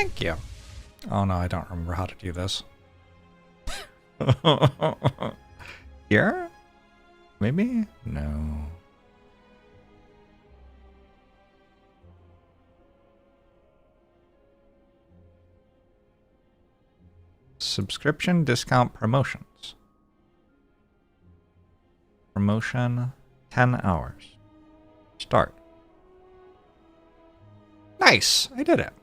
thank you. Oh no, I don't remember how to do this. Here? Maybe? No. Subscription discount promotions. Promotion 10 hours. Start. Nice! I did it.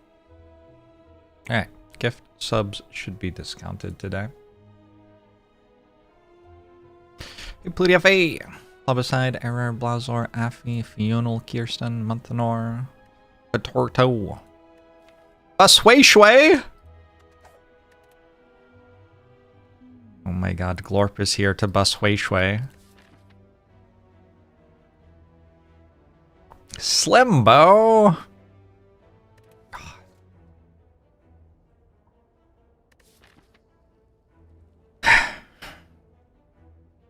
Alright. Gift subs should be discounted today. Plutia Faye, Plebiscide, Error, Blazor, Affy, Fional, Kirsten, Montanor, Patorto, Busway Shway! Oh my god, Glorp is here to Busway Shway. Slimbo!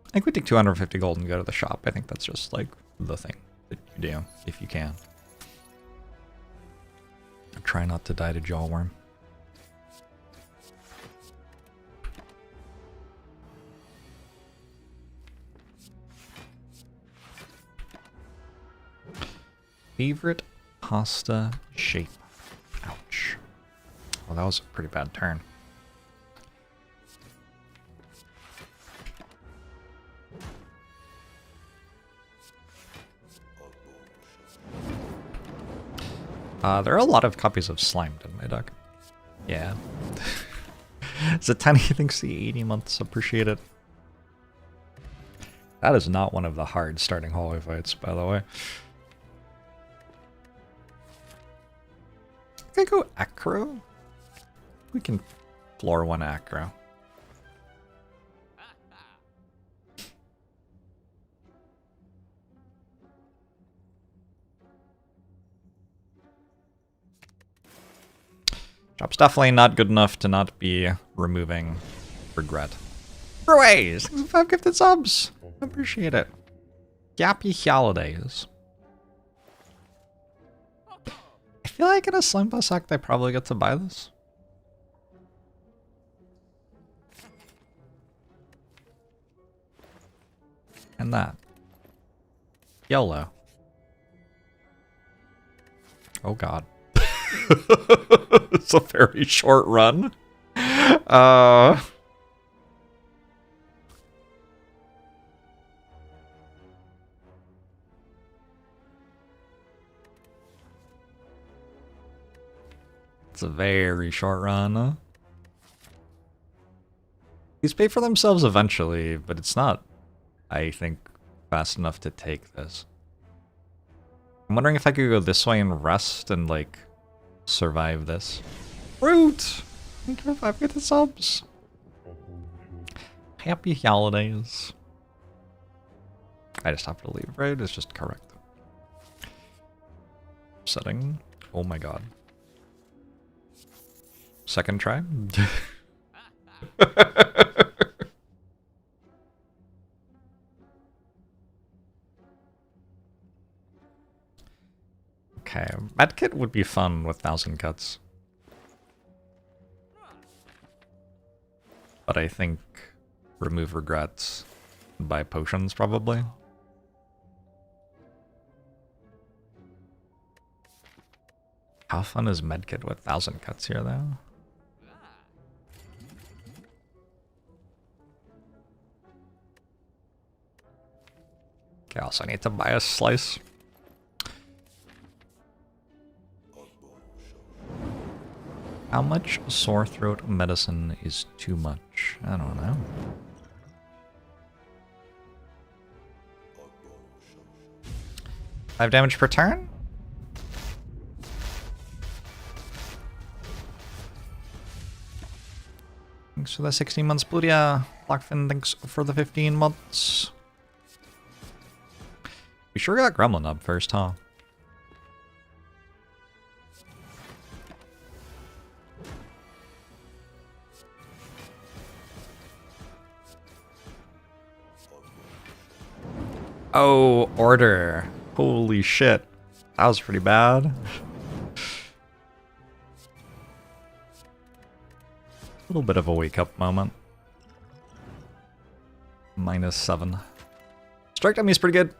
I think we take 250 gold and go to the shop. I think that's just like the thing that you do if you can. Try not to die to Jawworm. Favorite pasta shape. Ouch. Well, that was a pretty bad turn. There are a lot of copies of Slimed in my deck. Yeah. Zatani thinks the 80 months appreciate it. That is not one of the hard starting hallway fights, by the way. Can I go Acro? We can floor one Acro. Drop's definitely not good enough to not be removing regret. Breway! 65 gifted subs! Appreciate it. Happy holidays. I feel like in a Slim Bus Act I probably get to buy this. And that. YOLO. Oh god. It's a very short run. It's a very short run. These pay for themselves eventually, but it's not, I think, fast enough to take this. I'm wondering if I could go this way and rest and, like, survive this. Root! Thank you for 5 gifted subs. Happy holidays. I just have to leave, right? It's just correct. Setting. Oh my god. Second try? Okay, medkit would be fun with 1000 cuts. But I think remove regrets and buy potions probably. How fun is medkit with 1000 cuts here though? Okay, also I need to buy a slice. How much sore throat medicine is too much? I don't know. Five damage per turn? Thanks for the 16 months, Plutia. Lockfin, thanks for the 15 months. We sure got Gremlin up first, huh? Oh, order. Holy shit. That was pretty bad. little bit of a wake-up moment. -7. Strike dummy is pretty good.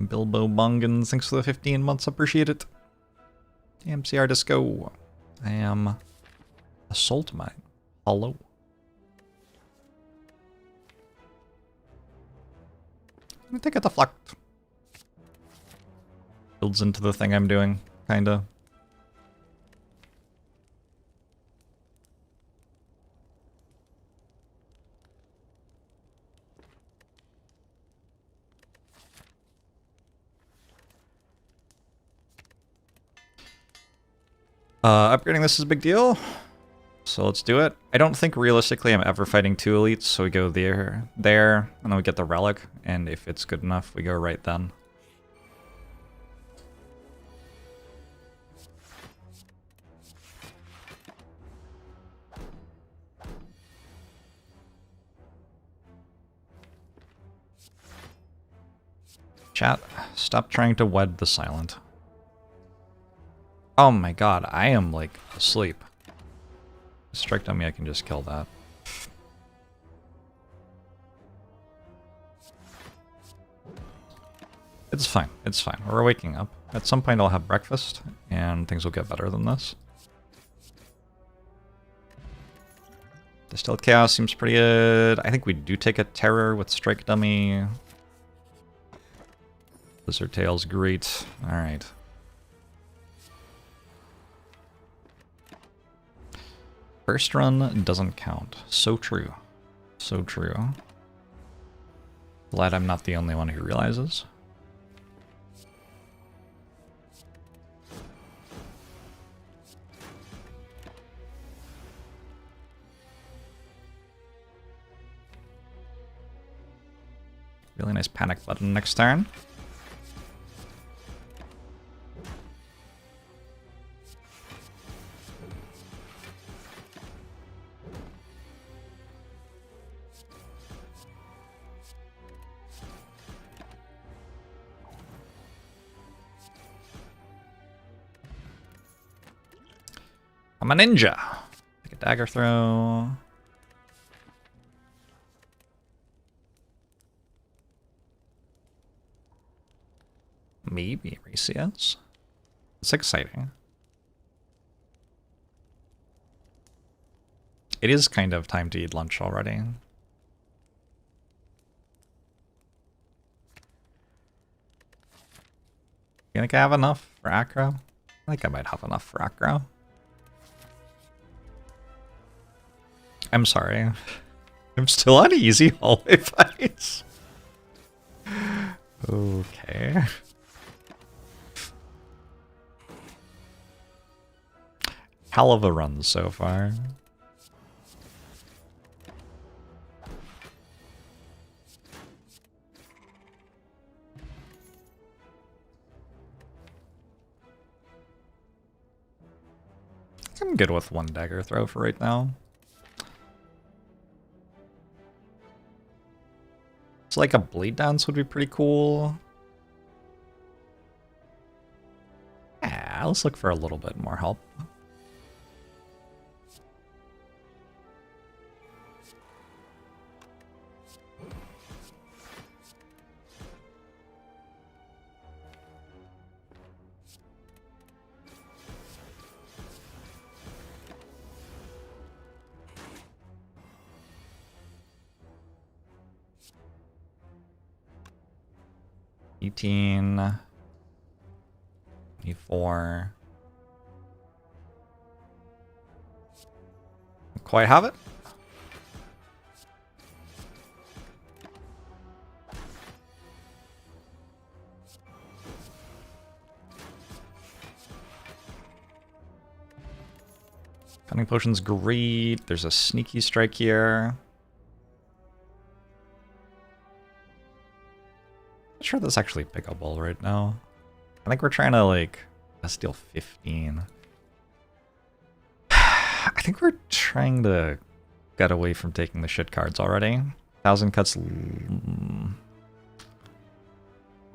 Bilbo Bongans, thanks for the 15 months, appreciate it. MCR Disco. I am Assault Mine. Hello. I'm gonna take a deflect. Builds into the thing I'm doing, kinda. Upgrading this is a big deal, so let's do it. I don't think realistically I'm ever fighting 2 elites, so we go there, and then we get the relic, and if it's good enough, we go right then. Chat, stop trying to wed the silent. Oh my god, I am, like, asleep. Strike dummy, I can just kill that. It's fine, it's fine. We're waking up. At some point I'll have breakfast, and things will get better than this. Distilled Chaos seems pretty good. I think we do take a Terror with Strike Dummy. Blizzard Tail's great. Alright. First run doesn't count. So true. So true. Glad I'm not the only one who realizes. Really nice panic button next turn. I'm a ninja. Take a dagger throw. Maybe Resias. It's exciting. It is kind of time to eat lunch already. You think I have enough for Acro? I think I might have enough for Acro. I'm sorry. I'm still on easy hallway fights. Okay. Hell of a run so far. I'm good with one dagger throw for right now. So like a bleed dance would be pretty cool. Yeah, let's look for a little bit more help. E4. Quite have it. Cunning Potion's great. There's a sneaky strike here. Not sure that's actually pickable right now. I think we're trying to, like, steal 15. I think we're trying to get away from taking the shit cards already. 1,000 cuts.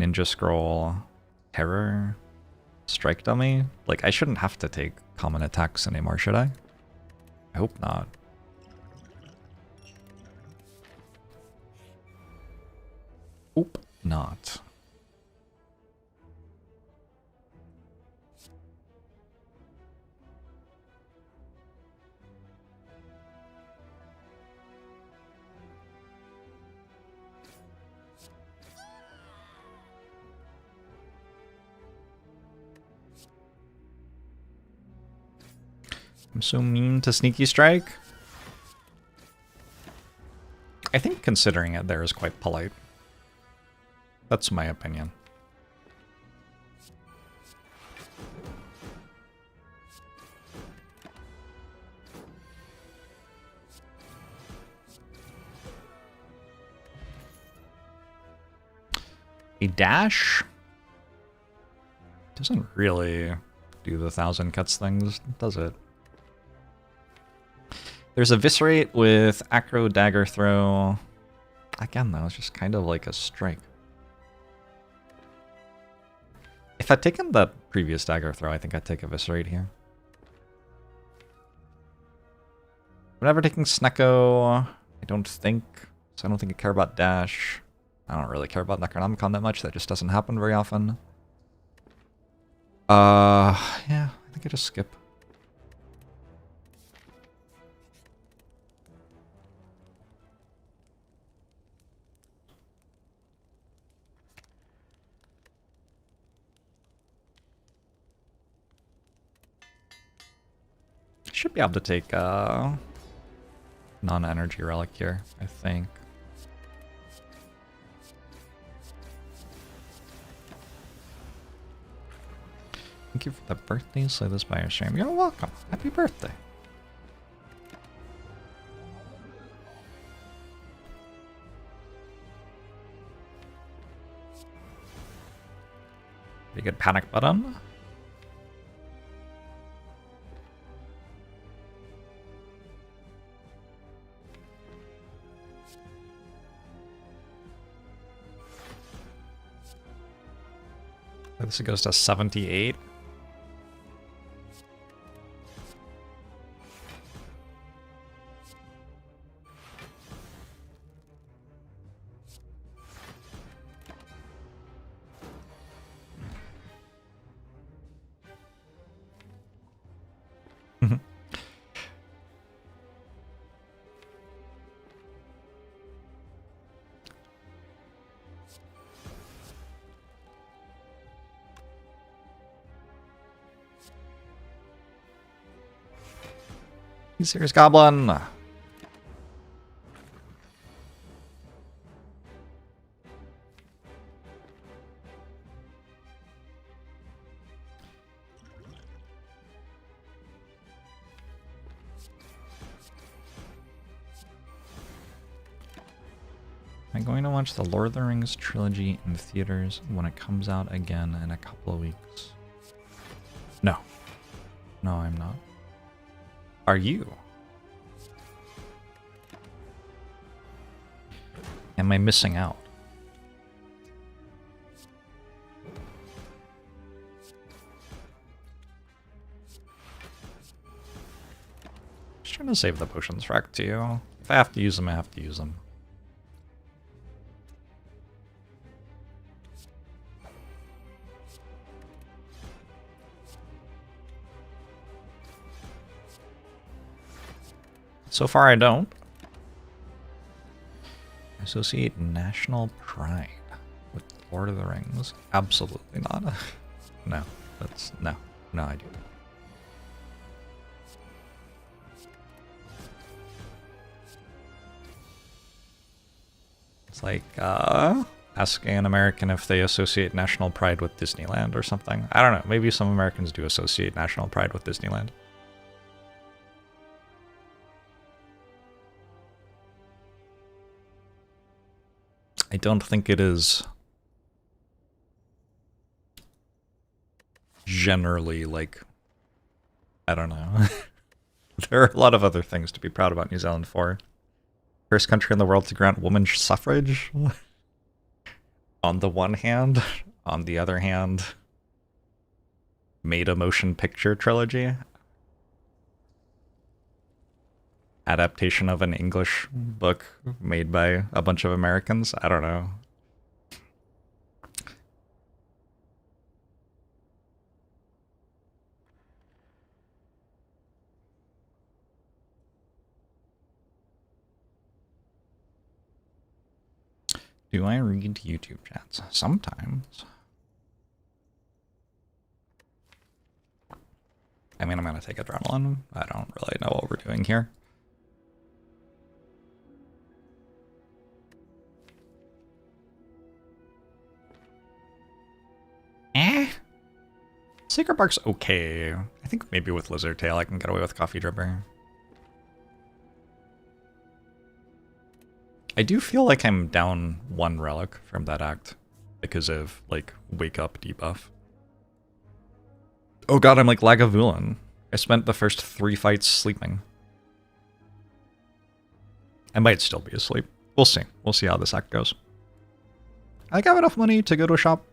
Ninja Scroll. Terror. strike dummy. Like, I shouldn't have to take common attacks anymore, should I? I hope not. Hope not. I'm so mean to Sneaky Strike. I think considering it there is quite polite. That's my opinion. A dash doesn't really do the 1,000 cuts things, does it? There's Eviscerate with Acro Dagger Throw. Again, though, it's just kind of like a strike. If I'd taken that previous Dagger Throw, I think I'd take Eviscerate here. I'm never taking Snecko, I don't think. So I don't think I care about Dash. I don't really care about Necronomicon that much. That just doesn't happen very often. Yeah, I think I just skip. Should be able to take non-energy relic here, I think. Thank you for the birthday. Slay this by your stream. You're welcome. Happy birthday. Pretty good panic button. This goes to 78. You serious, Goblin? I'm going to watch the Lord of the Rings trilogy in theaters when it comes out again in a couple of weeks. No. No, I'm not. Are you? Am I missing out? Just trying to save the potions for Act 2. If I have to use them, I have to use them. So far, I don't. Associate national pride with Lord of the Rings? Absolutely not. No, that's no, I do. It's like asking an American if they associate national pride with Disneyland or something. I don't know. Maybe some Americans do associate national pride with Disneyland. I don't think it is generally, like, I don't know. There are a lot of other things to be proud about New Zealand for. First country in the world to grant women's suffrage. On the one hand, on the other hand, made a motion picture trilogy. Adaptation of an English book made by a bunch of Americans. I don't know. Do I read YouTube chats? Sometimes. I mean, I'm gonna take adrenaline. I don't really know what we're doing here. Secret Bark's okay. I think maybe with Lizard Tail I can get away with Coffee Dripper. I do feel like I'm down 1 relic from that act because of, like, Wake Up debuff. Oh god, I'm like Lagavulin. I spent the first 3 fights sleeping. I might still be asleep. We'll see. We'll see how this act goes. I think I have enough money to go to a shop.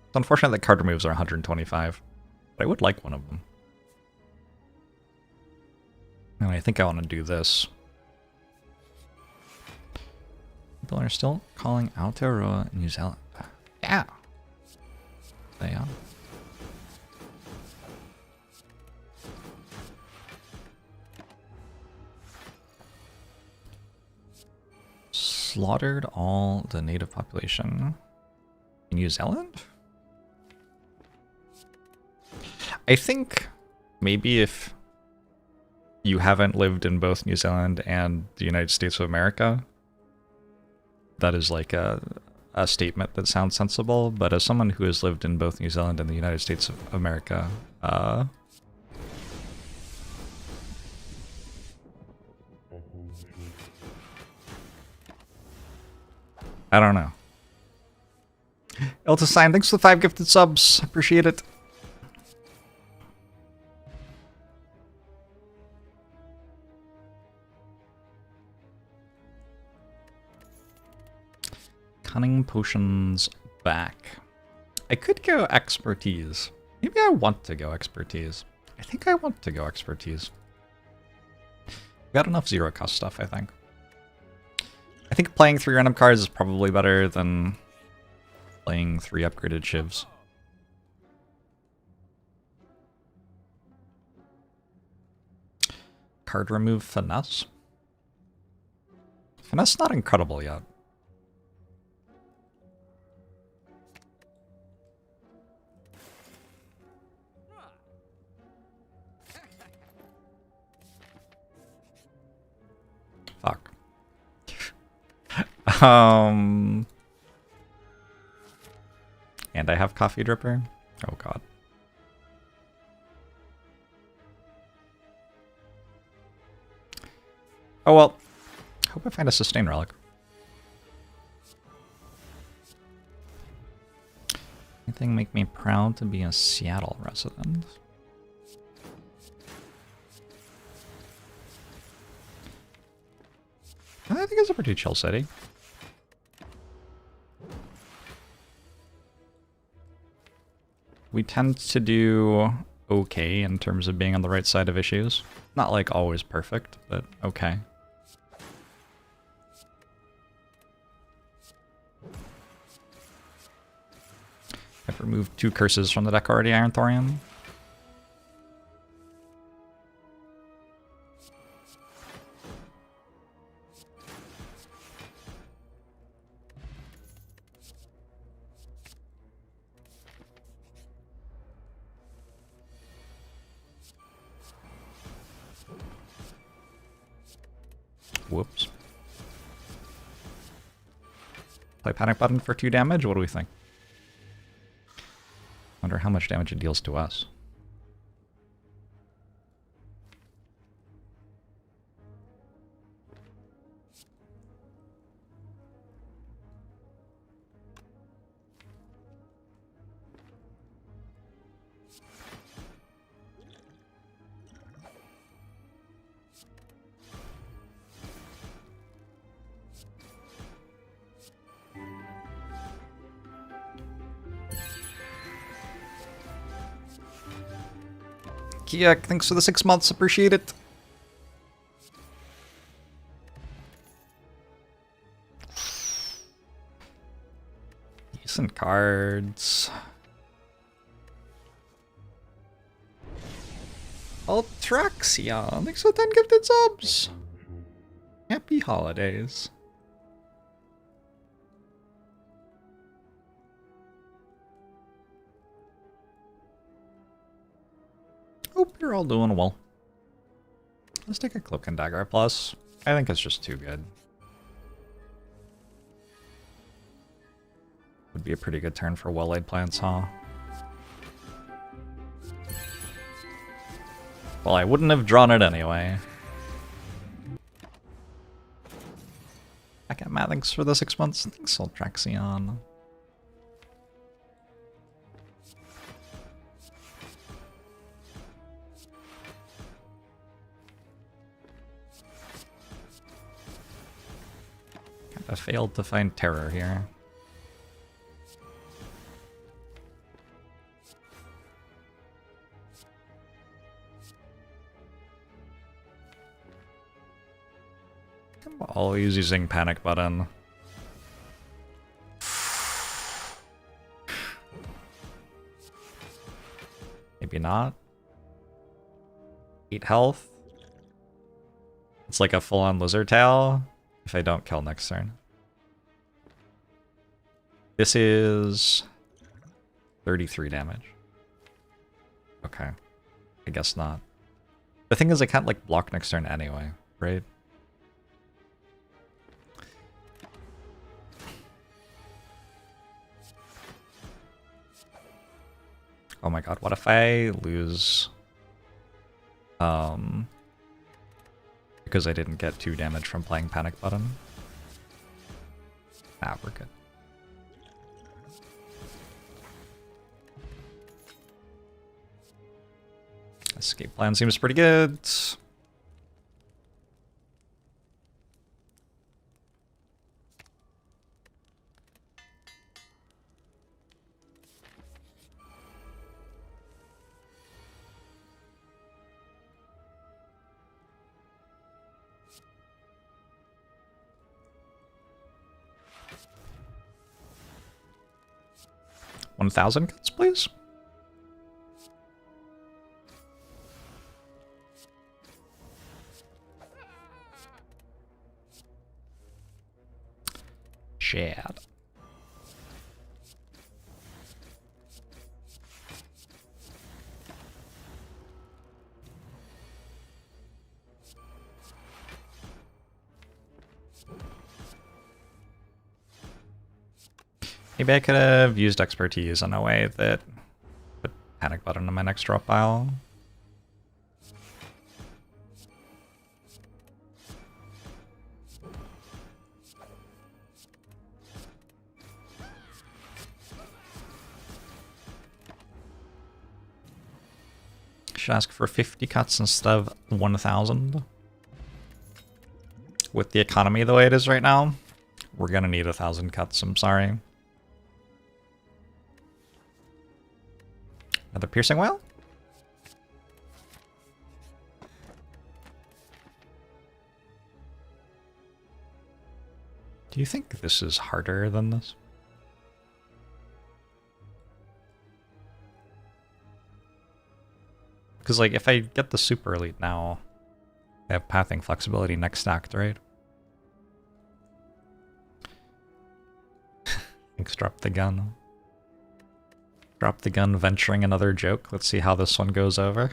It's unfortunate that card removes are 125, but I would like one of them. And I think I want to do this. People are still calling Aotearoa New Zealand. Yeah. They are. Slaughtered all the native population in New Zealand? I think maybe if you haven't lived in both New Zealand and the United States of America, that is like a statement that sounds sensible, but as someone who has lived in both New Zealand and the United States of America, I don't know. Elta Sign, thanks for the 5 gifted subs. Appreciate it. Cunning Potions back. I could go Expertise. Maybe I want to go Expertise. I think I want to go Expertise. Got enough zero cost stuff, I think. I think playing 3 random cards is probably better than playing 3 upgraded shivs. Card remove Finesse. Finesse not incredible yet. Fuck. And I have Coffee Dripper? Oh god. Oh well. Hope I find a Sustain Relic. Anything make me proud to be a Seattle resident? I think it's a pretty chill city. We tend to do okay in terms of being on the right side of issues. Not like always perfect, but okay. I've removed 2 curses from the deck already, Iron Thorium. Whoops. Play Panic Button for 2 damage? What do we think? Wonder how much damage it deals to us. Kiak, thanks for the 6 months, appreciate it. Decent cards. Ultraxion, thanks for 10 gifted subs. Happy holidays. Hope you're all doing well. Let's take a Cloak and Dagger plus. I think it's just too good. Would be a pretty good turn for well-laid plans, huh? Well, I wouldn't have drawn it anyway. I got Matt, thanks for the 6 months. Thanks, Ultraxion. I failed to find terror here. I'm always using panic button. Maybe not. 8 health. It's like a full-on lizard tail if I don't kill next turn. This is 33 damage. Okay. I guess not. The thing is I can't like block next turn anyway, right? Oh my god, what if I lose because I didn't get 2 damage from playing panic button? Ah, we're good. Escape plan seems pretty good. $1,000 cuts, please. Chad. Maybe I could have used expertise in a way that put panic button in my next drop pile. Should ask for 50 cuts instead of 1,000. With the economy the way it is right now, we're gonna need 1,000 cuts, I'm sorry. Another piercing whale? Do you think this is harder than this? Because, like, if I get the super elite now, I have pathing flexibility next act, right? Thanks, drop the gun. Drop the gun, venturing another joke. Let's see how this one goes over.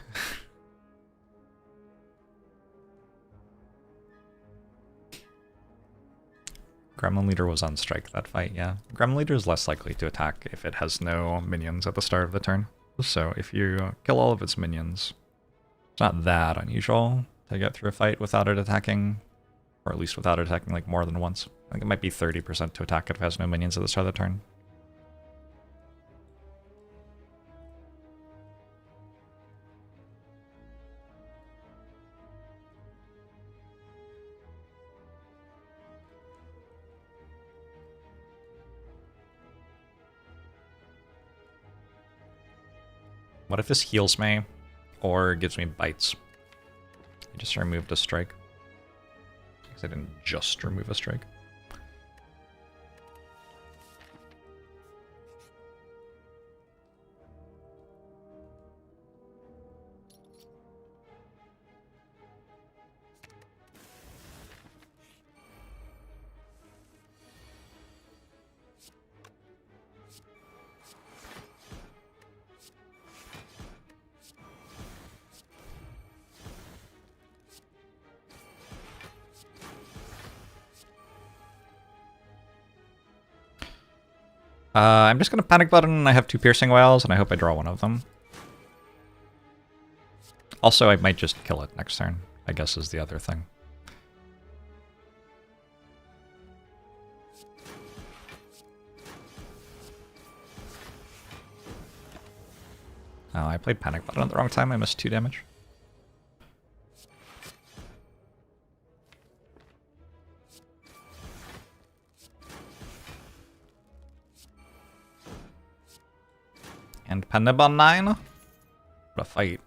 Gremlin leader was on strike that fight, yeah. Gremlin leader is less likely to attack if it has no minions at the start of the turn. So if you kill all of its minions, it's not that unusual to get through a fight without it attacking, or at least without it attacking like more than once. I think it might be 30% to attack if it has no minions at the start of the turn. What if this heals me or gives me bites. I just removed a strike. Because I didn't just remove a strike. I'm just gonna panic button. I have 2 piercing whales, and I hope I draw one of them. Also, I might just kill it next turn, I guess is the other thing. Oh, I played panic button at the wrong time. I missed 2 damage. And Penib on 9? What a fight.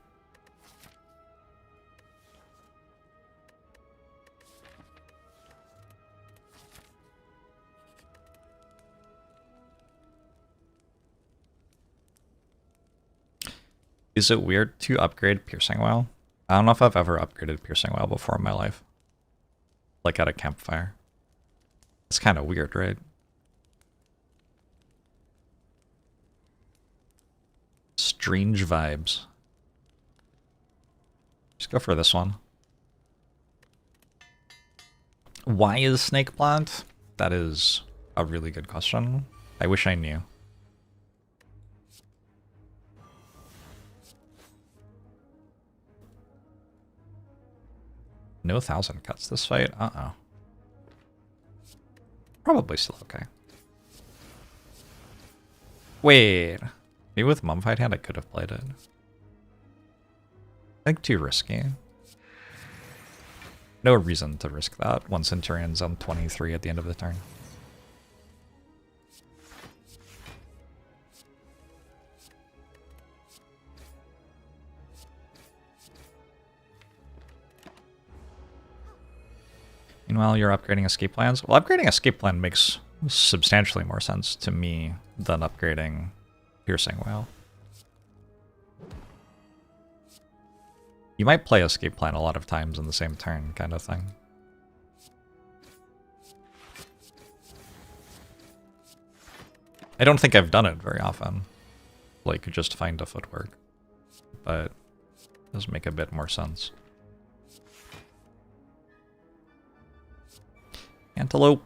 Is it weird to upgrade Piercing Well? I don't know if I've ever upgraded Piercing Well before in my life. Like at a campfire. It's kind of weird, right? Strange vibes. Just go for this one. Why is Snake Plant? That is a really good question. I wish I knew. No 1,000 cuts this fight? Uh-oh. Probably still okay. Wait. Maybe with Mummified Hand I could have played it. I think too risky. No reason to risk that. One Centurion's on 23 at the end of the turn. Meanwhile, you're upgrading escape plans. Well, upgrading escape plan makes substantially more sense to me than upgrading Piercing Whale. You might play escape plan a lot of times in the same turn, kind of thing. I don't think I've done it very often. Like, just find a footwork. But it does make a bit more sense. Antelope.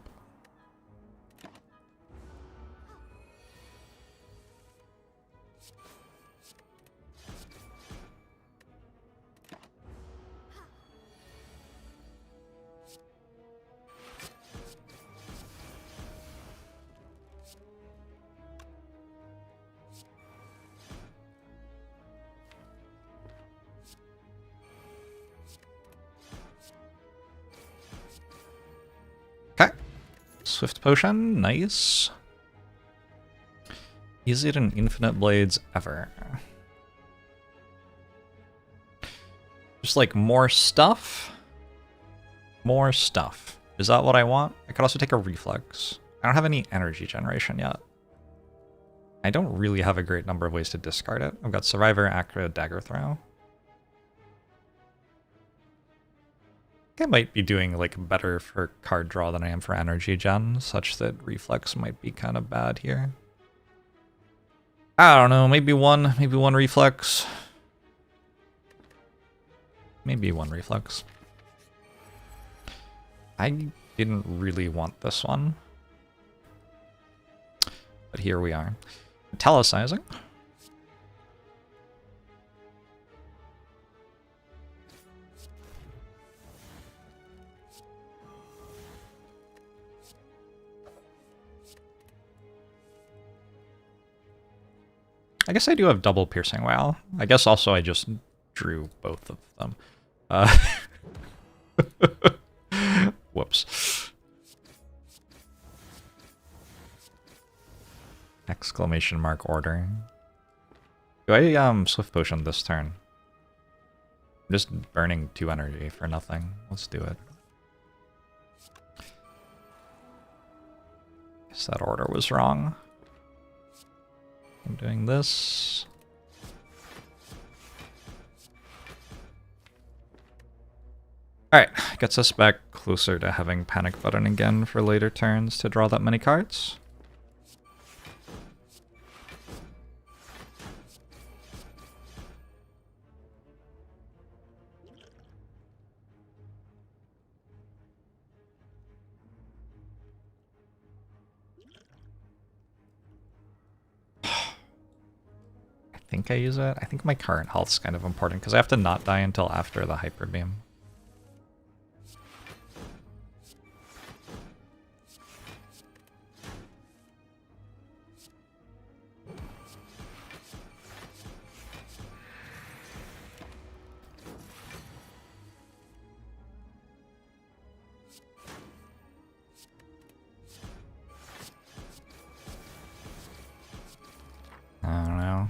Okay. Swift Potion, nice. Is it an Infinite Blades ever? Just like more stuff? More stuff. Is that what I want? I could also take a Reflex. I don't have any energy generation yet. I don't really have a great number of ways to discard it. I've got Survivor, Acro, Dagger Throw. I might be doing like better for card draw than I am for energy gen, such that Reflex might be kind of bad here. I don't know, maybe one Reflex. Maybe one Reflex. I didn't really want this one. But here we are. Italicizing. I guess I do have double Piercing Wow. I guess also I just drew both of them. Whoops. Exclamation mark order. Do I Swift Potion this turn? I'm just burning 2 energy for nothing. Let's do it. Guess that order was wrong. I'm doing this. Alright, gets us back closer to having panic button again for later turns to draw that many cards. I think I use it. I think my current health's kind of important because I have to not die until after the hyper beam. I don't know.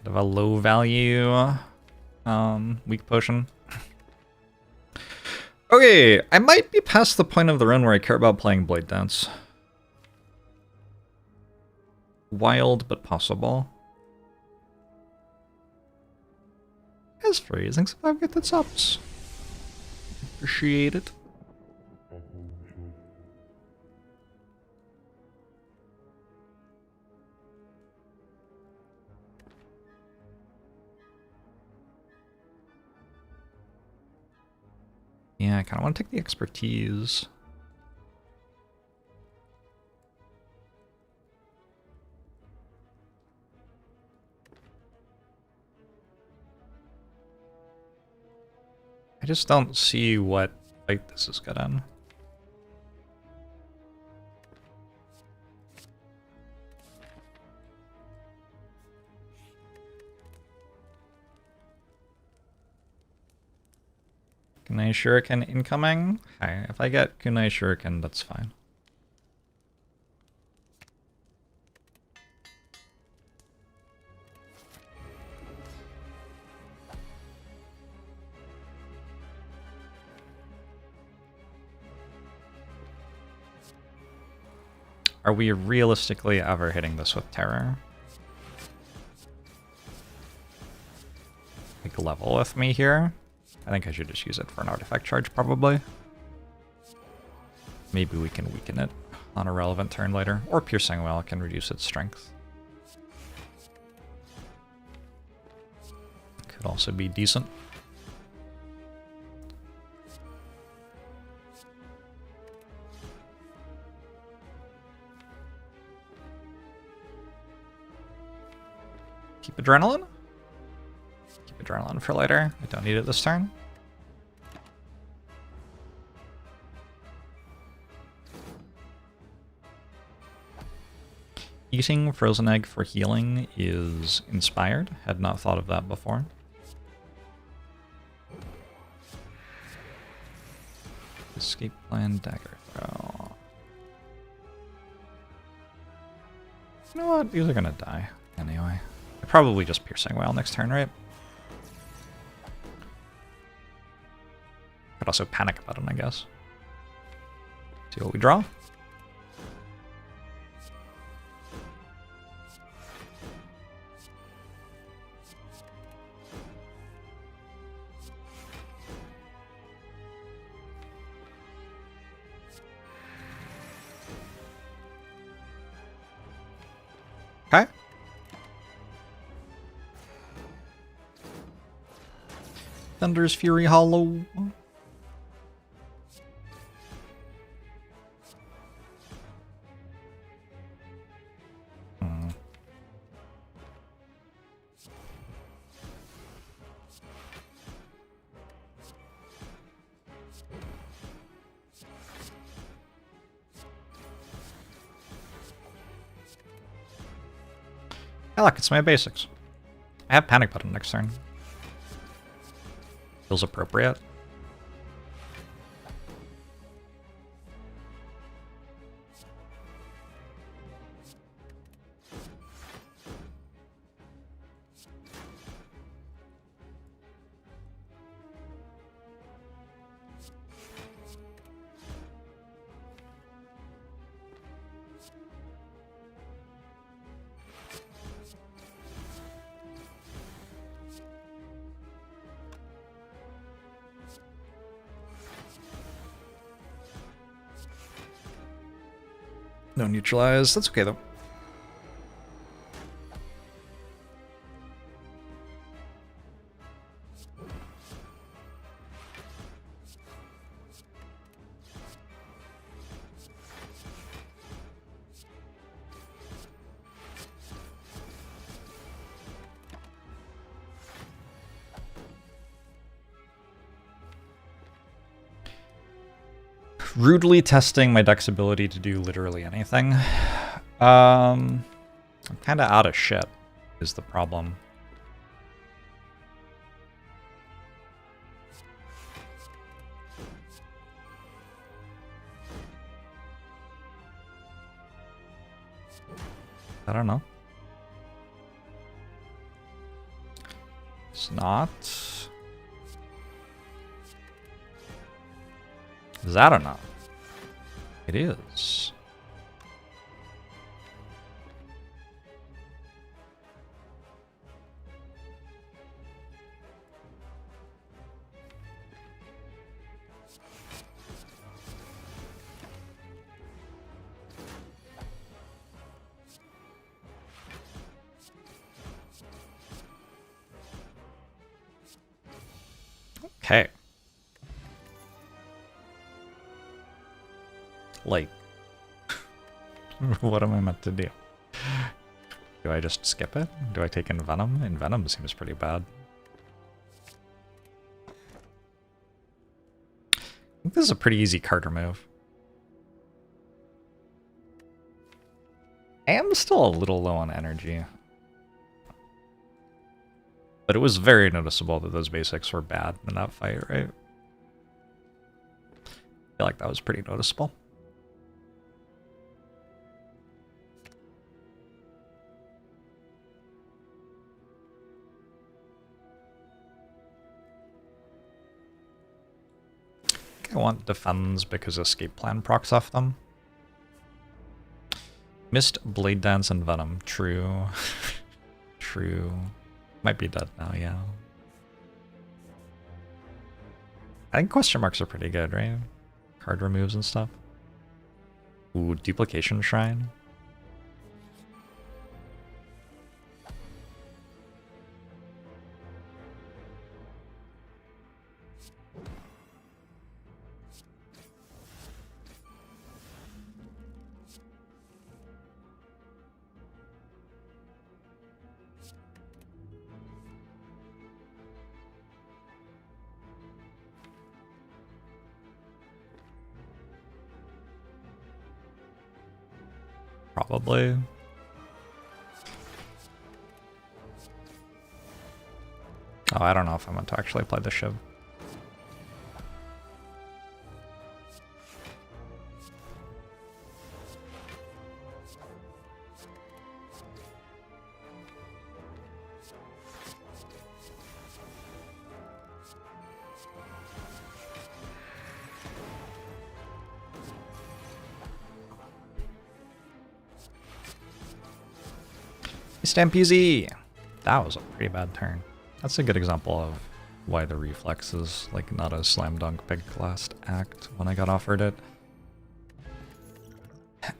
Bit of a low value weak potion. Okay, I might be past the point of the run where I care about playing Blade Dance. Wild, but possible. As freezing, so I've got the subs. Appreciate it. Yeah, I kind of want to take the expertise. I just don't see what fight this is good in. Kunai Shuriken incoming? Okay, if I get Kunai Shuriken, that's fine. Are we realistically ever hitting this with terror? Like level with me here? I think I should just use it for an artifact charge, probably. Maybe we can weaken it on a relevant turn later. Or Piercing Well can reduce its strength. Could also be decent. Keep Adrenaline? Keep Adrenaline for later. I don't need it this turn. Eating Frozen Egg for healing is inspired. Had not thought of that before. Escape Plan, Dagger Throw. You know what? These are gonna die anyway. Probably just Piercing Well next turn, right? Could also Panic Button, I guess. See what we draw. Okay. Thunder's Fury Hollow. Hey, look, it's my basics. I have Panic Button next turn. Feels appropriate. No neutralize. That's okay though. Rudely testing my deck's ability to do literally anything. I'm kind of out of shit, is the problem. I don't know. It's not. Is that enough? It is. Okay. Like, what am I meant to do? Do I just skip it? Do I take Envenom? Envenom seems pretty bad. I think this is a pretty easy card remove. I am still a little low on energy. But it was very noticeable that those basics were bad in that fight, right? I feel like that was pretty noticeable. I want defends because escape plan procs off them. Missed Blade Dance and Venom. True. True. Might be dead now, yeah. I think question marks are pretty good, right? Card removes and stuff. Ooh, Duplication Shrine. Probably. Oh, I don't know if I'm meant to actually play the Shiv. Stampede! That was a pretty bad turn. That's a good example of why the reflex is like not a slam dunk big last act when I got offered it.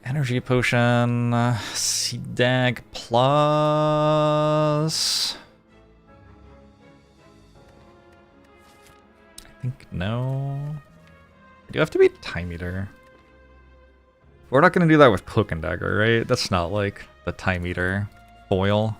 Energy potion, seed deck plus. I think no. I do have to be Time Eater. We're not gonna do that with Cloak and Dagger, right? That's not like the Time Eater foil.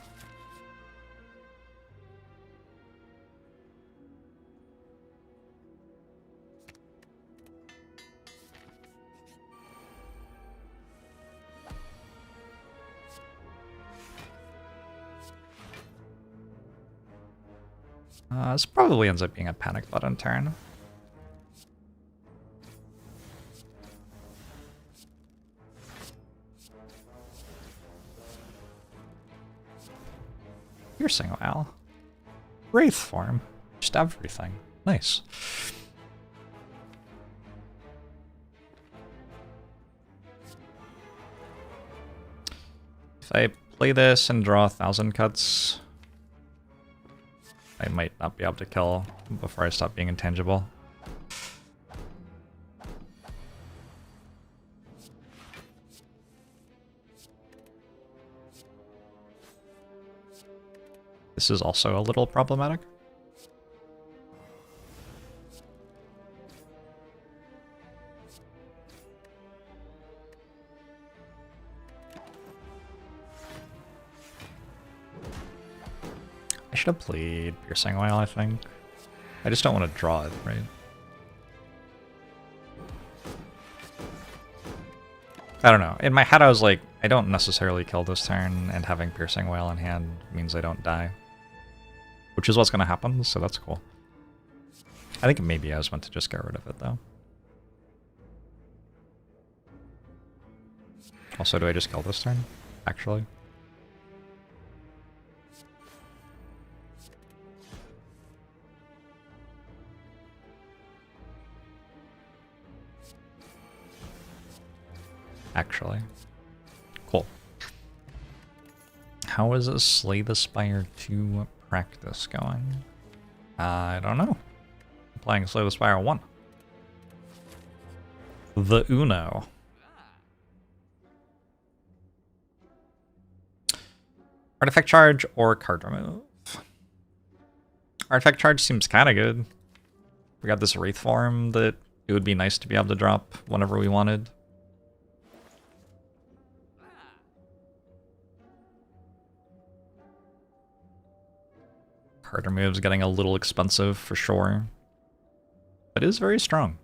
This probably ends up being a panic button turn. Piercing Owl. Wraith form. Just everything. Nice. If I play this and draw 1,000 cuts, I might not be able to kill before I stop being intangible. This is also a little problematic. I should have played Piercing Oil, I think. I just don't want to draw it, right? I don't know. In my head I was like, I don't necessarily kill this turn, and having Piercing Whale in hand means I don't die. Which is what's going to happen, so that's cool. I think maybe I was meant to just get rid of it, though. Also, do I just kill this turn, actually? Actually. Cool. How is a Slay the Spire 2 practice going? I don't know. I'm playing Slay the Spire 1. The Uno. Artifact Charge or card remove? Artifact Charge seems kind of good. We got this Wraith form that it would be nice to be able to drop whenever we wanted. Card remove's getting a little expensive for sure, but it is very strong.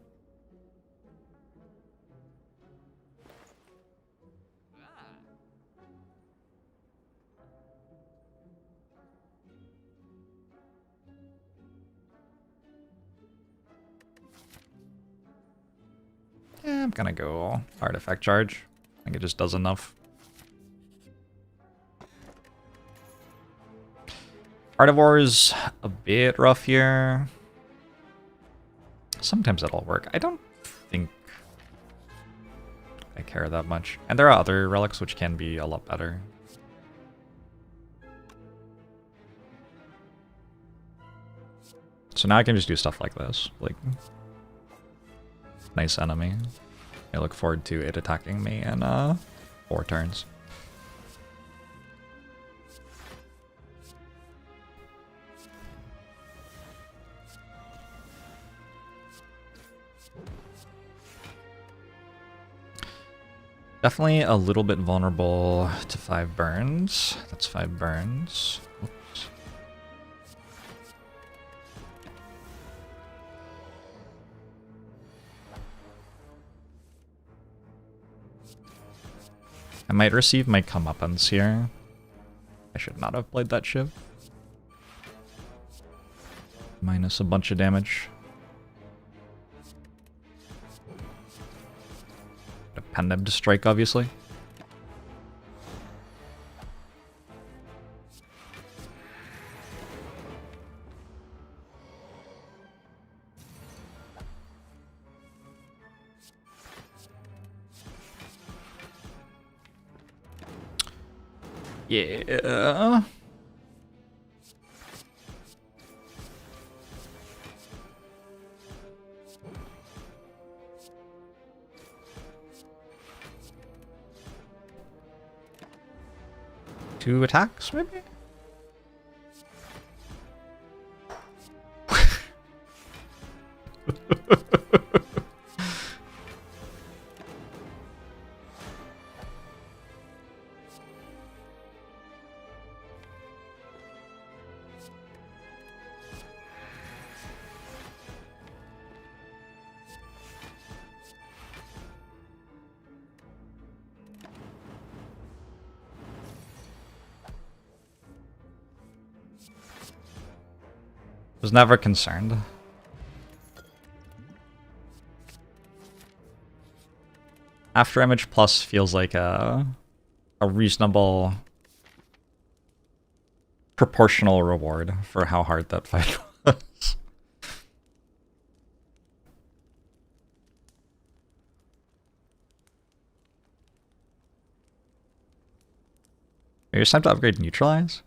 Yeah, I'm gonna go Artifact Charge. I think it just does enough. Carnivore's a bit rough here. Sometimes it'll work. I don't think I care that much. And there are other relics which can be a lot better. So now I can just do stuff like this. Like, nice enemy. I look forward to it attacking me in 4 turns. Definitely a little bit vulnerable to 5 burns. That's 5 burns. Oops. I might receive my comeuppance here. I should not have played that Shiv. Minus a bunch of damage. Depend them to strike, obviously. Yeah. Two attacks, maybe? Was never concerned. After Image Plus feels like a reasonable proportional reward for how hard that fight was. It's time to upgrade Neutralize?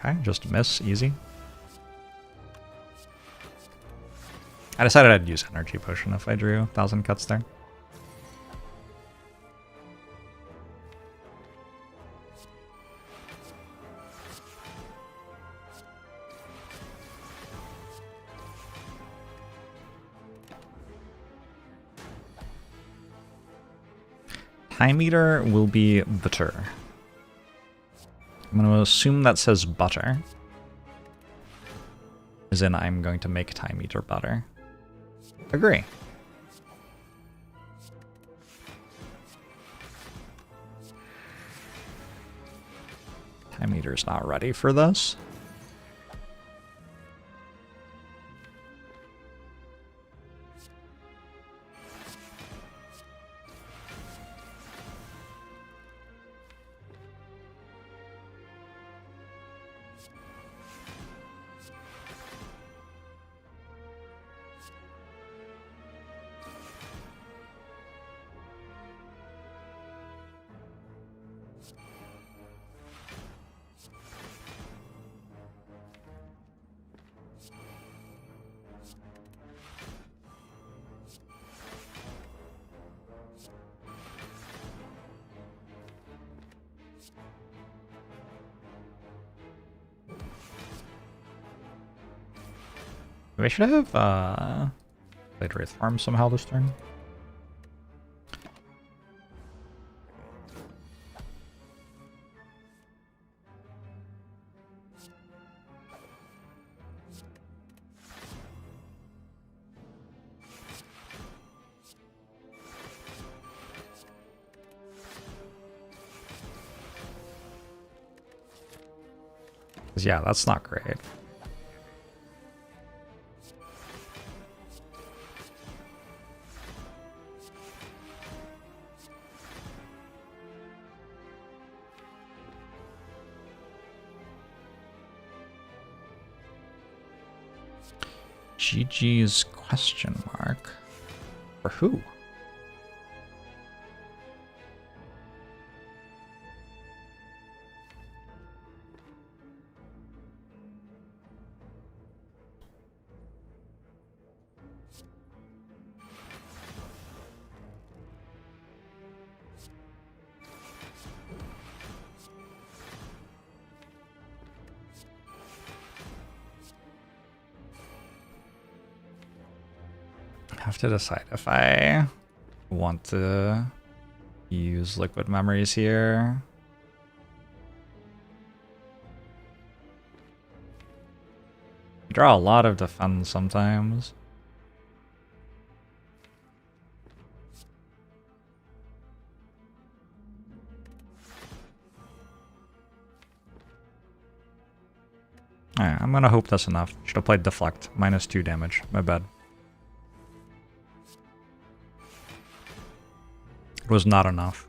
Okay, just miss, easy. I decided I'd use energy potion if I drew 1,000 cuts there. Time meter will be butter. I'm going to assume that says butter. As in, I'm going to make time meter butter. Agree. Time meter's not ready for this. We should have played Wraith Farm somehow this turn. Yeah, that's not great. GG's question mark? For who? Have to decide if I want to use liquid memories here. Draw a lot of defense sometimes. Alright, I'm gonna hope that's enough. Should have played deflect. -2 damage. My bad. It was not enough.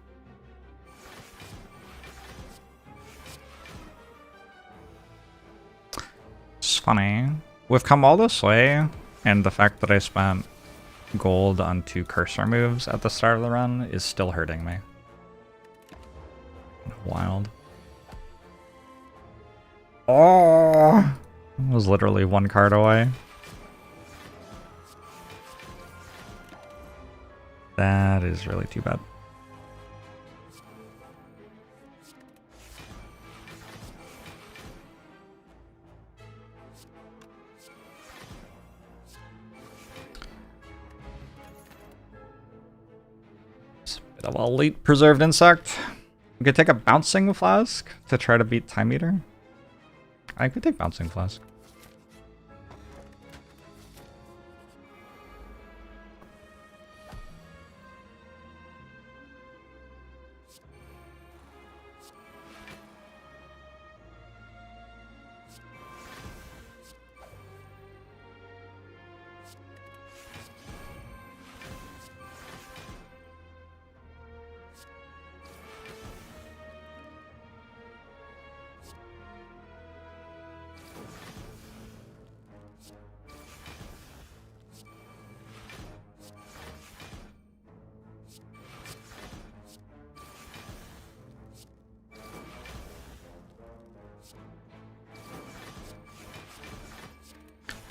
It's funny. We've come all this way, and the fact that I spent gold on 2 cursor moves at the start of the run is still hurting me. Wild. Oh! It was literally 1 card away. That is really too bad. It's a bit of a late preserved insect. We could take a bouncing flask to try to beat time meter. I could take bouncing flask.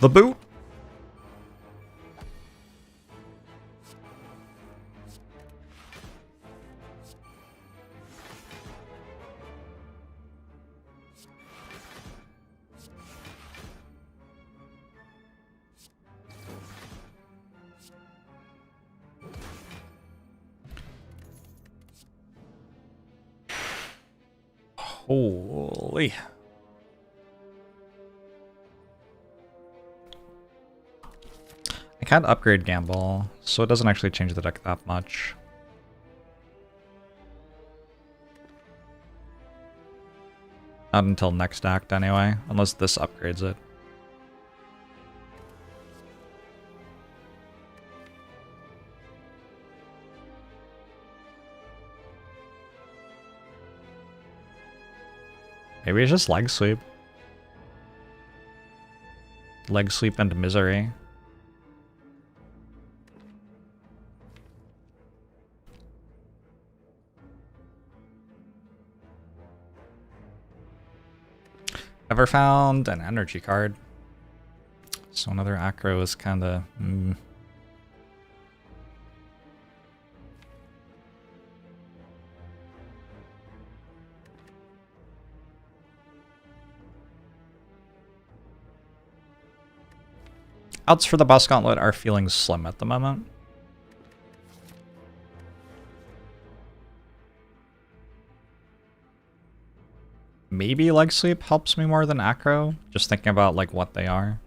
The boot! Holy. I can't upgrade Gamble, so it doesn't actually change the deck that much. Not until next act anyway, unless this upgrades it. Maybe it's just leg sweep. Leg sweep and misery. Ever found an energy card? So another acro is kinda... Outs for the boss gauntlet are feeling slim at the moment. Maybe leg sweep helps me more than acro, just thinking about like what they are.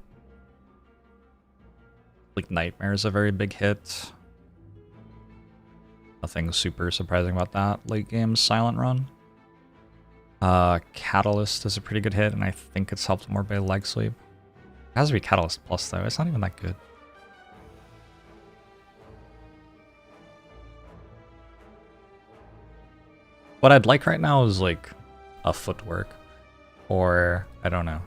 Like Nightmare is a very big hit. Nothing super surprising about that late game silent run. Catalyst is a pretty good hit, and I think it's helped more by leg sweep. It has to be Catalyst Plus though, it's not even that good. What I'd like right now is like a footwork, or I don't know.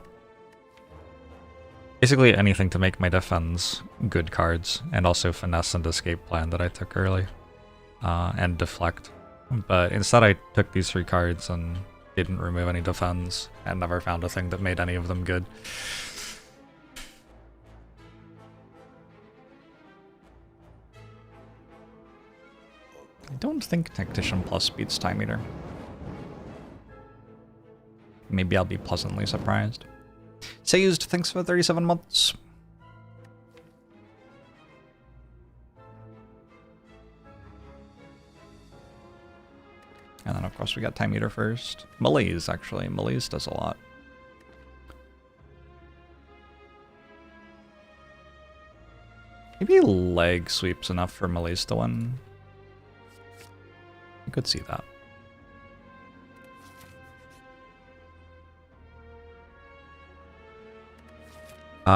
Basically anything to make my defense good cards, and also finesse and escape plan that I took early, and deflect. But instead I took these 3 cards and didn't remove any defense, and never found a thing that made any of them good. I don't think Tactician Plus beats Time Eater. Maybe I'll be pleasantly surprised. Sayused, thanks for 37 months. And then of course we got Time Eater first. Malaise, actually. Malaise does a lot. Maybe leg sweeps enough for Malaise to win. I could see that.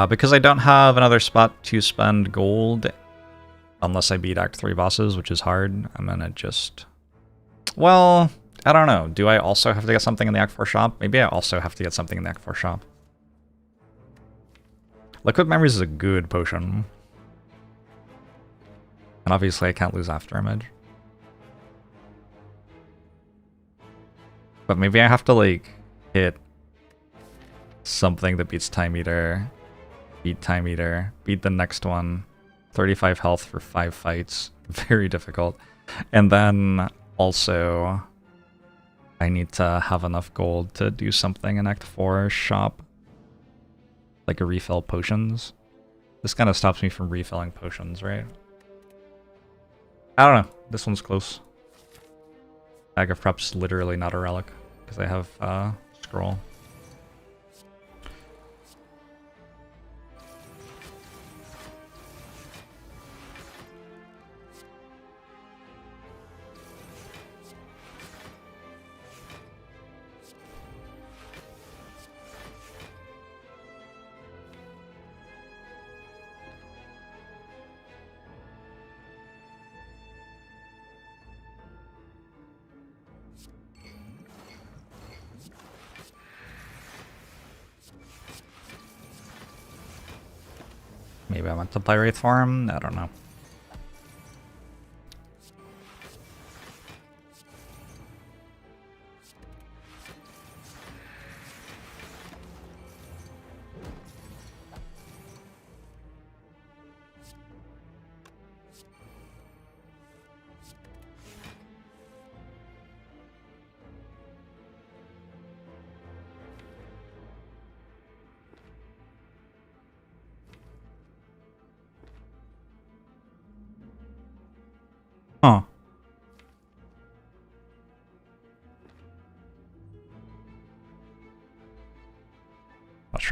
Because I don't have another spot to spend gold, unless I beat Act 3 bosses, which is hard, I'm gonna just... Well, I don't know. Do I also have to get something in the Act 4 shop? Maybe I also have to get something in the Act 4 shop. Liquid Memories is a good potion. And obviously I can't lose After Image. But maybe I have to, like, hit something that beats Time Eater, beat Time Eater, beat the next one, 35 health for 5 fights, very difficult. And then also, I need to have enough gold to do something in Act 4 shop, like a refill potions. This kind of stops me from refilling potions, right? I don't know, this one's close. Bag of Prep's literally not a relic, because I have scroll. Maybe I want to play Wraith for him? I don't know.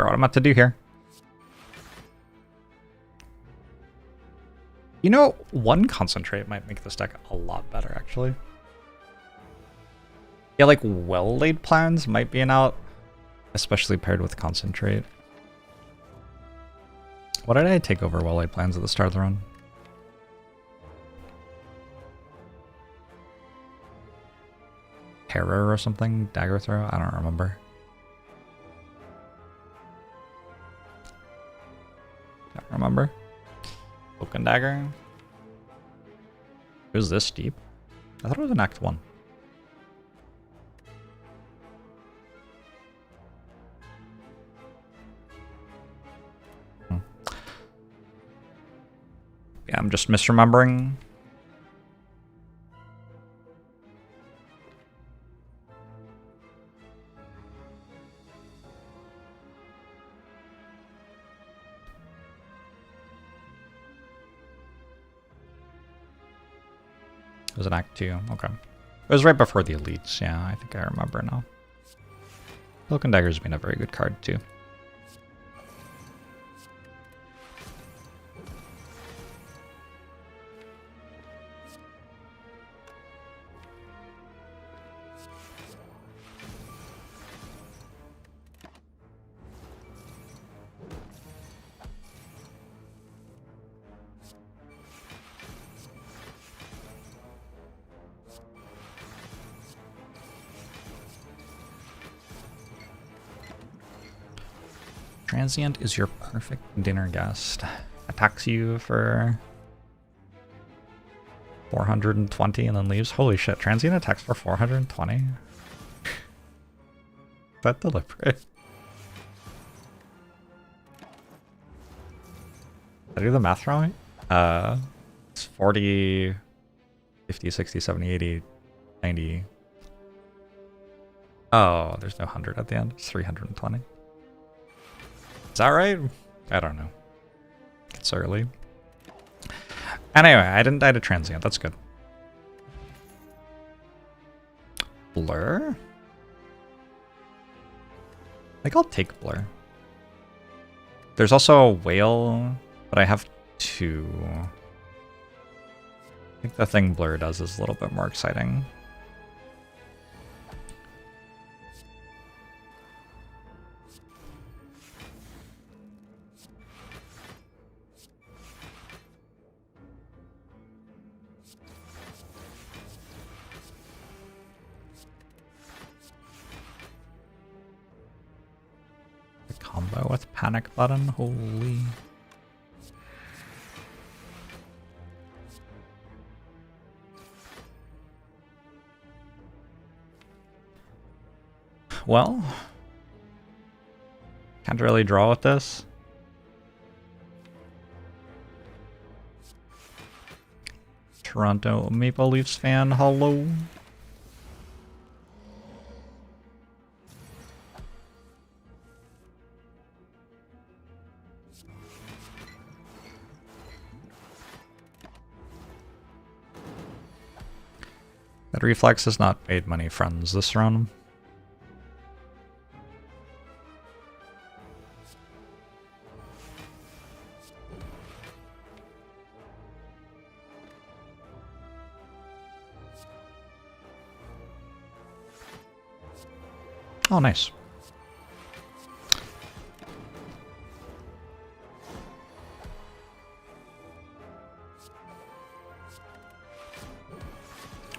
sure what I'm about to do here. You know, one concentrate might make this deck a lot better, actually. Yeah, like well-laid plans might be an out, especially paired with concentrate. What did I take over well-laid plans at the start of the run? Terror or something? Dagger throw? I don't remember. Can't remember. Cloak and dagger. It was this deep? I thought it was an Act 1. Yeah, I'm just misremembering. It was an Act 2, okay. It was right before the elites, yeah, I think I remember now. Cloak and Dagger's been a very good card too. Transient is your perfect dinner guest. Attacks you for 420 and then leaves. Holy shit, Transient attacks for 420? Is that deliberate? Did I do the math wrong? It's 40, 50, 60, 70, 80, 90. Oh, there's no 100 at the end. It's 320. Is that right? I don't know. It's early. Anyway, I didn't die to Transient. That's good. Blur? I think I'll take Blur. There's also a Whale, but I have two. I think the thing Blur does is a little bit more exciting. Combo with Panic Button, holy. Well, can't really draw with this. Toronto Maple Leafs fan, hello. That Reflex has not made many friends this run. Oh, nice.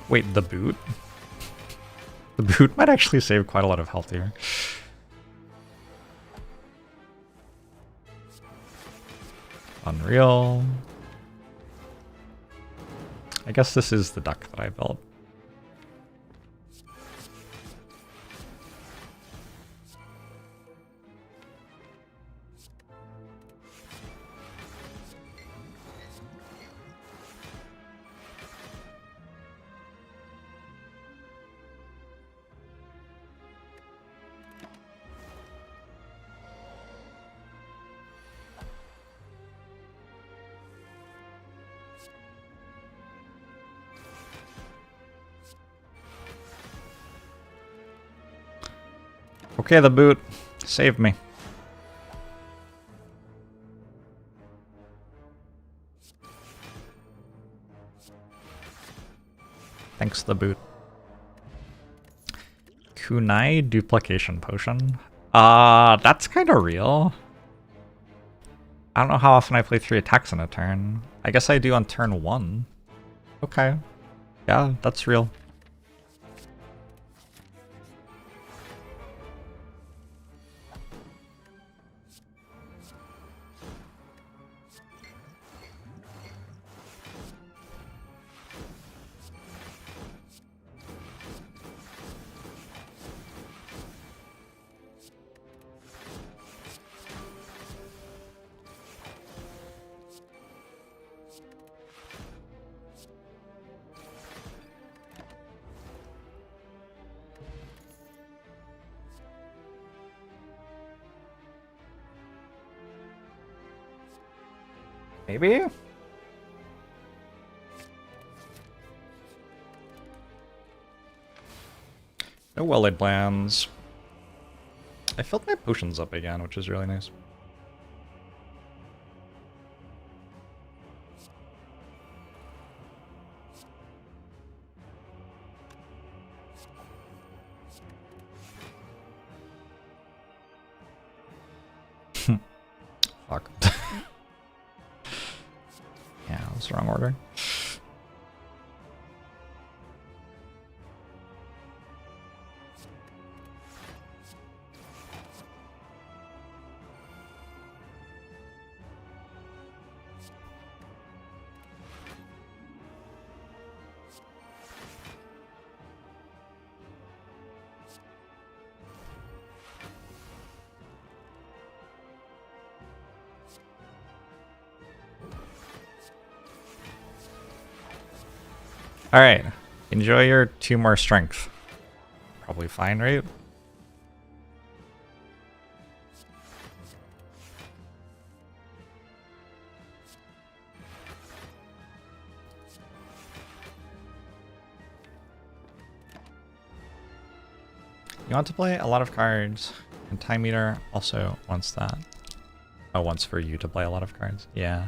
Wait, the boot? The boot might actually save quite a lot of health here. Unreal. I guess this is the duck that I built. Okay, the boot. Save me. Thanks the boot. Kunai duplication potion. That's kind of real. I don't know how often I play 3 attacks in a turn. I guess I do on turn 1. Okay. Yeah, that's real. Maybe? No well-laid plans. I filled my potions up again, which is really nice. Fuck. Yeah, that was the wrong order. Alright, enjoy your 2 more strength. Probably fine, right? You want to play a lot of cards, and Time Meter also wants that. Oh, wants for you to play a lot of cards. Yeah.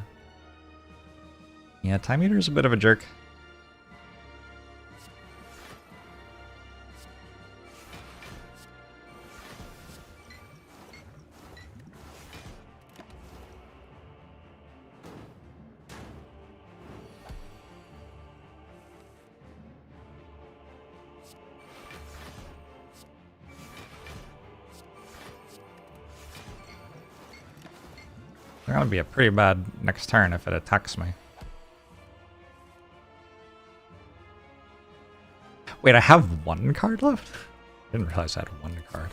Yeah, Time Meter is a bit of a jerk. They're gonna be a pretty bad next turn if it attacks me. Wait, I have 1 card left? Didn't realize I had 1 card.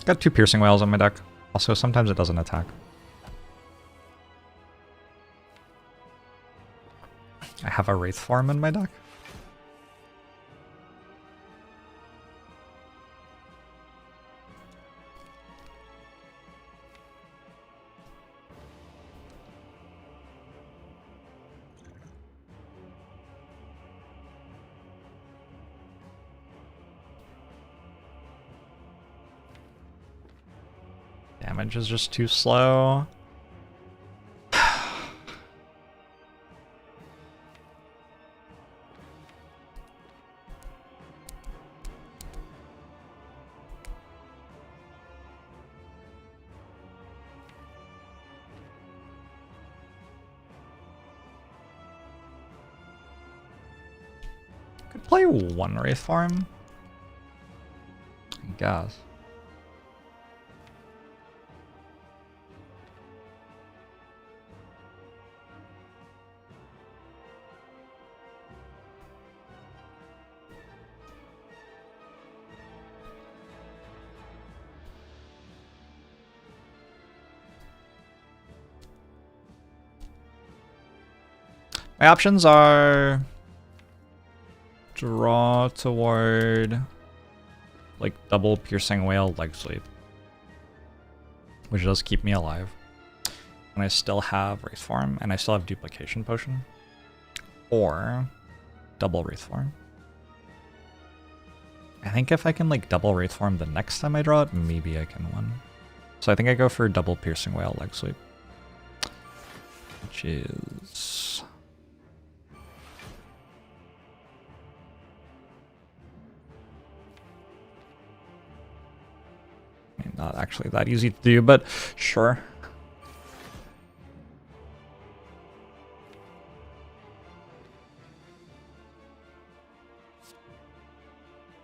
Got 2 piercing whales on my deck. Also, sometimes it doesn't attack. I have a Wraith form in my deck. Damage is just too slow. Could play 1 Wraith farm, I guess. My options are draw toward like double piercing whale leg sweep, which does keep me alive. And I still have Wraith form, and I still have duplication potion. Or double Wraith form. I think if I can like double Wraith form the next time I draw it, maybe I can win. So I think I go for double piercing whale leg sweep, which is actually that easy to do, but sure.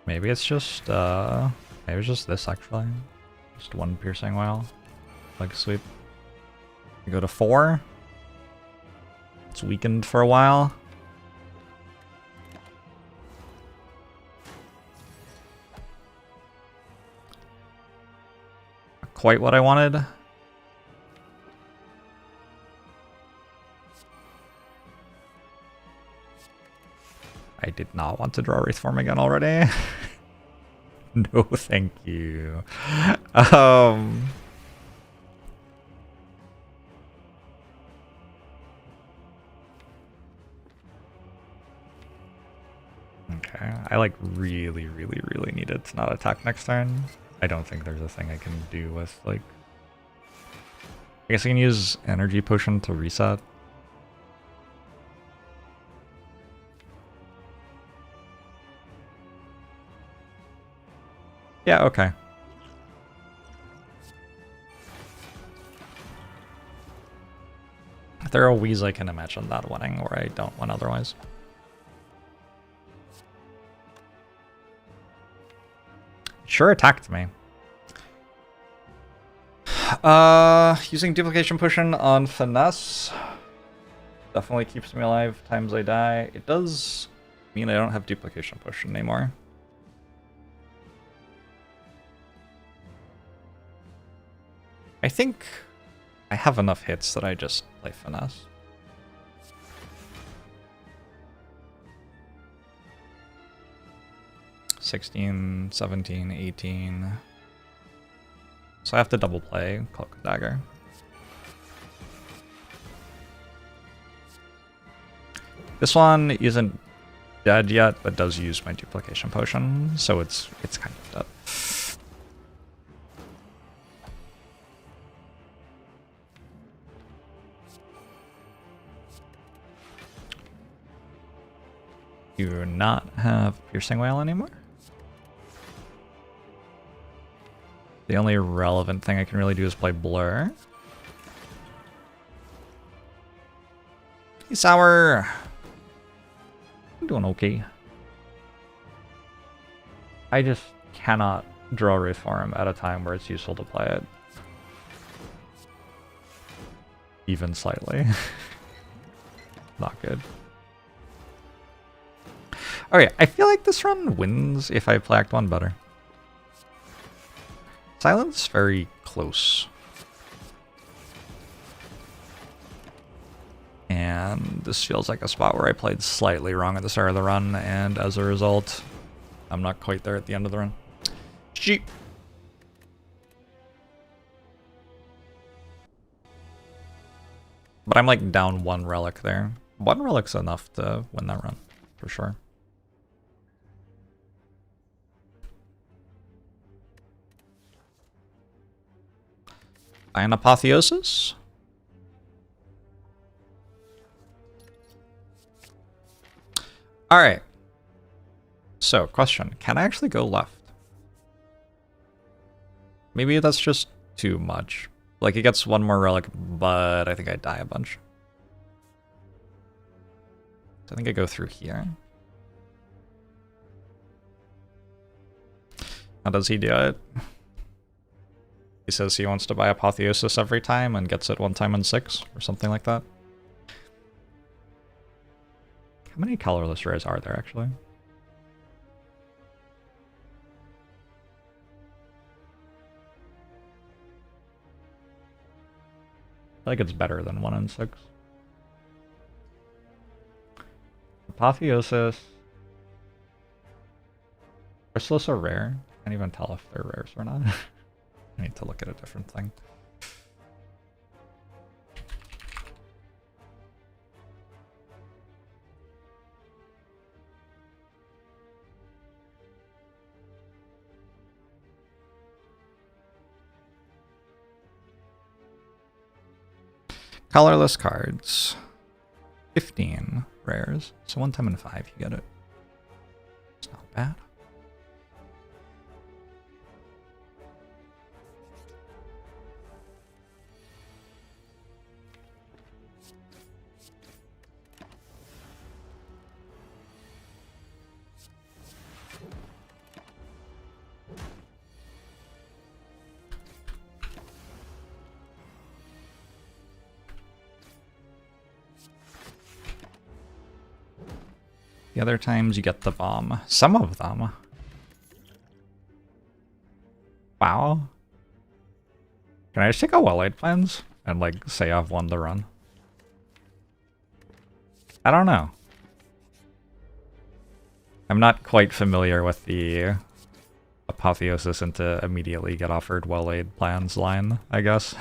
Maybe it's just this actually. Just one piercing whale. Like sweep. We go to 4. It's weakened for a while. Not quite what I wanted. I did not want to draw Wraith form again already. No, thank you. Okay, I like really needed to not attack next turn. I don't think there's a thing I can do with like... I guess I can use energy potion to reset. Yeah, okay. There are ways I can imagine that winning where I don't win otherwise. Sure attacked me. Using duplication potion on finesse definitely keeps me alive times I die. It does mean I don't have duplication potion anymore. I think I have enough hits that I just play finesse. $16, $17, $18. So I have to double play Cloak and Dagger. This one isn't dead yet, but does use my duplication potion, so it's kind of dead. Do not have Piercing Whale anymore. The only relevant thing I can really do is play Blur. Hey, Sour! I'm doing okay. I just cannot draw Wraith Form at a time where it's useful to play it. Even slightly. Not good. Okay, I feel like this run wins if I play Act 1 better. Silence very close. And this feels like a spot where I played slightly wrong at the start of the run, and as a result, I'm not quite there at the end of the run. Sheep. But I'm like down 1 relic there. 1 relic's enough to win that run, for sure. An Apotheosis. Alright. So, question. Can I actually go left? Maybe that's just too much. Like, it gets 1 more relic, but I think I die a bunch. So I think I go through here. How does he do it? He says he wants to buy Apotheosis every time and gets it 1 time in 6, or something like that. How many colorless rares are there, actually? I feel like it's better than 1 in 6. Apotheosis. Chrysalis are rare. I can't even tell if they're rares or not. I need to look at a different thing. Colorless cards. 15 rares. So 1 time in 5 you get it. It's not bad. The other times you get the bomb. Some of them. Wow. Can I just take a well-laid plans and like say I've won the run? I don't know. I'm not quite familiar with the apotheosis into immediately get offered well-laid plans line, I guess.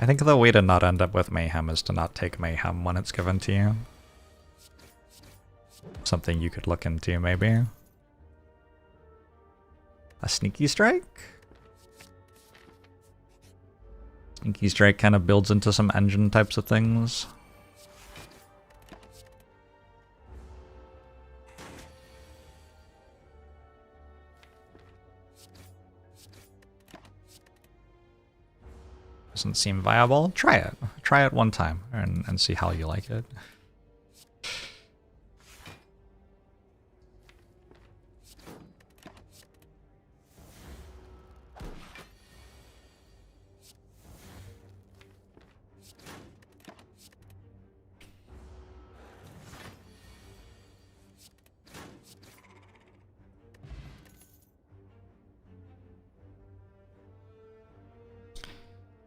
I think the way to not end up with mayhem is to not take mayhem when it's given to you. Something you could look into, maybe. A sneaky strike? Sneaky strike kind of builds into some engine types of things. Doesn't seem viable. Try it. Try it one time and see how you like it.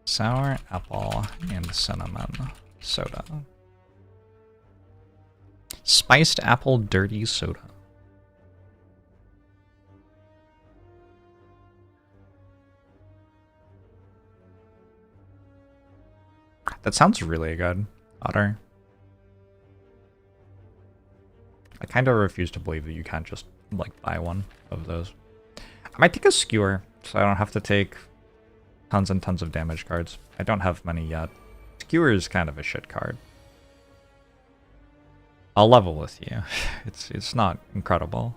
Sour apple and cinnamon soda. Spiced apple dirty soda. That sounds really good, Otter. I kind of refuse to believe that you can't just like buy one of those. I might take a skewer so I don't have to take tons and tons of damage cards. I don't have many yet. Skewer is kind of a shit card. I'll level with you. It's not incredible.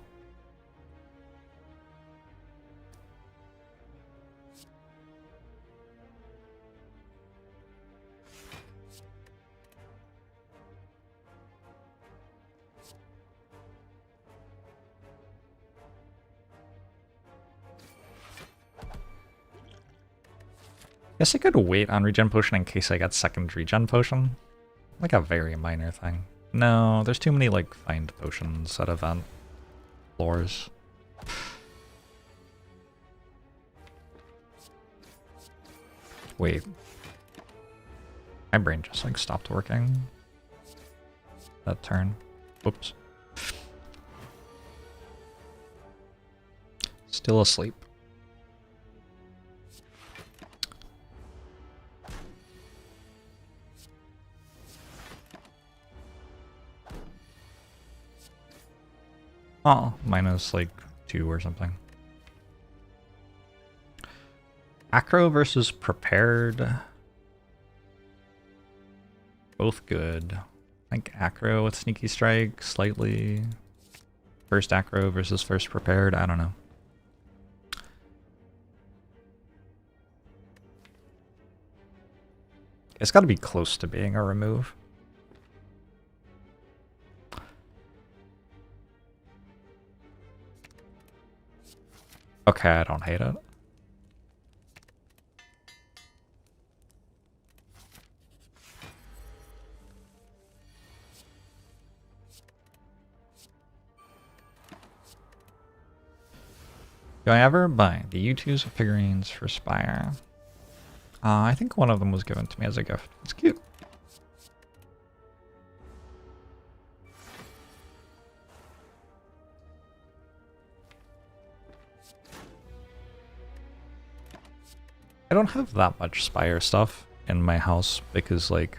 Guess I could wait on regen potion in case I get second regen potion. Like a very minor thing. No, there's too many like find potions at event floors. Wait. My brain just like stopped working that turn. Whoops. Still asleep. Oh, minus like 2 or something. Acro versus prepared. Both good. I think acro with sneaky strike, slightly. First acro versus first prepared, I don't know. It's gotta be close to being a remove. Okay, I don't hate it. Do I ever buy the U2's figurines for Spire? I think one of them was given to me as a gift. It's cute. I don't have that much Spire stuff in my house because, like,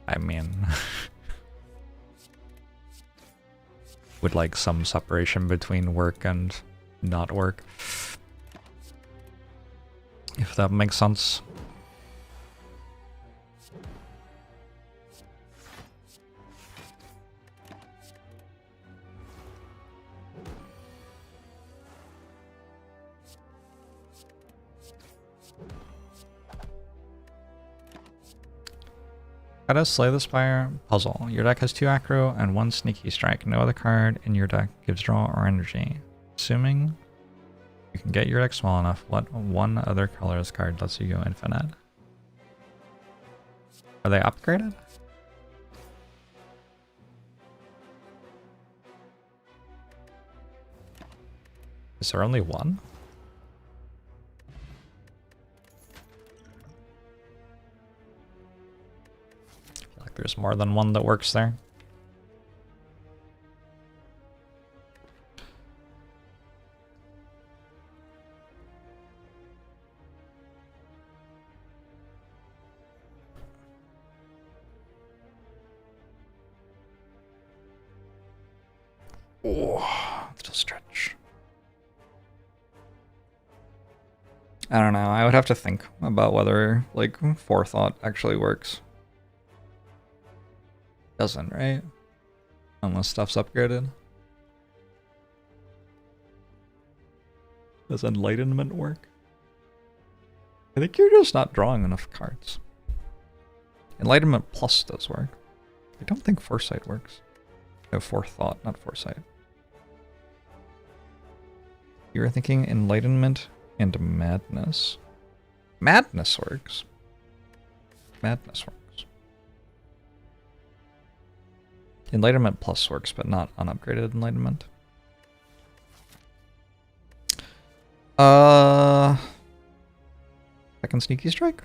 I mean, with like some separation between work and not work, if that makes sense. How to slay the spire puzzle. Your deck has 2 acro and 1 sneaky strike. No other card in your deck gives draw or energy. Assuming you can get your deck small enough, what one other colorless card lets you go infinite? Are they upgraded? Is there only one? I feel like there's more than one that works there. Oh, still stretch. I don't know. I would have to think about whether, like, forethought actually works. Doesn't, right? Unless stuff's upgraded. Does enlightenment work? I think you're just not drawing enough cards. Enlightenment plus does work. I don't think foresight works. No, forethought, not foresight. You were thinking enlightenment and madness. Madness works. Madness works. Enlightenment plus works, but not unupgraded enlightenment. Second sneaky strike.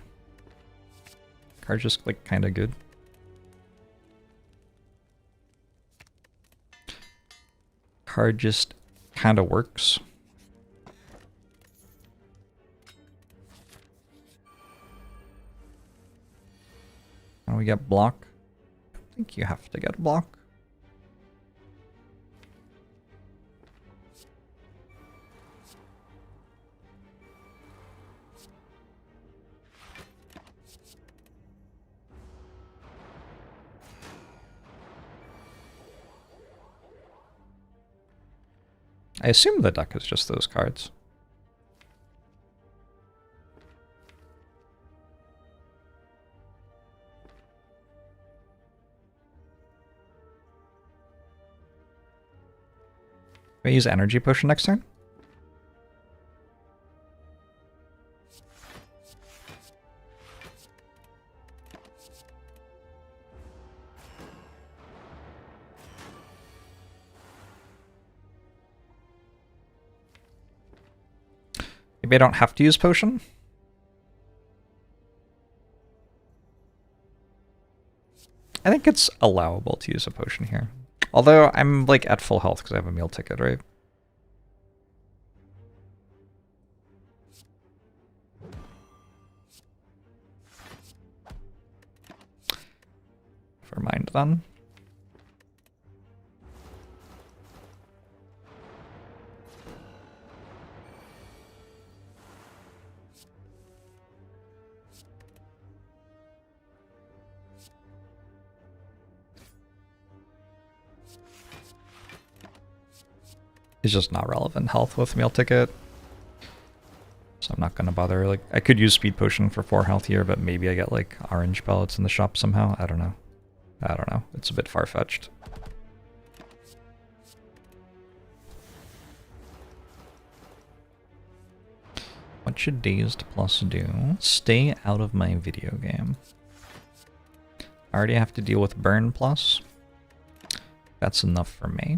Card's just like kind of good. Card just kind of works. And we get block. I think you have to get block. I assume the deck is just those cards. Can I use energy potion next turn? Maybe I don't have to use potion? I think it's allowable to use a potion here. Although I'm like at full health because I have a meal ticket, right? Never mind then. It's just not relevant health with meal ticket. So I'm not gonna bother. Like, I could use speed potion for 4 health here, but maybe I get like orange pellets in the shop somehow. I don't know. I don't know. It's a bit far-fetched. What should Dazed Plus do? Stay out of my video game. I already have to deal with Burn Plus. That's enough for me.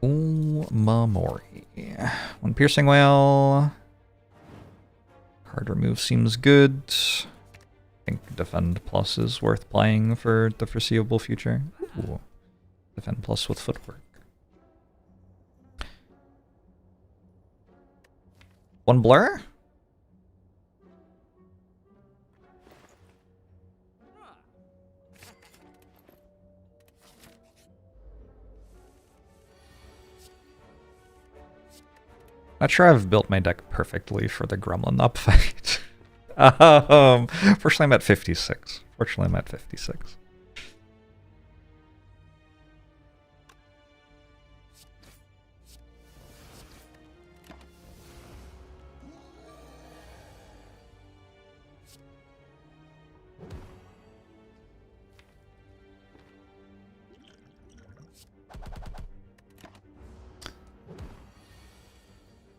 Mamori. 1 piercing whale. Card remove seems good. I think defend plus is worth playing for the foreseeable future. Ooh. Defend plus with footwork. 1 blur? Not sure I've built my deck perfectly for the Gremlin upfight. Fortunately I'm at 56. Fortunately I'm at 56.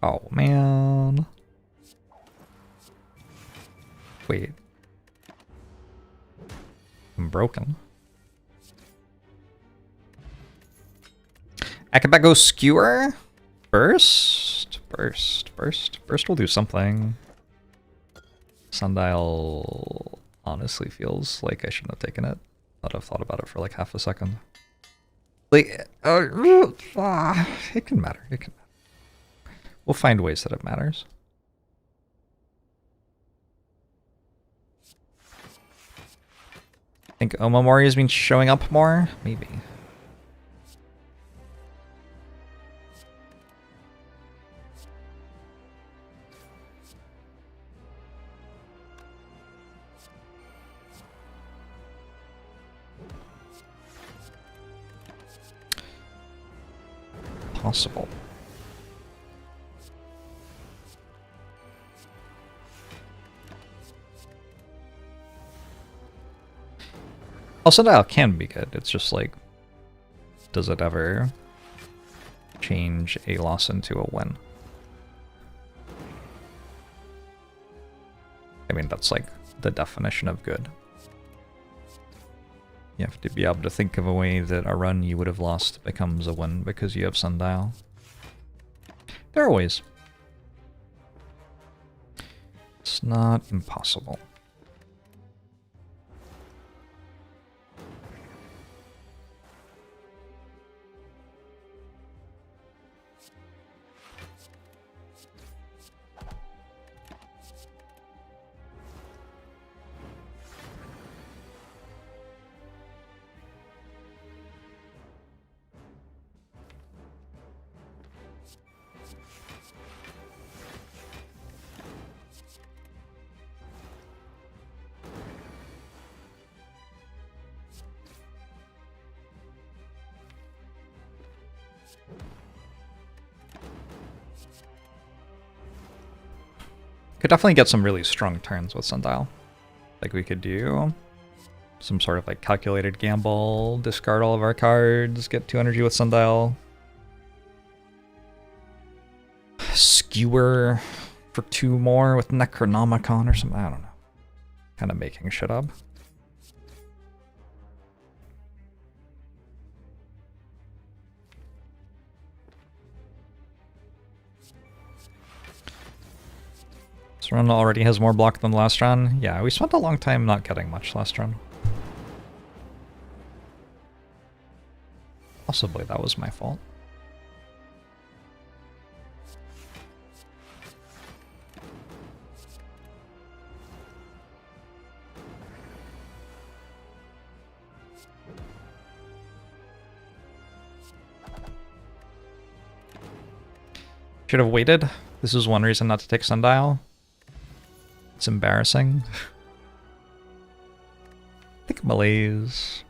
Oh, man. Wait. I'm broken. Akabago Skewer? Burst? Burst will do something. Sundial honestly feels like I shouldn't have taken it. But I've thought about it for like half a second. Like, it can matter. It can matter. We'll find ways that it matters. I think Omamori has been showing up more? Maybe. Possible. Sundial can be good. It's just like, does it ever change a loss into a win? I mean, that's like the definition of good. You have to be able to think of a way that a run you would have lost becomes a win because you have Sundial. There are ways. It's not impossible. Could definitely get some really strong turns with Sundial. Like we could do some sort of like calculated gamble, discard all of our cards, get 2 energy with Sundial. Skewer for 2 more with Necronomicon or something, I don't know. Kind of making shit up. This run already has more block than the last run. Yeah, we spent a long time not getting much last run. Possibly that was my fault. Should have waited. This is one reason not to take Sundial. It's embarrassing. I think Malaise.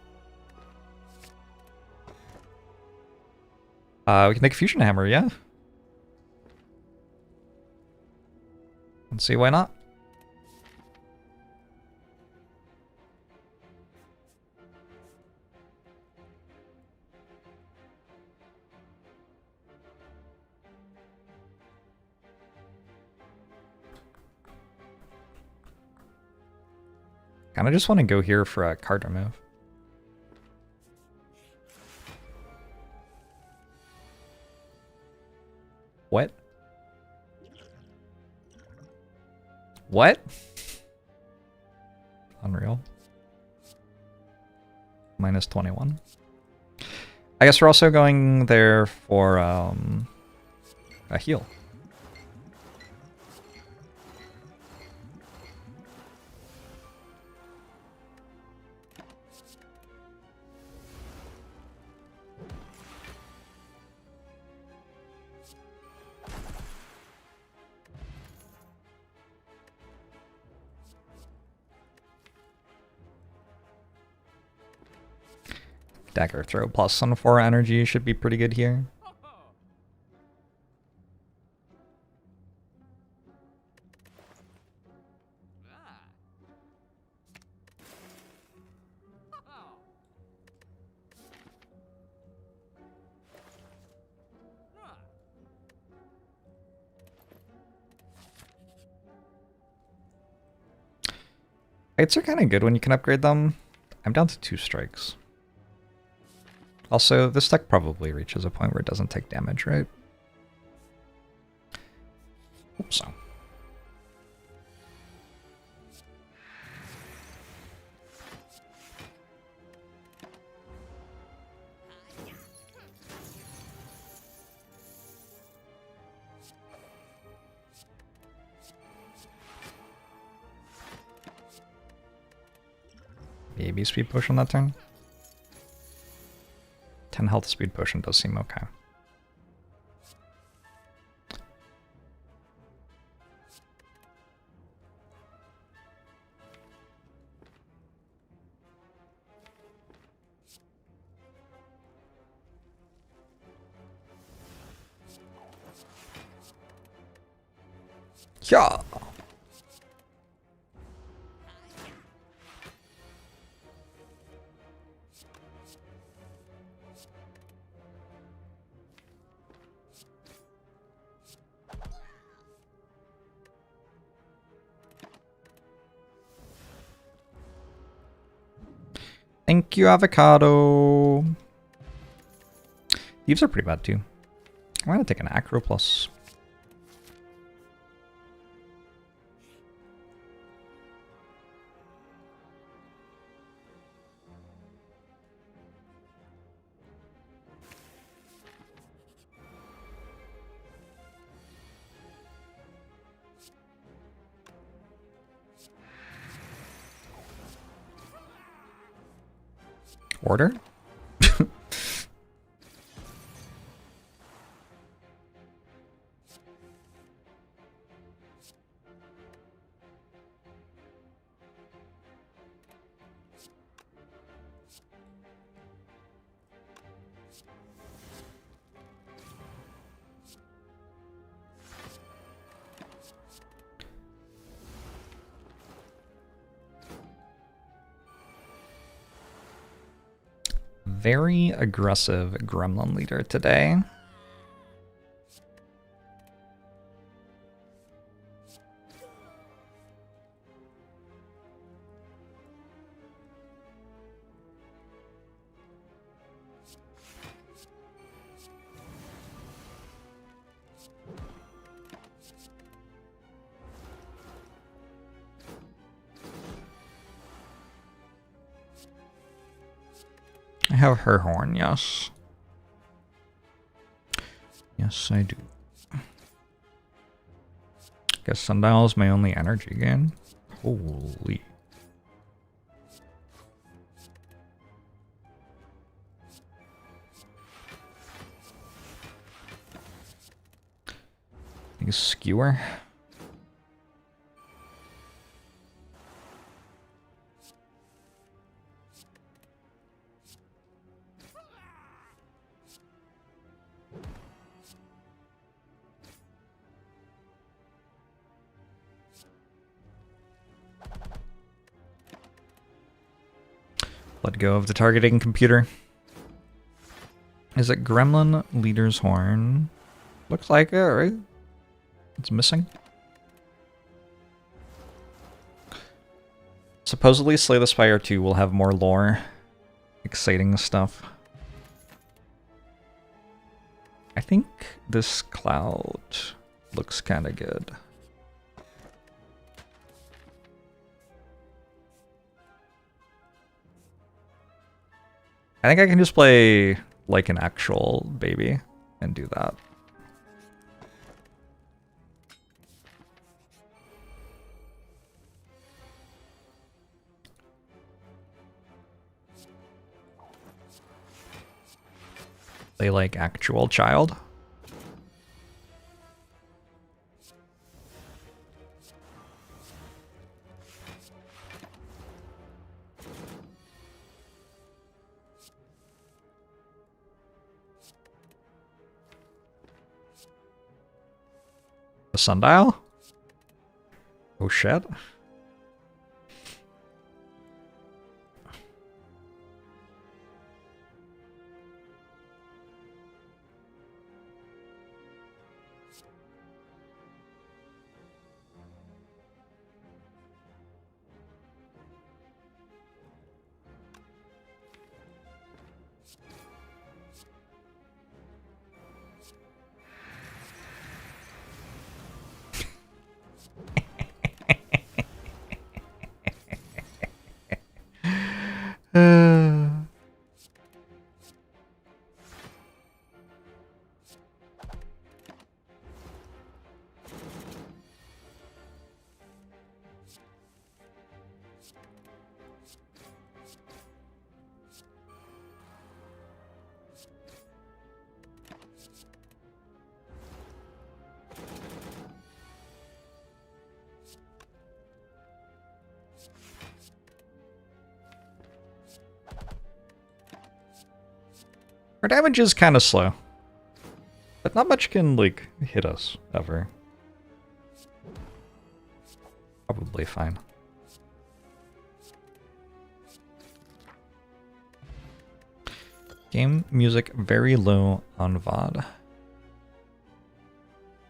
We can take Fusion Hammer, yeah? Let's see, why not? Kinda just want to go here for a card remove. What? What? Unreal. Minus 21. I guess we're also going there for a heal. Dagger throw plus on 4 energy should be pretty good here. Kites are kind of good when you can upgrade them. I'm down to 2 strikes. Also, this deck probably reaches a point where it doesn't take damage, right? Oops. Maybe speed potion that turn. 10 health speed potion does seem okay. Yeah. Thank you, avocado. Thieves are pretty bad too. I'm gonna take an acro plus. Order? Very aggressive Gremlin leader today. I have her horn, yes. Yes, I do. Guess Sundial is my only energy gain. Holy. I think skewer. Let go of the targeting computer. Is it Gremlin Leader's Horn? Looks like it, right? It's missing. Supposedly Slay the Spire 2 will have more lore. Exciting stuff. I think this cloud looks kind of good. I think I can just play like an actual baby and do that. Play like actual child. The sundial? Oh shit. Our damage is kind of slow. But not much can, like, hit us, ever. Probably fine. Game music very low on VOD.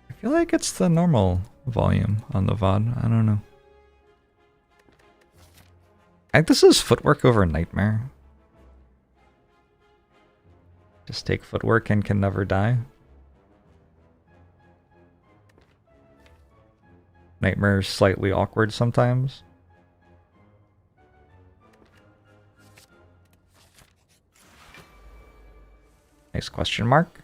I feel like it's the normal volume on the VOD. I don't know. I think this is footwork over nightmare. Just take footwork and can never die. Nightmare is slightly awkward sometimes. Nice question mark.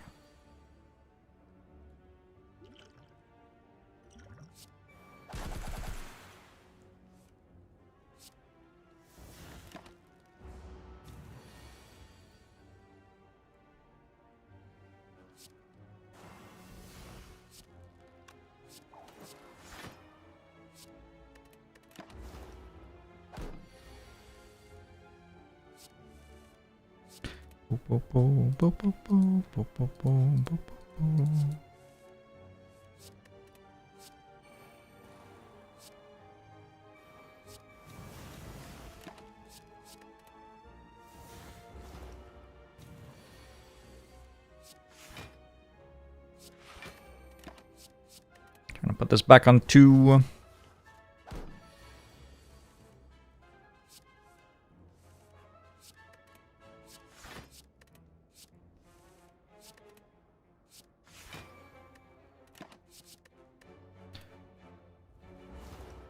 Gonna put this back on 2.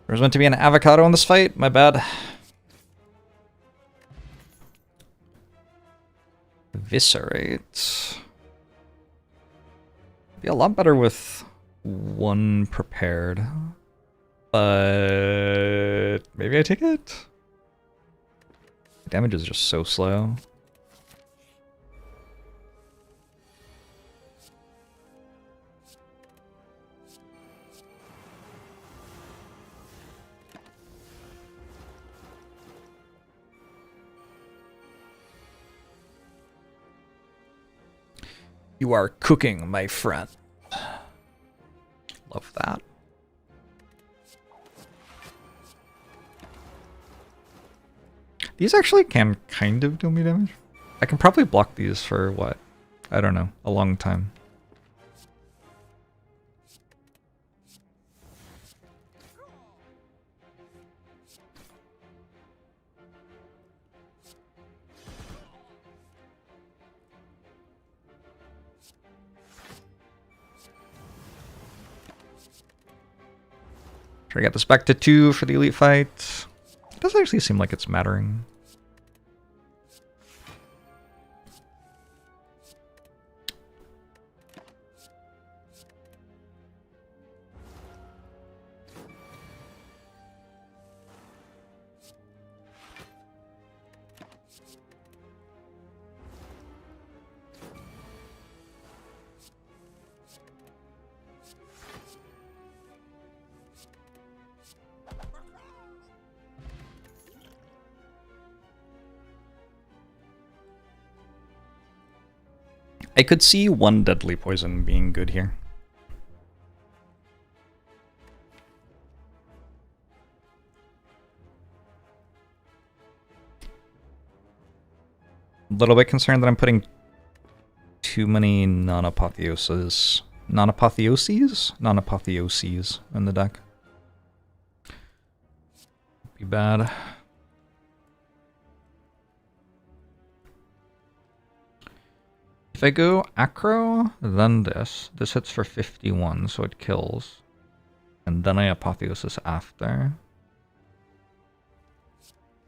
There was meant to be an avocado in this fight. My bad. Eviscerate. Be a lot better with 1 prepared. But maybe I take it? Damage is just so slow. You are cooking, my friend. Love that. These actually can kind of do me damage. I can probably block these for what? I don't know, a long time. Try to get this back to 2 for the elite fight. It doesn't actually seem like it's mattering. I could see 1 deadly poison being good here. A little bit concerned that I'm putting too many non-apotheoses in the deck. Be bad. If I go acro, then this hits for 51, so it kills. And then I apotheosis after.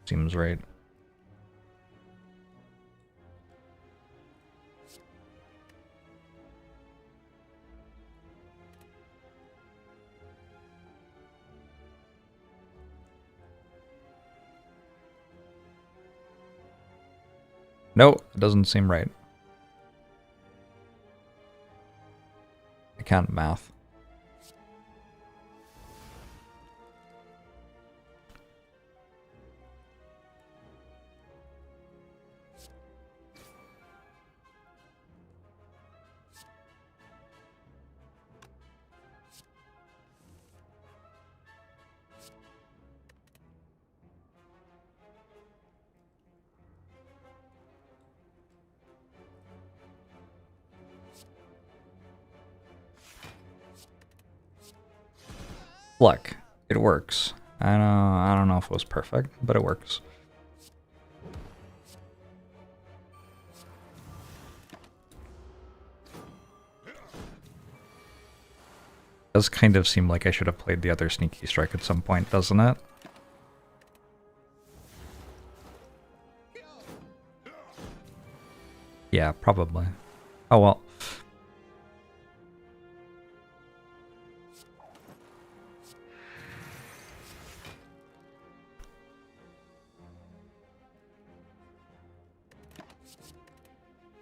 Seems right. No, it doesn't seem right. I can't math. Look, it works. I don't know if it was perfect, but it works. It does kind of seem like I should have played the other sneaky strike at some point, doesn't it? Yeah, probably. Oh well.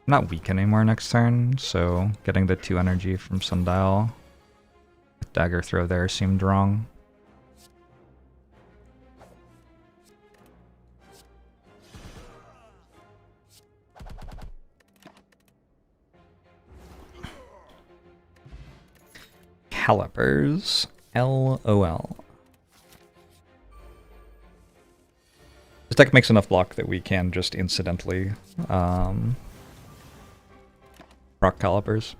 I'm not weak anymore next turn, so getting the 2 energy from Sundial with Dagger Throw there seemed wrong. Calipers. LOL. This deck makes enough block that we can just incidentally rock Calipers.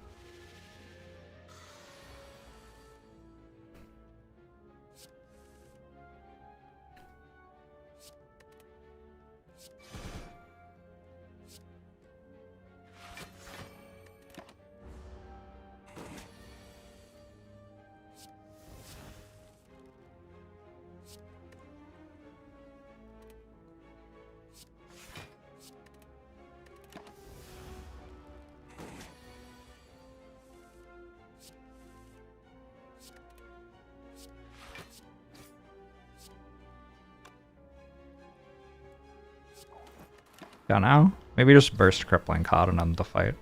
Don't know. Maybe just burst Crippling Cod and end the fight.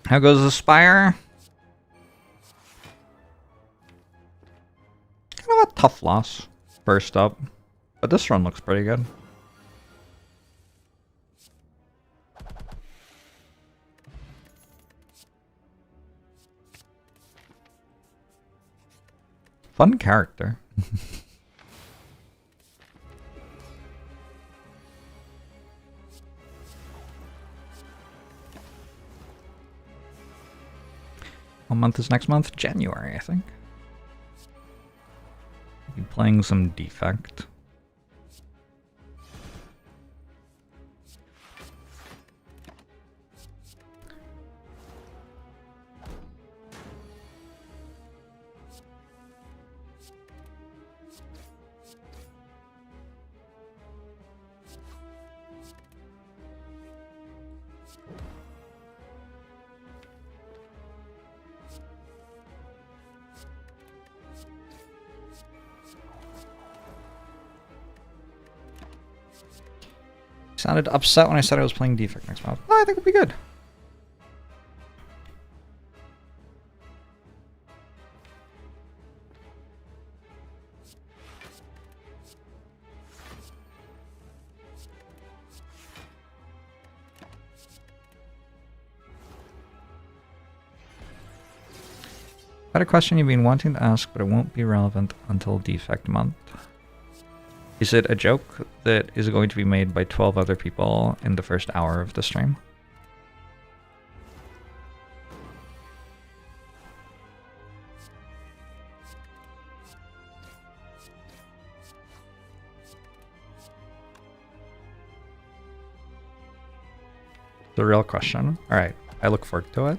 How goes the Spire? Kind of a tough loss. First up. But this run looks pretty good. Fun character. What month is next month? January, I think. Be playing some Defect. Sounded upset when I said I was playing Defect next month. No, I think it'll be good. Got a question you've been wanting to ask, but it won't be relevant until Defect month. Is it a joke that is going to be made by 12 other people in the first hour of the stream? The real question. Alright, I look forward to it.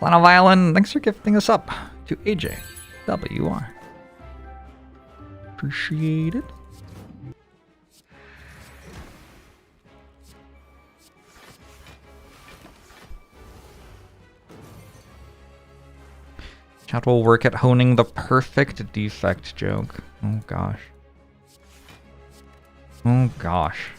Lana Violin, thanks for gifting us up to AJ WR. Appreciate it. Chat will work at honing the perfect Defect joke. Oh gosh. Oh gosh.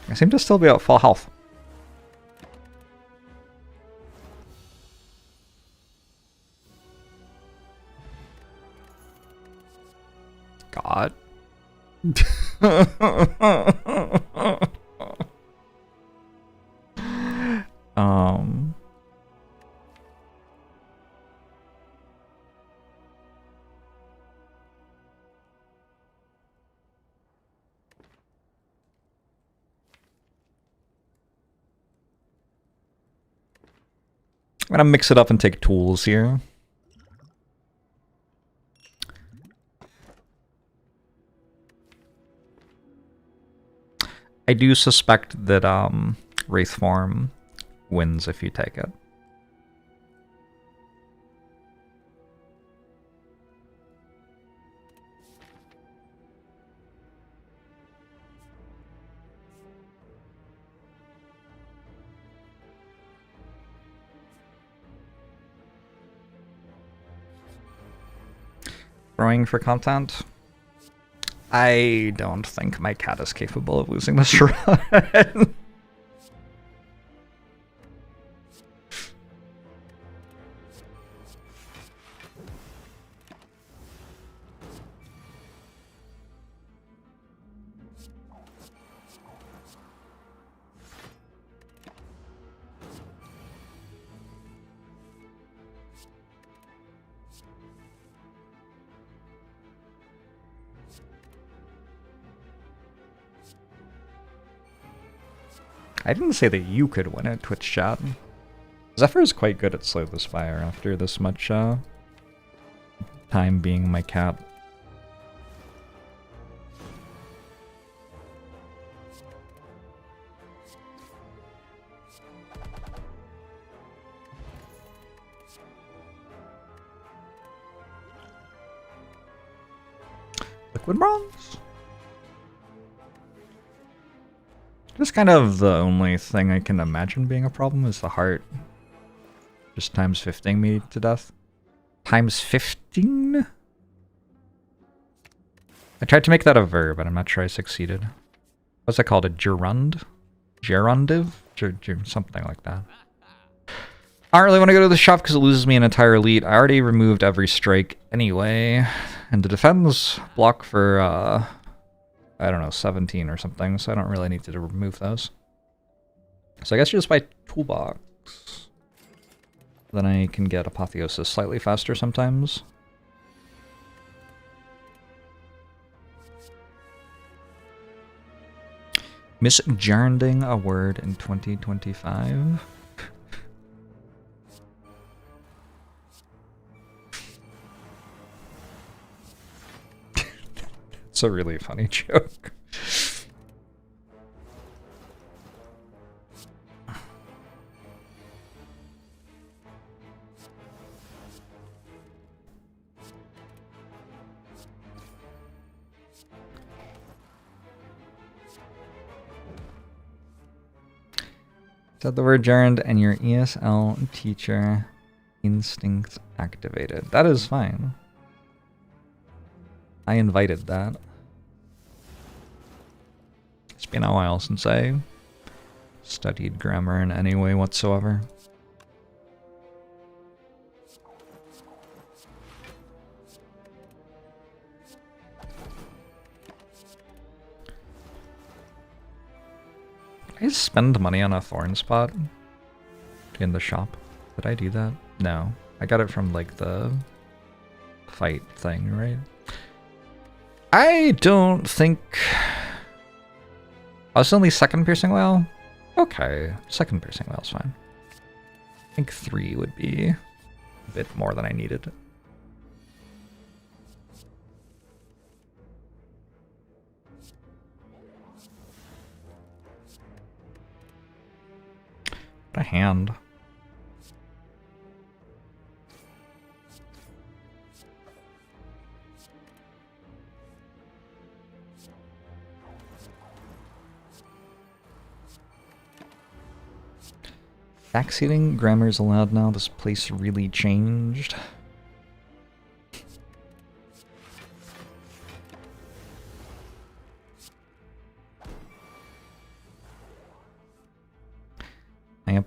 I seem to still be at full health. God. I'm gonna mix it up and take tools here. I do suspect that Wraith Form wins if you take it. Throwing for content? I don't think my cat is capable of losing this run. I didn't say that you could win it, Twitch chat. Zephyr is quite good at Slay the Spire after this much time being my cat. Liquid bronze? Just kind of the only thing I can imagine being a problem is the heart. Just times 15 me to death. Times 15? I tried to make that a verb, but I'm not sure I succeeded. What's that called? A gerund? Gerundive? Something like that. I don't really want to go to the shop because it loses me an entire elite. I already removed every strike anyway. And the defense block for, I don't know, 17 or something, so I don't really need to remove those. So I guess you just buy toolbox. Then I can get Apotheosis slightly faster sometimes. Misgendering a word in 2025? It's a really funny joke. Said the word gerund and your ESL teacher instinct activated. That is fine. I invited that. It's been a while since I studied grammar in any way whatsoever. Did I spend money on a thorn spot in the shop? Did I do that? No. I got it from like the fight thing, right? I don't think... Oh, it's only second piercing whale? Okay, second piercing whale's fine. I think 3 would be a bit more than I needed. What a hand. Backseating grammar is allowed now. This place really changed.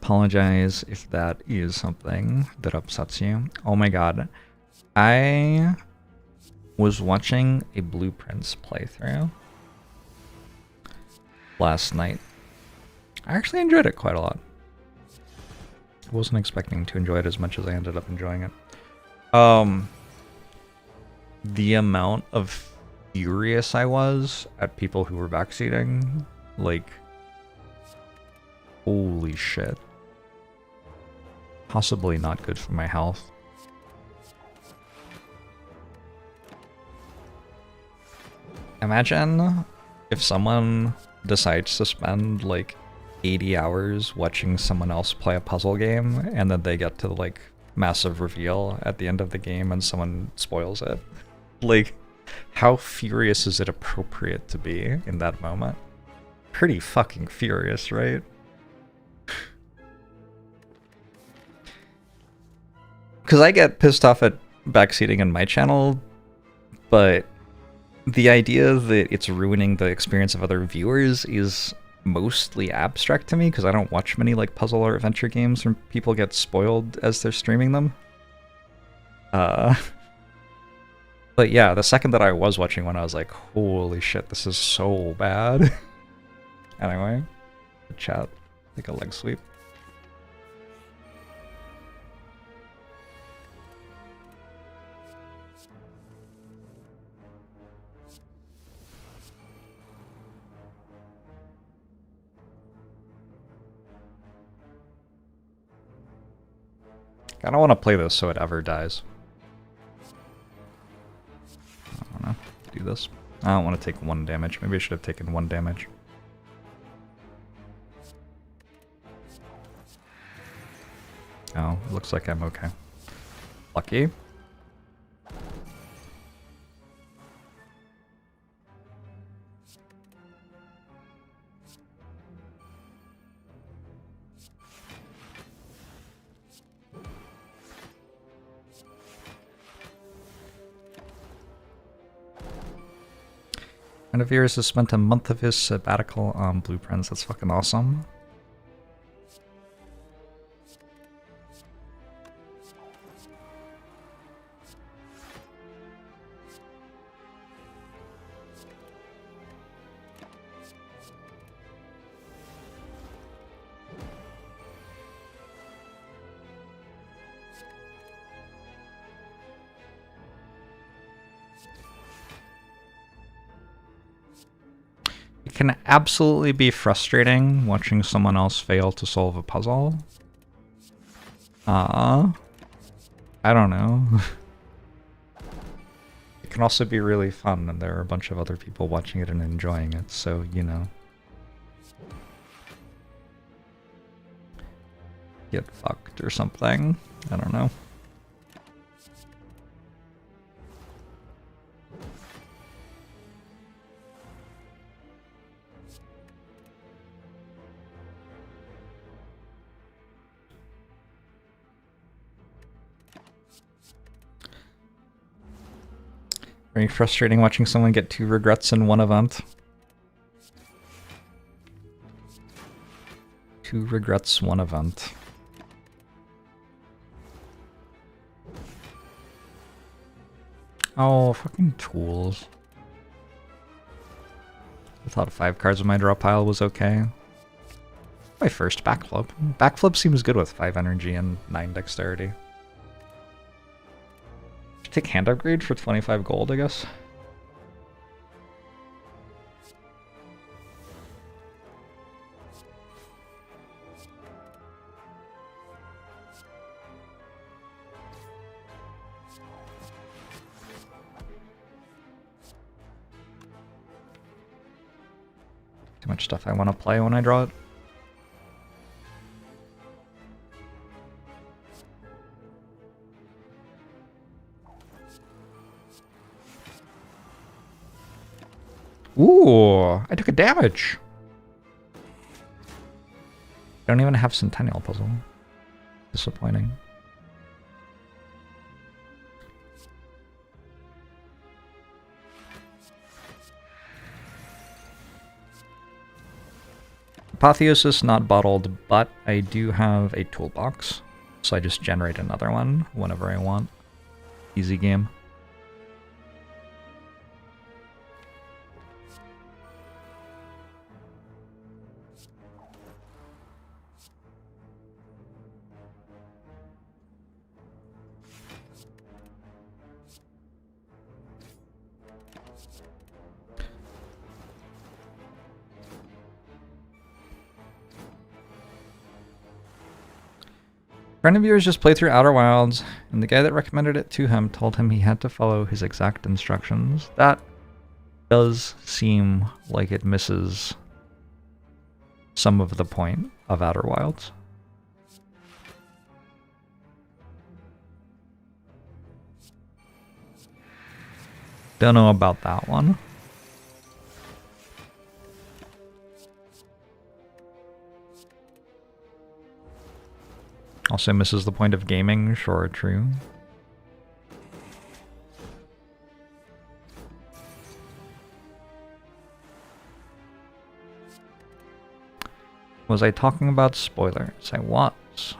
apologize if that is something that upsets you. Oh my god. I was watching a Blueprints playthrough last night. I actually enjoyed it quite a lot. I wasn't expecting to enjoy it as much as I ended up enjoying it. The amount of furious I was at people who were backseating, like, holy shit. Possibly not good for my health. Imagine if someone decides to spend like 80 hours watching someone else play a puzzle game and then they get to the like massive reveal at the end of the game and someone spoils it. Like, how furious is it appropriate to be in that moment? Pretty fucking furious, right? Because I get pissed off at backseating in my channel, but the idea that it's ruining the experience of other viewers is mostly abstract to me, because I don't watch many like puzzle or adventure games where people get spoiled as they're streaming them. But yeah, the second that I was watching one, I was like, holy shit, this is so bad. Anyway, chat, take a leg sweep. I don't want to play this so it ever dies. I don't know. Do this. I don't want to take 1 damage. Maybe I should have taken 1 damage. Oh, looks like I'm okay. Lucky. One of yours has spent a month of his sabbatical on Blueprints. That's fucking awesome. It can absolutely be frustrating watching someone else fail to solve a puzzle. I don't know. It can also be really fun, and there are a bunch of other people watching it and enjoying it, so, you know. Get fucked or something. I don't know. Very frustrating watching someone get 2 regrets in 1 event. 2 regrets, 1 event. Oh, fucking tools. I thought 5 cards in my draw pile was okay. My first backflip. Backflip seems good with 5 energy and 9 dexterity. Take hand upgrade for 25 gold, I guess. Too much stuff I want to play when I draw it. Ooh, I took a damage. I don't even have Centennial Puzzle. Disappointing. Apotheosis not bottled, but I do have a toolbox, so I just generate another one whenever I want. Easy game. Friend of yours just played through Outer Wilds, and the guy that recommended it to him told him he had to follow his exact instructions. That does seem like it misses some of the point of Outer Wilds. Don't know about that one. Also misses the point of gaming, sure, true. Was I talking about spoilers? I was.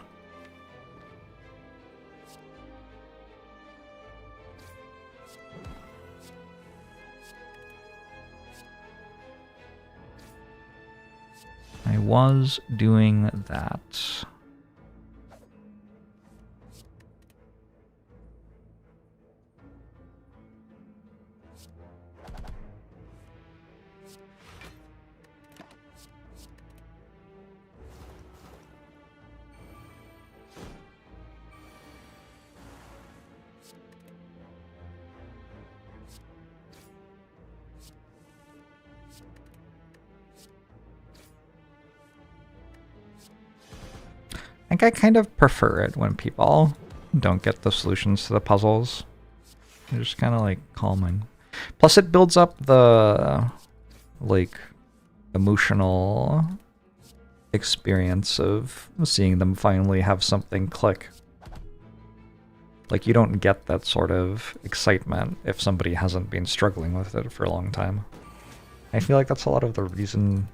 I was doing that. I think I kind of prefer it when people don't get the solutions to the puzzles. They're just kind of like calming. Plus it builds up the like emotional experience of seeing them finally have something click. Like you don't get that sort of excitement if somebody hasn't been struggling with it for a long time. I feel like that's a lot of the reason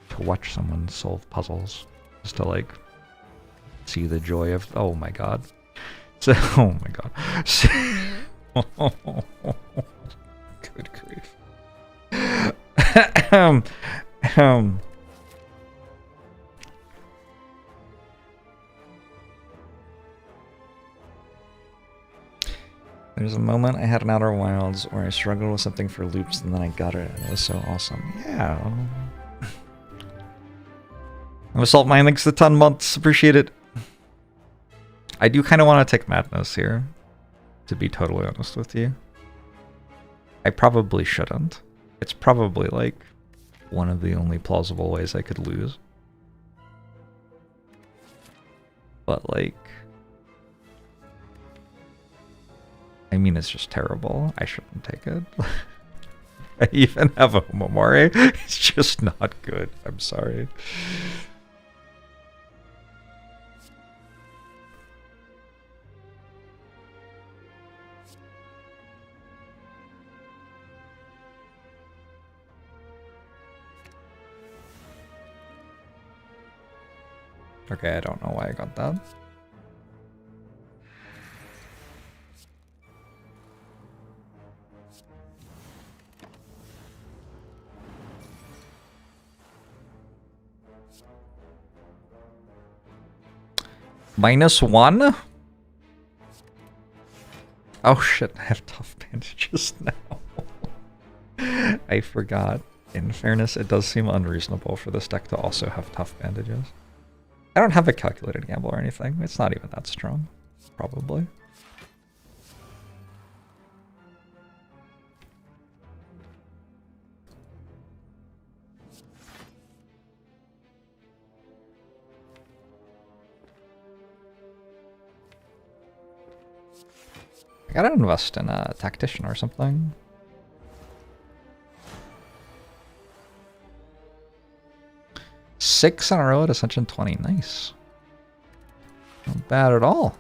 to watch someone solve puzzles, is to like see the joy of, oh my god. So, oh my god. Good grief. There's a moment I had in Outer Wilds where I struggled with something for loops and then I got it and it was so awesome. Yeah. Assault Mine, thanks a ton, months. Appreciate it. I do kind of want to take Madness here, to be totally honest with you. I probably shouldn't. It's probably like one of the only plausible ways I could lose. But like, I mean, it's just terrible. I shouldn't take it. I even have a Homomori. It's just not good. I'm sorry. Okay, I don't know why I got that. -1? Oh shit, I have tough bandages now. I forgot. In fairness, it does seem unreasonable for this deck to also have tough bandages. I don't have a calculated gamble or anything. It's not even that strong, probably. I gotta invest in a tactician or something. Six in a row at Ascension 20. Nice. Not bad at all.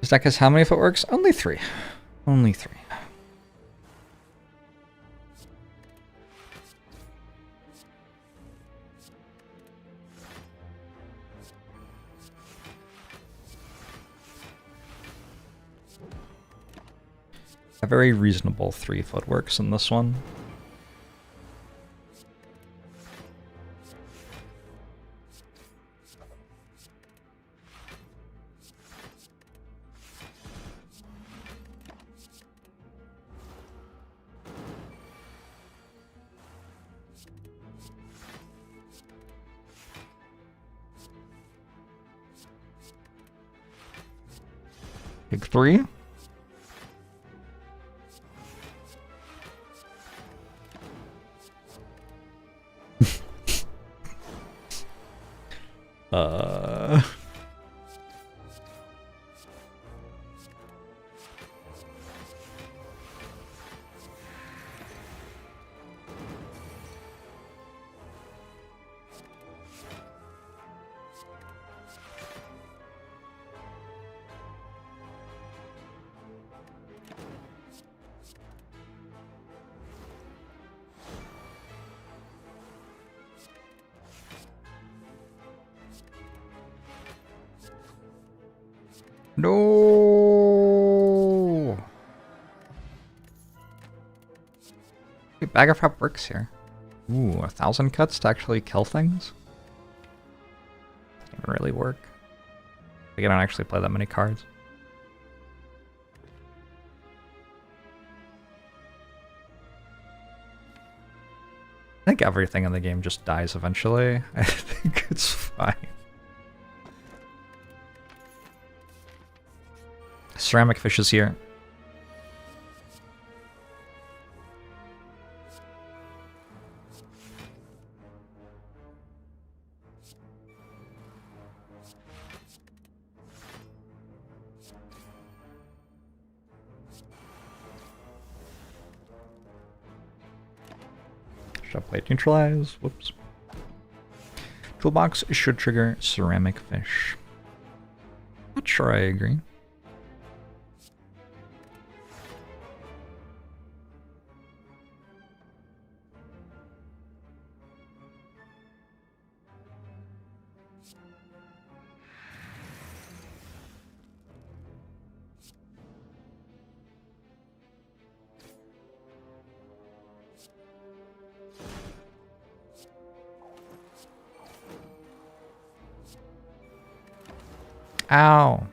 This deck has how many footworks? Only 3. Only 3. A very reasonable 3 footworks in this one. Take 3. No. Bag of Prep works here. Ooh, 1,000 cuts to actually kill things? Doesn't really work. Like, I don't actually play that many cards. I think everything in the game just dies eventually. I think it's fine. Ceramic fish is here. Shot blade neutralize. Whoops. Toolbox should trigger ceramic fish. Not sure I agree. Ow.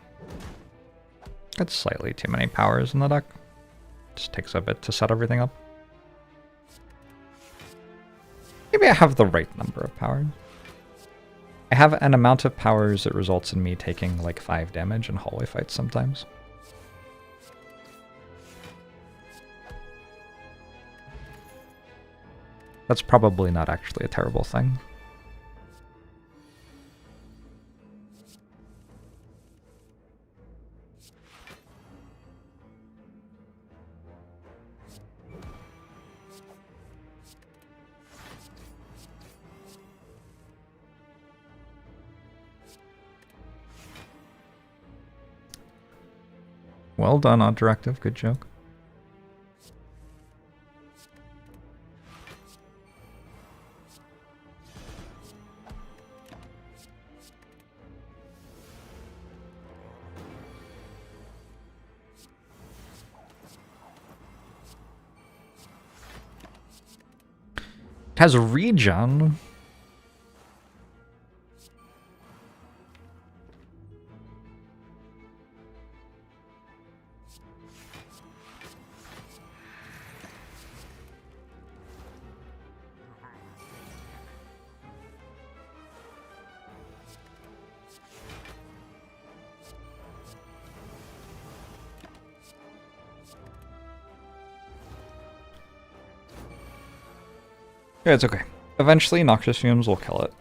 That's slightly too many powers in the deck. Just takes a bit to set everything up. Maybe I have the right number of powers. I have an amount of powers that results in me taking like 5 damage in hallway fights sometimes. That's probably not actually a terrible thing. Well done, Odd Directive. Good joke. It has a regen. Yeah, it's okay. Eventually, Noxious Fumes will kill it.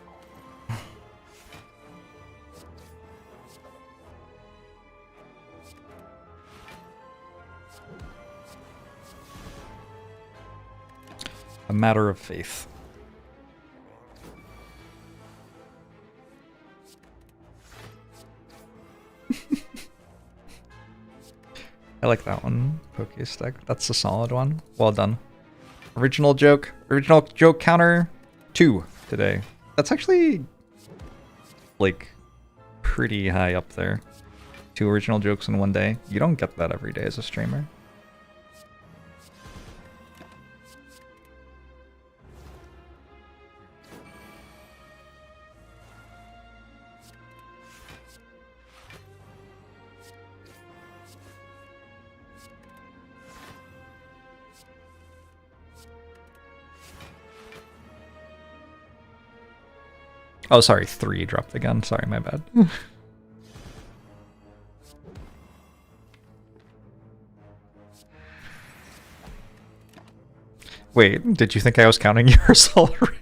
A matter of faith. I like that one. Poke stick. That's a solid one. Well done. Original joke counter 2 today. That's actually like pretty high up there. 2 original jokes in one day. You don't get that every day as a streamer. Oh, sorry, 3 dropped the gun. Sorry, my bad. Wait, did you think I was counting yours already?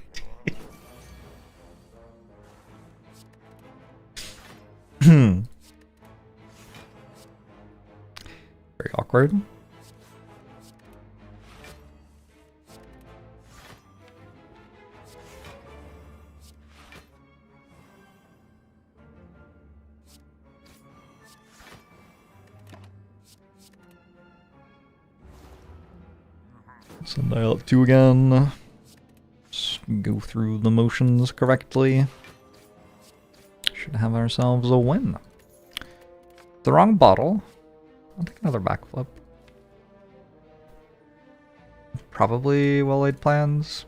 Very awkward. So dial up 2 again. Just go through the motions correctly. Should have ourselves a win. The wrong bottle. I'll take another backflip. Probably well-laid plans.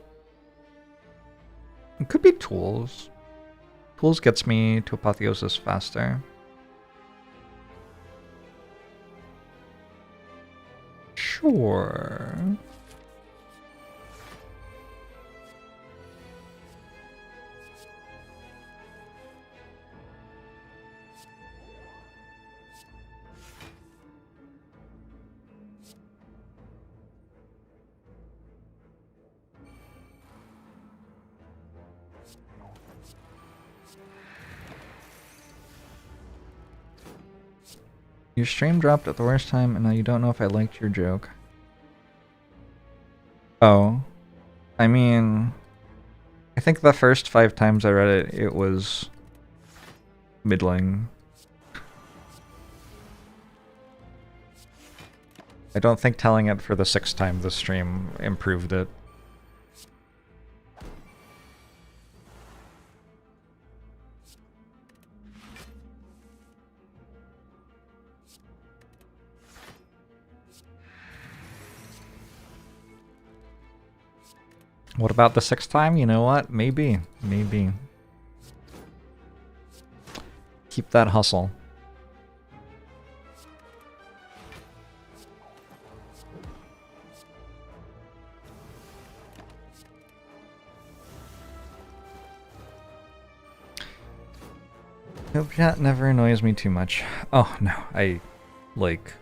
It could be tools. Tools gets me to apotheosis faster. Sure. Your stream dropped at the worst time, and now you don't know if I liked your joke. Oh. I mean, I think the first 5 times I read it, it was middling. I don't think telling it for the 6th time this stream improved it. What about the 6th time? You know what? Maybe. Maybe. Keep that hustle. Hope chat never annoys me too much. Oh no, I like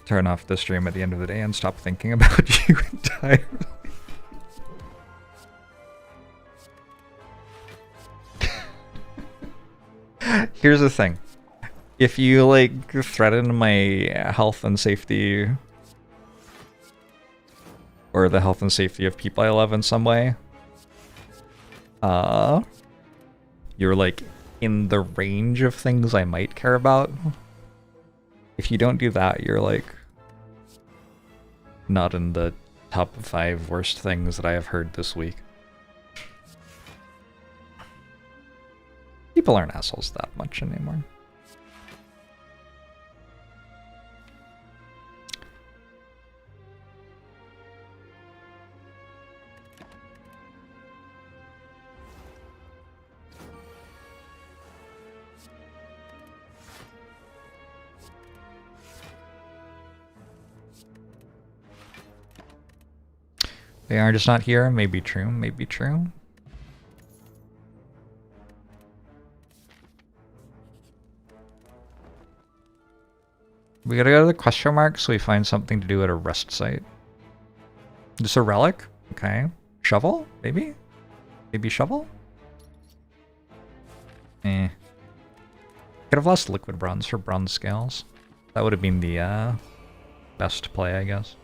turn off the stream at the end of the day and stop thinking about you entirely. Here's the thing. If you, like, threaten my health and safety, or the health and safety of people I love in some way, you're, like, in the range of things I might care about. If you don't do that, you're, like, not in the top 5 worst things that I have heard this week. People aren't assholes that much anymore. They are just not here. Maybe true. Maybe true. We gotta go to the question mark so we find something to do at a rest site. Just a relic? Okay. Shovel? Maybe? Maybe shovel? Eh. Could have lost liquid bronze for bronze scales. That would have been the best play, I guess.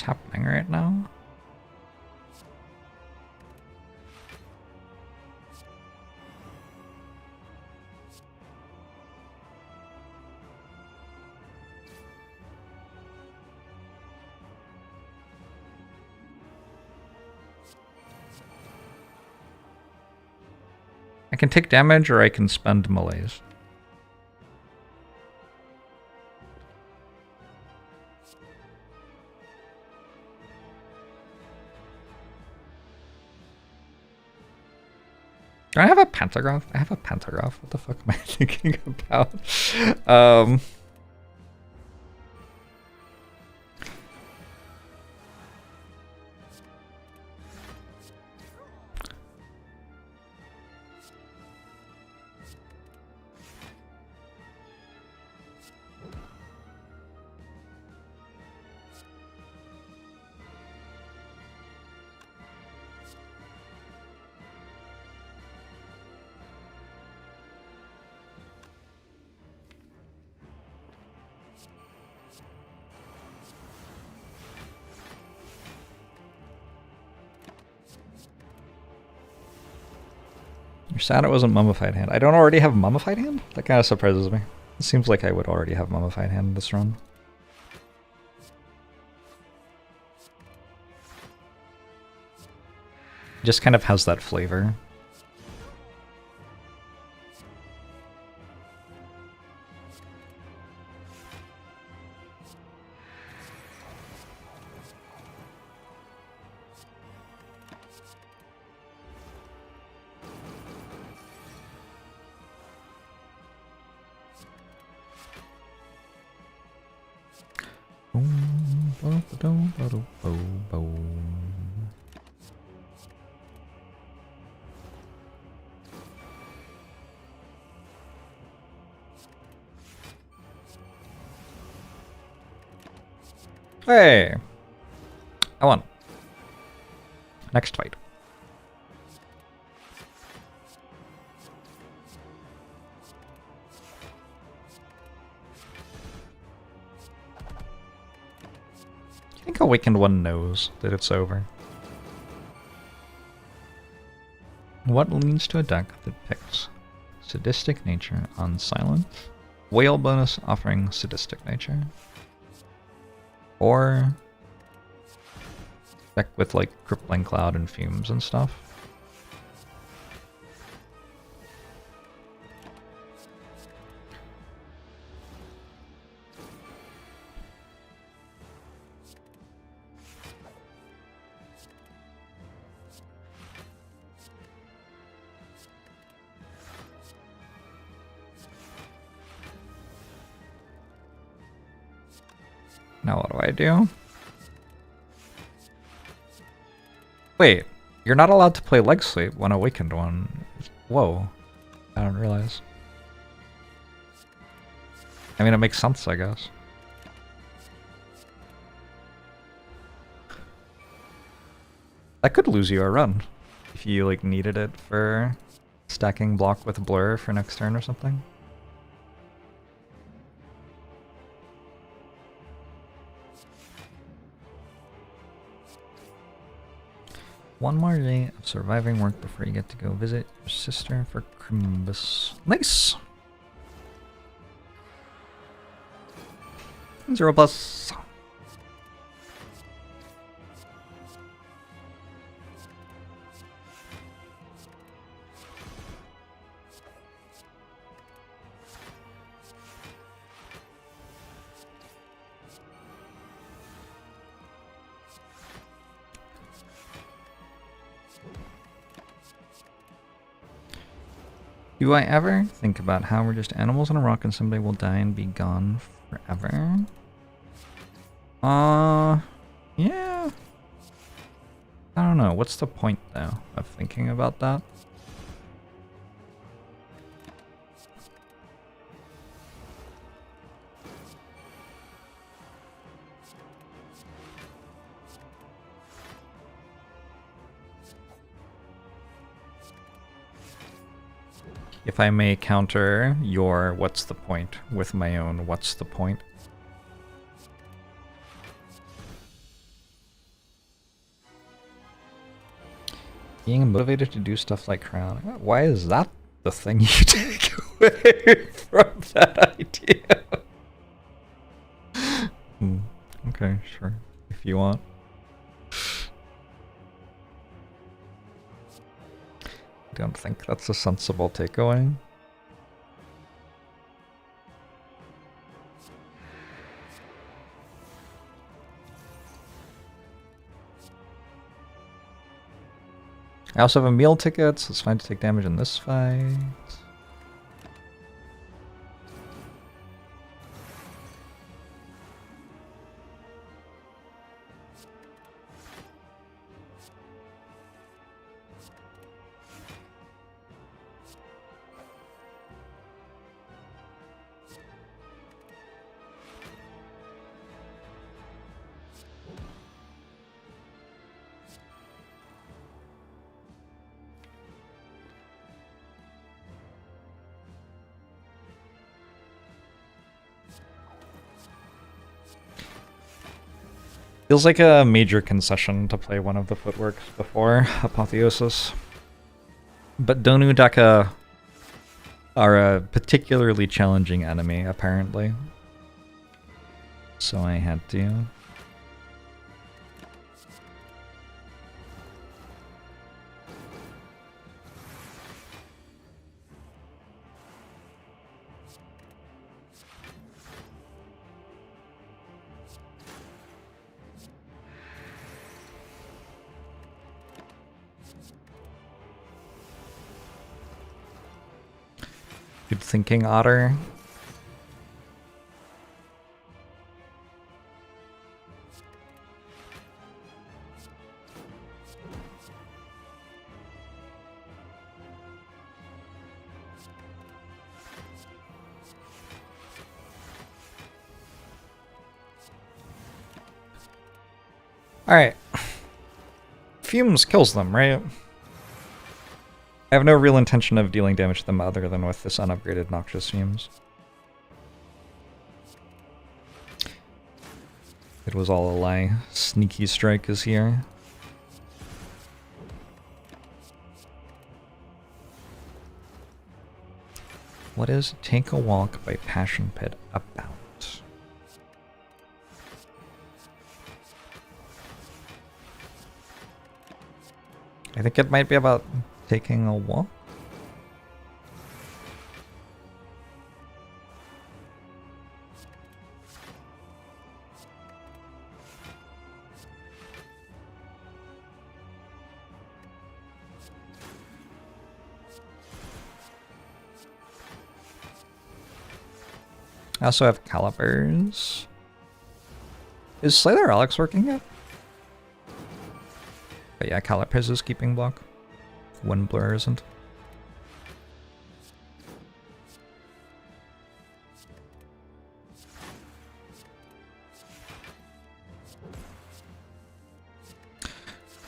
what's happening right now. I can take damage or I can spend melees. Do I have a pantograph? I have a pantograph. What the fuck am I thinking about? You're sad it wasn't Mummified Hand. I don't already have Mummified Hand? That kind of surprises me. It seems like I would already have Mummified Hand this run. It just kind of has that flavor. Hey! I won. Next fight. I think Awakened One knows that it's over. What leads to a deck that picks Sadistic Nature on Silent, Whale bonus offering Sadistic Nature, or deck with like Crippling Cloud and Fumes and stuff? Now what do I do? Wait, you're not allowed to play Leg Sweep when Awakened One. Whoa, I don't realize. I mean, it makes sense, I guess. That could lose you a run if you like needed it for stacking block with Blur for next turn or something. One more day of surviving work before you get to go visit your sister for Crimbus. Nice! 0+. Do I ever think about how we're just animals on a rock and someday we'll die and be gone forever? Yeah. I don't know. What's the point, though, of thinking about that? If I may counter your what's the point with my own what's the point. Being motivated to do stuff like crown. Why is that the thing you take away from that idea? Okay, sure. If you want. I don't think that's a sensible takeaway. I also have a meal ticket, so it's fine to take damage in this fight. Feels like a major concession to play one of the footworks before Apotheosis. But Donu Daka are a particularly challenging enemy, apparently. So I had to. Good thinking, Otter. Alright. Fumes kills them, right? I have no real intention of dealing damage to them other than with this unupgraded Noxious Fumes. It was all a lie. Sneaky Strike is here. What is Take a Walk by Passion Pit about? I think it might be about taking a walk. I also have calipers. Is Slayer Alex working yet? But yeah, calipers is keeping block. Wind Blur isn't.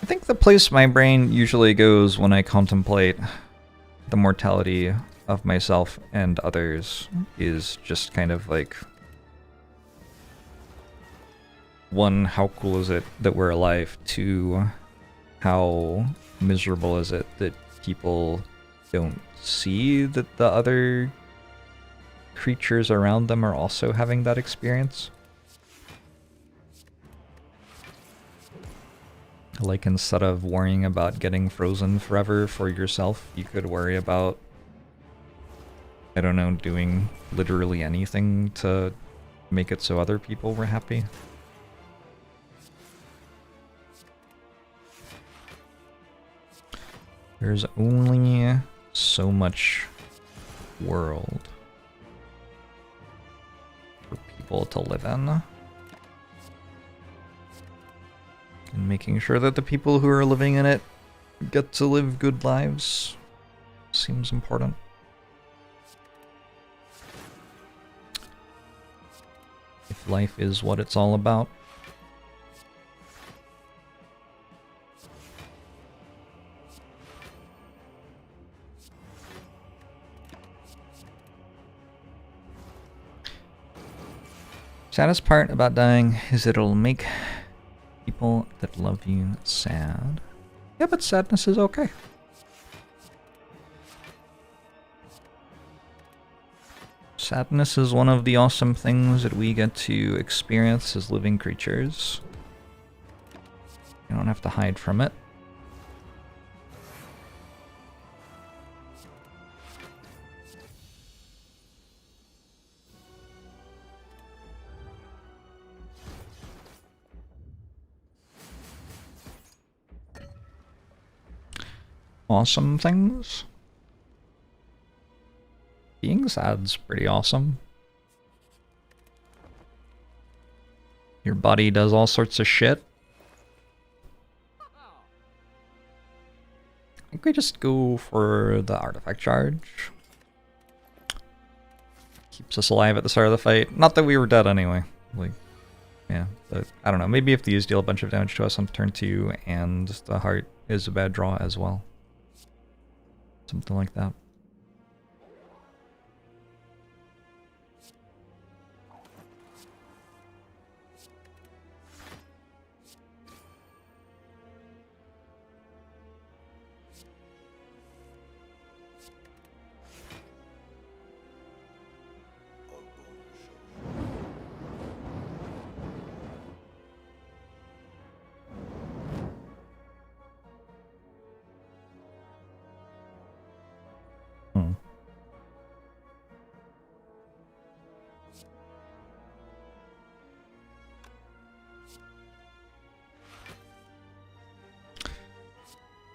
I think the place my brain usually goes when I contemplate the mortality of myself and others is just kind of like, one, how cool is it that we're alive? Two, how miserable is it that people don't see that the other creatures around them are also having that experience? Like, instead of worrying about getting frozen forever for yourself, you could worry about, I don't know, doing literally anything to make it so other people were happy. There's only so much world for people to live in. And making sure that the people who are living in it get to live good lives seems important. If life is what it's all about. Saddest part about dying is that it'll make people that love you sad. Yeah, but sadness is okay. Sadness is one of the awesome things that we get to experience as living creatures. You don't have to hide from it. Awesome things. Being sad's pretty awesome. Your body does all sorts of shit. I think we just go for the artifact charge. Keeps us alive at the start of the fight. Not that we were dead anyway. Like, yeah, but I don't know. Maybe if these deal a bunch of damage to us on turn 2 and the heart is a bad draw as well. Something like that.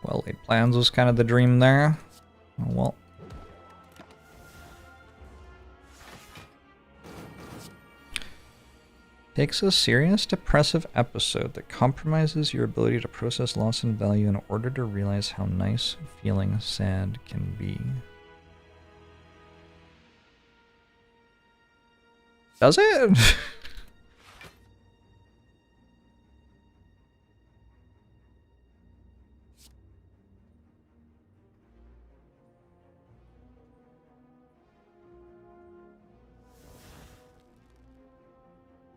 Well, laid plans was kind of the dream there. Oh well. Takes a serious depressive episode that compromises your ability to process loss and value in order to realize how nice feeling sad can be. Does it?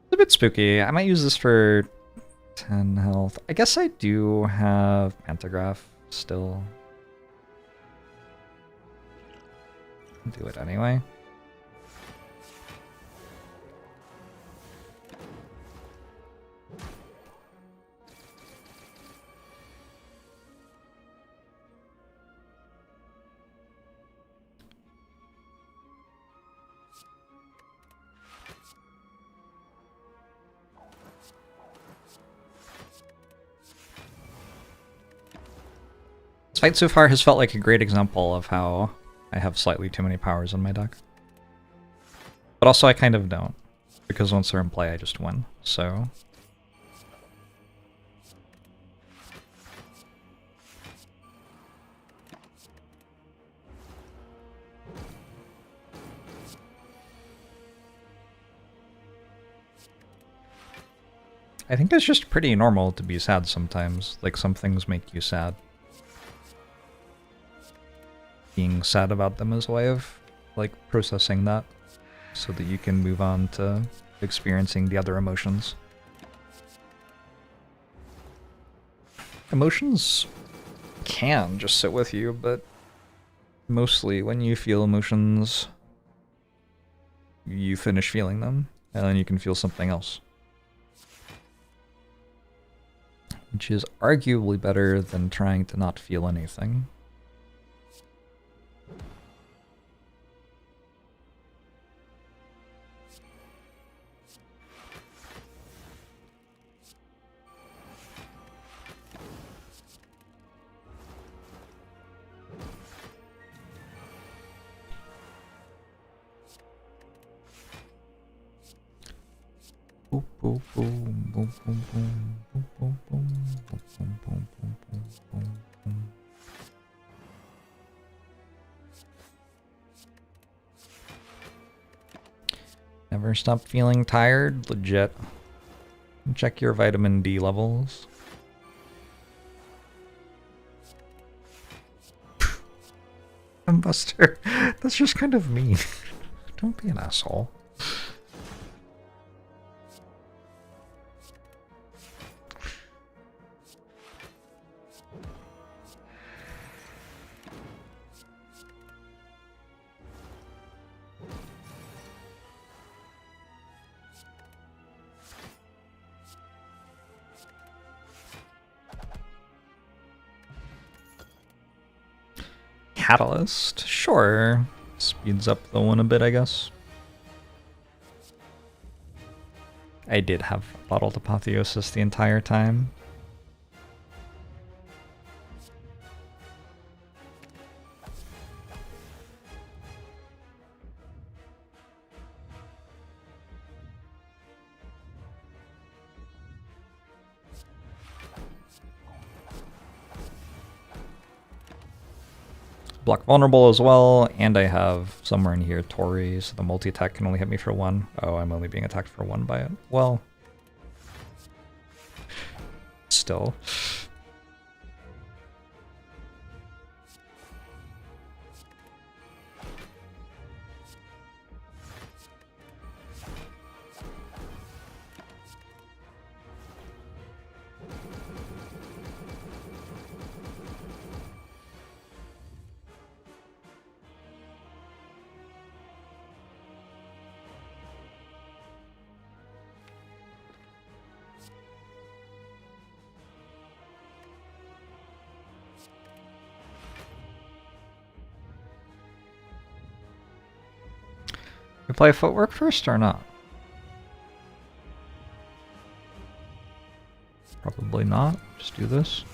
It's a bit spooky. I might use this for 10 health. I guess I do have Pantograph still. Do it anyway. This fight so far has felt like a great example of how I have slightly too many powers in my deck. But also I kind of don't, because once they're in play I just win, so... I think it's just pretty normal to be sad sometimes, like some things make you sad. Being sad about them is a way of, like, processing that, so that you can move on to experiencing the other emotions. Emotions can just sit with you, but mostly when you feel emotions, you finish feeling them, and then you can feel something else. Which is arguably better than trying to not feel anything. Boom, boom, boom, boom, boom, boom, boom, boom, boom, boom, boom, boom, boom, boom. Never stop feeling tired? Legit. Check your vitamin D levels. Buster, that's just kind of mean. Don't be an asshole. catalyst. Sure. Speeds up the one a bit, I guess. I did have bottled apotheosis the entire time. Block vulnerable as well, and I have somewhere in here Tori, so the multi-attack can only hit me for 1. Oh, I'm only being attacked for 1 by it. Well, still. You play footwork first or not? Probably not. Just do this.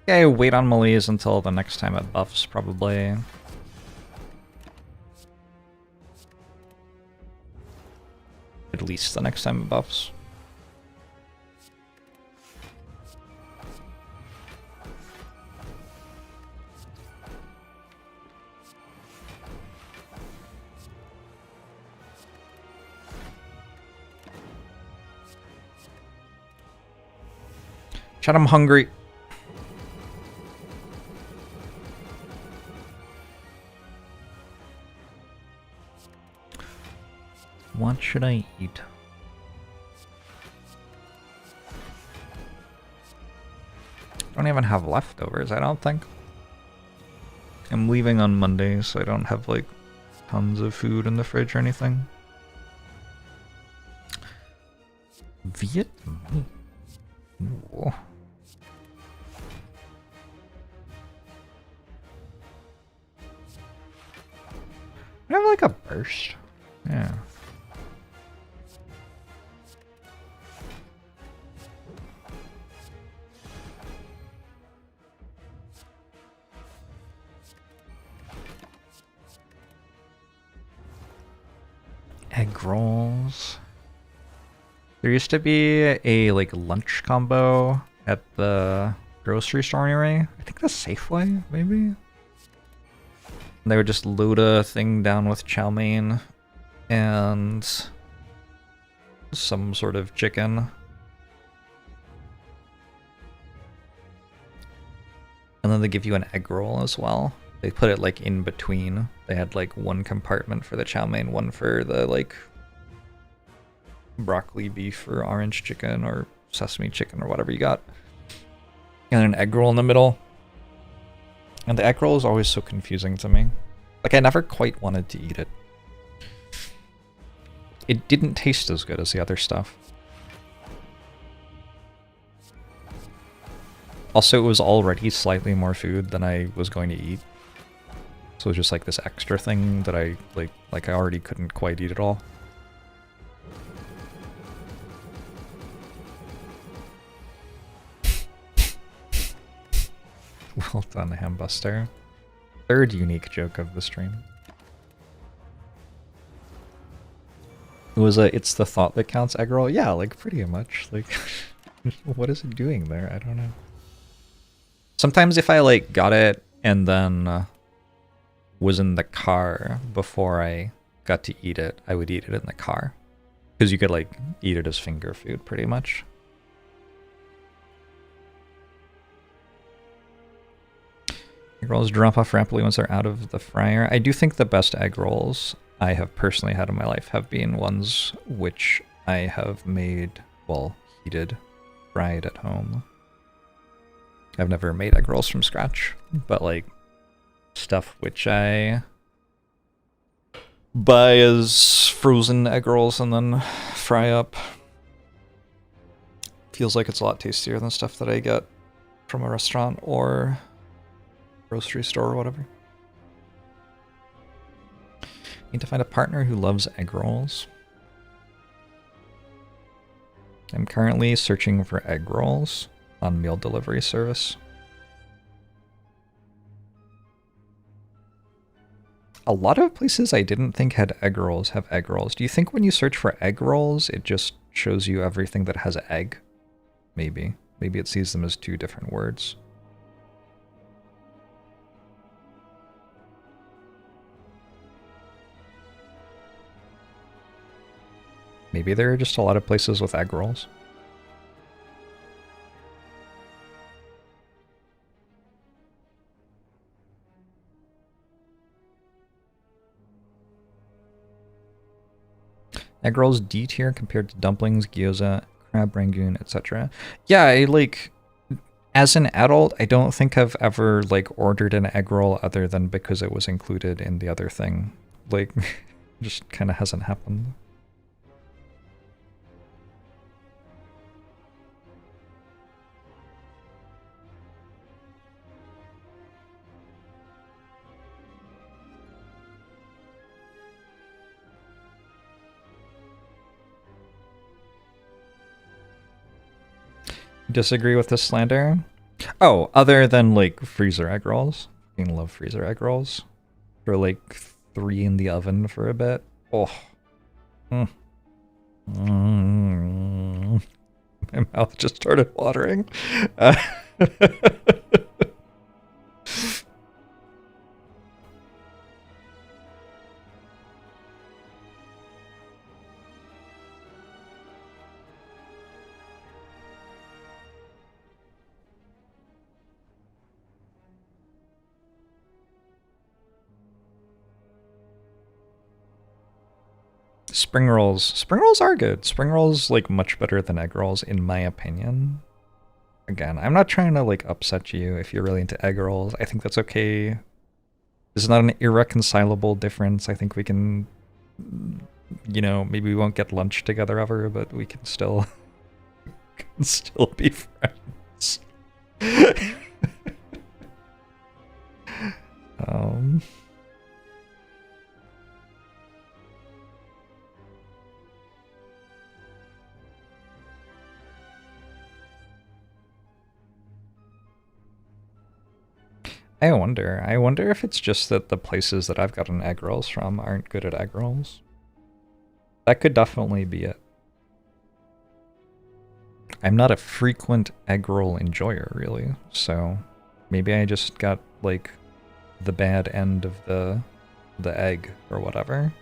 Okay, wait on melees until the next time it buffs, probably. At least the next time it buffs. Chat, I'm hungry. What should I eat? Don't even have leftovers, I don't think. I'm leaving on Monday, so I don't have like tons of food in the fridge or anything. Vietnam. Ooh. I have like a burst. Yeah. Egg rolls. There used to be a like lunch combo at the grocery store anyway. I think the Safeway, maybe? They would just load a thing down with chow mein and some sort of chicken. And then they give you an egg roll as well. They put it like in between. They had like one compartment for the chow mein, one for the like broccoli beef or orange chicken or sesame chicken or whatever you got. And an egg roll in the middle. And the egg roll is always so confusing to me. Like I never quite wanted to eat it. It didn't taste as good as the other stuff. Also, it was already slightly more food than I was going to eat. So it was just like this extra thing that I like I already couldn't quite eat it all. Well done, Hambuster. Third unique joke of the stream. It was a it's the thought that counts egg roll. Yeah, like pretty much. Like what is it doing there? I don't know. Sometimes if I like got it and then was in the car before I got to eat it, I would eat it in the car. Because you could like eat it as finger food pretty much. Egg rolls drop off rapidly once they're out of the fryer. I do think the best egg rolls I have personally had in my life have been ones which I have made, well, heated, fried at home. I've never made egg rolls from scratch, but like stuff which I buy as frozen egg rolls and then fry up feels like it's a lot tastier than stuff that I get from a restaurant or grocery store or whatever. Need to find a partner who loves egg rolls. I'm currently searching for egg rolls on meal delivery service. A lot of places I didn't think had egg rolls have egg rolls. Do you think when you search for egg rolls, it just shows you everything that has egg? Maybe. Maybe it sees them as two different words. Maybe there are just a lot of places with egg rolls. Egg rolls D tier compared to dumplings, gyoza, crab rangoon, etc. Yeah, I like, as an adult, I don't think I've ever like ordered an egg roll other than because it was included in the other thing. Like, just kind of hasn't happened. Disagree with this slander? Oh, other than like freezer egg rolls. I love freezer egg rolls. For like 3 in the oven for a bit. Oh. My mouth just started watering. Spring rolls. Spring rolls are good. Spring rolls like much better than egg rolls in my opinion. Again, I'm not trying to like upset you if you're really into egg rolls. I think that's okay. This is not an irreconcilable difference. I think we can, you know, maybe we won't get lunch together ever, but we can still be friends. I wonder if it's just that the places that I've gotten egg rolls from aren't good at egg rolls. That could definitely be it. I'm not a frequent egg roll enjoyer, really, so maybe I just got, like, the bad end of the egg or whatever.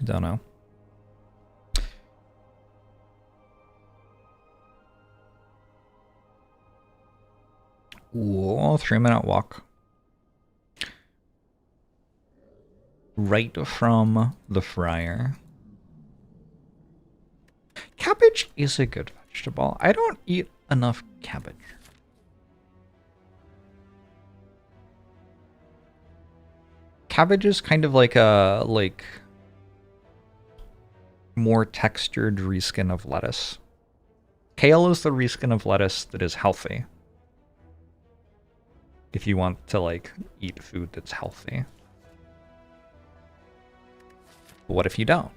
Don't know. Ooh, 3-minute walk. Right from the fryer. Cabbage is a good vegetable. I don't eat enough cabbage. Cabbage is kind of like a, more textured reskin of lettuce. Kale is the reskin of lettuce that is healthy. If you want to, like, eat food that's healthy. But what if you don't?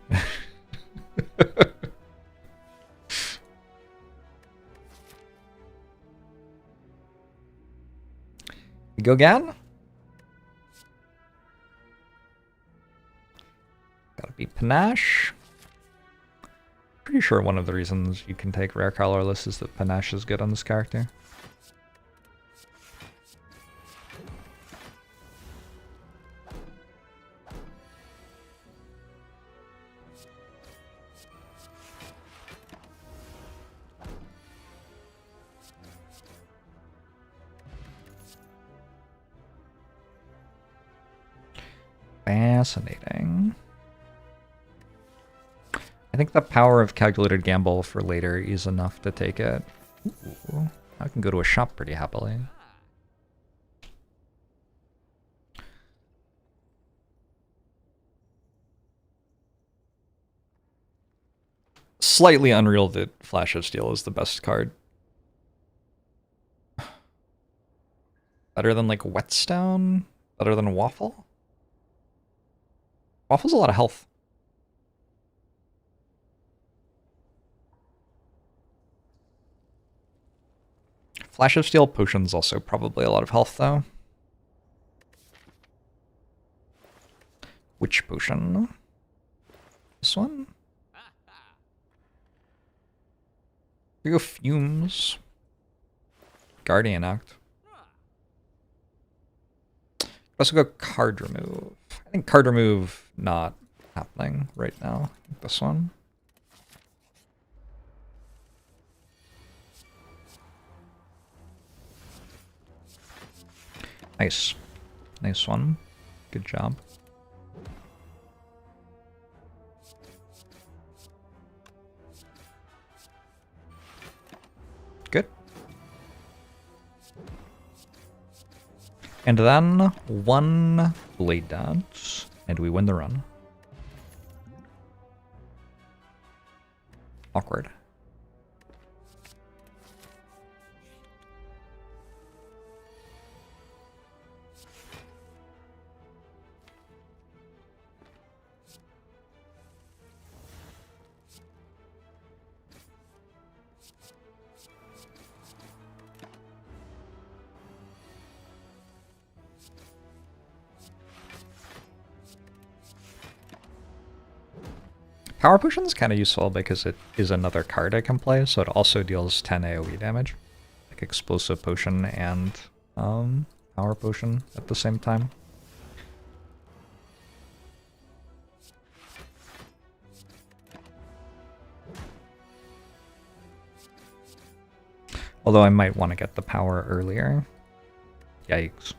We go again? Gotta be panache. Pretty sure one of the reasons you can take rare colorless is that panache is good on this character. Fascinating. I think the power of calculated gamble for later is enough to take it. Ooh, I can go to a shop pretty happily. Slightly unreal that Flash of Steel is the best card. Better than like Whetstone? Better than Waffle? Waffle's a lot of health. Flash of Steel potion's also probably a lot of health though. Which potion? This one? We go Fumes. Guardian Act. Also go Card Remove. I think Card Remove not happening right now. This one. Nice. Nice one. Good job. Good. And then one Blade Dance, and we win the run. Awkward. Power Potion is kind of useful because it is another card I can play, so it also deals 10 AoE damage. Like Explosive Potion and Power Potion at the same time. Although I might want to get the power earlier. Yikes.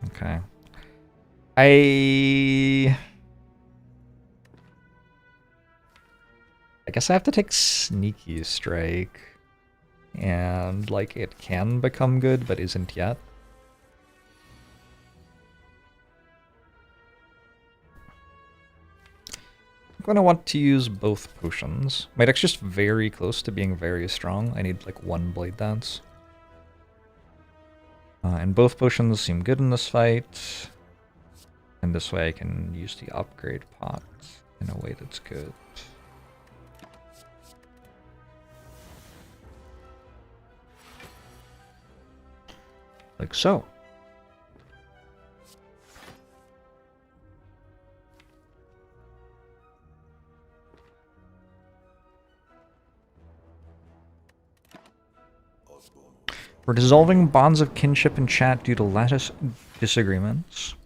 Okay. I guess I have to take Sneaky Strike. And, like, it can become good, but isn't yet. I'm going to want to use both potions. My deck's just very close to being very strong. I need, like, one Blade Dance. And both potions seem good in this fight. And this way I can use the upgrade pot in a way that's good. Like so. We're dissolving bonds of kinship and chat due to lattice disagreements.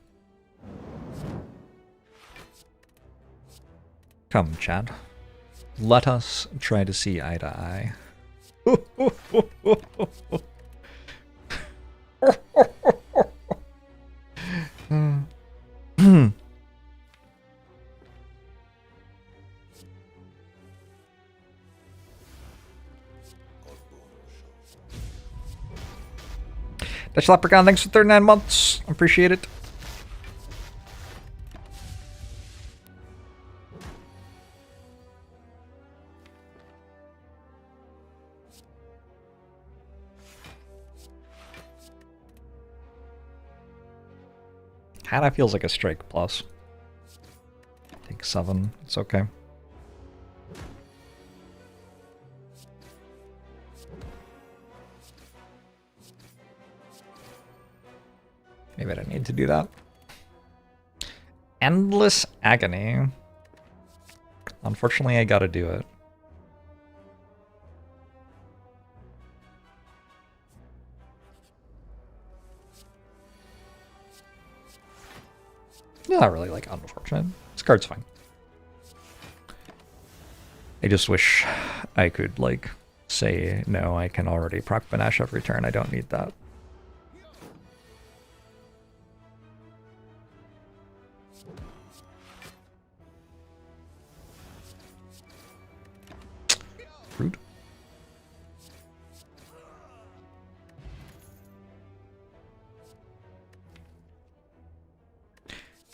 Come, chat. Let us try to see eye to eye. Dutch Leprechaun, thanks for 39 months. Appreciate it. Kinda feels like a strike plus. Take 7. It's okay. Maybe I don't need to do that. Endless Agony. Unfortunately, I gotta do it. Not really, like, unfortunate. This card's fine. I just wish I could, like, say, no, I can already proc Banash every turn. I don't need that. Rude.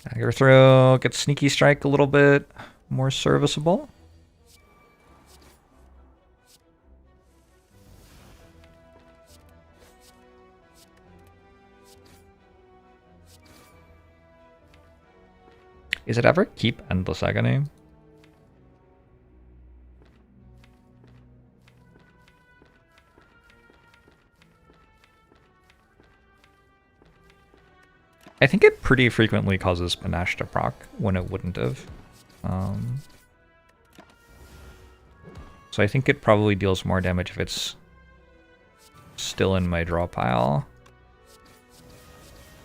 Dagger throw, get sneaky strike a little bit more serviceable. Is it ever keep endless agony? I think it pretty frequently causes panache to proc when it wouldn't have. So I think it probably deals more damage if it's still in my draw pile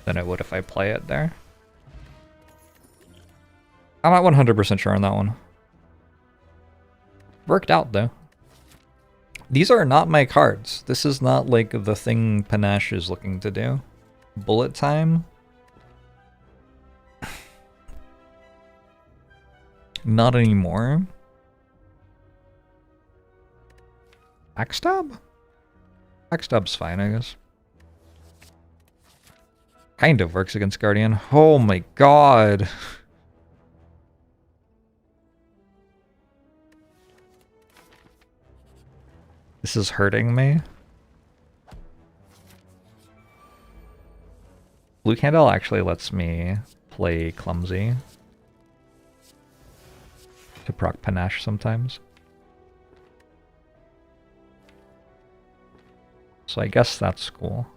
than it would if I play it there. I'm not 100% sure on that one. Worked out though. These are not my cards. This is not like the thing Panache is looking to do. Bullet time? Not anymore. Backstab? Backstab's fine, I guess. Kind of works against Guardian. Oh my god. This is hurting me. Blue Candle actually lets me play Clumsy to proc Panache sometimes. So I guess that's cool.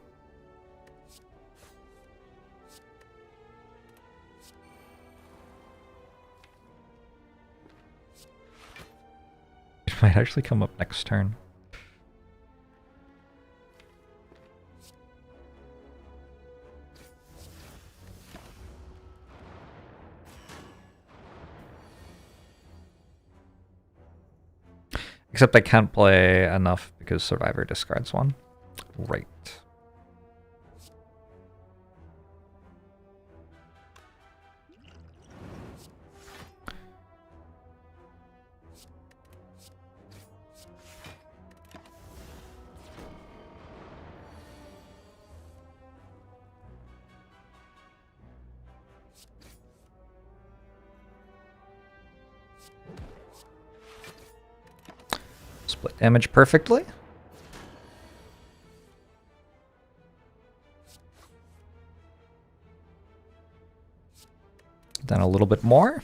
It might actually come up next turn. Except I can't play enough because Survivor discards one. Right. Split damage perfectly. Then a little bit more.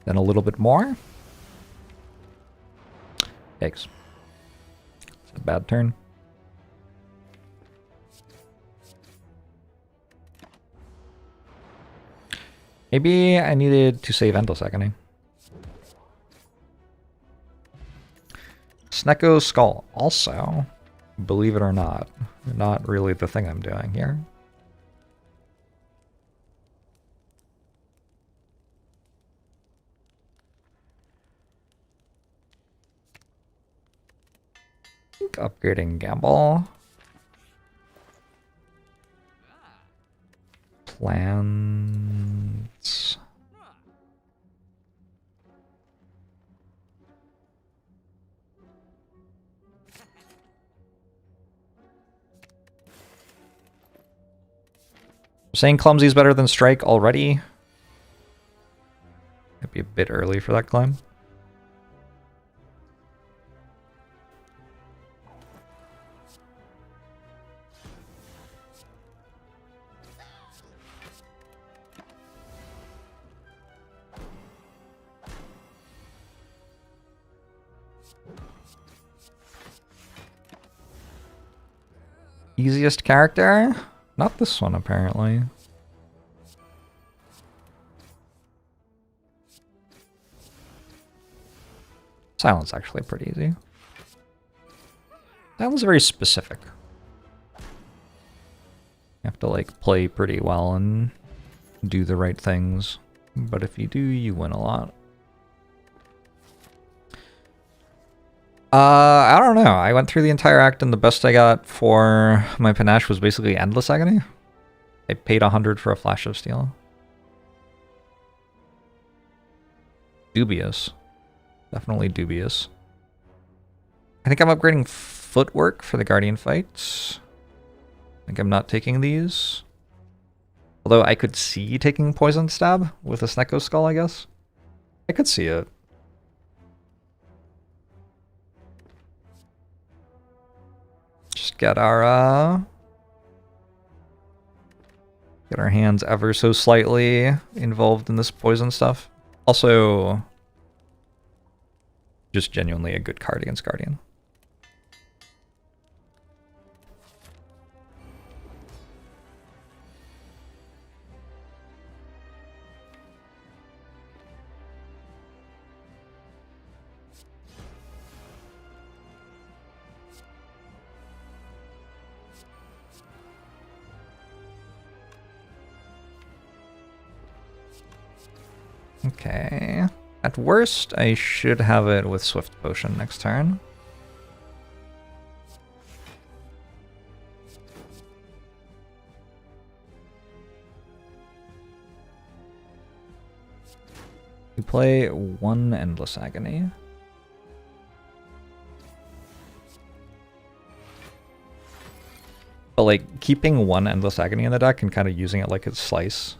Then a little bit more. Yikes. It's a bad turn. Maybe I needed to save Endless Agony. Snecko's Skull. Also, believe it or not really the thing I'm doing here. I think upgrading Gamble. Plans. Saying Clumsy is better than Strike already. Might be a bit early for that climb. Easiest character? Not this one, apparently. Silence actually pretty easy. That was very specific. You have to like play pretty well and do the right things. But if you do, you win a lot. I don't know. I went through the entire act and the best I got for my Panache was basically Endless Agony. I paid 100 for a Flash of Steel. Dubious. Definitely dubious. I think I'm upgrading footwork for the Guardian fights. I think I'm not taking these. Although I could see taking Poison Stab with a Snecko Skull, I guess. I could see it. Just get our hands ever so slightly involved in this poison stuff. Also, just genuinely a good card against Guardian. Okay. At worst, I should have it with Swift Potion next turn. We play one Endless Agony. But like, keeping one Endless Agony in the deck and kind of using it like a slice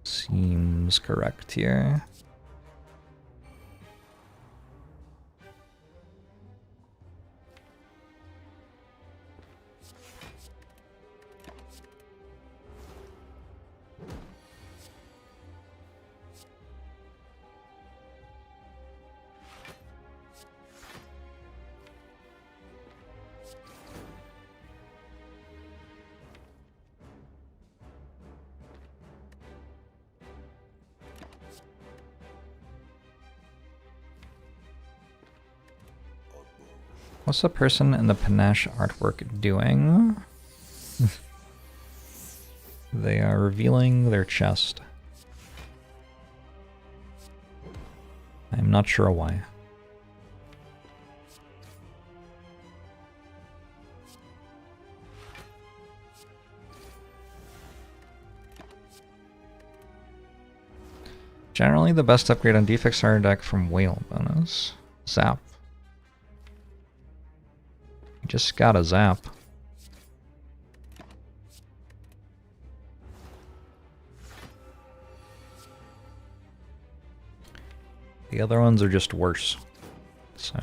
seems correct here. What's the person in the panache artwork doing? They are revealing their chest. I'm not sure why. Generally, the best upgrade on defect starter deck from Whale bonus. Zap. You just got a zap. The other ones are just worse. So...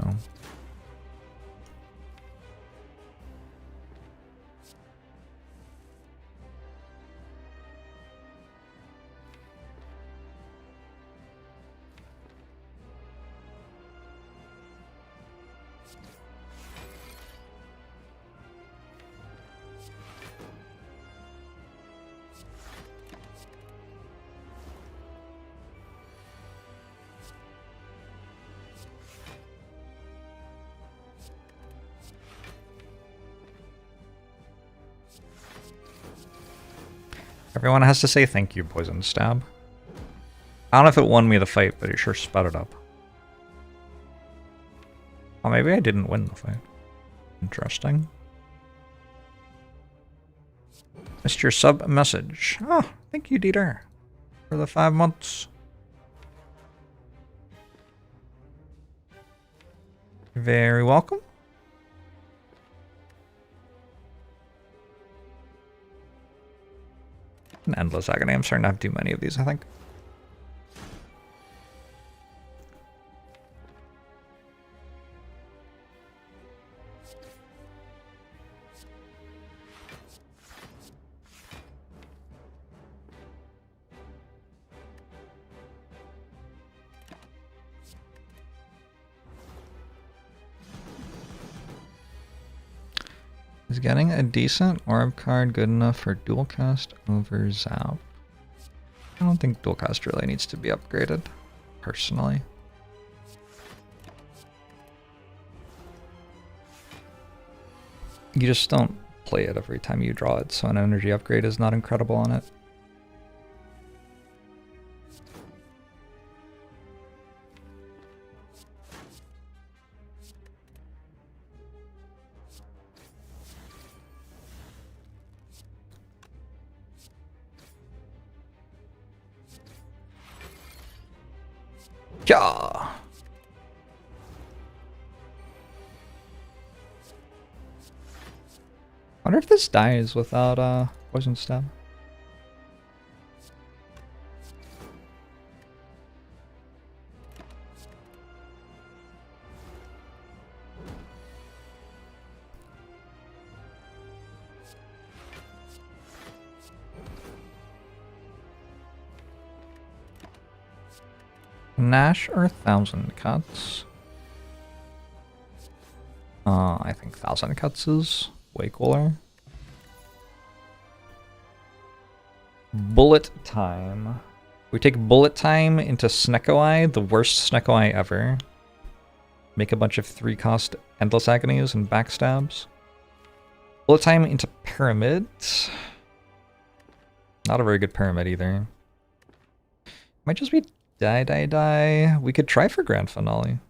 Everyone has to say thank you, Poison Stab. I don't know if it won me the fight, but it sure sped it up. Oh, maybe I didn't win the fight. Interesting. Missed your sub message. Oh, thank you, Dieter, for the 5 months. You're very welcome. An endless agony. I'm starting to have too many of these, I think. Is getting a decent orb card good enough for dual cast over Zap? I don't think dual cast really needs to be upgraded, personally. You just don't play it every time you draw it, so an energy upgrade is not incredible on it. Yeah. Wonder if this dies without poison stab. Nash or 1,000 cuts? I think 1,000 cuts is way cooler. Bullet time. We take bullet time into Snecko-Eye, the worst Snecko-Eye ever. Make a bunch of 3-cost endless agonies and backstabs. Bullet time into Pyramid. Not a very good Pyramid either. Might just be die. We could try for Grand Finale.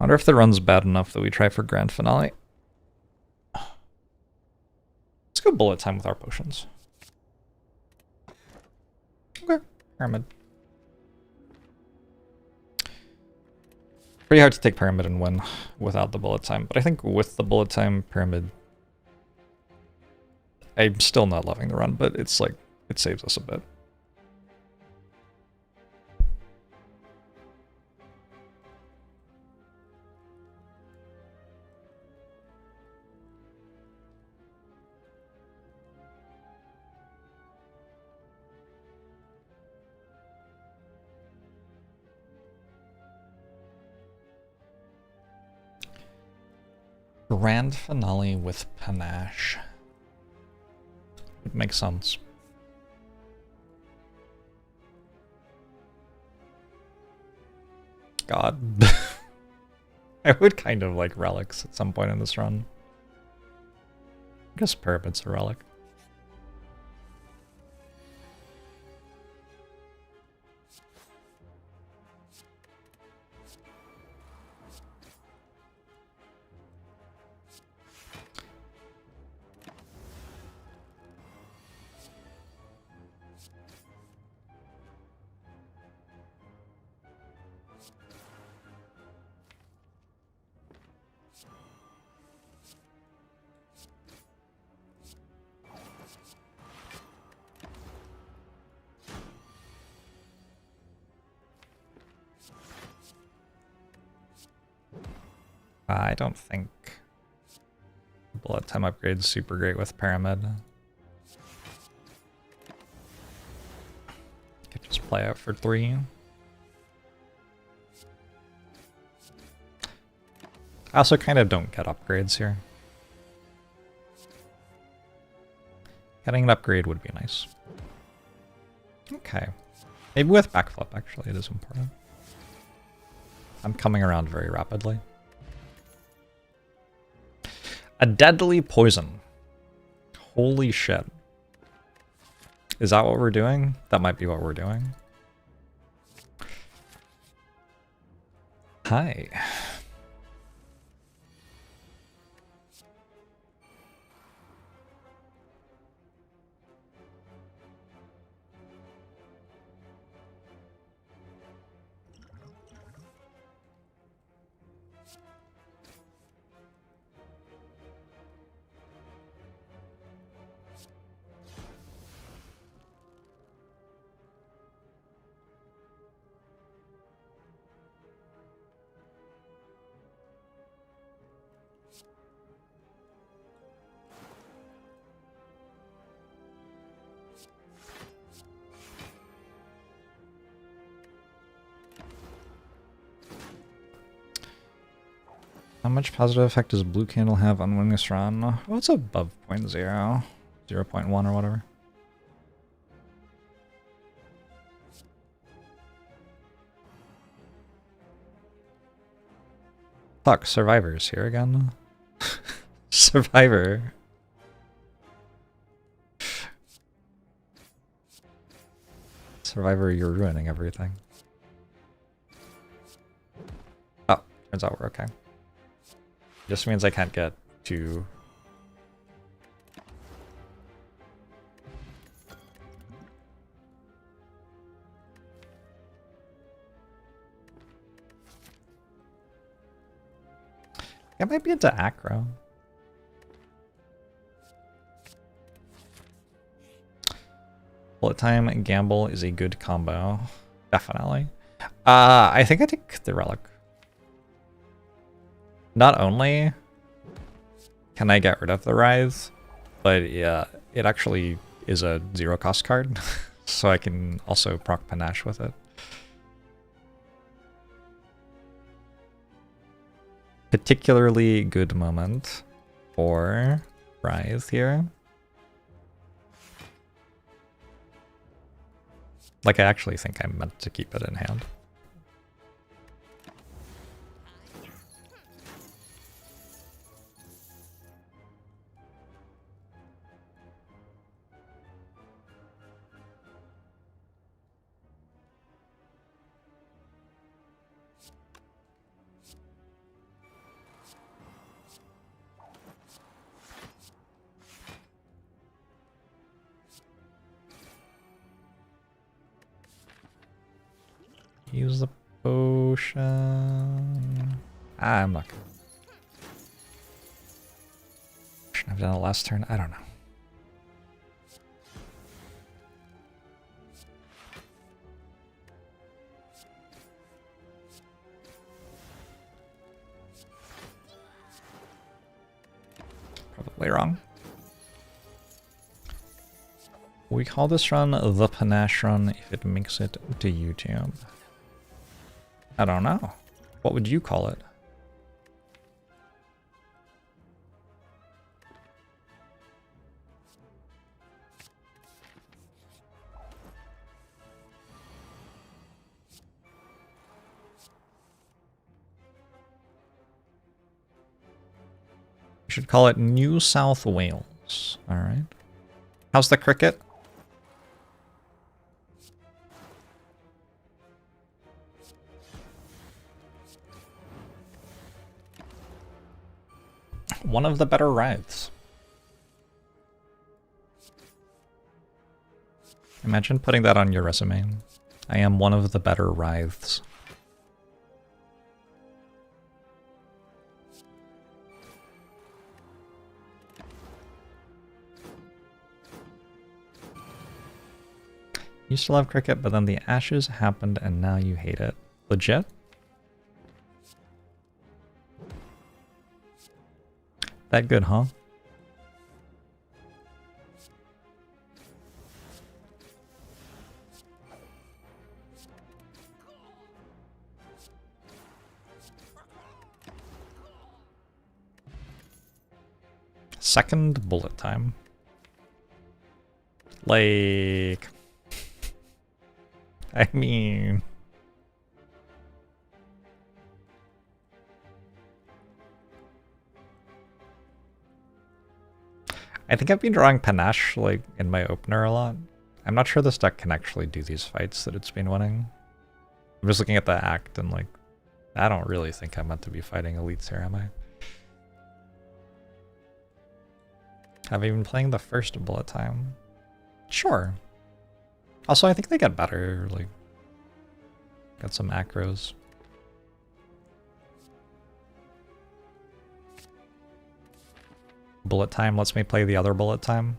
Wonder if the run's bad enough that we try for Grand Finale. Let's go bullet time with our potions. Okay, Pyramid. Pretty hard to take Pyramid and win without the bullet time, but I think with the bullet time Pyramid, I'm still not loving the run, but it's like, it saves us a bit. Grand Finale with Panache. Would make sense. God. I would kind of like relics at some point in this run. I guess Pyramid's a relic. I don't think bullet time upgrade's super great with Pyramid. Could just play out for 3. I also kind of don't get upgrades here. Getting an upgrade would be nice. Okay. Maybe with backflip, actually, it is important. I'm coming around very rapidly. A deadly poison. Holy shit. Is that what we're doing? That might be what we're doing. Hi. How much positive effect does blue candle have on winning this run? Oh, it's above 0.0, 0.1 or whatever. Fuck, Survivor's here again. Survivor. Survivor, you're ruining everything. Oh, turns out we're okay. Just means I can't get to... I might be into aggro. Bullet time and gamble is a good combo. Definitely. I think I take the relic. Not only can I get rid of the rise, but yeah, it actually is a 0 cost card, so I can also proc panache with it. Particularly good moment for rise here. Like, I actually think I'm meant to keep it in hand. Use the potion. I'm not gonna. Shouldn't have done it last turn. I don't know. Probably wrong. We call this run the Panache run if it makes it to YouTube. I don't know. What would you call it? We should call it New South Wales. Alright. How's the cricket? One of the better rides. Imagine putting that on your resume. I am one of the better writhes. You still love cricket, but then the ashes happened and now you hate it. Legit? That good, huh? Second bullet time. Like... I mean... I think I've been drawing Panache, like, in my opener a lot. I'm not sure this deck can actually do these fights that it's been winning. I'm just looking at the act and, like, I don't really think I'm meant to be fighting elites here, am I? Have I been playing the first bullet time? Sure. Also, I think they get better, like, got some macros. Bullet time lets me play the other bullet time.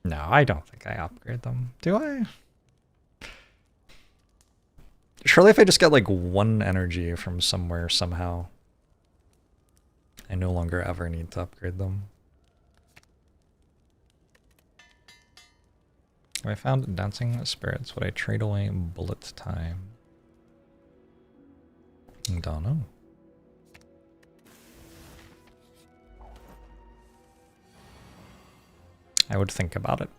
No, I don't think I upgrade them. Do I? Surely if I just get like one energy from somewhere somehow, I no longer ever need to upgrade them. If I found dancing spirits, would I trade away bullet time? Don't know. I would think about it.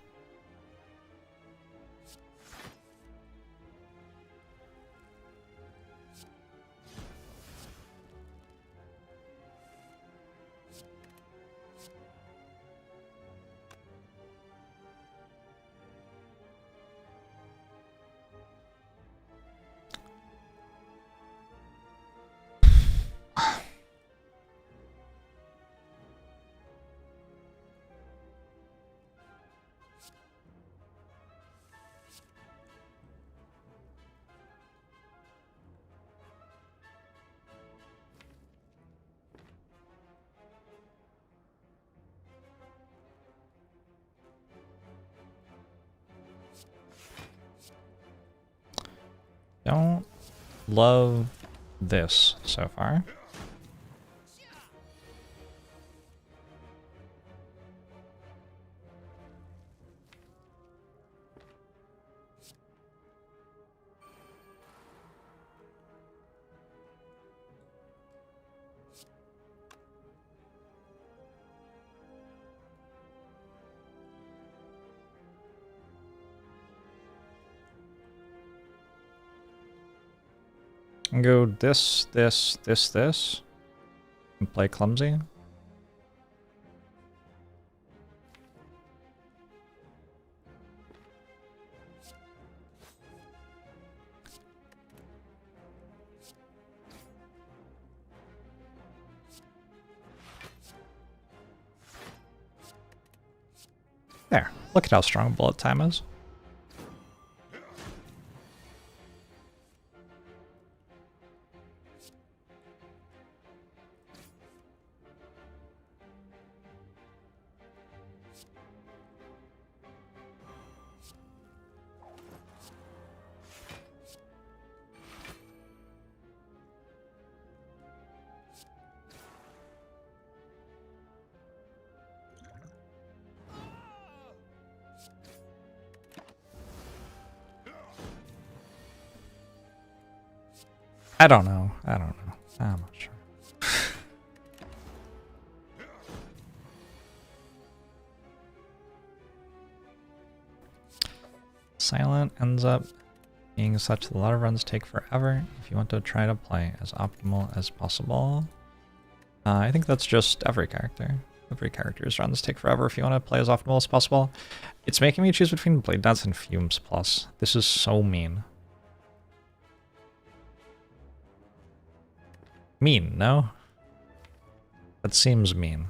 love this so far. And go this, this, and play clumsy. There, look at how strong bullet time is. I don't know. I'm not sure. Silent ends up being such that a lot of runs take forever if you want to try to play as optimal as possible. I think that's just every character. Every character's runs take forever if you want to play as optimal as possible. It's making me choose between Blade Dance and Fumes Plus. This is so mean. Mean, no? That seems mean.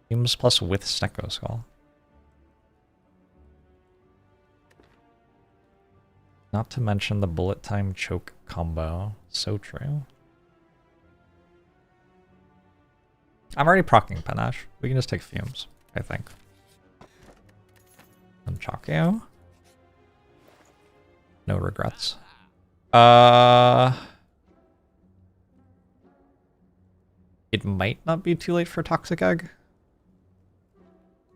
Fumes Plus with Snecko Skull. Not to mention the bullet time choke combo. So true. I'm already proccing Panache. We can just take Fumes, I think. And Chakeo. No regrets. It might not be too late for Toxic Egg.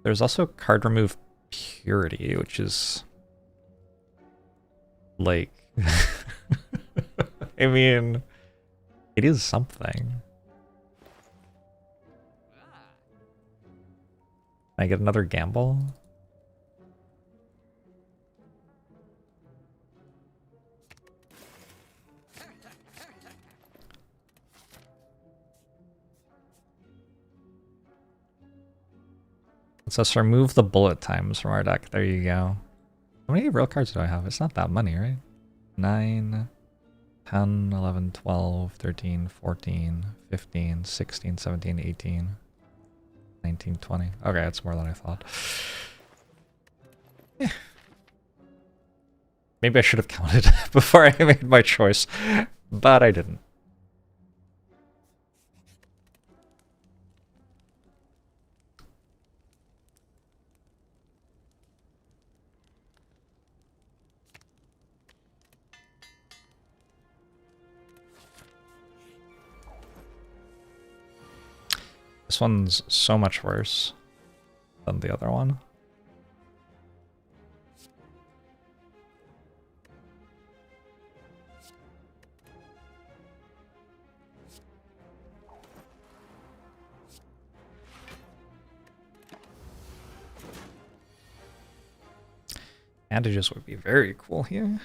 There's also card remove Purity, which is like I mean, it is something. I get another gamble. Let's just remove the bullet times from our deck. There you go. How many real cards do I have? It's not that many, right? 9, 10, 11, 12, 13, 14, 15, 16, 17, 18, 19, 20. Okay, that's more than I thought. Yeah. Maybe I should have counted before I made my choice, but I didn't. This one's so much worse than the other one. Bandages would be very cool here.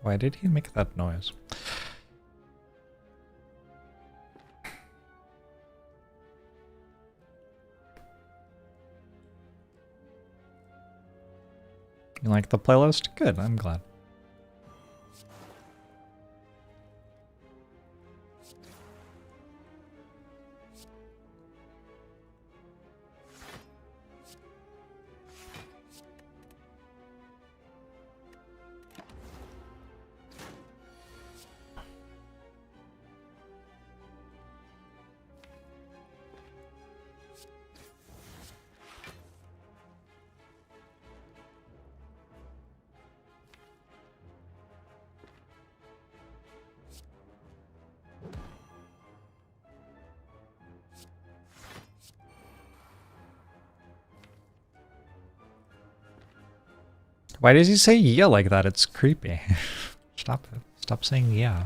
Why did he make that noise? You like the playlist? Good, I'm glad. Why does he say yeah like that? It's creepy. Stop it. Stop saying yeah.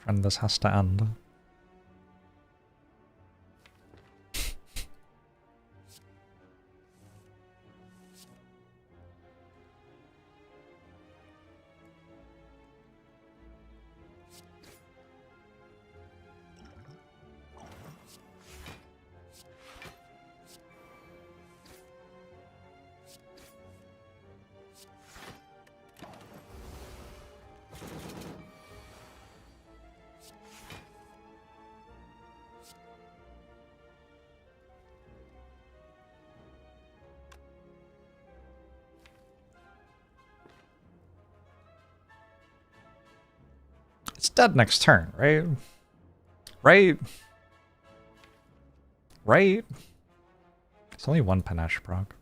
Friend, this has to end. It's dead next turn, right? Right? Right? It's only one panache proc.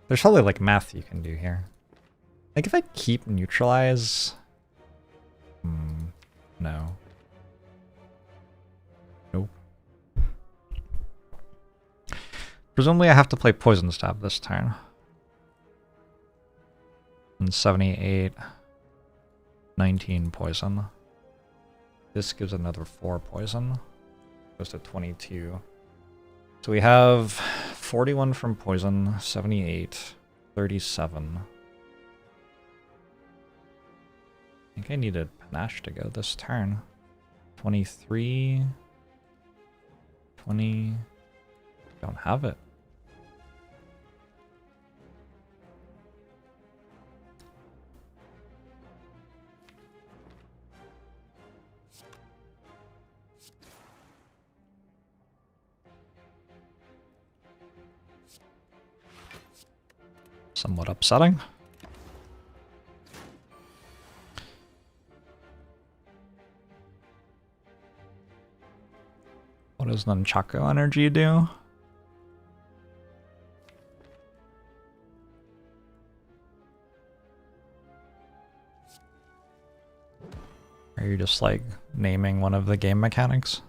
There's probably like math you can do here. Like if I keep neutralize... no. Nope. Presumably I have to play Poison Stab this turn. And 78, 19 poison. This gives another 4 poison. Goes to 22. So we have 41 from poison, 78, 37. I think I needed panache to go this turn. 23, 20. Don't have it. Somewhat upsetting. What does Nunchaku energy do? Are you just like naming one of the game mechanics?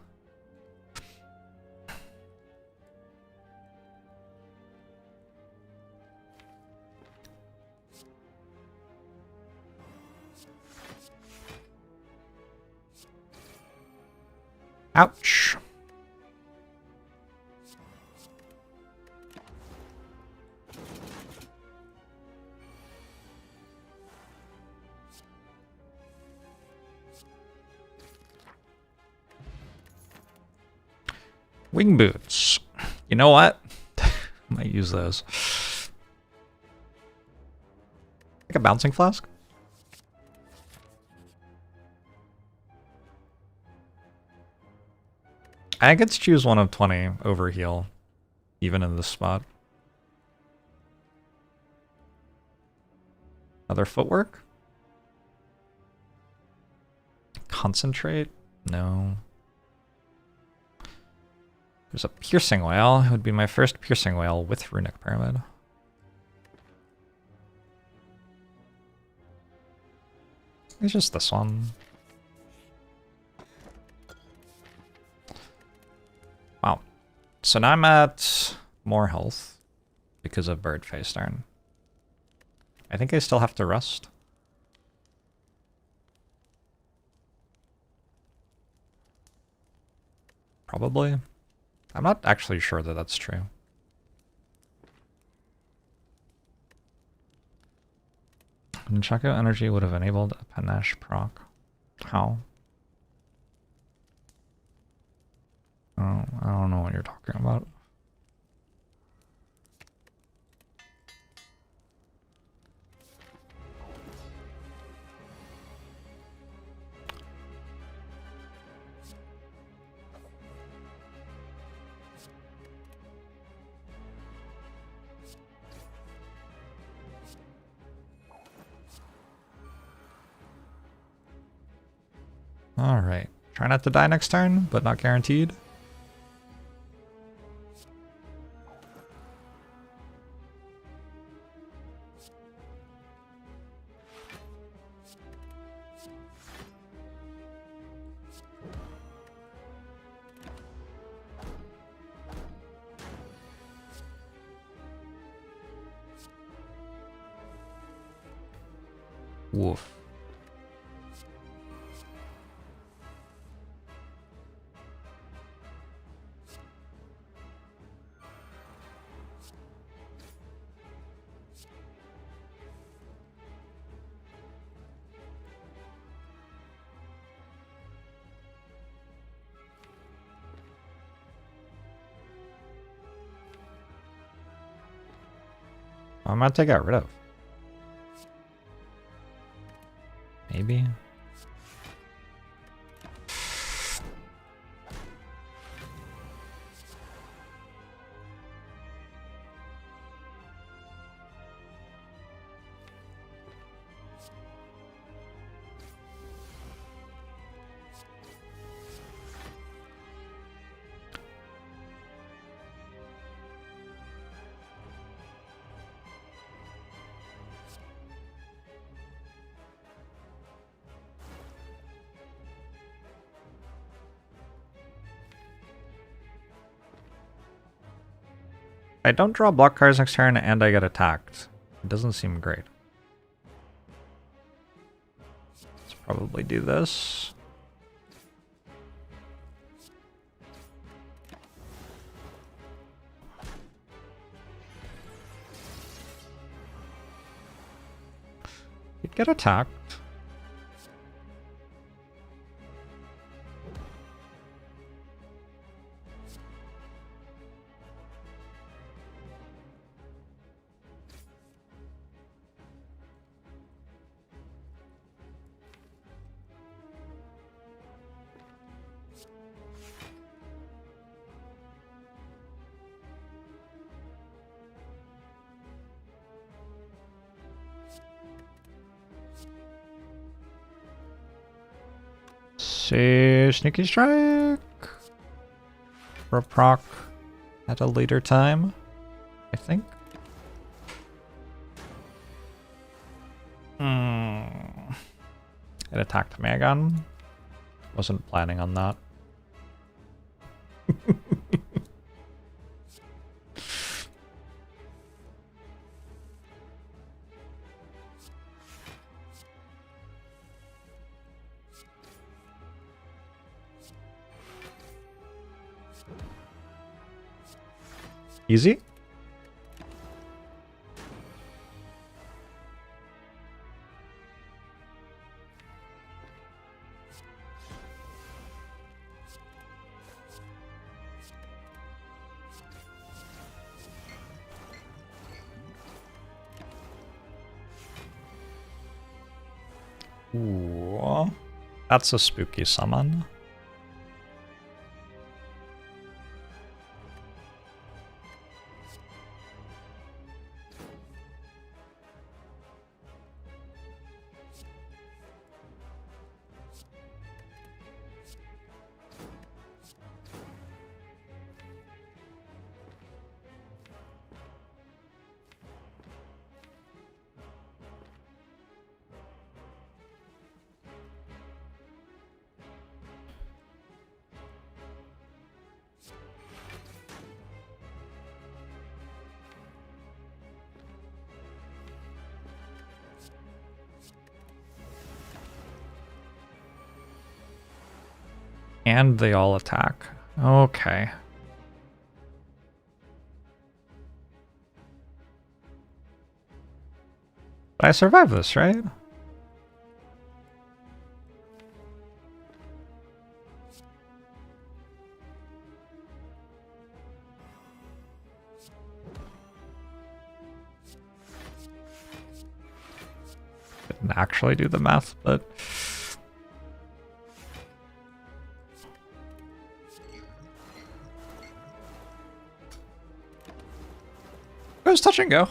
Ouch. Wing boots. You know what? I might use those. Like a bouncing flask? I could choose one of 20 over heal, even in this spot. Other footwork? Concentrate? No. There's a piercing whale. It would be my first piercing whale with runic pyramid. It's just this one. Wow. So now I'm at more health because of bird face turn. I think I still have to rest. Probably. I'm not actually sure that that's true. Nunchaku energy would have enabled a panache proc. How? Oh, I don't know what you're talking about. Alright. Try not to die next turn, but not guaranteed. Woof. I'm about to get rid of. Maybe. I don't draw block cards next turn and I get attacked. It doesn't seem great. Let's probably do this. You'd get attacked. Say sneaky strike for a proc at a later time, I think. It attacked me again. Wasn't planning on that. Easy? Ooh, that's a spooky summon. And they all attack. Okay. But I survived this, right? Didn't actually do the math, but... It was touch and go.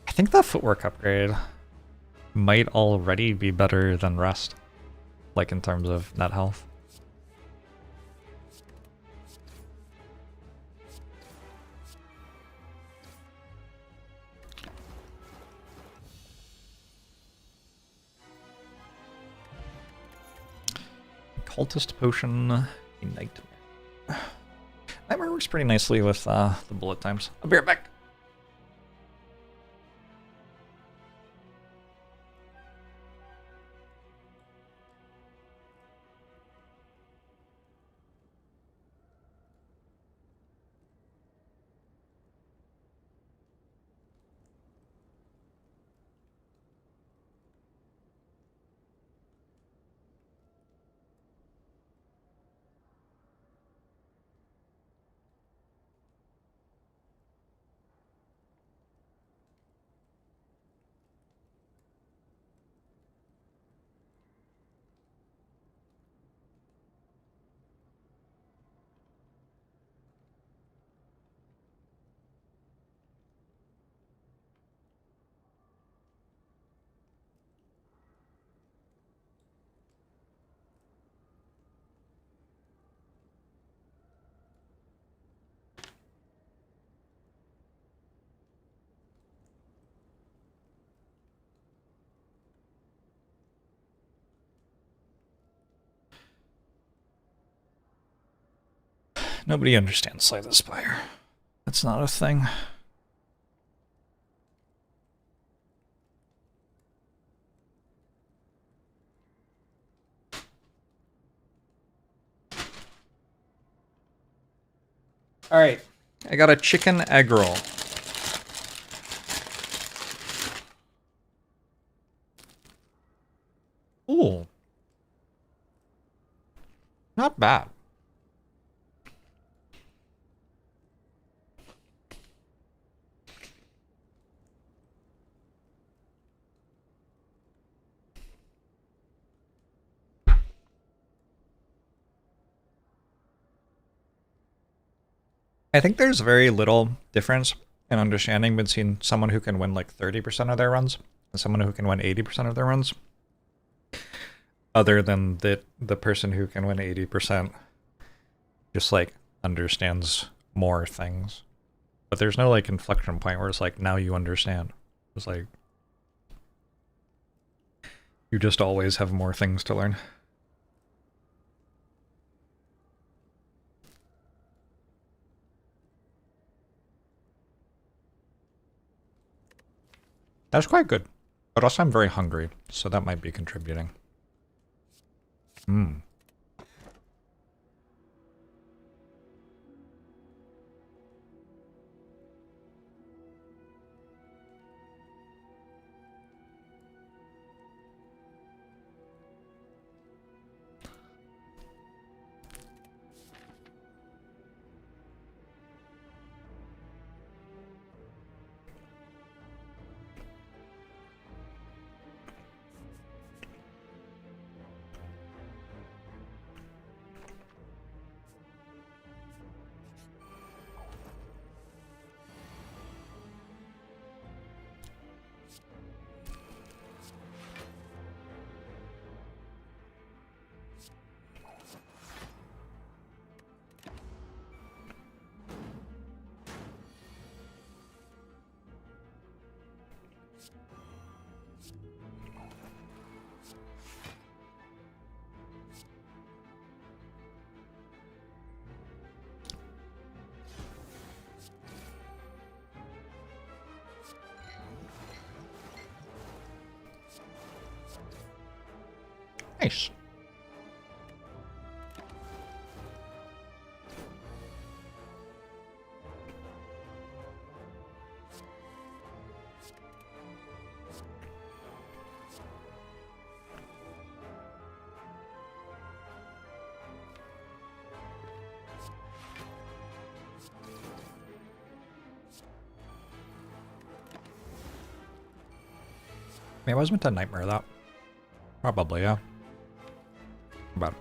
I think the footwork upgrade might already be better than rest, like in terms of net health. Cultist potion, ignite. Nightmare works pretty nicely with the bullet times. I'll be right back. Nobody understands Slay the Spire. That's not a thing. Alright, I got a chicken egg roll. Ooh. Not bad. I think there's very little difference in understanding between someone who can win like 30% of their runs and someone who can win 80% of their runs. Other than that, the person who can win 80% just like understands more things. But there's no like inflection point where it's like, now you understand. It's like, you just always have more things to learn. That's quite good. But also I'm very hungry, so that might be contributing. Hmm. Nice. Maybe I was meant to nightmare that. Probably, yeah. But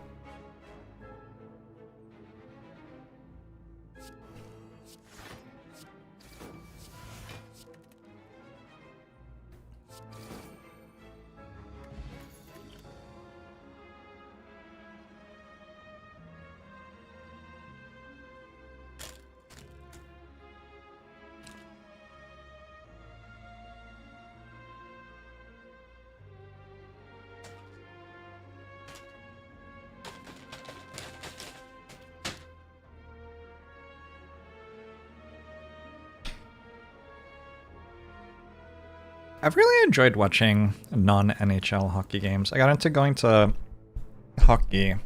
I've really enjoyed watching non-NHL hockey games. I got into going to hockey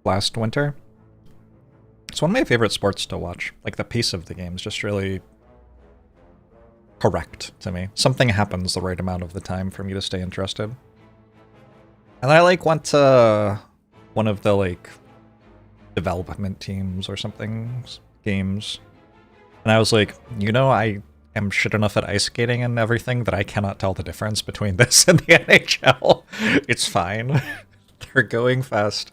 last winter. It's one of my favorite sports to watch. Like, the pace of the game is just really correct to me. Something happens the right amount of the time for me to stay interested. And I like went to one of the like development teams or something games. And I was like, you know, I am shit enough at ice skating and everything that I cannot tell the difference between this and the NHL. It's fine. They're going fast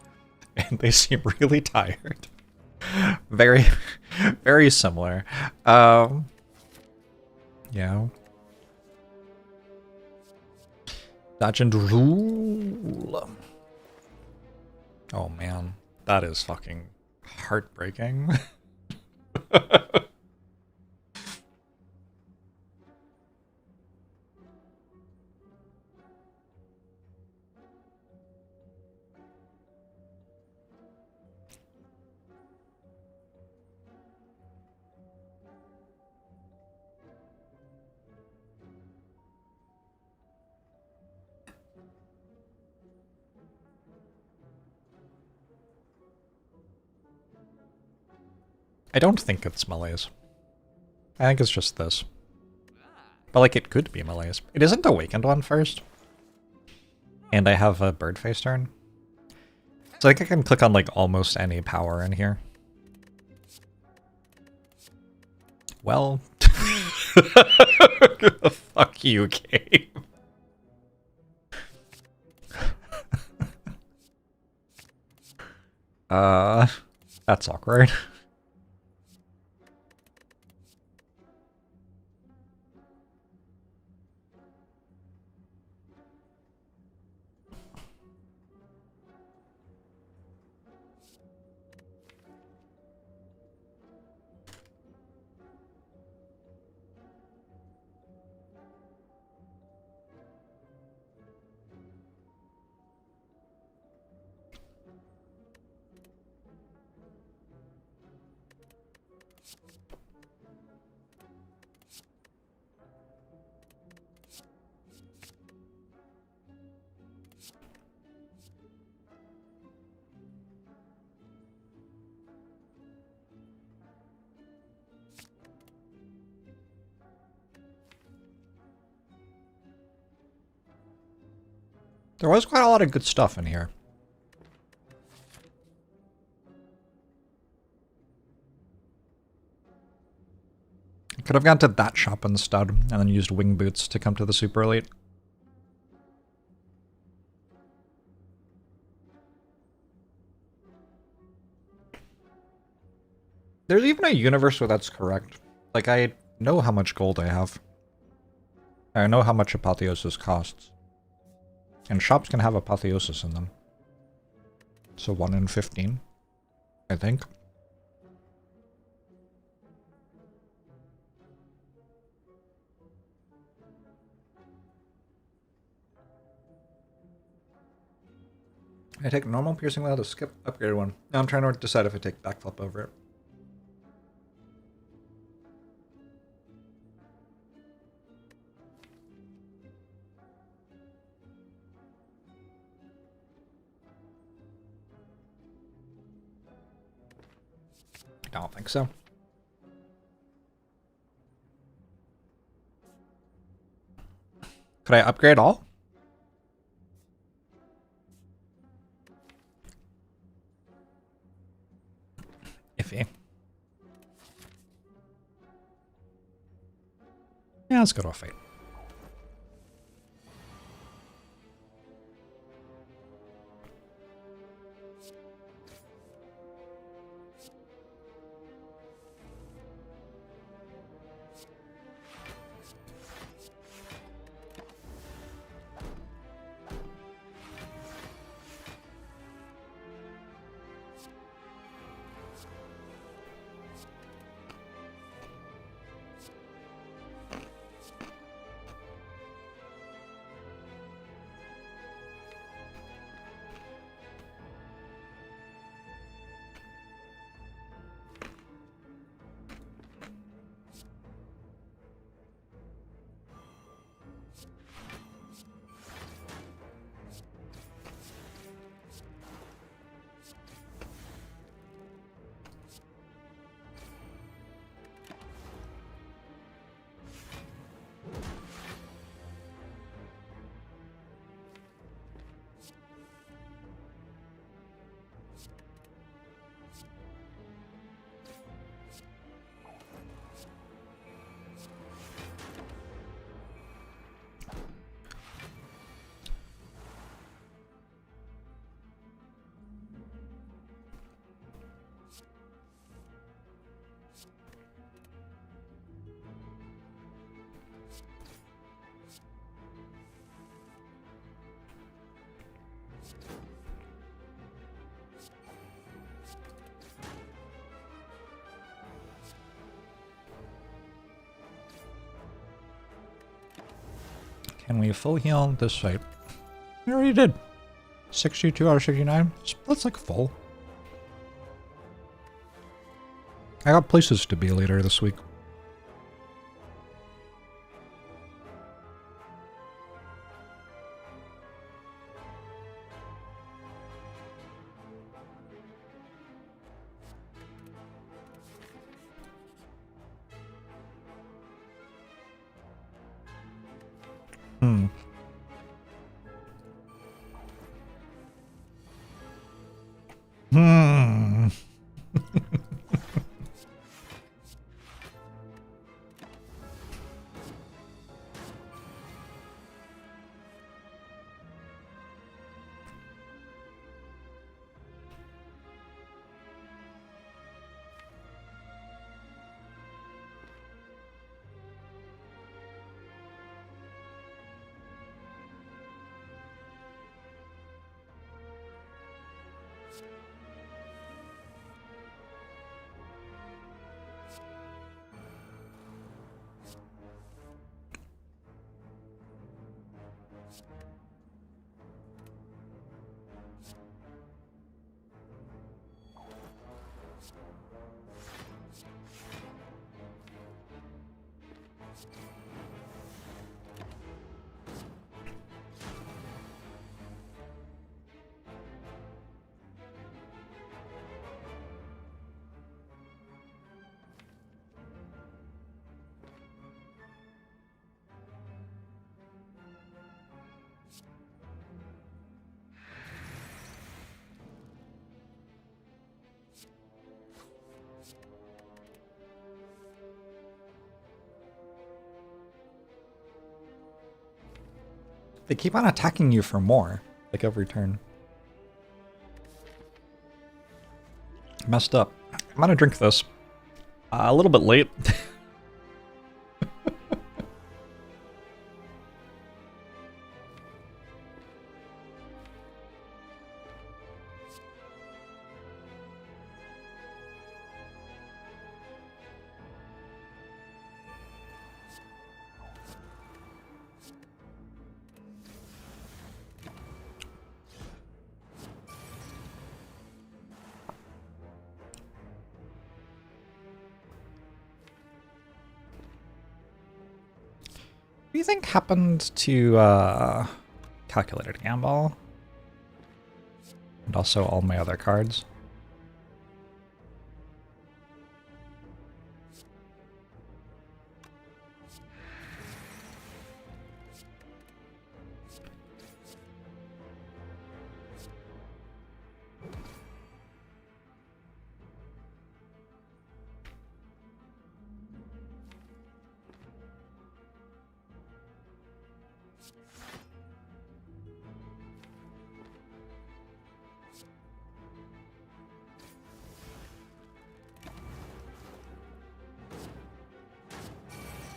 and they seem really tired. Very, very similar. Yeah. Dodge and rule. Oh man, that is fucking heartbreaking. I don't think it's Malaise. I think it's just this. But like it could be Malaise. It isn't awakened one first. And I have a bird face turn. So I think I can click on like almost any power in here. Well, fuck you, game. That's awkward. There was quite a lot of good stuff in here. I could have gone to that shop instead, and then used wing boots to come to the super elite. There's even a universe where that's correct. Like, I know how much gold I have. I know how much apotheosis costs. And shops can have apotheosis in them. So 1 in 15, I think. I take normal piercing whale to skip upgrade one. Now I'm trying to decide if I take backflip over it. I don't think so. Could I upgrade all? Iffy. Yeah, let's go to a fate. Can we full heal this site? We already did. 62 out of 69. That's like full. I got places to be later this week. They keep on attacking you for more, like every turn. Messed up. I'm gonna drink this. A little bit late. What do you think happened to Calculated Gamble? And also all my other cards?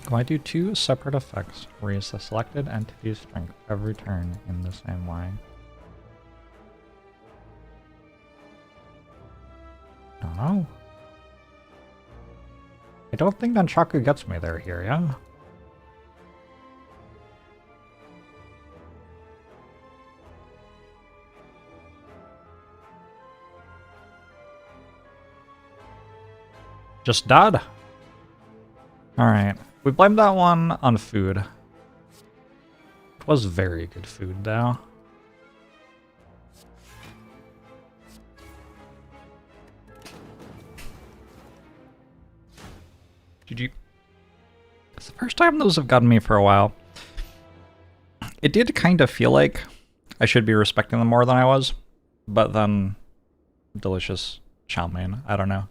Why do two separate effects raise the selected entity's strength every turn in the same way? Don't know. I don't think Nunchaku gets me there here, yeah? Just died. Alright. We blamed that one on food. It was very good food, though. GG. It's the first time those have gotten me for a while. It did kind of feel like I should be respecting them more than I was, but then delicious chow mein. I don't know.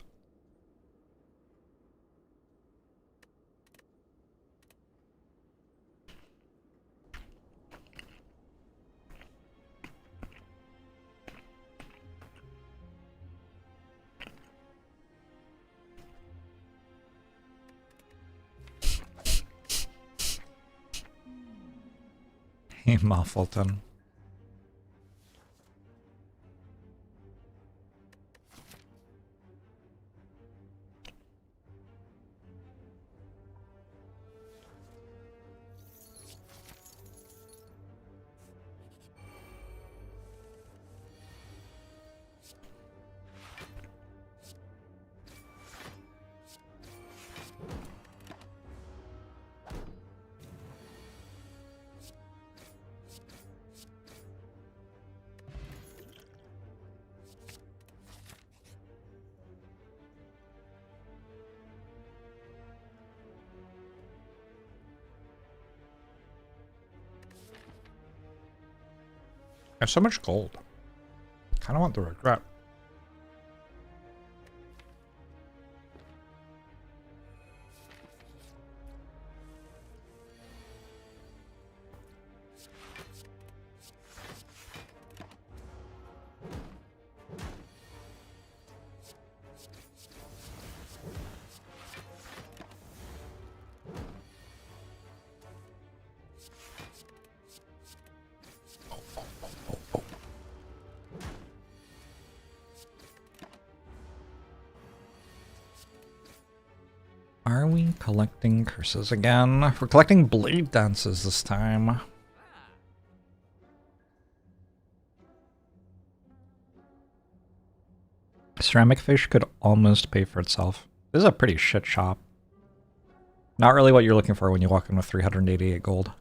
Hey, Muffleton. I have so much gold. Kind of want the regret. Are we collecting curses again? We're collecting blade dances this time. Ceramic fish could almost pay for itself. This is a pretty shit shop. Not really what you're looking for when you walk in with 388 gold.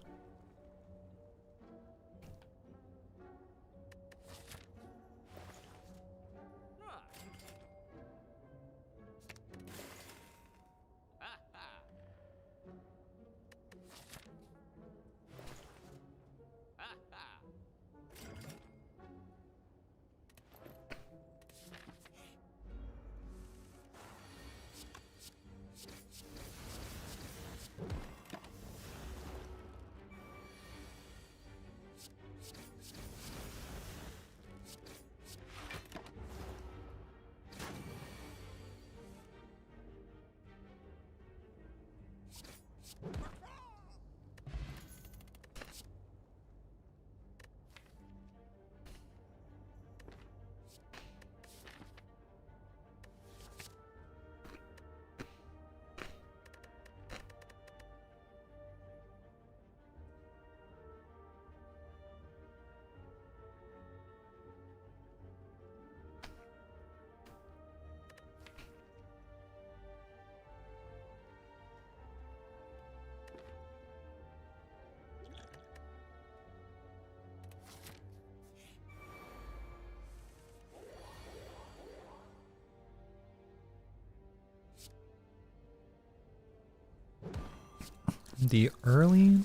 The early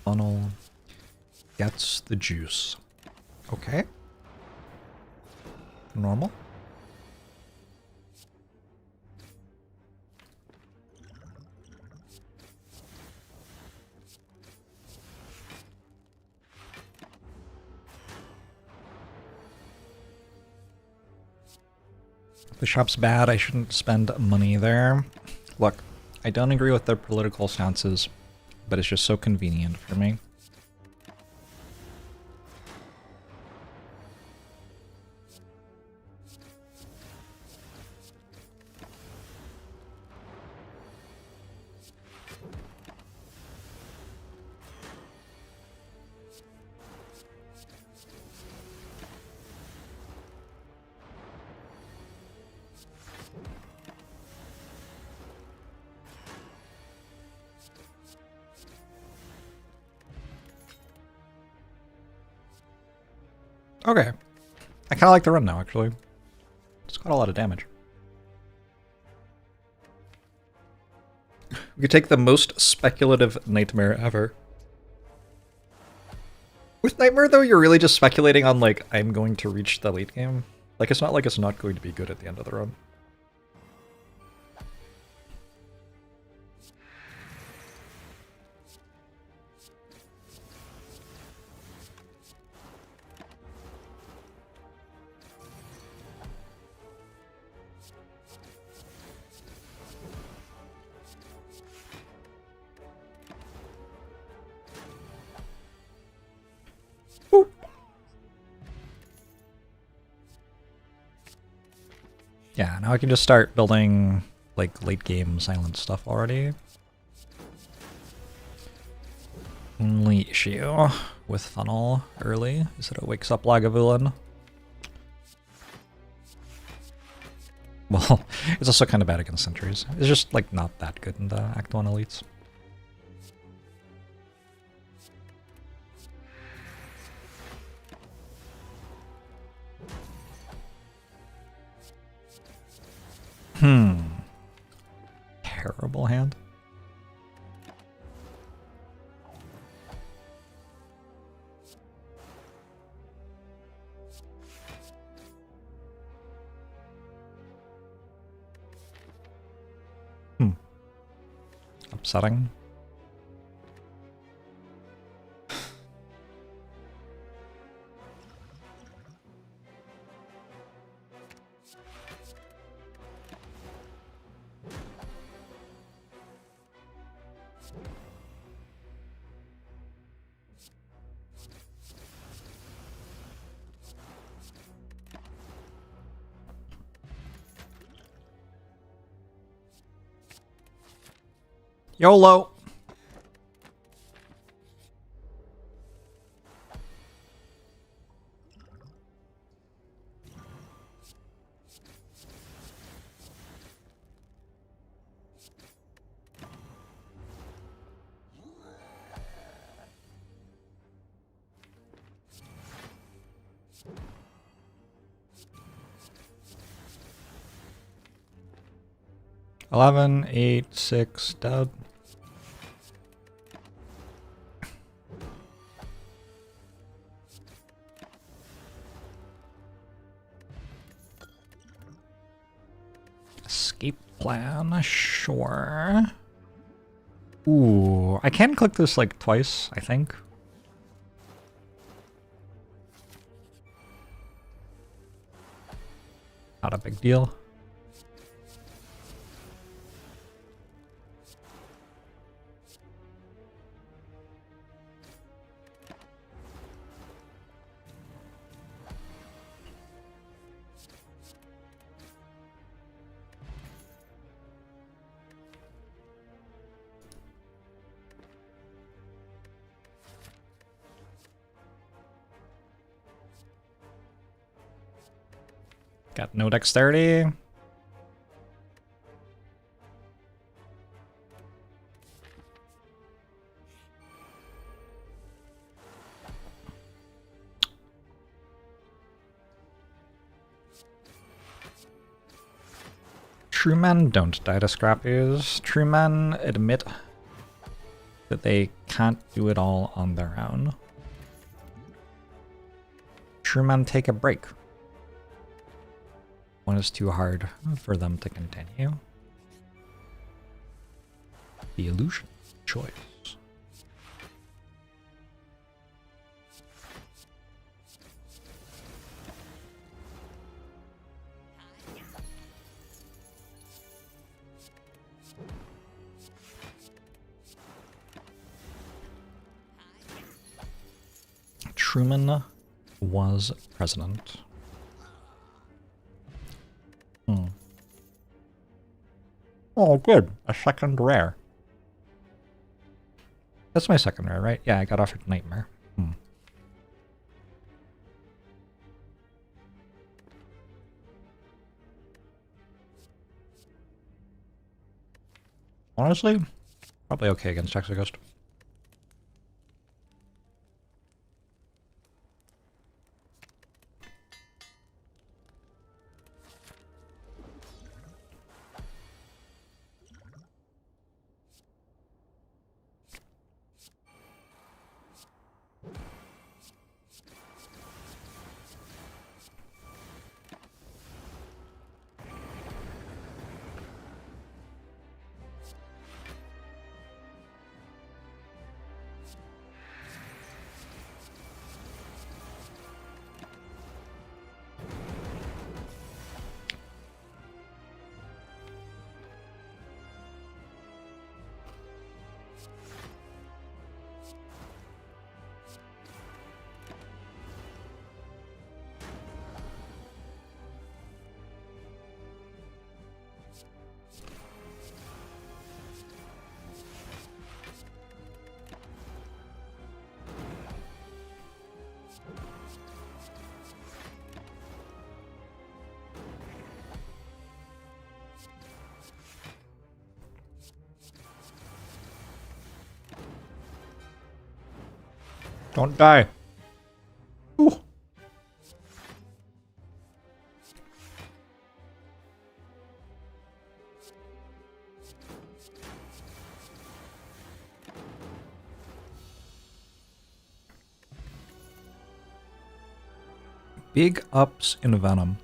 funnel gets the juice. Okay. Normal. The shop's bad. I shouldn't spend money there. Look, I don't agree with their political stances, but it's just so convenient for me. Okay. I kind of like the run now, actually. It's got a lot of damage. We could take the most speculative nightmare ever. With Nightmare, though, you're really just speculating on, like, I'm going to reach the late game. Like, it's not like it's not going to be good at the end of the run. Yeah, now I can just start building, like, late game silent stuff already. Only issue with funnel early is that it wakes up Lagavulin. Well, it's also kind of bad against sentries. It's just, like, not that good in the Act 1 elites. Terrible hand. Upsetting. YOLO! 11, 8, 6, dead. Escape plan, sure. Ooh, I can click this like twice, I think. Not a big deal. Got no dexterity. True men don't die to scrappies. True men admit that they can't do it all on their own. True men take a break. One is too hard for them to continue. The illusion choice. Truman was president. Oh, good. A second rare. That's my second rare, right? Yeah, I got offered Nightmare. Honestly, probably okay against Hexaghost. Don't die. Ooh. Big ups in Venom.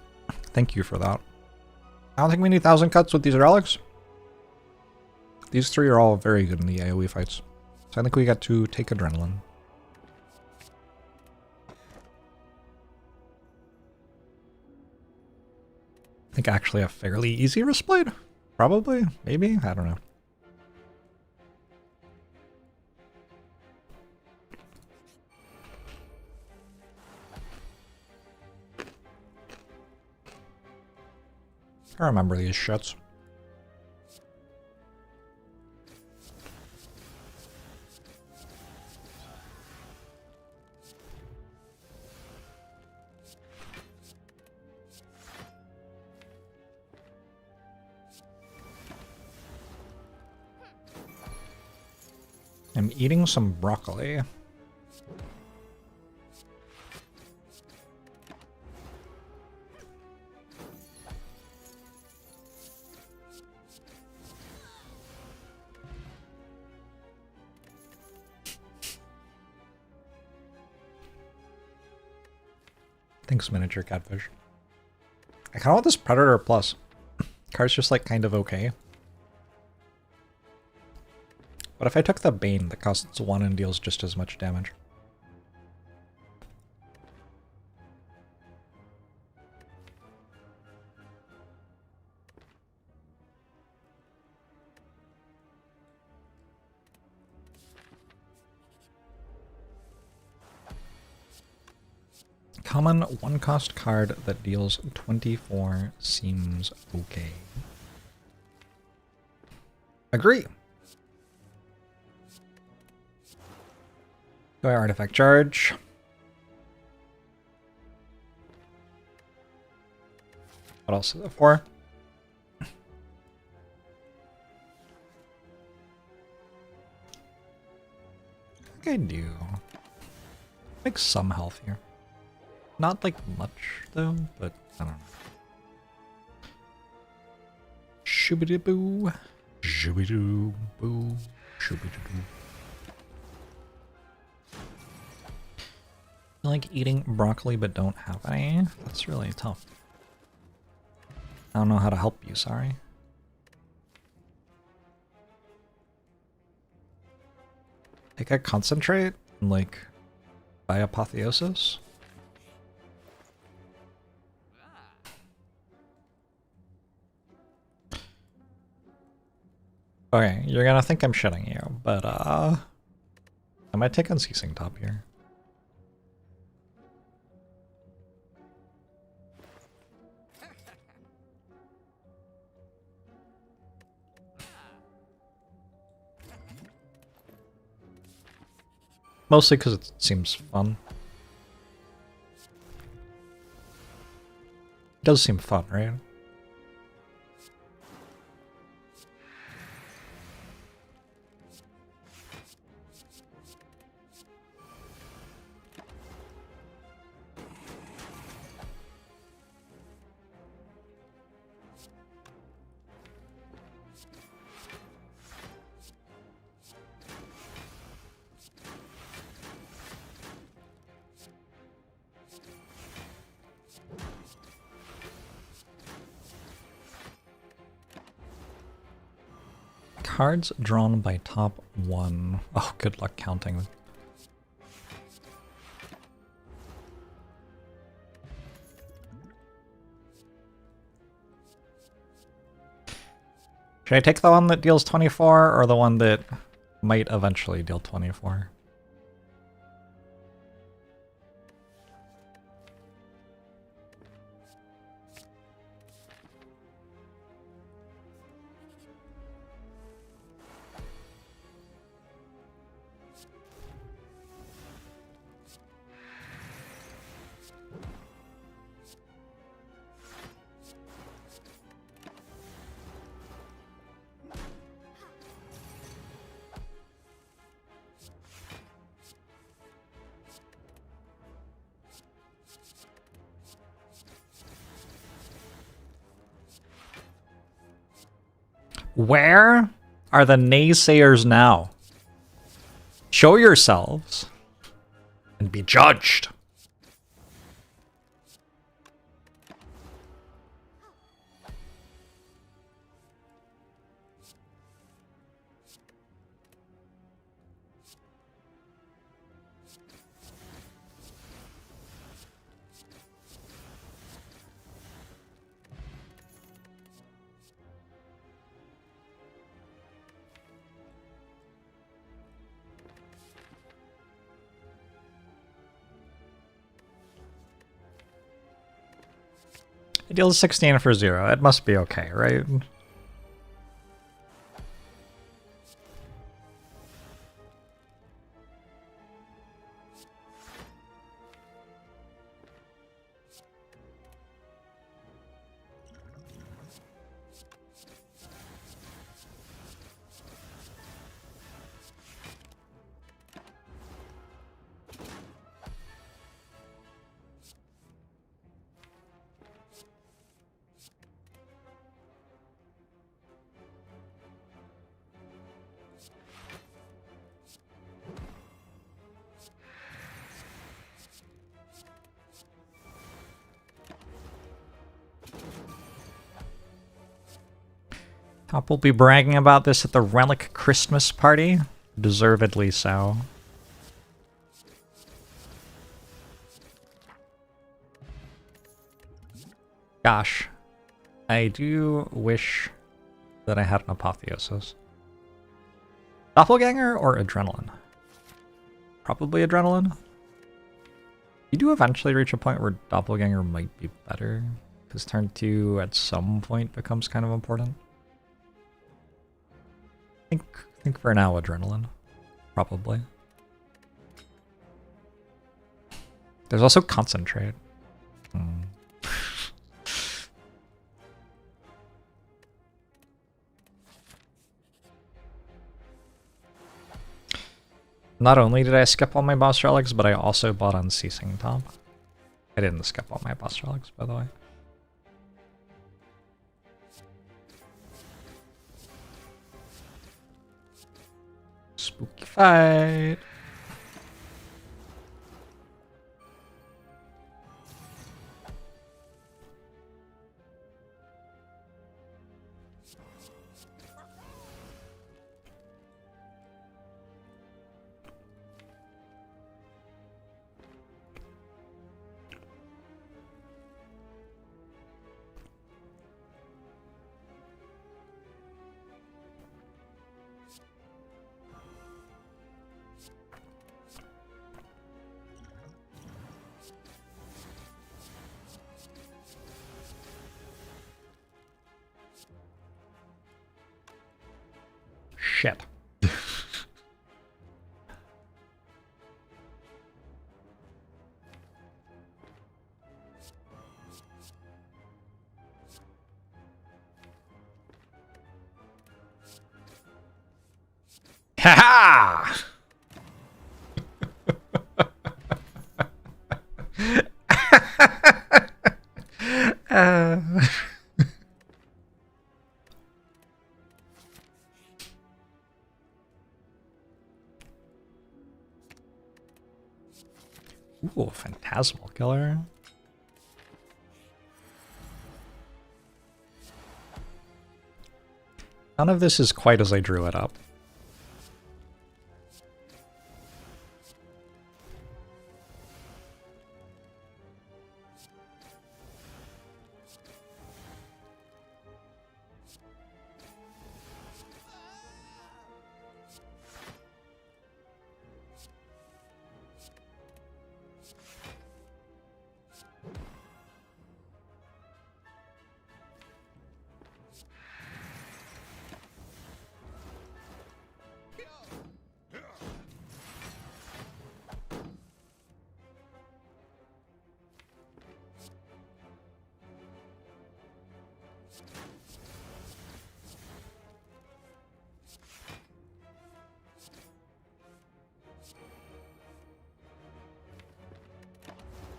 Thank you for that. I don't think we need 1,000 cuts with these relics. These three are all very good in the AoE fights. So I think we got to take adrenaline. I think actually a fairly easy wristblade? Probably? Maybe? I don't know. I remember these shits. I'm eating some broccoli. Thanks, Miniature Catfish. I kind of want this Predator Plus. Card's just like kind of okay. What if I took the Bane that costs 1 and deals just as much damage? Common 1-cost card that deals 24 seems okay. Agree. Do I artifact charge? What else is it for? I think I do. Make some health here. Not like much though, but I don't know. Shoo-be-doo-boo. Shoo-be-doo-boo. Shoo-be-doo-boo. I like eating broccoli but don't have any. That's really tough. I don't know how to help you, sorry. Take a concentrate and like buy apotheosis. Okay, you're gonna think I'm shitting you, but I might take Unceasing Top here. Mostly because it seems fun. It does seem fun, right? Cards drawn by top 1. Oh, good luck counting. Should I take the one that deals 24 or the one that might eventually deal 24? Where are the naysayers now? Show yourselves and be judged. It deals 16 for 0. It must be okay, right? Top will be bragging about this at the Relic Christmas party. Deservedly so. Gosh. I do wish that I had an apotheosis. Doppelganger or adrenaline? Probably adrenaline. You do eventually reach a point where doppelganger might be better, because turn 2 at some point becomes kind of important. I think for now adrenaline, probably. There's also concentrate. Not only did I skip all my boss relics, but I also bought Unceasing Top. I didn't skip all my boss relics, by the way. Spooky fight. Shit. Ha ha! Ooh, Phantasmal Killer. None of this is quite as I drew it up.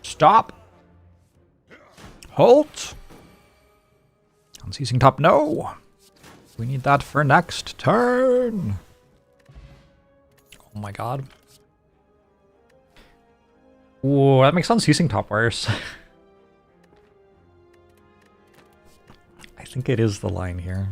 Stop! Halt! Unceasing Top, no! We need that for next turn! Oh my god. Ooh, that makes Unceasing Top worse. I think it is the line here.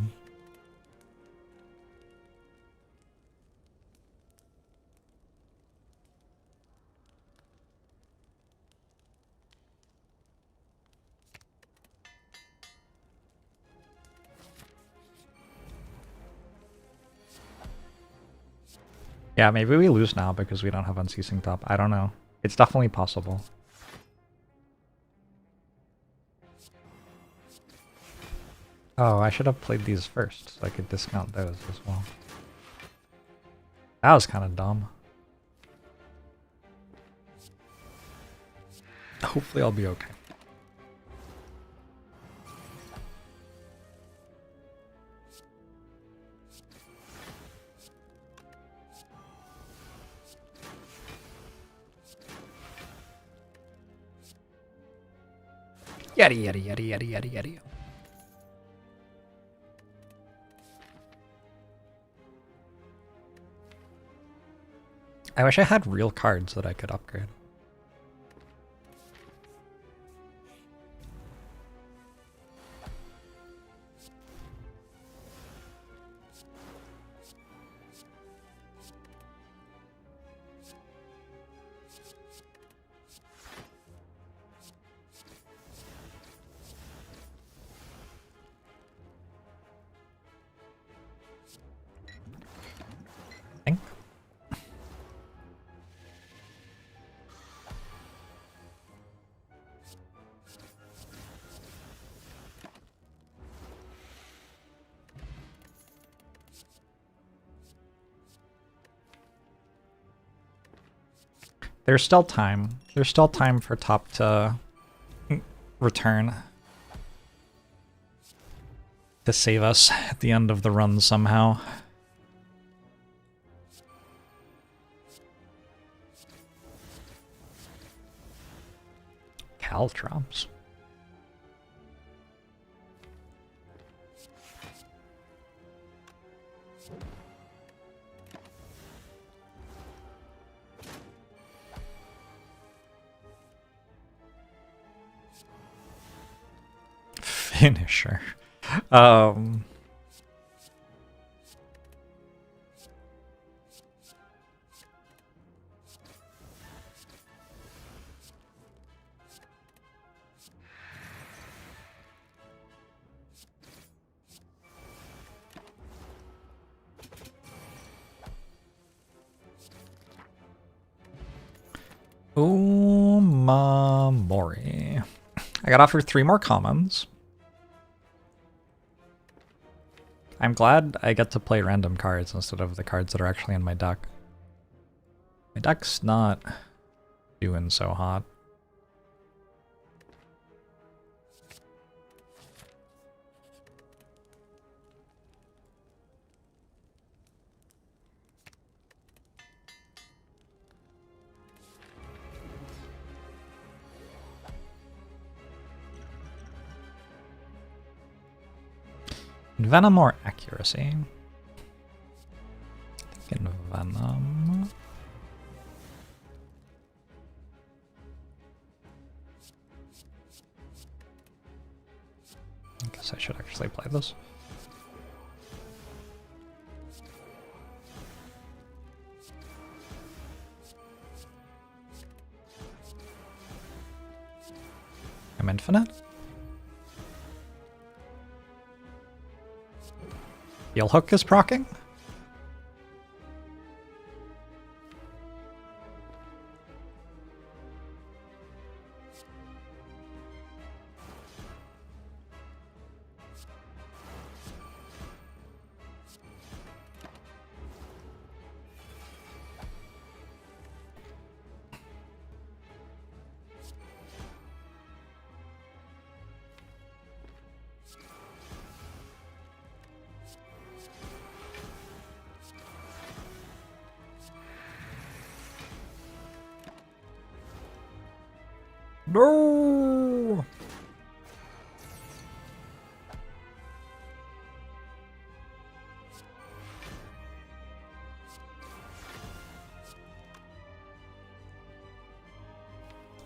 Yeah, maybe we lose now because we don't have Unceasing Top. I don't know. It's definitely possible. Oh, I should have played these first so I could discount those as well. That was kind of dumb. Hopefully I'll be okay. Yada yada yada yada yada yada. I wish I had real cards that I could upgrade. There's still time. There's still time for top to return. To save us at the end of the run somehow. Caltrops. Finisher. Umamori. I got offered 3 more commons. I'm glad I get to play random cards instead of the cards that are actually in my deck. My deck's not doing so hot. Venom or accuracy? I think in Venom. I guess I should actually play this. I'm infinite? Heal Hook is proccing? No!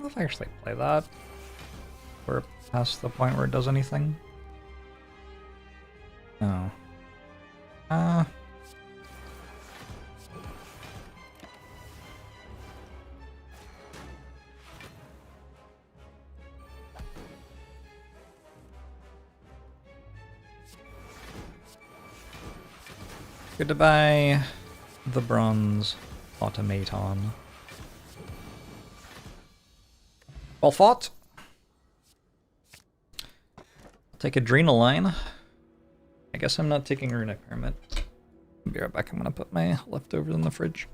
I'll actually play that. We're past the point where it does anything. Oh. Goodbye, the bronze automaton. Well fought. Take Adrenaline. I guess I'm not taking Runic Pyramid. I'll be right back. I'm gonna put my leftovers in the fridge.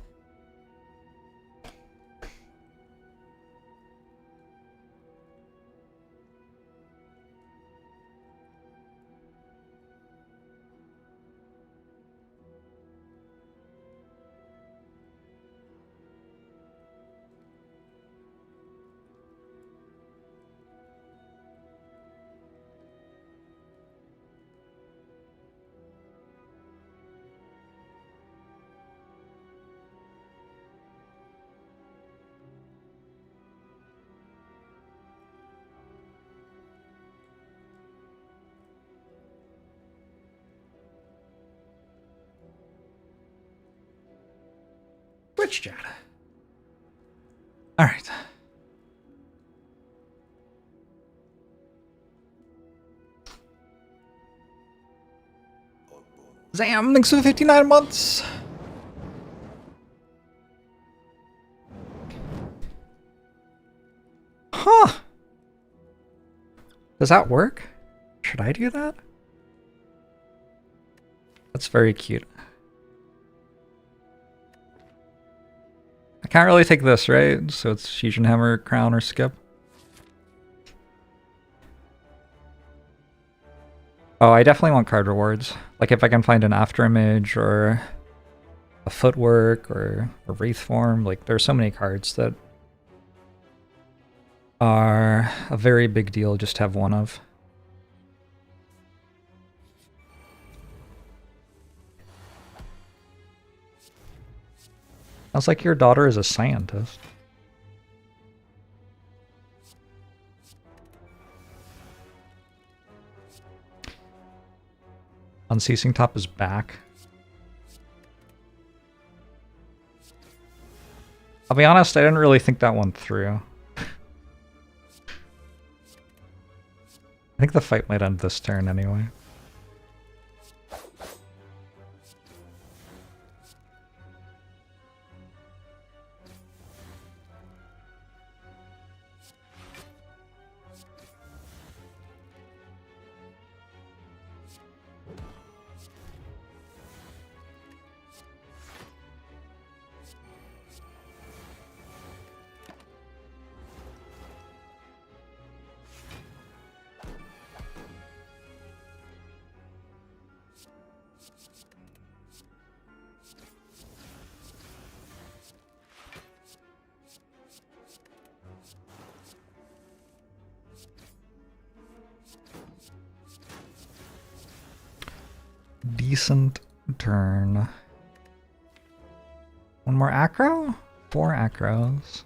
Twitch chat. All right. Zam, thanks for the 59 months. Huh. Does that work? Should I do that? That's very cute. I can't really take this, right? So it's Shijin Hammer, Crown, or Skip. Oh, I definitely want card rewards. Like if I can find an afterimage or a footwork or a wraith form, like there's so many cards that are a very big deal just to have one of. Sounds like your daughter is a scientist. Unceasing Top is back. I'll be honest, I didn't really think that one through. I think the fight might end this turn anyway. Decent turn. One more acro? 4 acros.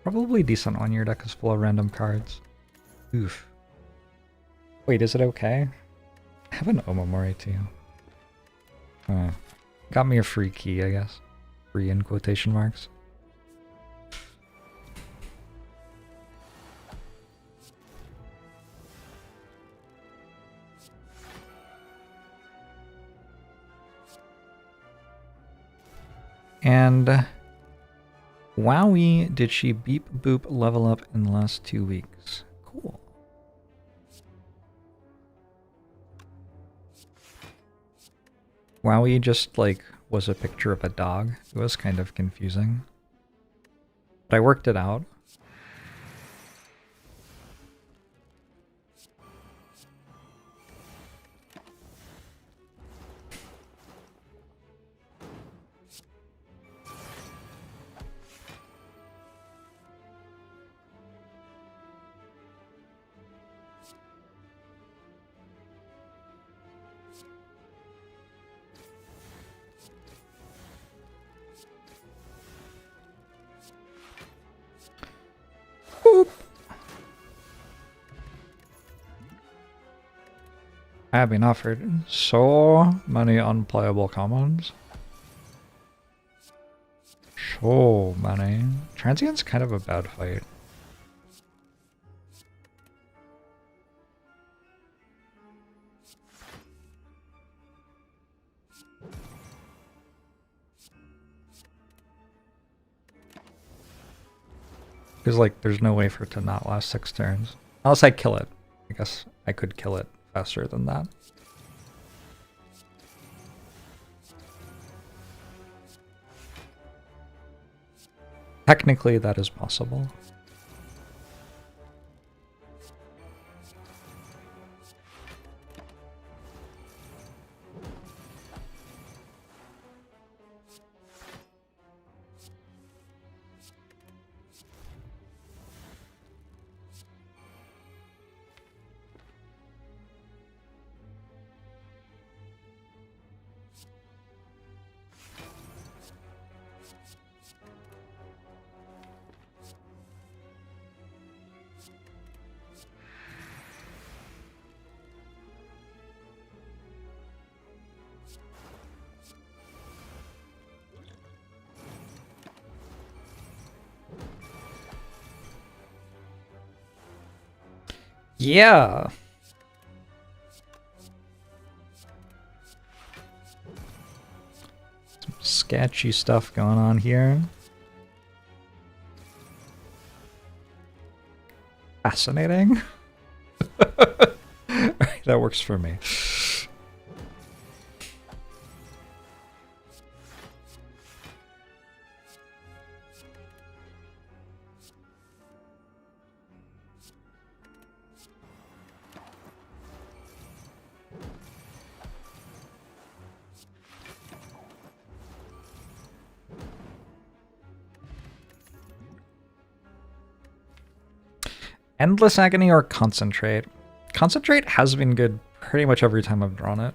Probably decent when your deck is full of random cards. Oof. Wait, is it okay? I have an Omamori too. Oh. Got me a free key, I guess. Free in quotation marks. And wowie, did she beep boop level up in the last 2 weeks? Cool. Wowie just like was a picture of a dog. It was kind of confusing. But I worked it out. I have been offered so many unplayable commons. So many. Transient's kind of a bad fight. Because, like, there's no way for it to not last 6 turns. Unless I kill it. I guess I could kill it faster than that. Technically, that is possible. Yeah. Some sketchy stuff going on here. Fascinating. That works for me. Endless Agony or Concentrate? Concentrate has been good pretty much every time I've drawn it.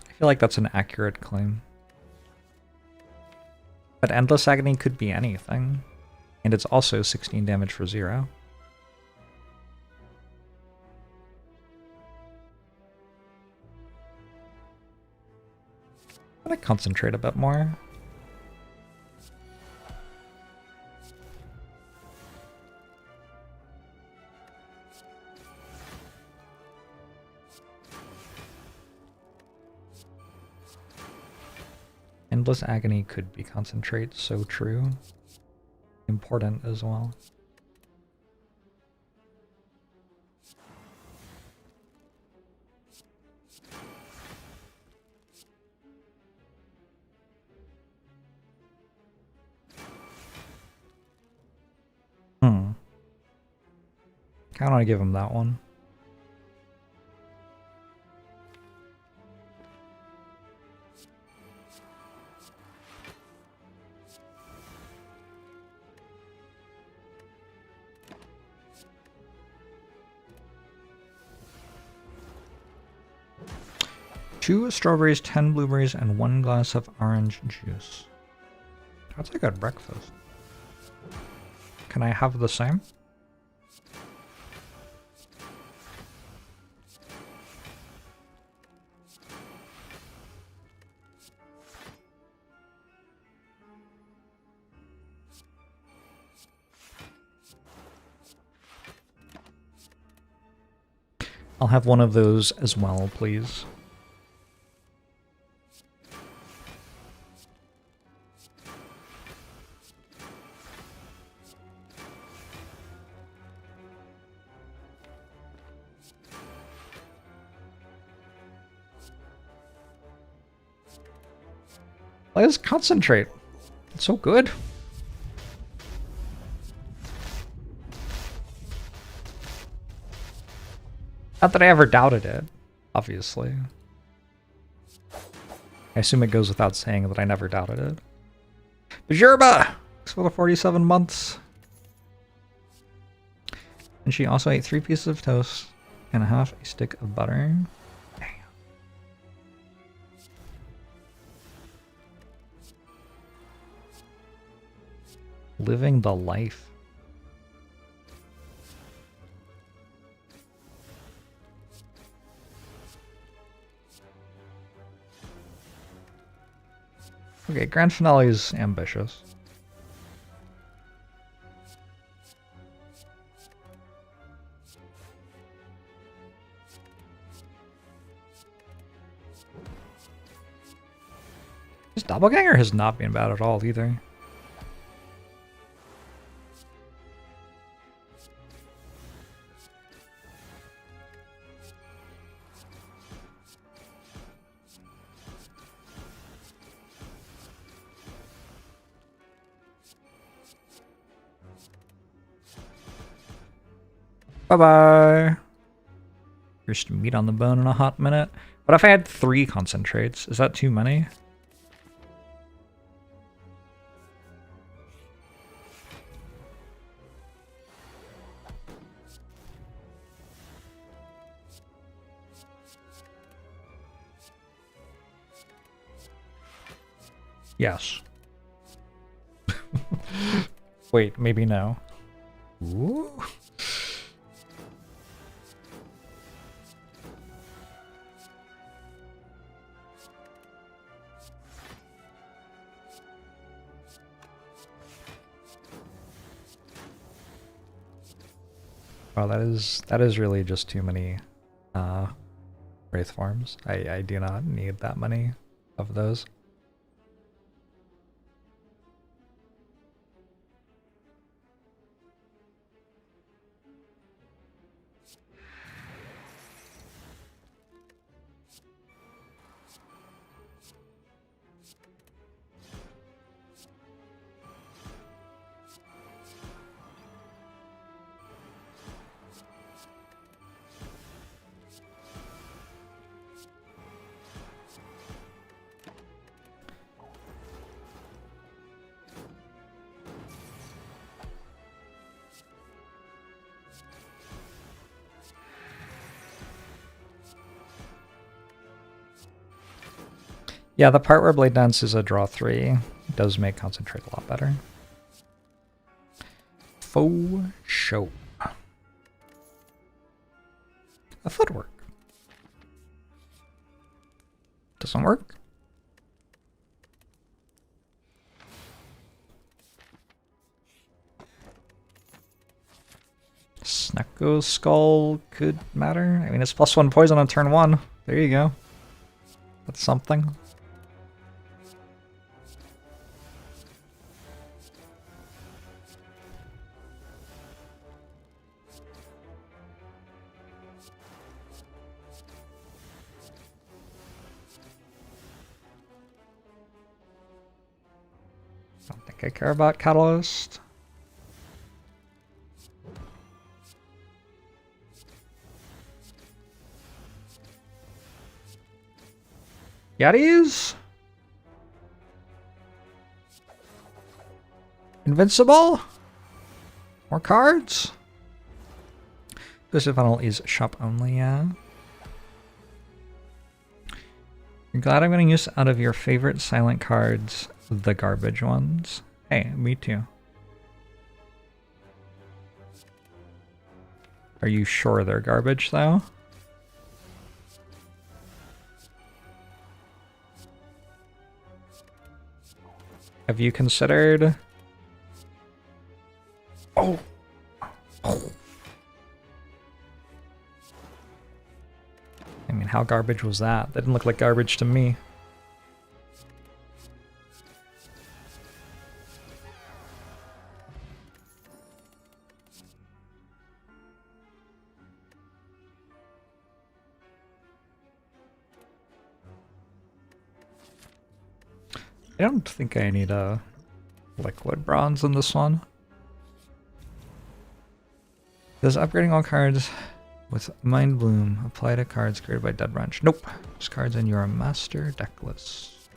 I feel like that's an accurate claim. But Endless Agony could be anything. And it's also 16 damage for 0. I'm gonna concentrate a bit more. Endless Agony could be Concentrate, so true. Important as well. I don't want to give him that one. Two strawberries, 10 blueberries, and 1 glass of orange juice. That's a good breakfast. Can I have the same? I'll have one of those as well, please. Let's concentrate. It's so good. Not that I ever doubted it, obviously. I assume it goes without saying that I never doubted it. Bajurba! Thanks for the 47 months. And she also ate 3 pieces of toast and half a stick of butter. Damn. Living the life. Okay, grand finale is ambitious. This doppelganger has not been bad at all either. Bye-bye. First meat on the bone in a hot minute. What if I had 3 concentrates? Is that too many? Yes. Wait, maybe no. Ooh. Wow, that is really just too many wraith forms. I do not need that many of those. Yeah, the part where Blade Dance is a draw 3 does make Concentrate a lot better. Faux show. A footwork. Doesn't work. Snecko Skull could matter. I mean, it's +1 poison on turn 1. There you go. That's something. Don't think I care about Catalyst. Yetis? Invincible? More cards? This funnel is shop only, yeah. You're glad I'm going to use out of your favorite silent cards the garbage ones. Hey, me too. Are you sure they're garbage though? Have you considered... Oh! Oh! I mean, how garbage was that? That didn't look like garbage to me. I don't think I need a liquid bronze in this one. Does upgrading all cards with Mind Bloom apply to cards created by Dead Wrench? Nope. Just cards in your master deck list.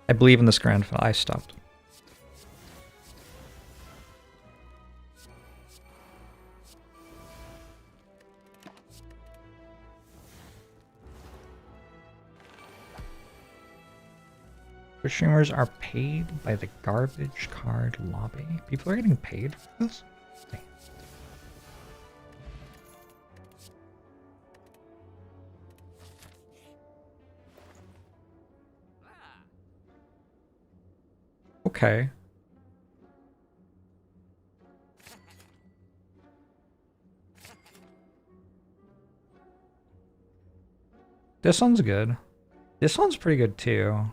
I believe in this grand final. I stopped. Streamers are paid by the garbage card lobby. People are getting paid for this? Okay. Okay. This one's good. This one's pretty good too.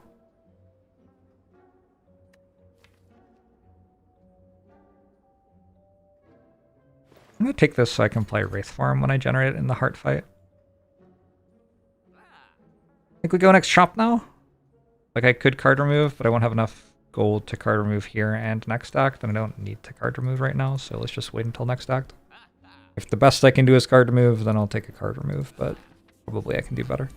I'm gonna take this so I can play Wraith Form when I generate it in the heart fight. Think we go next shop now? Like I could card remove, but I won't have enough gold to card remove here and next act, and I don't need to card remove right now, so let's just wait until next act. If the best I can do is card remove, then I'll take a card remove, but probably I can do better.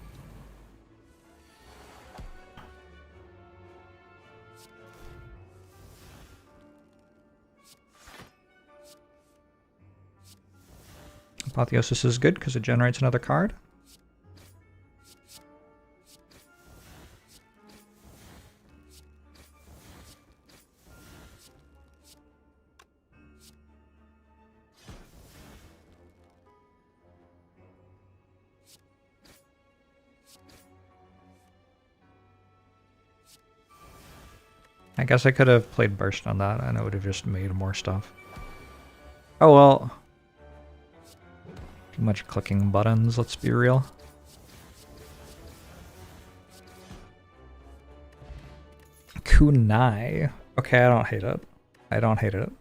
Apotheosis is good because it generates another card. I guess I could have played Burst on that and it would have just made more stuff. Oh well. Too much clicking buttons, let's be real. Kunai. Okay, I don't hate it. I don't hate it.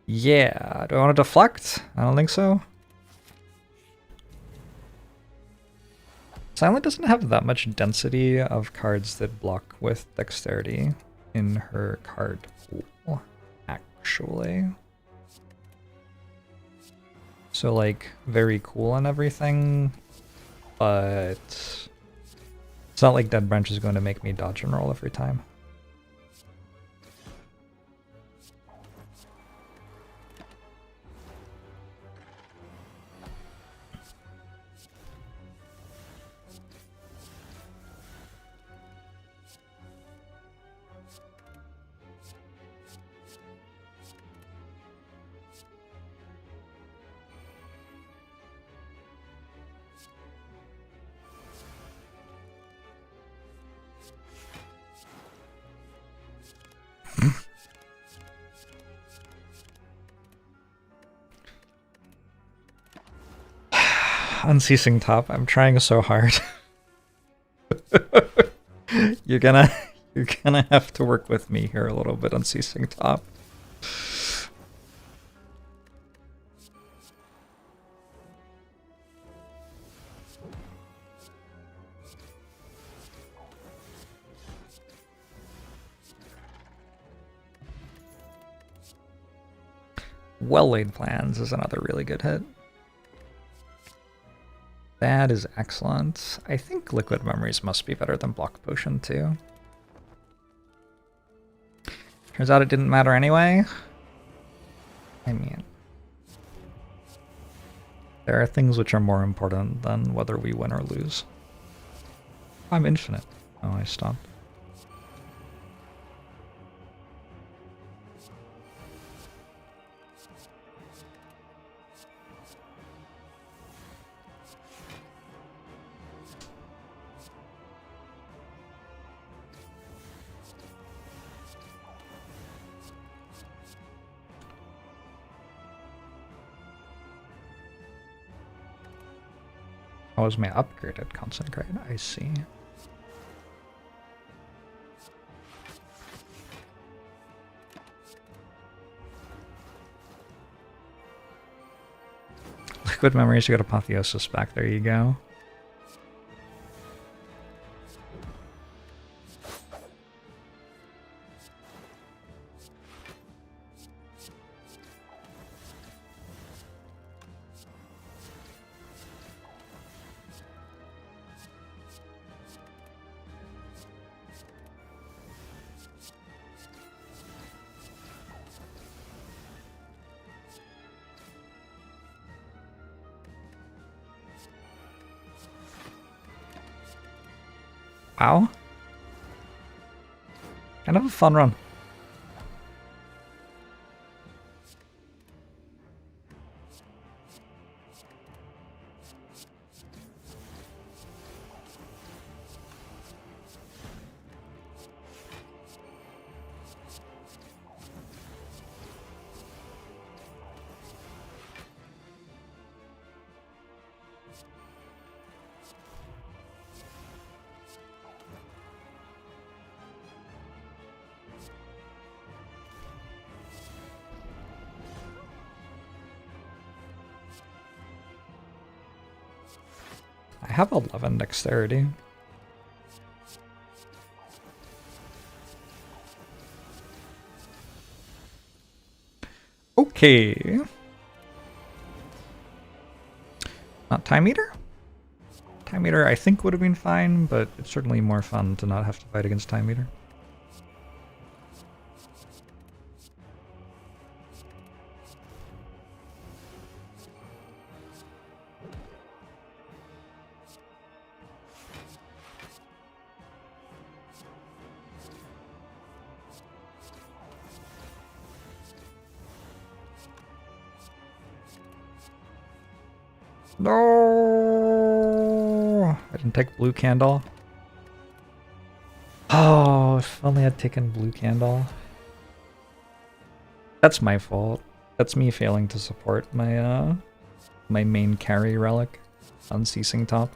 Yeah, do I want to deflect? I don't think so. Silent doesn't have that much density of cards that block with dexterity in her card pool, actually. So like, very cool and everything, but it's not like Dead Branch is going to make me dodge and roll every time. Unceasing top. I'm trying so hard. You're gonna have to work with me here a little bit, Unceasing top. Well-laid plans is another really good hit. That is excellent. I think Liquid Memories must be better than Block Potion too. Turns out it didn't matter anyway. I mean, there are things which are more important than whether we win or lose. I'm infinite. Oh, I stopped. How was my upgraded concentrate? I see. Liquid Memories, you got Apotheosis back. There you go. Wow. Kind of a fun run. I have 11 dexterity. Okay. Not Time Eater? Time Eater I think would have been fine, but it's certainly more fun to not have to fight against Time Eater. No, I didn't take blue candle. Oh, if only I'd taken blue candle. That's my fault. That's me failing to support my my main carry relic, Unceasing Top.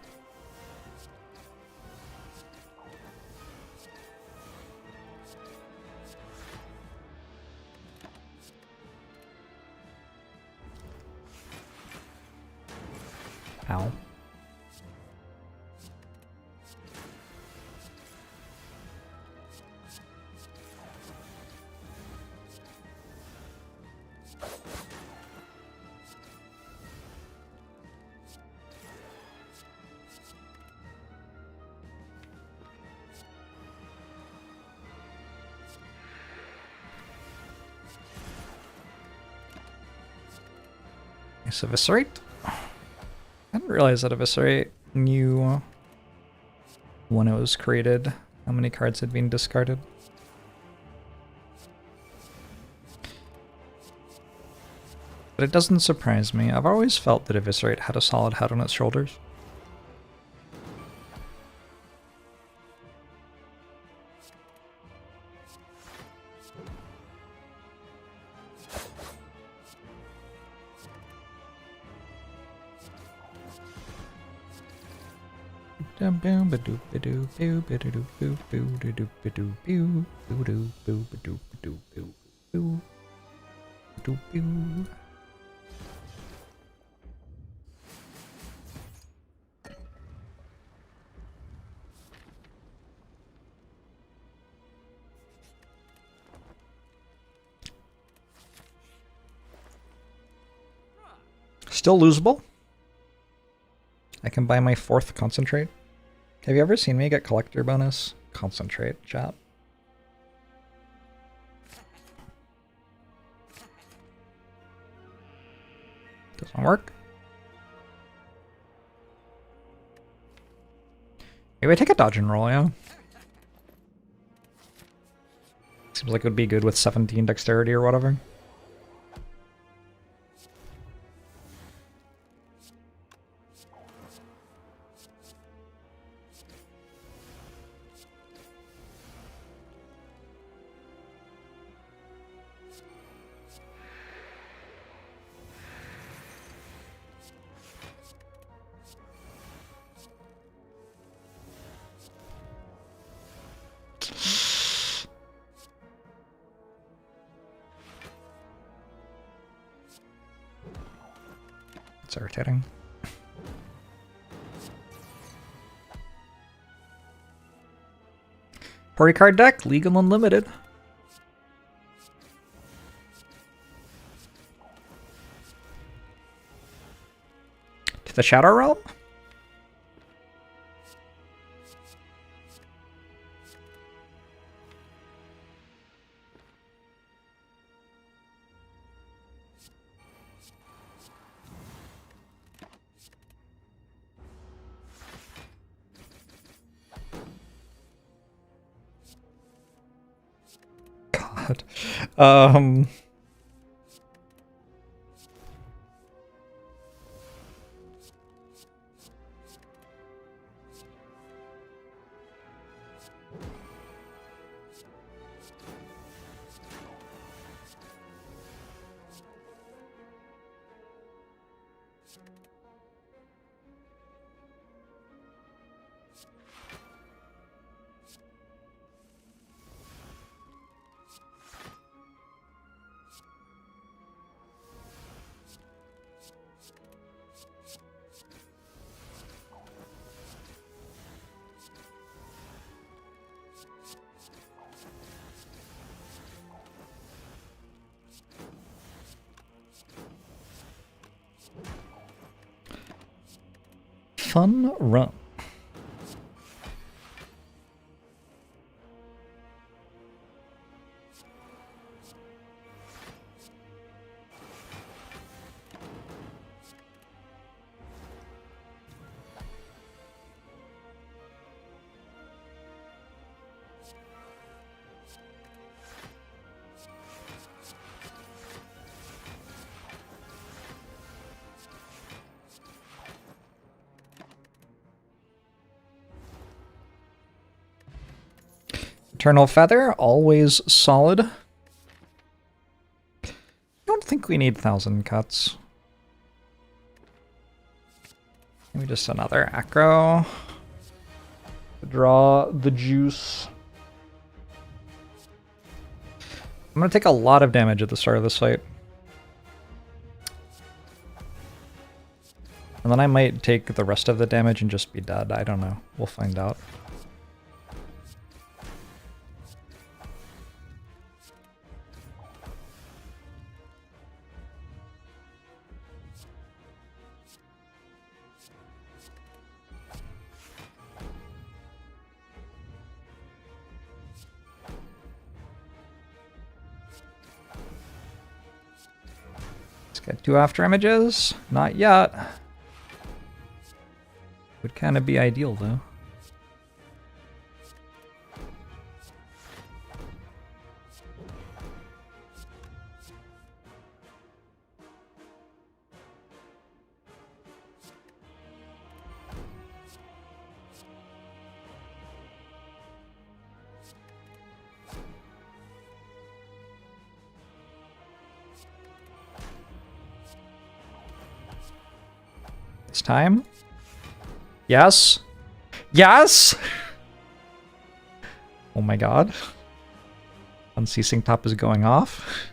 Ow. Nice Eviscerate. I didn't realize that Eviscerate knew when it was created how many cards had been discarded. But it doesn't surprise me. I've always felt that Eviscerate had a solid head on its shoulders. Still losable. I can buy my 4th concentrate. Have you ever seen me get collector bonus? Concentrate, chat. Doesn't work. Maybe I take a dodge and roll, yeah? Seems like it would be good with 17 dexterity or whatever. It's irritating. Party card deck, legal unlimited. To the Shadow Realm? God. Fun run. Eternal Feather, always solid. I don't think we need 1,000 cuts. Maybe just another acro. Draw the juice. I'm going to take a lot of damage at the start of this fight. And then I might take the rest of the damage and just be dead. I don't know. We'll find out. Get 2 after images? Not yet. Would kind of be ideal though. It's time. Yes. Yes! Oh my god. Unceasing top is going off.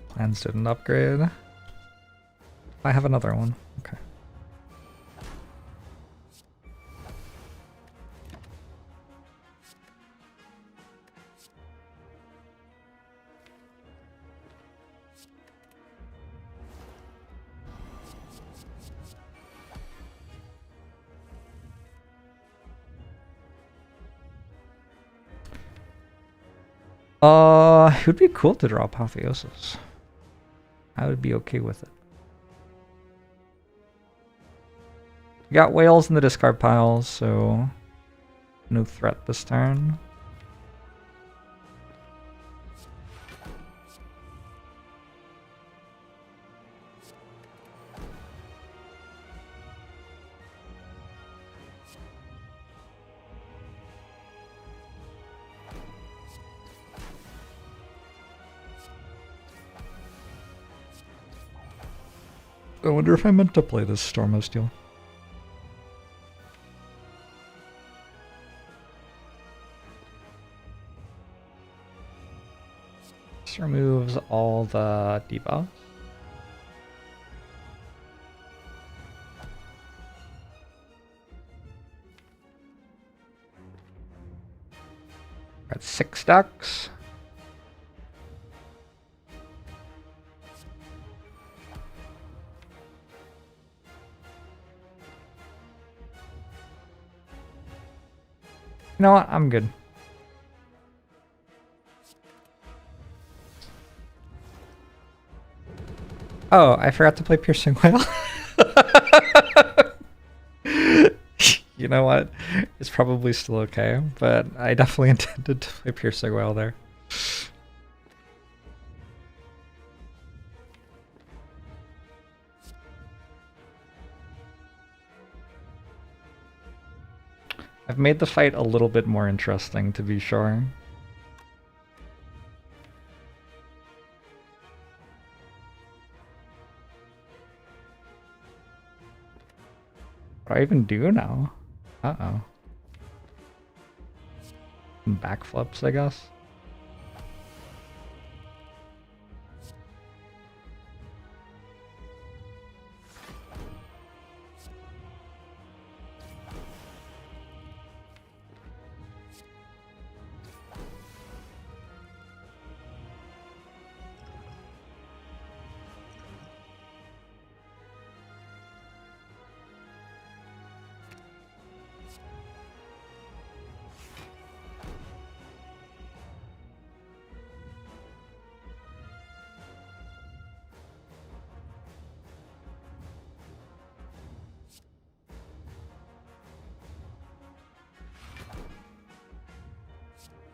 Plans didn't upgrade. I have another one. Okay. It would be cool to draw Apotheosis. I would be okay with it. We got whales in the discard pile, so no threat this turn. I wonder if I meant to play this Stormo Steel. This removes all the debuffs. Got 6 ducks. You know what? I'm good. Oh, I forgot to play Piercing Whale. You know what? It's probably still okay, but I definitely intended to play Piercing Whale there. I've made the fight a little bit more interesting, to be sure. What do I even do now? Uh-oh. Some backflips, I guess.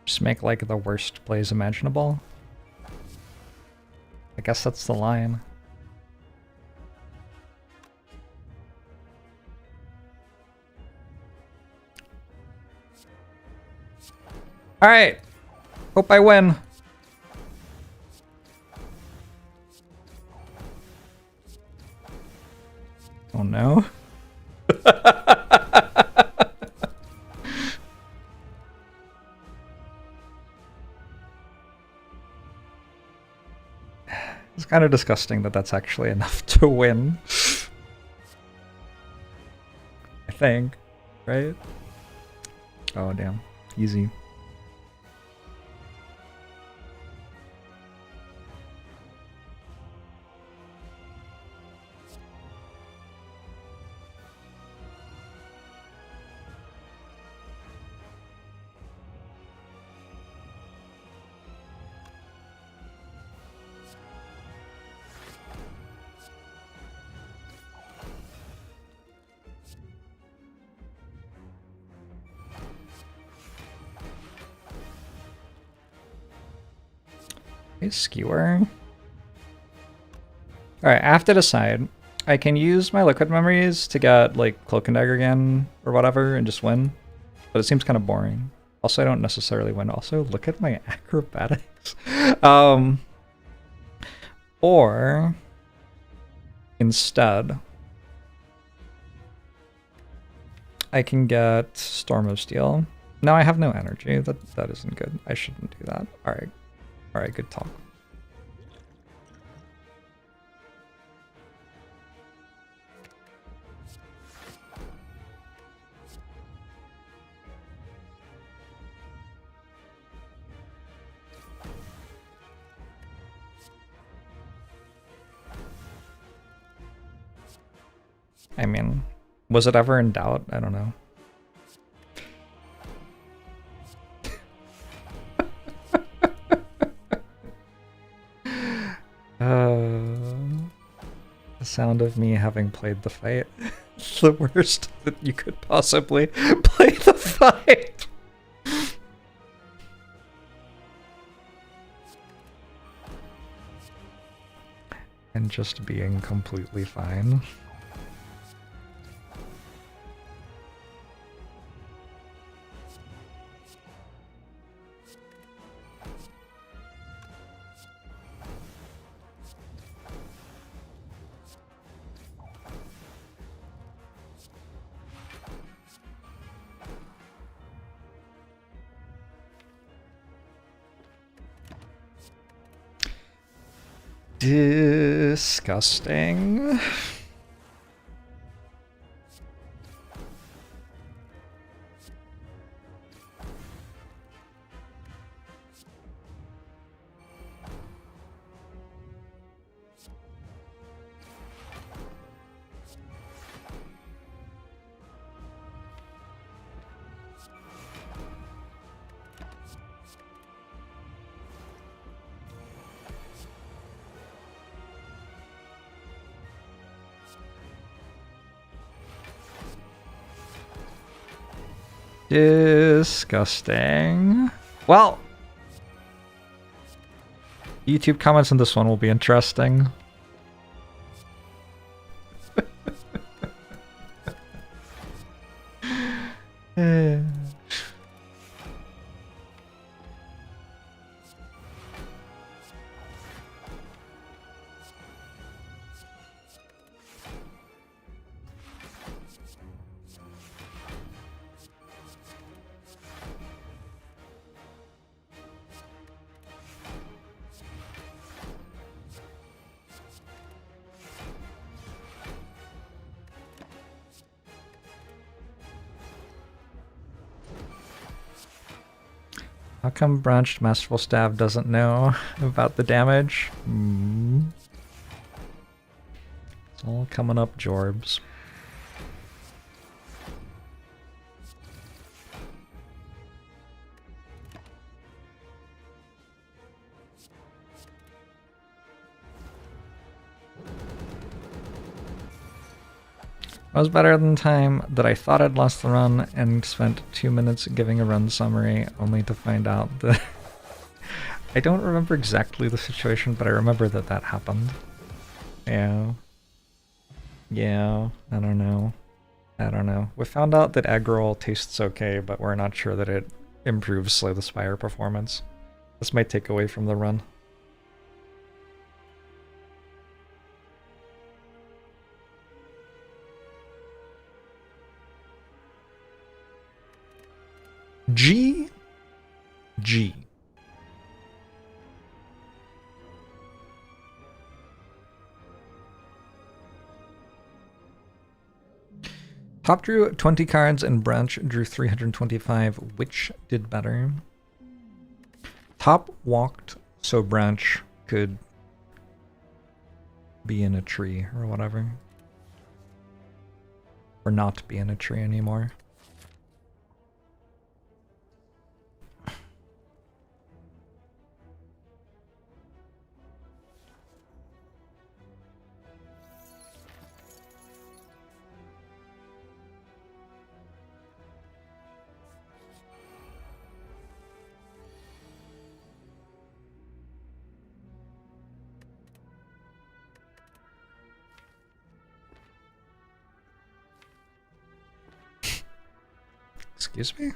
Just make like the worst plays imaginable. I guess that's the line. All right. Hope I win. Oh no. It's kind of disgusting that that's actually enough to win. I think, right? Oh damn, easy. Skewer. Alright, I have to decide. I can use my liquid memories to get like Cloak and Dagger again or whatever and just win. But it seems kind of boring. Also, I don't necessarily win. Also, look at my acrobatics. Um, or instead, I can get Storm of Steel. No, I have no energy. That isn't good. I shouldn't do that. All right, good talk. I mean, was it ever in doubt? I don't know. The sound of me having played the fight. It's the worst that you could possibly play the fight. And just being completely fine. Disgusting. Disgusting. Well, YouTube comments on this one will be interesting. How come Branched Masterful Staff doesn't know about the damage? It's all coming up, Jorbs. That was better than time that I thought I'd lost the run and spent 2 minutes giving a run summary, only to find out that... I don't remember exactly the situation, but I remember that that happened. Yeah. Yeah, I don't know. I don't know. We found out that egg roll tastes okay, but we're not sure that it improves Slay the Spire performance. This might take away from the run. G. Top drew 20 cards and Branch drew 325. Which did better? Top walked so Branch could be in a tree or whatever. Or not be in a tree anymore. Excuse me?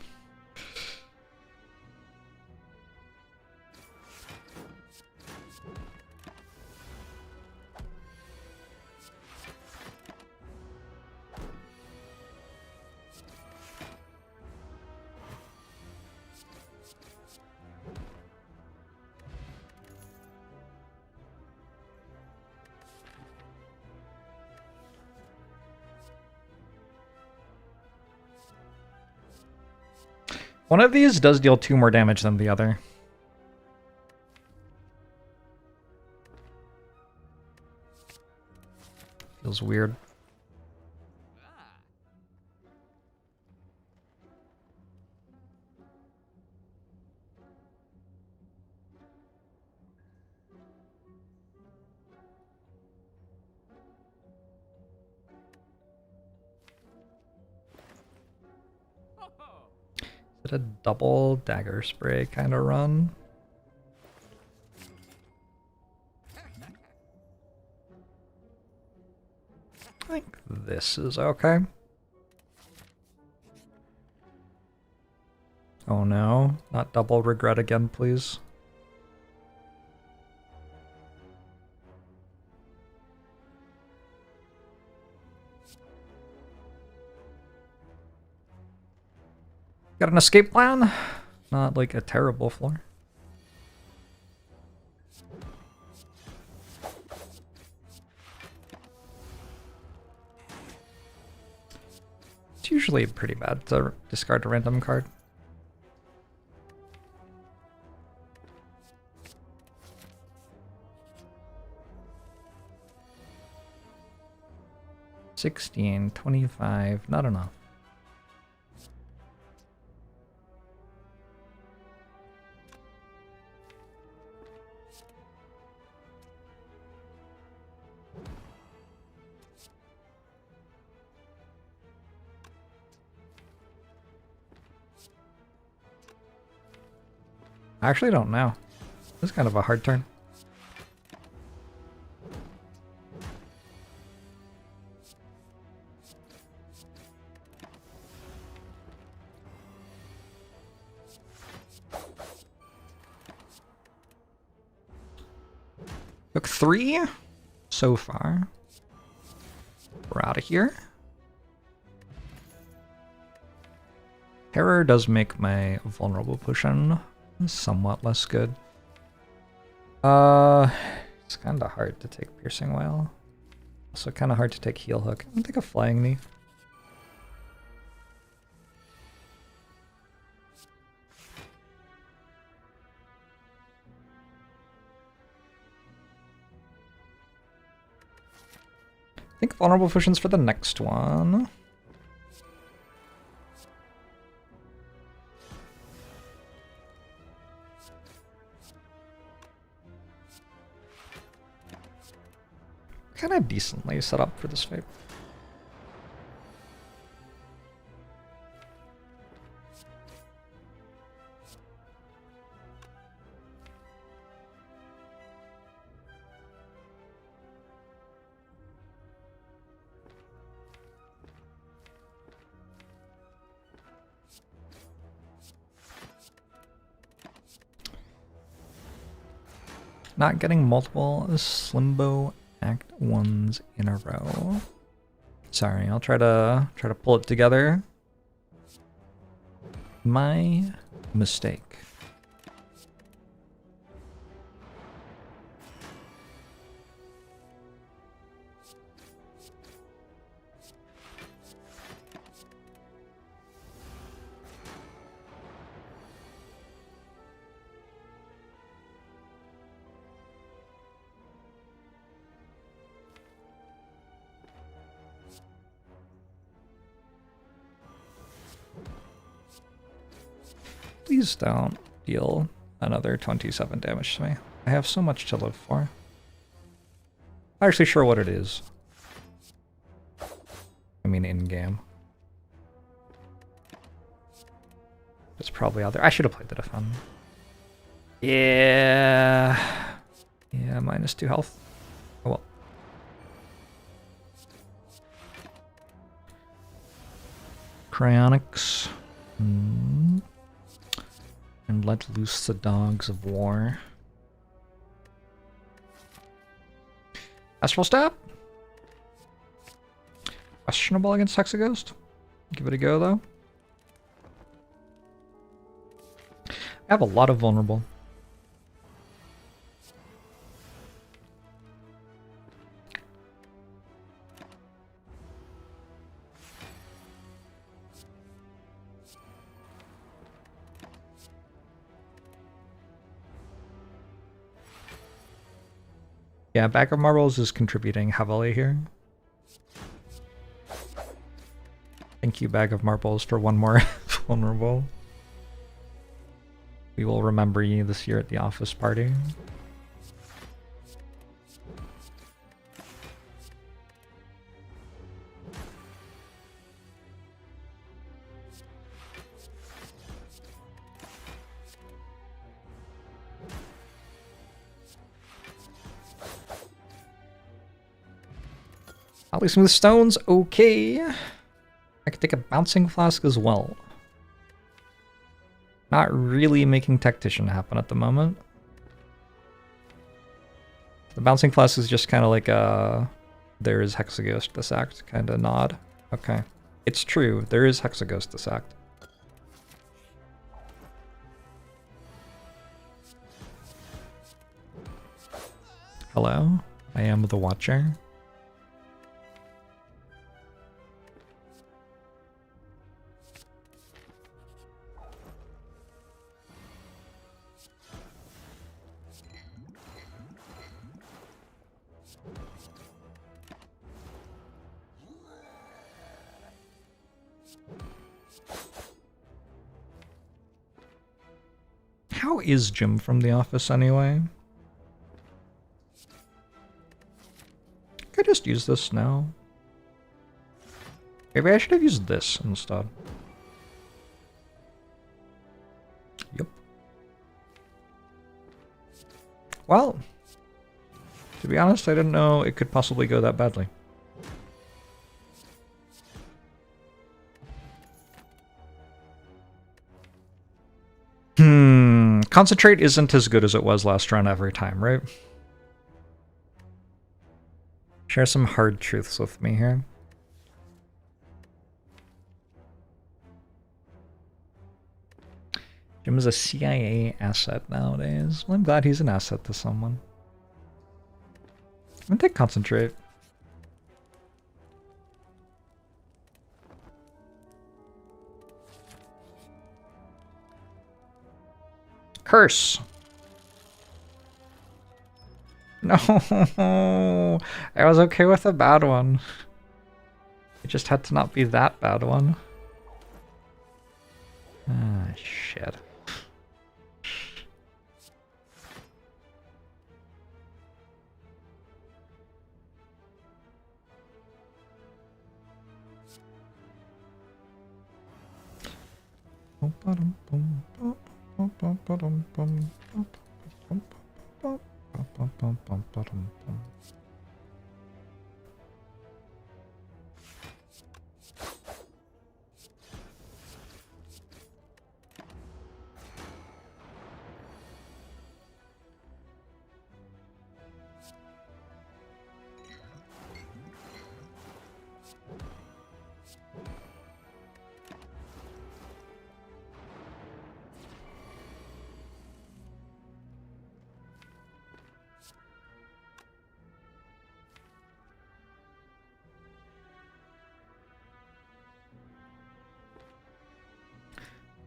One of these does deal 2 more damage than the other. Feels weird. Is it a double dagger spray kind of run? I think this is okay. Oh no, not double regret again, please. Got an escape plan? Not like a terrible floor. It's usually pretty bad to discard a random card. $16, $25, not enough. I actually don't know. This is kind of a hard turn. Took 3 so far. We're out of here. Terror does make my vulnerable potion somewhat less good. It's kind of hard to take Piercing Wail. Also kind of hard to take Heal Hook. I don't think a Flying Knee. I think vulnerable potions for the next one. Kind of decently set up for this fight. Not getting multiple Slimbo Act 1s in a row. Sorry, I'll try to pull it together. My mistake. Please don't deal another 27 damage to me. I have so much to live for. Not actually sure what it is. I mean, in-game. It's probably out there. I should have played the defend. Yeah. Yeah, -2 health. Oh well. Cryonics. And let loose the dogs of war. Astral Stab? Questionable against Hexaghost. Give it a go, though. I have a lot of vulnerable. Yeah, Bag of Marbles is contributing heavily here. Thank you, Bag of Marbles, for one more vulnerable. We will remember you this year at the office party. At least smooth stones, okay. I could take a bouncing flask as well. Not really making tactician happen at the moment. The bouncing flask is just kind of like a there is Hexaghost this act kind of nod. Okay. It's true, there is Hexaghost this act. Hello, I am the Watcher. How is Jim from the office anyway? Could I just use this now? Maybe I should have used this instead. Yep. Well, to be honest, I didn't know it could possibly go that badly. Concentrate isn't as good as it was last round every time, right? Share some hard truths with me here. Jim is a CIA asset nowadays. Well, I'm glad he's an asset to someone. I'm gonna take concentrate. Curse! No! I was okay with a bad one. It just had to not be that bad one. Ah, shit.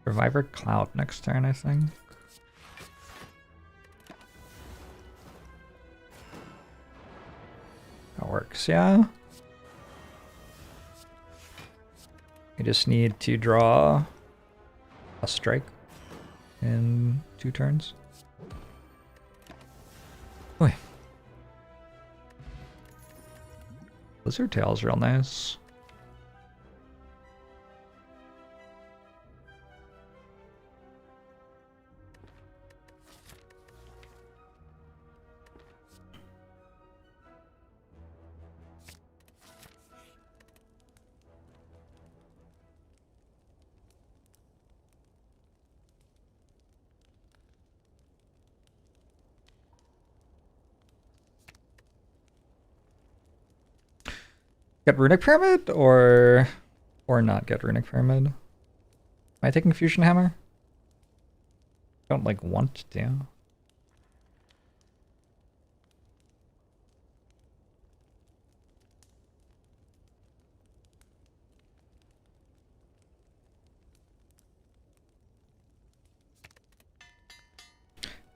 Reviver Cloud next turn, I think. That works, yeah. I just need to draw a strike in 2 turns. Oi. Blizzard Tail's real nice. Get Runic Pyramid or not get Runic Pyramid? Am I taking Fusion Hammer? Don't like want to.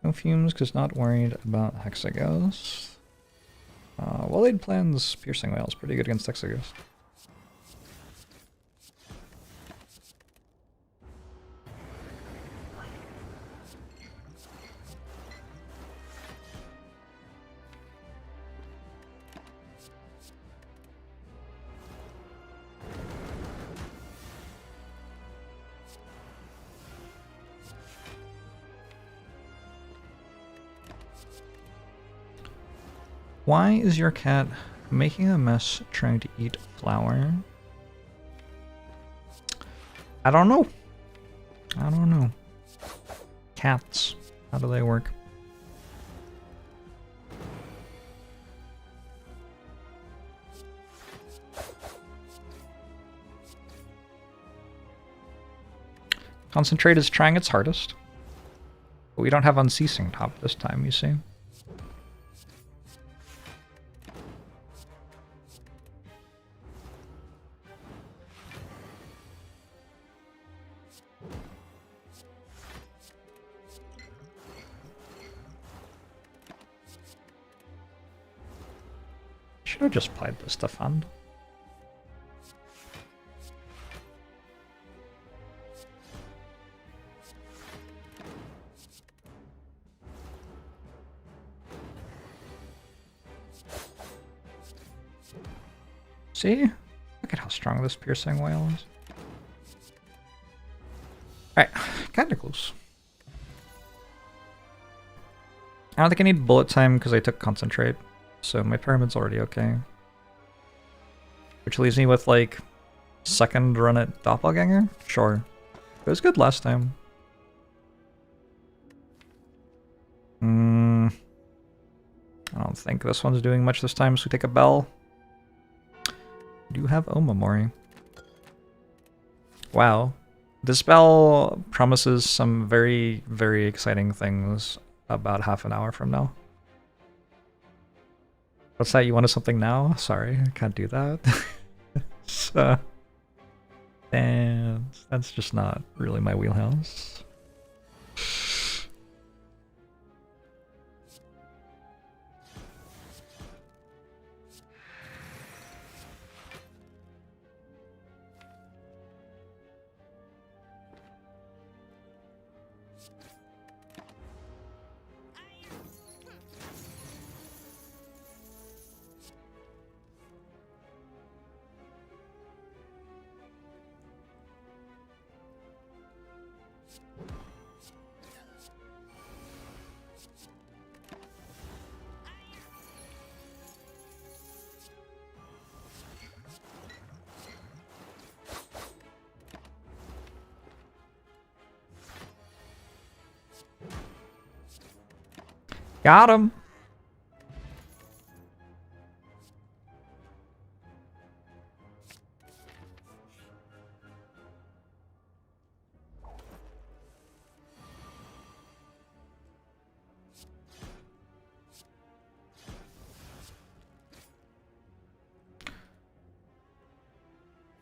No fumes, because not worried about Hexaghost. Well-laid plans, piercing whales, pretty good against Exegos. Why is your cat making a mess trying to eat flour? I don't know. I don't know. Cats. How do they work? Concentrate is trying its hardest. But we don't have Unceasing top this time, you see. Should have just played this defend. See? Look at how strong this piercing whale is. Alright, kinda close. I don't think I need bullet time because I took concentrate. So my pyramid's already okay. Which leaves me with, like, second run at Doppelganger? Sure. It was good last time. I don't think this one's doing much this time, so we take a bell. We do have Omamori. Wow. This bell promises some very, very exciting things about half an hour from now. What's that? You wanted something now? Sorry, I can't do that. So, and that's just not really my wheelhouse. Got him.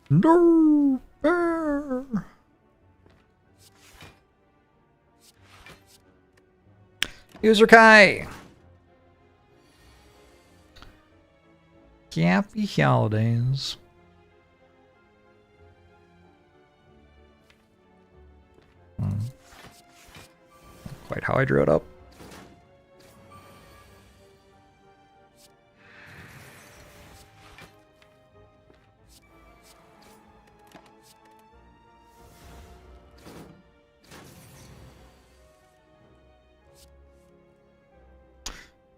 No bear. User Kai. Happy holidays. Quite how I drew it up.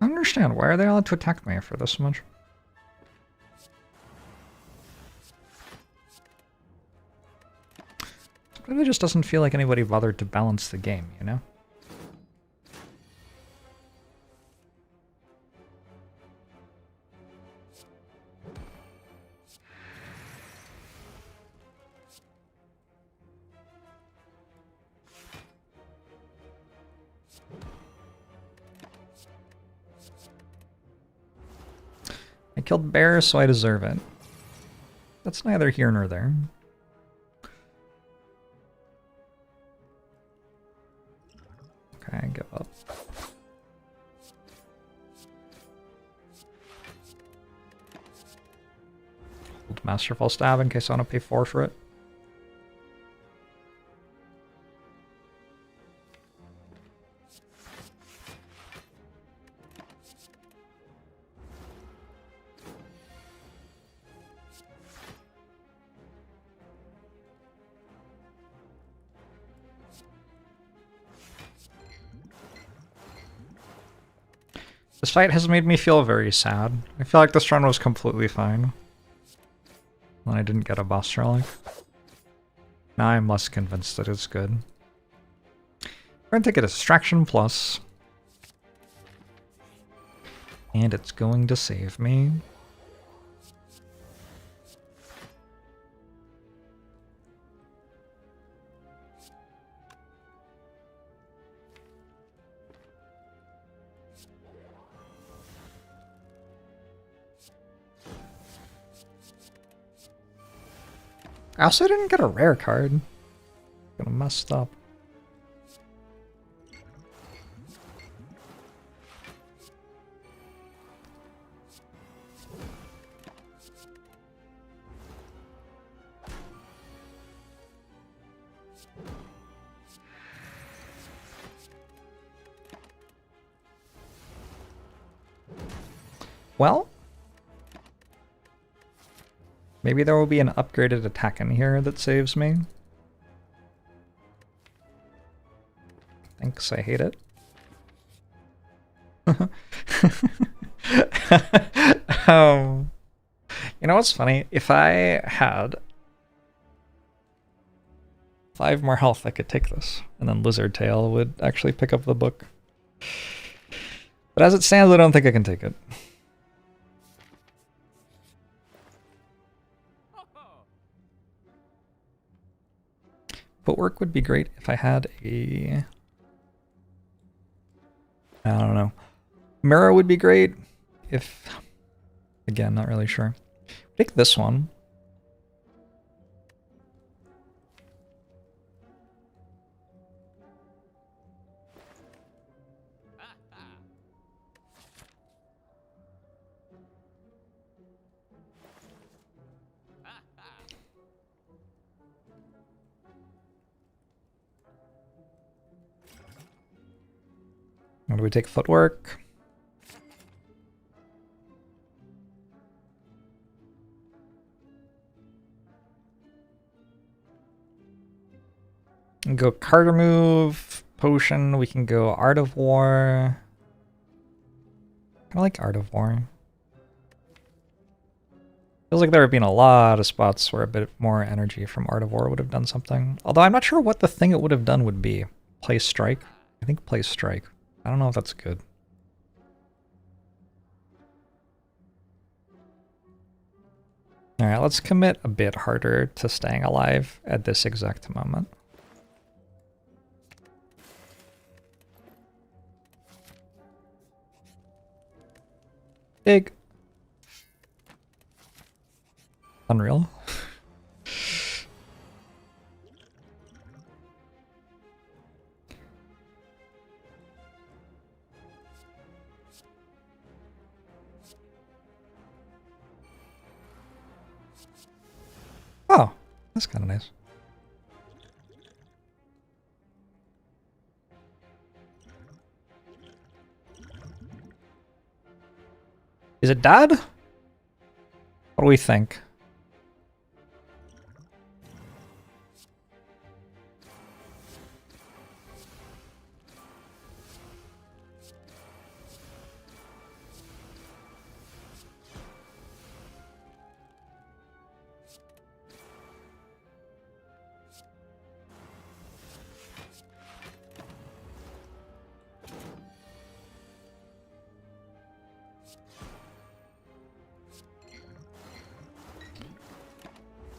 I don't understand. Why are they allowed to attack me for this much? It really just doesn't feel like anybody bothered to balance the game, you know? I killed bear, so I deserve it. That's neither here nor there. Okay, I give up. want Masterful Stab in case I want to pay 4 for it. This fight has made me feel very sad. I feel like this run was completely fine when I didn't get a boss relic. Now I'm less convinced that it's good. We're going to take a Distraction Plus. And it's going to save me. I also didn't get a rare card. Kinda messed up. Well, maybe there will be an upgraded attack in here that saves me. Thanks, I hate it. You know what's funny? If I had 5 more health, I could take this, and then Lizard Tail would actually pick up the book. But as it stands, I don't think I can take it. Footwork would be great if I had a... I don't know. Mirror would be great if... Again, not really sure. Take this one. What do we take? Footwork. We can go card remove, potion. We can go Art of War. I like Art of War. Feels like there have been a lot of spots where a bit more energy from Art of War would have done something. Although I'm not sure what the thing it would have done would be. Play Strike? I think Play Strike. I don't know if that's good. Alright, let's commit a bit harder to staying alive at this exact moment. Big. Unreal. Oh, that's kind of nice. Is it dead? What do we think?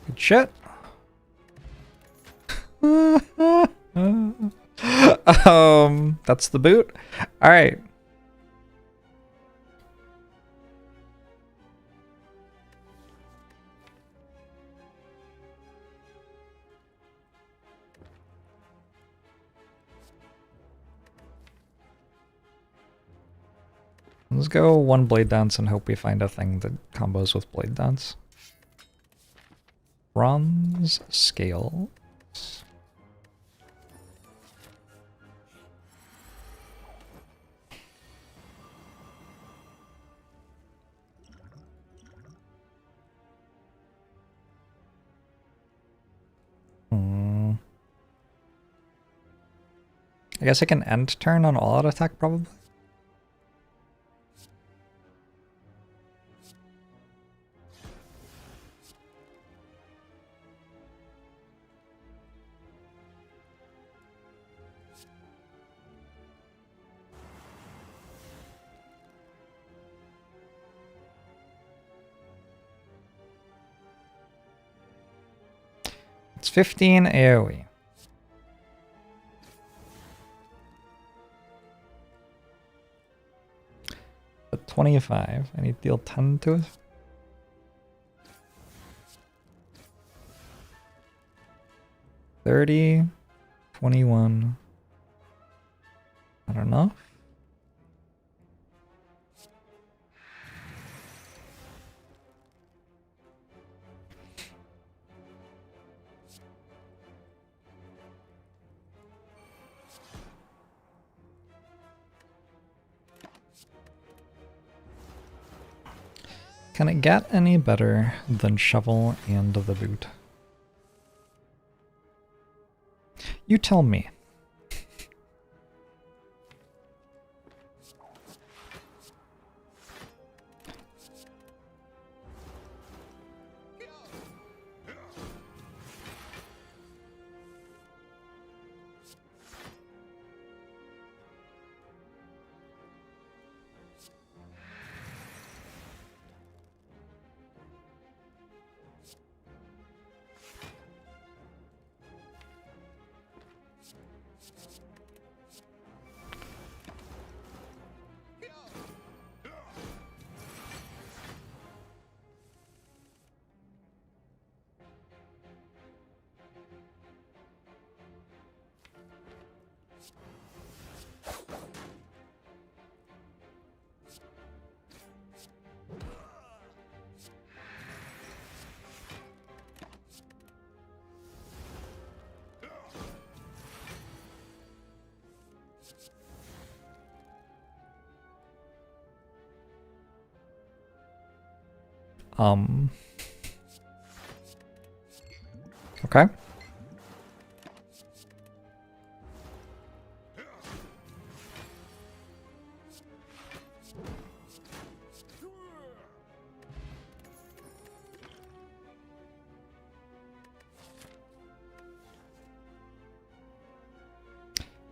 Good shit. That's the boot. All right. Let's go one Blade Dance and hope we find a thing that combos with Blade Dance. Bronze scale. I guess I can end turn on all out attack probably. It's 15 AoE. But 25. I need to deal 10 to it. $30, 21. I don't know. Can it get any better than shovel and the boot? You tell me. Okay.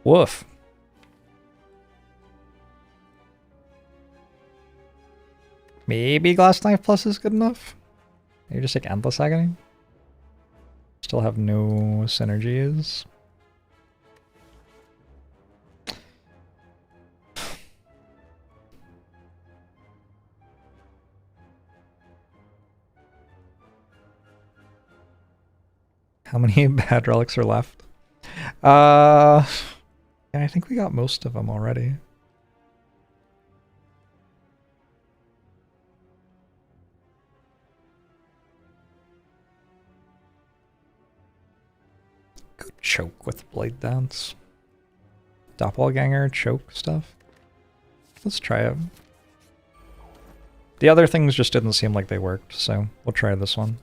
Woof. Maybe Glass Knife Plus is good enough? Maybe just like Endless Agony? Still have no synergies. How many bad relics are left? Yeah, I think we got most of them already. Go choke with Blade Dance. Doppelganger choke stuff. Let's try it. The other things just didn't seem like they worked, so we'll try this one.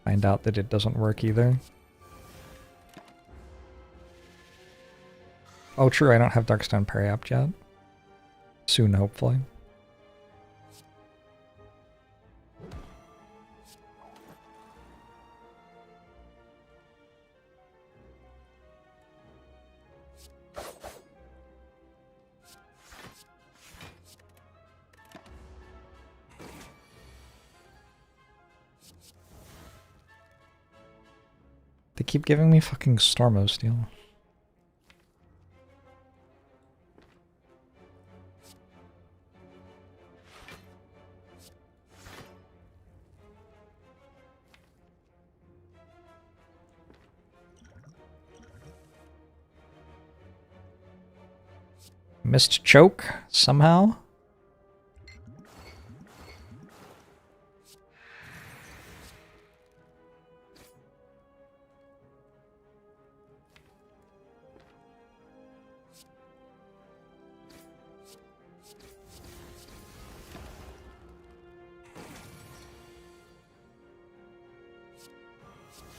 Find out that it doesn't work either. Oh true, I don't have Darkstone Periapt yet. Soon, hopefully. They keep giving me fucking Stormo Steel. Missed choke somehow.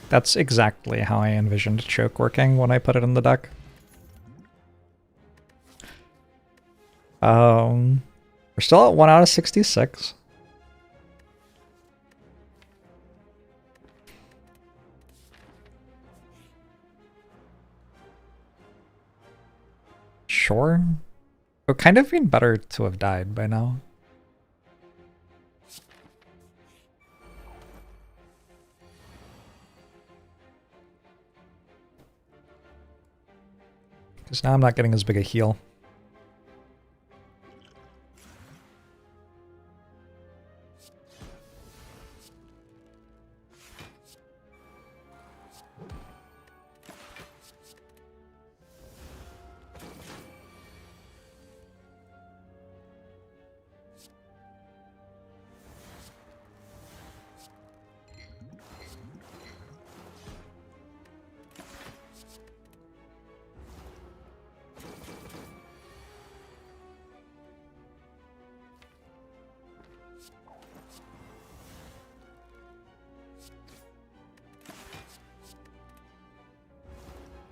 That's exactly how I envisioned choke working when I put it in the deck. We're still at 1 out of 66. Sure. It would kind of been better to have died by now. Because now I'm not getting as big a heal.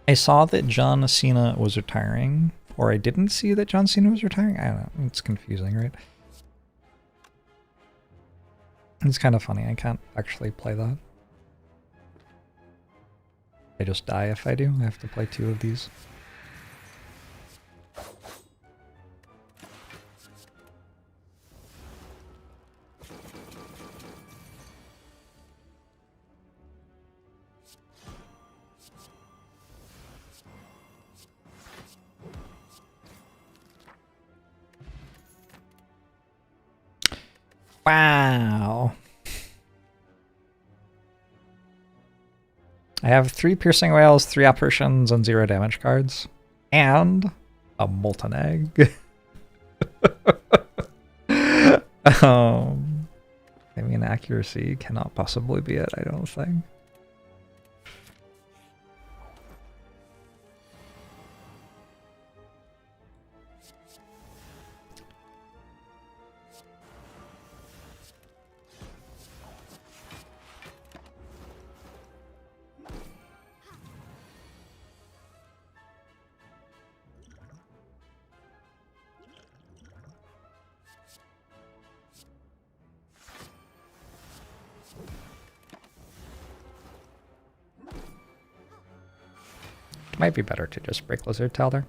I saw that John Cena was retiring, or I didn't see that John Cena was retiring. I don't know. It's confusing, right? It's kind of funny. I can't actually play that. I just die if I do. I have to play 2 of these. Wow. I have 3 piercing whales, 3 apparitions, and 0 damage cards. And a molten egg. I mean, accuracy cannot possibly be it, I don't think. It might be better to just break Lizard Tail there.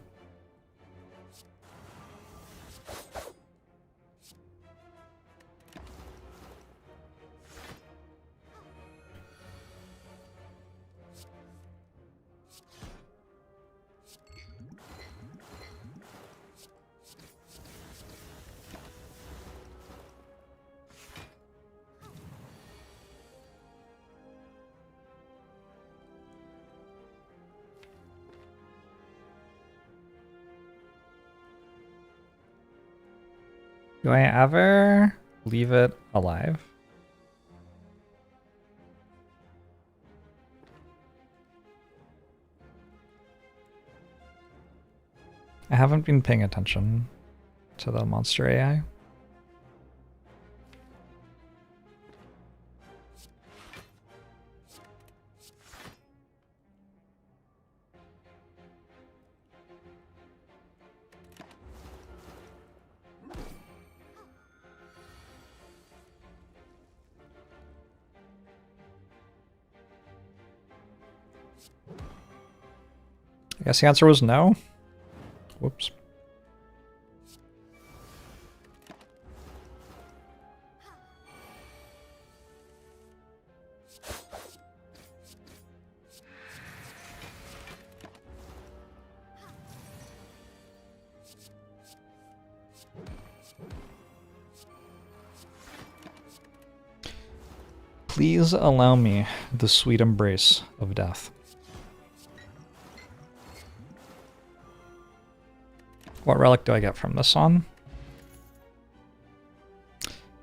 Do I ever leave it alive? I haven't been paying attention to the monster AI. I guess the answer was no. Whoops. Please allow me the sweet embrace of death. What relic do I get from this one?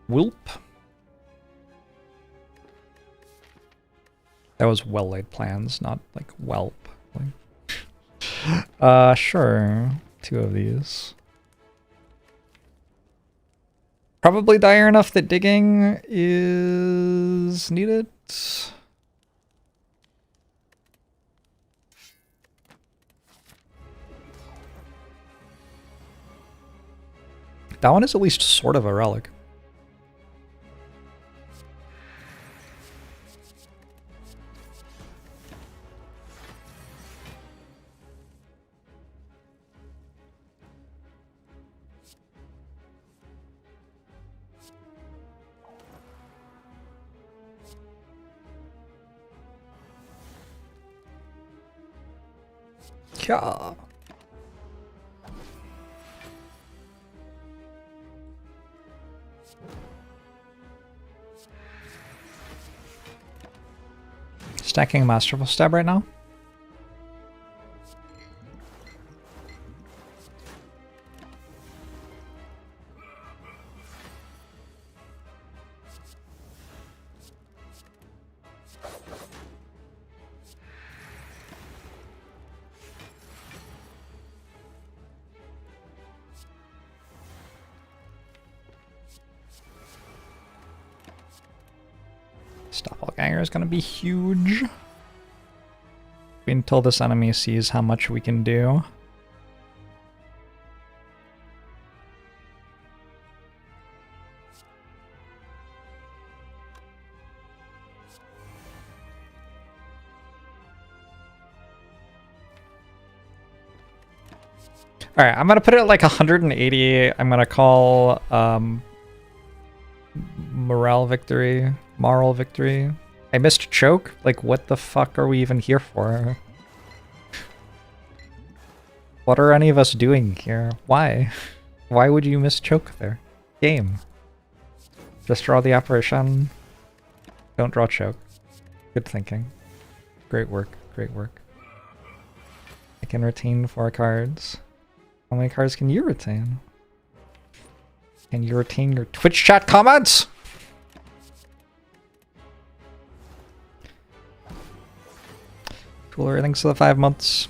Whoop. That was well-laid plans, not like whelp. Sure. 2 of these. Probably dire enough that digging is needed. That one is at least sort of a relic. Yeah. Stacking Masterful Stab right now. Doppelganger is going to be huge. Until this enemy sees how much we can do. Alright, I'm going to put it at like 180. I'm going to call moral victory. I missed choke? Like, what the fuck are we even here for? What are any of us doing here? Why? Why would you miss choke there? Game. Just draw the apparition. Don't draw choke. Good thinking. Great work. Great work. I can retain 4 cards. How many cards can you retain? Can you retain your Twitch chat comments? Cooler, thanks for the 5 months.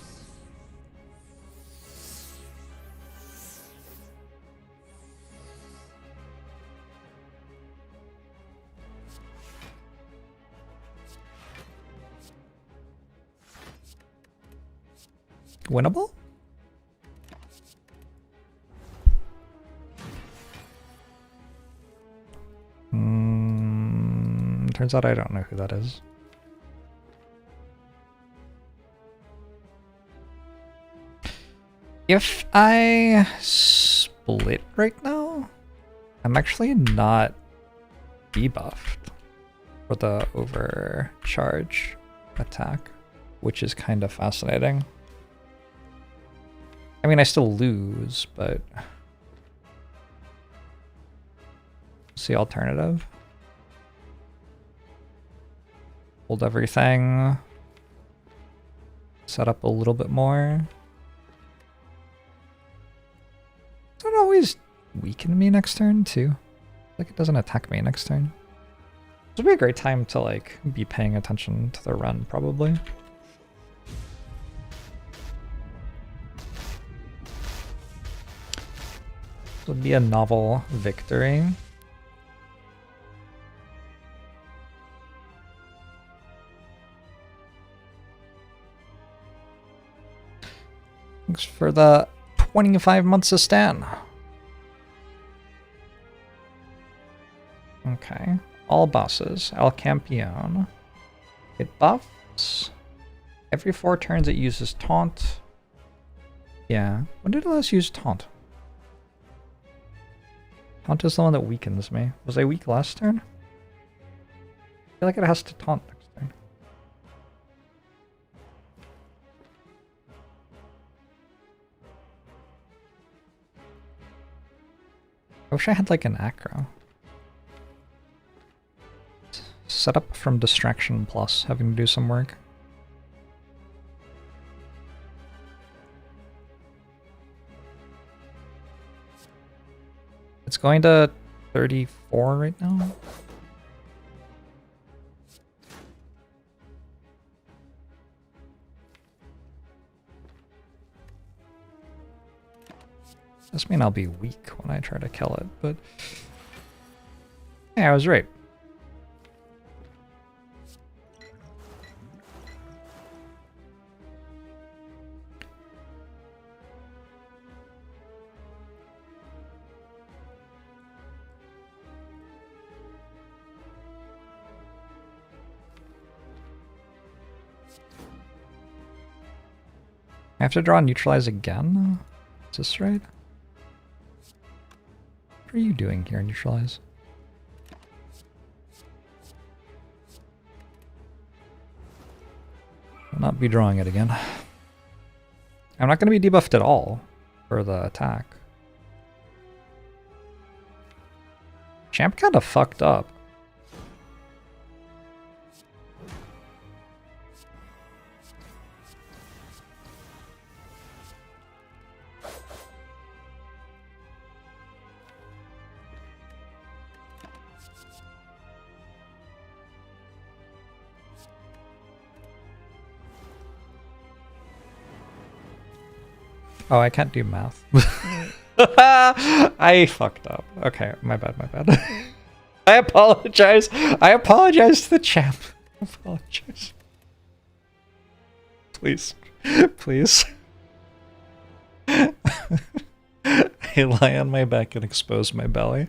Winnable? Turns out I don't know who that is. If I split right now, I'm actually not debuffed for the overcharge attack, which is kind of fascinating. I mean, I still lose, but what's the alternative? Hold everything. Set up a little bit more. Does it always weaken me next turn too? Like it doesn't attack me next turn. This would be a great time to like be paying attention to the run, probably. This would be a novel victory. Thanks for the 25 months of Stan. Okay. All bosses. El Campeon. It buffs. Every 4 turns it uses taunt. Yeah. When did it last use taunt? Taunt is the one that weakens me. Was I weak last turn? I feel like it has to taunt next turn. I wish I had like an acro. Set up from distraction plus, having to do some work. It's going to 34 right now. This mean I'll be weak when I try to kill it, but yeah, I was right. I have to draw neutralize again? Is this right? What are you doing here, neutralize? I'll not be drawing it again. I'm not going to be debuffed at all for the attack. Champ kind of fucked up. Oh, I can't do math. I fucked up. Okay, my bad, my bad. I apologize. I apologize to the champ. I apologize. Please. Please. I lie on my back and expose my belly.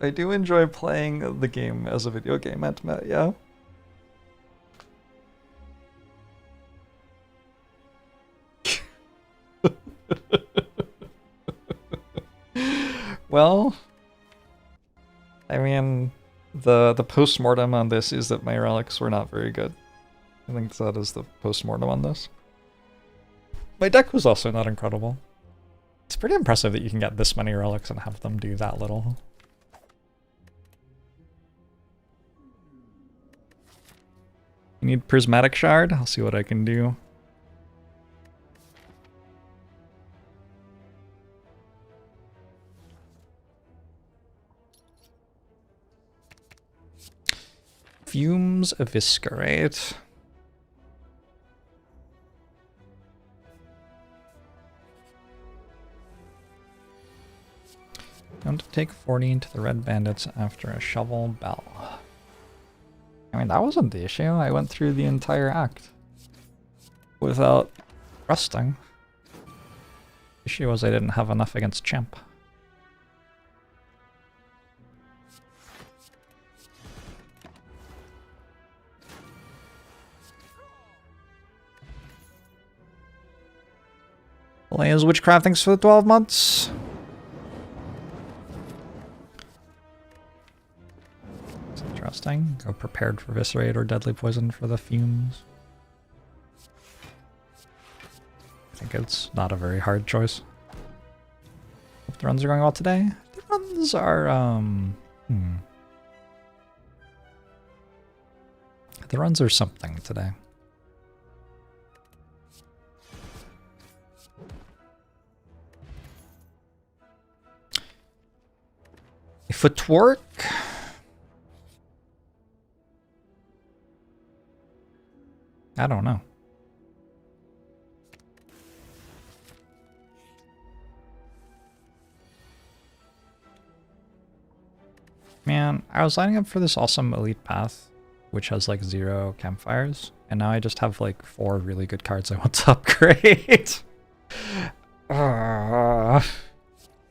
I do enjoy playing the game as a video game, Antmet, yeah? Well, I mean, the post-mortem on this is that my relics were not very good. I think that is the post-mortem on this. My deck was also not incredible. It's pretty impressive that you can get this many relics and have them do that little. You need Prismatic Shard? I'll see what I can do. Fumes Eviscerate. Don't take 40 into the Red Bandits after a Shovel Bell. I mean, that wasn't the issue. I went through the entire act without rusting. The issue was I didn't have enough against Champ. Leia's Witchcraft, thanks for the 12 months. That's interesting. Go prepared for Viscerate or Deadly Poison for the fumes. I think it's not a very hard choice. Hope the runs are going well today. The runs are, The runs are something today. Footwork. I don't know. Man, I was lining up for this awesome elite path, which has like 0 campfires, and now I just have like 4 really good cards I want to upgrade. The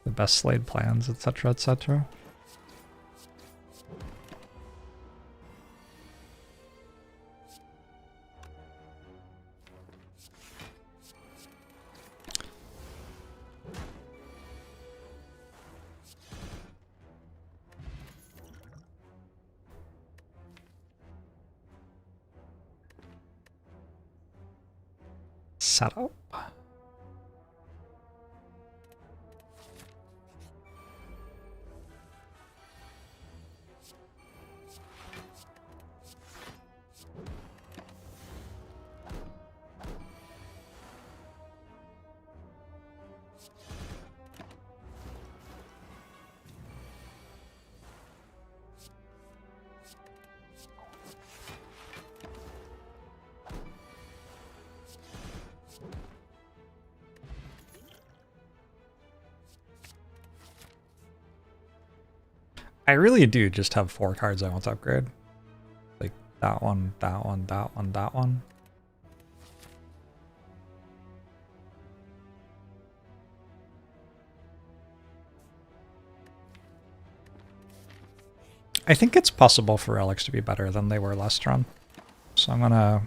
best Slade plans, etc., etc. Setup. I really do just have 4 cards I want to upgrade. Like that one, that one, that one, that one. I think it's possible for relics to be better than they were last run. So I'm gonna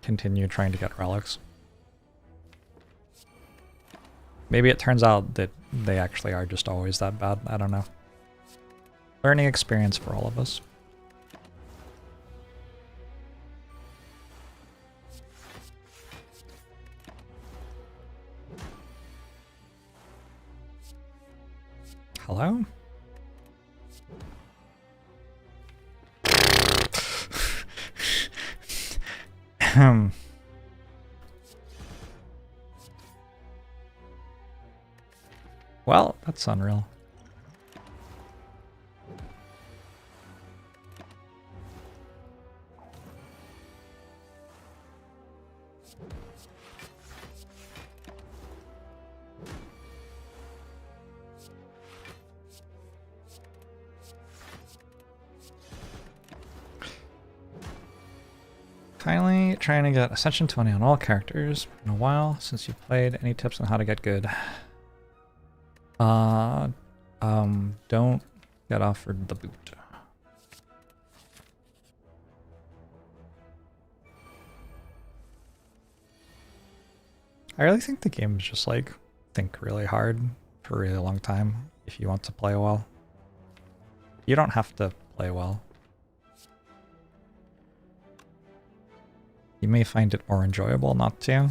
continue trying to get relics. Maybe it turns out that they actually are just always that bad. I don't know. Learning experience for all of us. Hello? Well, that's unreal. Finally, trying to get Ascension 20 on all characters. In a while since you played. Any tips on how to get good? Don't get offered the boot. I really think the game is just like think really hard for a really long time if you want to play well. You don't have to play well. You may find it more enjoyable not to.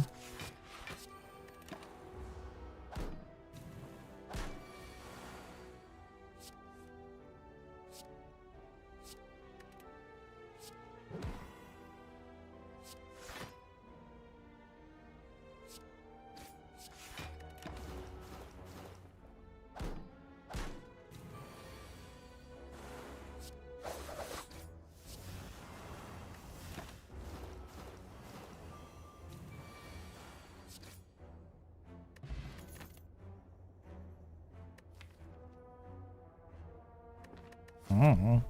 Mm.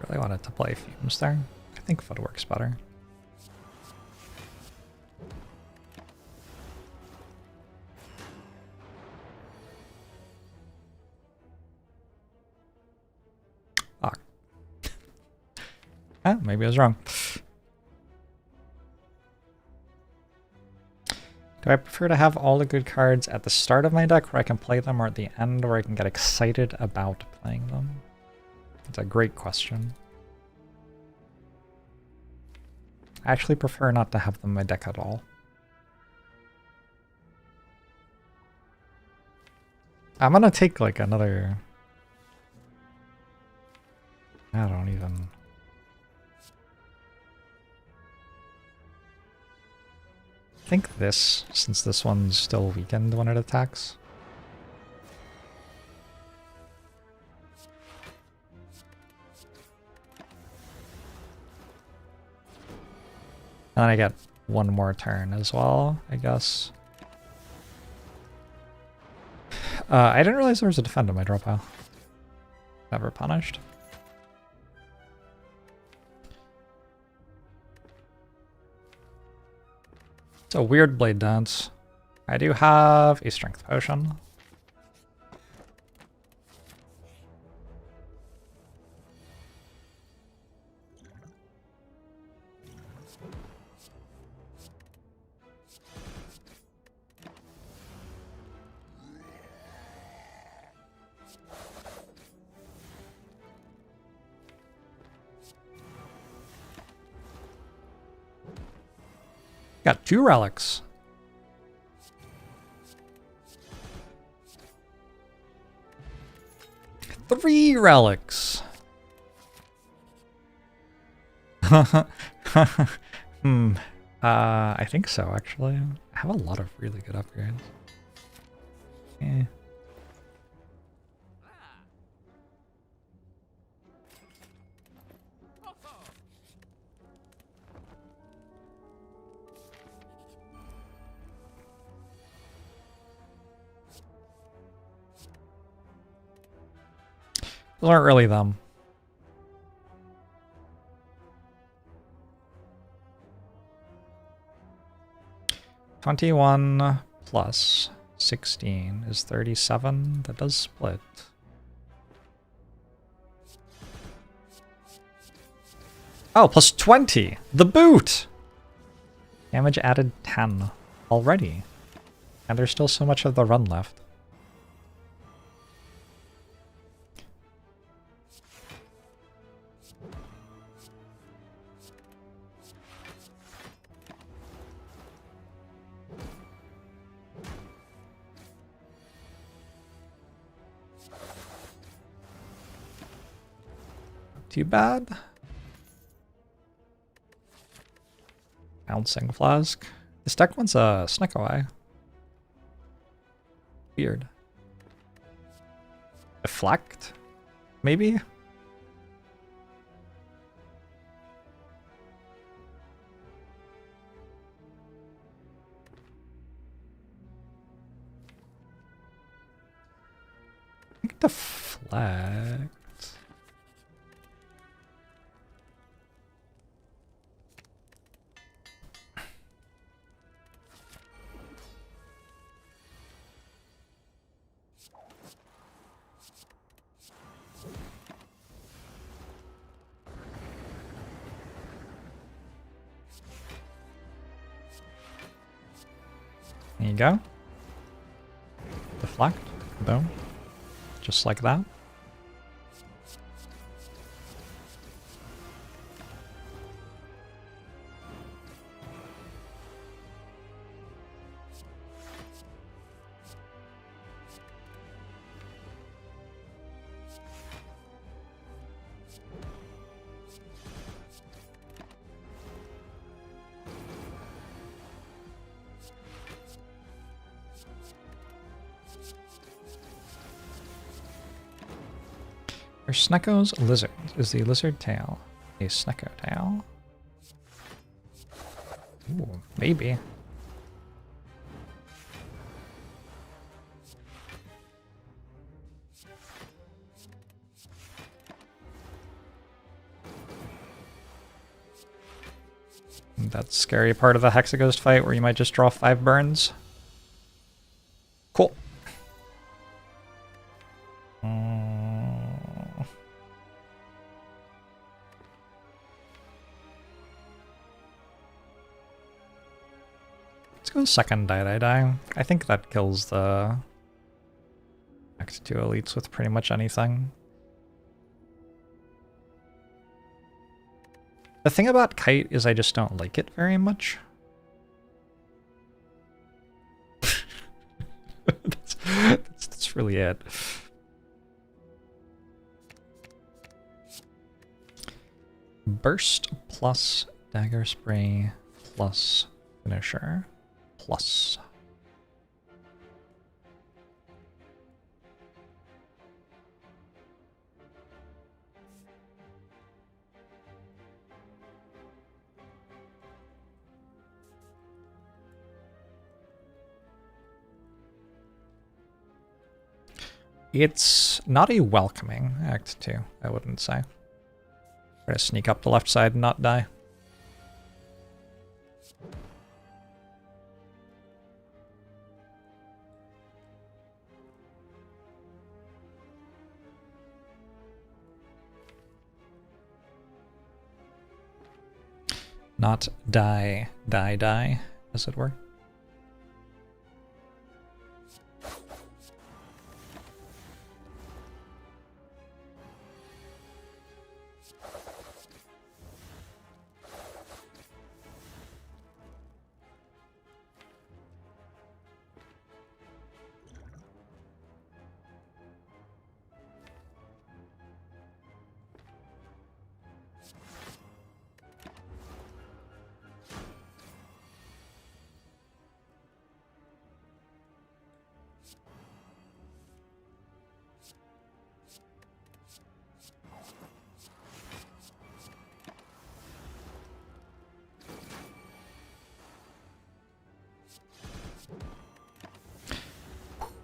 Really wanted to play Fumes there. I think Foot works better. Ah. Maybe I was wrong. Do I prefer to have all the good cards at the start of my deck where I can play them, or at the end where I can get excited about playing them? It's a great question. I actually prefer not to have them in my deck at all. I'm gonna take like another... I don't even... I think this, since this one's still weakened when it attacks. And then I get one more turn as well, I guess. I didn't realize there was a defend in my draw pile. Never punished. It's a weird blade dance. I do have a strength potion. Got 2 relics. Three relics. I think so, actually. I have a lot of really good upgrades. Eh. Those aren't really them. $21 plus 16 is 37. That does split. Oh, plus 20! The boot! Damage added 10 already. And there's still so much of the run left. Too bad. Bouncing flask. This deck wants a Snicko Eye. Weird. Deflect? Maybe? I think deflect. There you go. Deflect. Boom. Just like that. Are Sneckos lizards? Is the lizard tail a Snecko tail? Ooh, maybe. That scary part of the Hexaghost fight where you might just draw 5 burns. Cool. Let's go second die. I think that kills the next 2 elites with pretty much anything. The thing about Kite is I just don't like it very much. that's really it. Burst plus Dagger Spray plus Finisher plus. It's not a welcoming Act 2, I wouldn't say. Try to sneak up the left side and not die. Not die, as it were.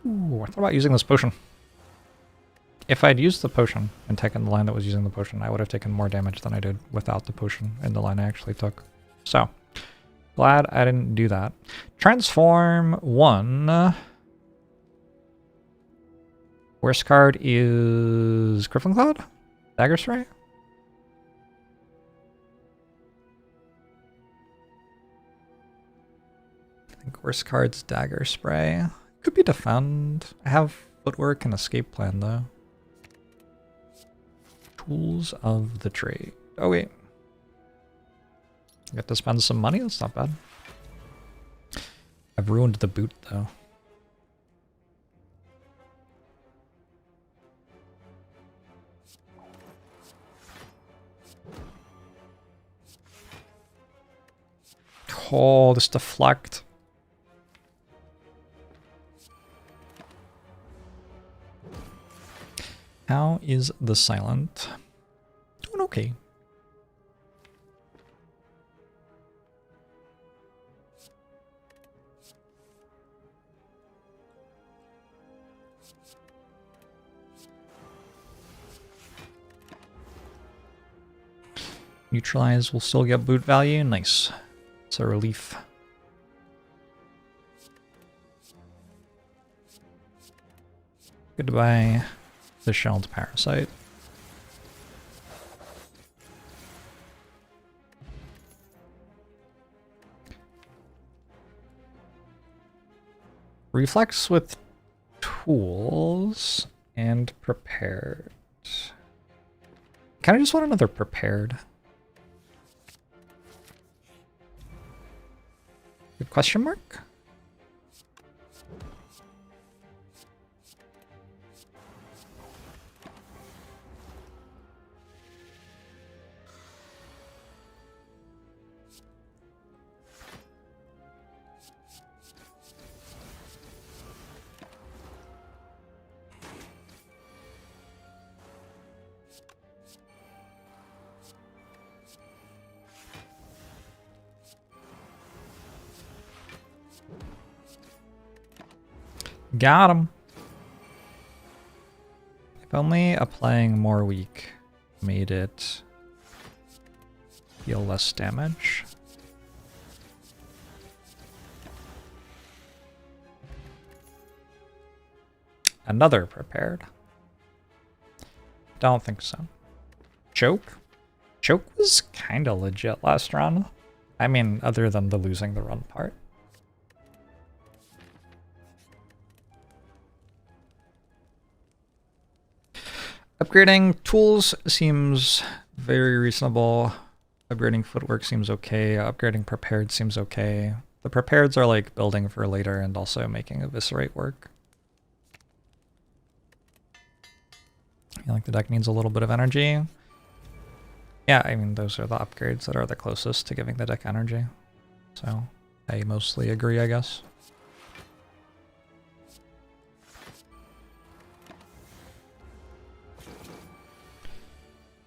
Ooh, I thought about using this potion. If I'd used the potion and taken the line that was using the potion, I would have taken more damage than I did without the potion in the line I actually took. So, glad I didn't do that. Transform 1. Worst card is Griffin Cloud? Dagger Spray? I think worst card's Dagger Spray. Could be Defend. I have Footwork and Escape Plan though. Tools of the Trade. Oh wait. Get to spend some money? That's not bad. I've ruined the boot though. Oh, this deflect. How is the silent? Doing okay. Neutralize will still get boot value. Nice. It's a relief. Goodbye, the shelled parasite. Reflex with tools and prepared. Kind of just want another prepared. Good question mark? Got him. If only applying more weak made it deal less damage. Another prepared. Don't think so. Choke? Choke was kinda legit last round. I mean, other than the losing the run part. Upgrading tools seems very reasonable. Upgrading footwork seems okay. Upgrading prepared seems okay. The prepareds are like building for later and also making eviscerate work. I feel like the deck needs a little bit of energy. Yeah, I mean, those are the upgrades that are the closest to giving the deck energy. So I mostly agree, I guess.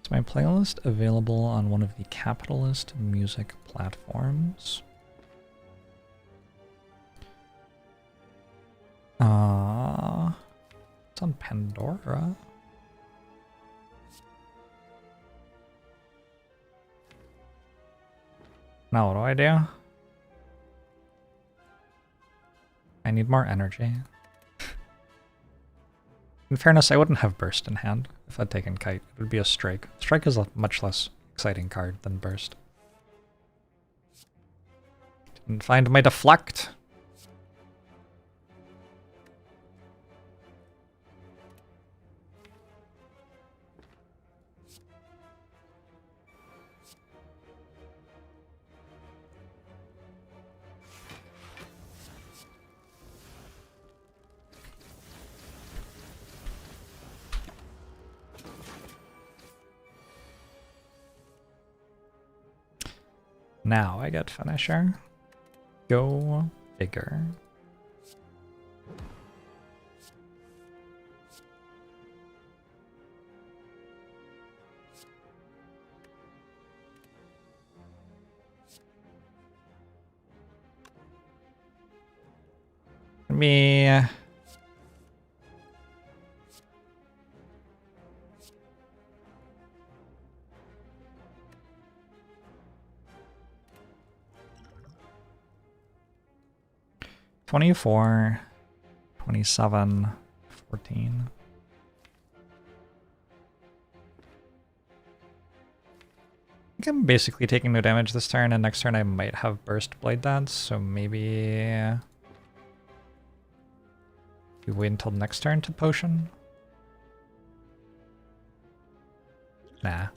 Is my playlist available on one of the capitalist music platforms? It's on Pandora. Now what do I do? I need more energy. In fairness, I wouldn't have Burst in hand if I'd taken Kite. It would be a Strike. Strike is a much less exciting card than Burst. Didn't find my Deflect. Now I get Finisher. Go figure. Let me 24, 27, 14. I think I'm basically taking no damage this turn, and next turn I might have Burst Blade Dance, so maybe we wait until next turn to potion? Nah.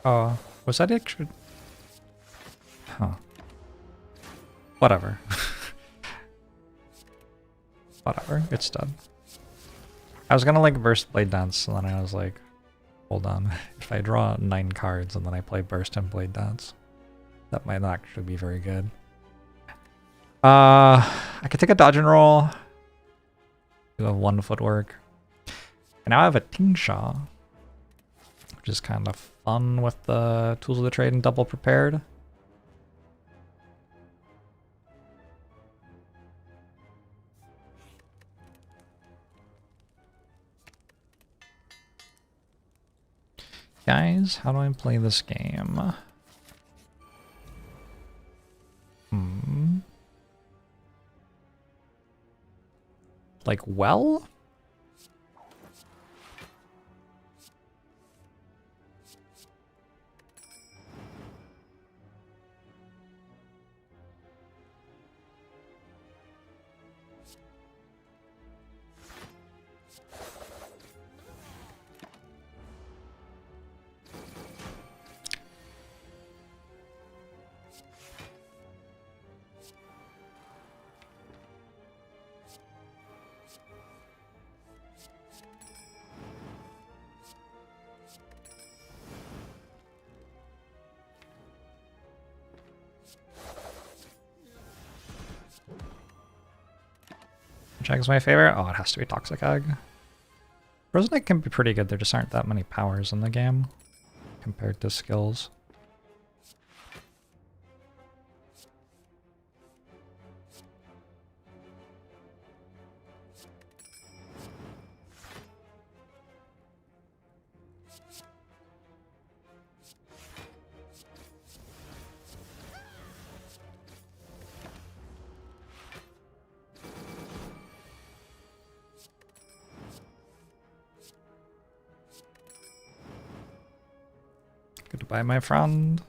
Oh, was that actually? Huh. Whatever. Whatever, it's done. I was gonna like Burst Blade Dance, and then I was like, hold on. If I draw 9 cards and then I play Burst and Blade Dance, that might not actually be very good. I could take a dodge and roll. Do a 1 footwork. And now I have a Tingsha, which is kind of fun with the Tools of the Trade and double prepared. Guys, how do I play this game? Like, well? Which egg's my favorite? Oh, it has to be Toxic Egg. Frozen Egg can be pretty good, there just aren't that many powers in the game compared to skills. Goodbye, my friend.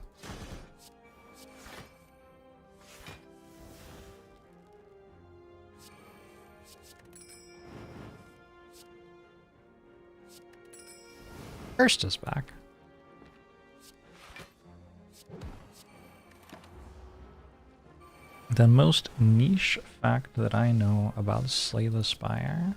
First is back. The most niche fact that I know about Slay the Spire.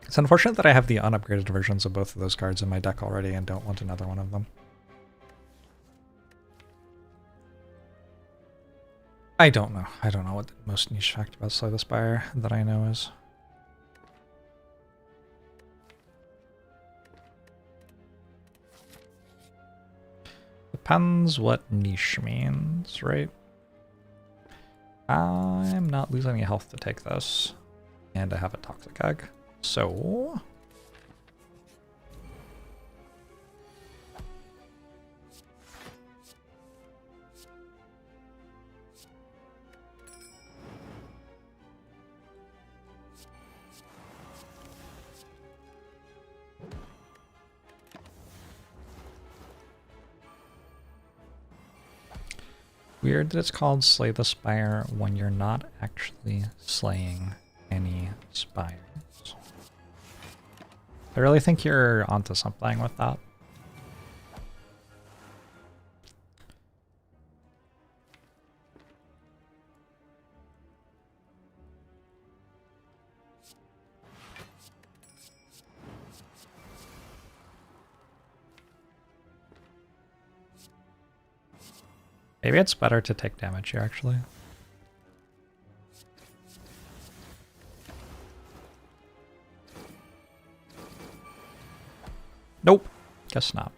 It's unfortunate that I have the unupgraded versions of both of those cards in my deck already and don't want another one of them. I don't know. I don't know what the most niche fact about Slay the Spire that I know is. Depends what niche means, right? I'm not losing any health to take this. And I have a Toxic Egg. So... Weird that it's called Slay the Spire when you're not actually slaying any spires. I really think you're onto something with that. Maybe it's better to take damage here, actually. Nope. Guess not.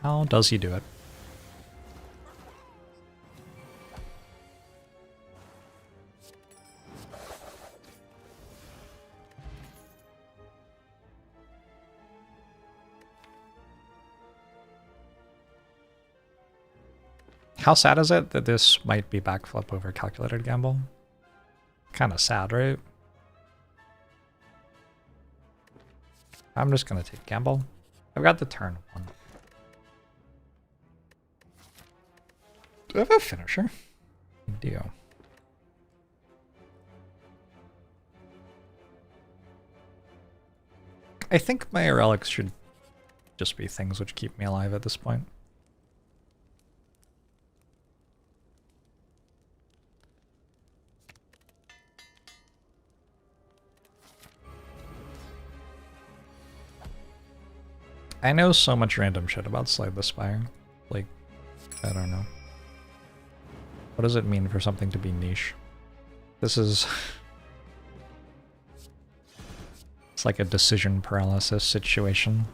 How does he do it? How sad is it that this might be backflip over calculated gamble? Kind of sad, right? I'm just gonna take gamble. I've got the turn 1. Do I have a finisher? I do. I think my relics should just be things which keep me alive at this point. I know so much random shit about Slay the Spire. Like, I don't know. What does it mean for something to be niche? This is... It's like a decision paralysis situation.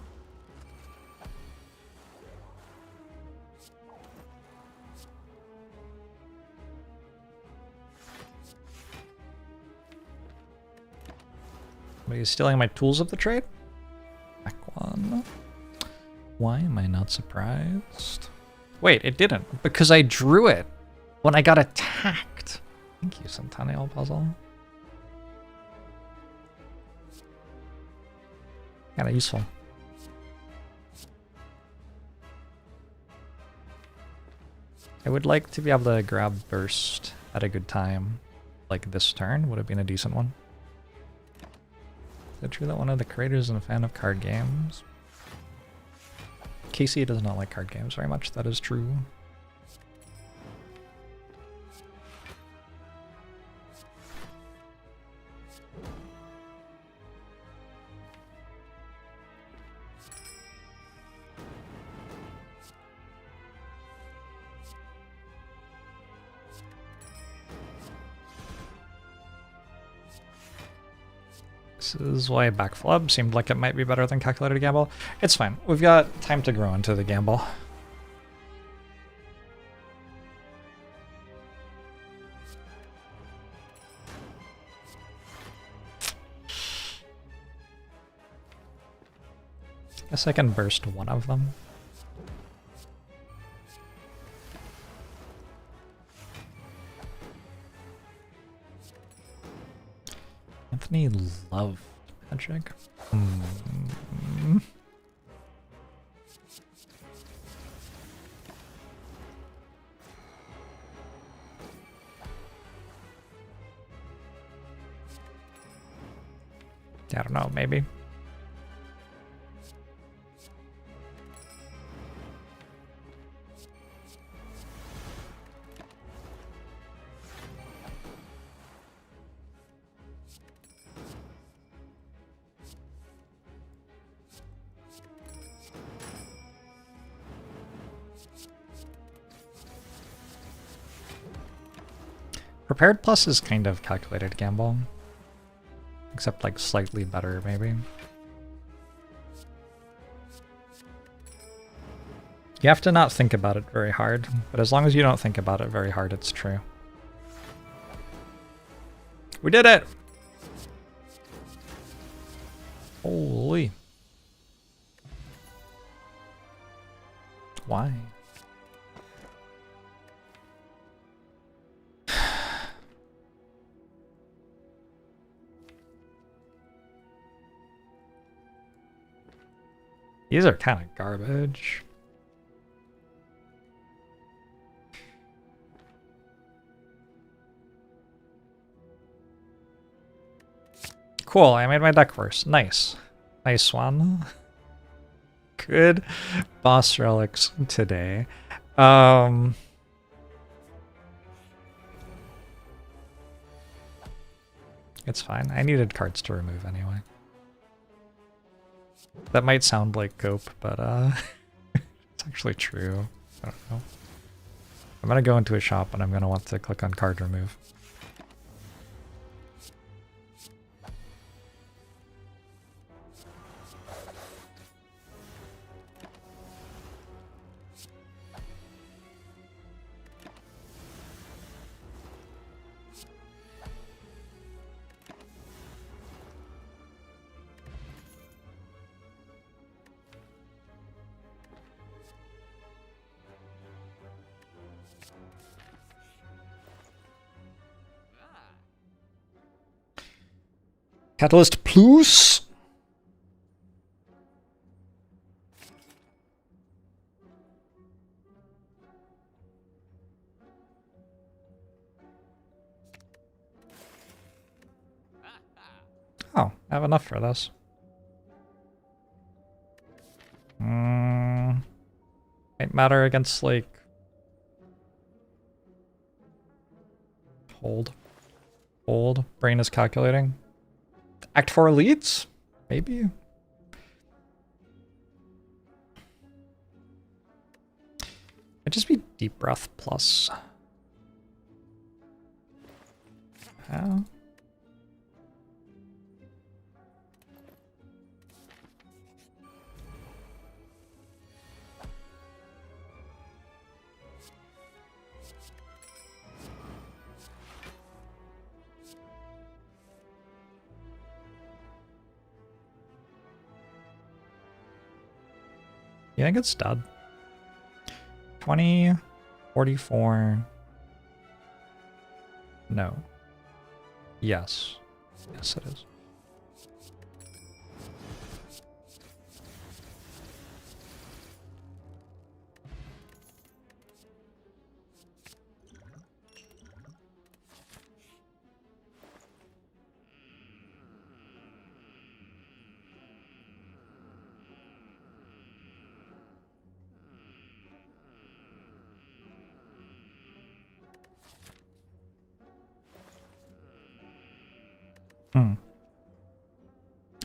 Are you stealing my tools of the trade? Back one. Why am I not surprised? Wait, it didn't, because I drew it when I got attacked. Thank you, Centennial Puzzle. Kinda useful. I would like to be able to grab burst at a good time. Like this turn would have been a decent one. Is it true that one of the creators is a fan of card games? Casey does not like card games very much, that is true. This is why backflub seemed like it might be better than calculated gamble. It's fine. We've got time to grow into the gamble. Guess I can burst one of them. Anthony loved magic. I don't know, maybe. Prepared Plus is kind of calculated gamble. Except like slightly better, maybe. You have to not think about it very hard, but as long as you don't think about it very hard, it's true. We did it! Holy. Why? These are kind of garbage. Cool, I made my deck worse. Nice. Nice one. Good boss relics today. It's fine. I needed cards to remove anyway. That might sound like cope, but it's actually true. I don't know. I'm gonna go into a shop and I'm gonna want to click on card remove. Catalyst Plus. Oh, I have enough for this. Might matter against, like... Hold. Hold. Brain is calculating. Act 4 leads? Maybe? It'd just be Deep Breath plus. How? You think it's dead? 20, 44. No. Yes. Yes, it is.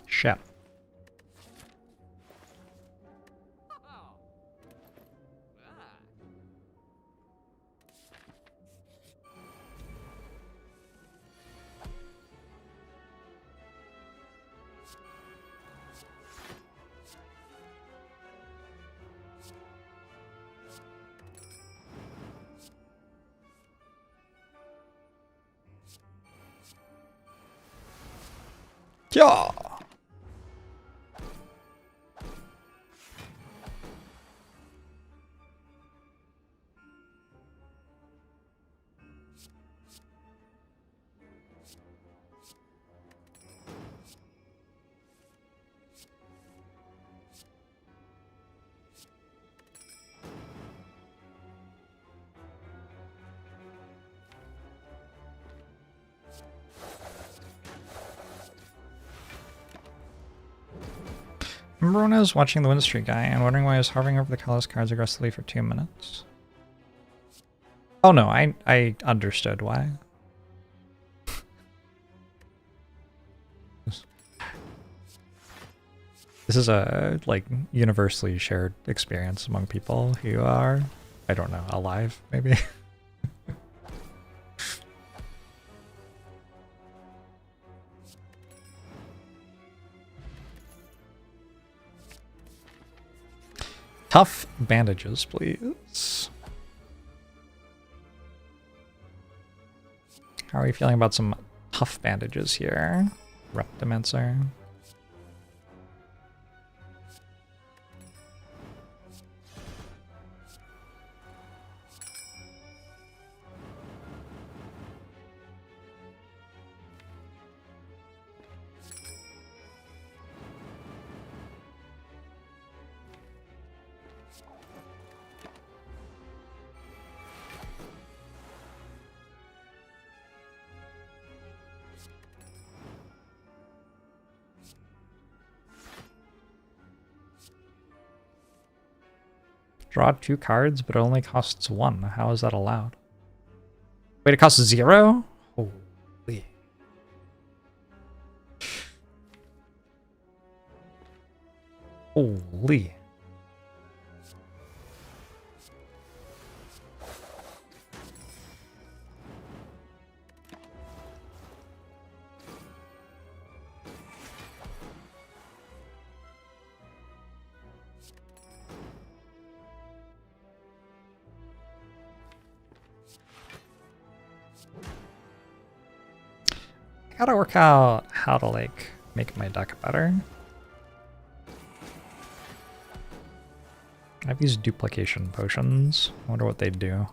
Shit. Yeah. Remember when I was watching the Wind Street guy and wondering why I was hovering over the colorless cards aggressively for 2 minutes? Oh no, I understood why. This is a, like, universally shared experience among people who are, I don't know, alive, maybe? Tough bandages, please. How are you feeling about some tough bandages here, Reptimancer? Draw 2 cards, but it only costs 1. How is that allowed? Wait, it costs 0? Holy. Holy. gotta work out how to like make my deck better. I have these duplication potions. I wonder what they'd do.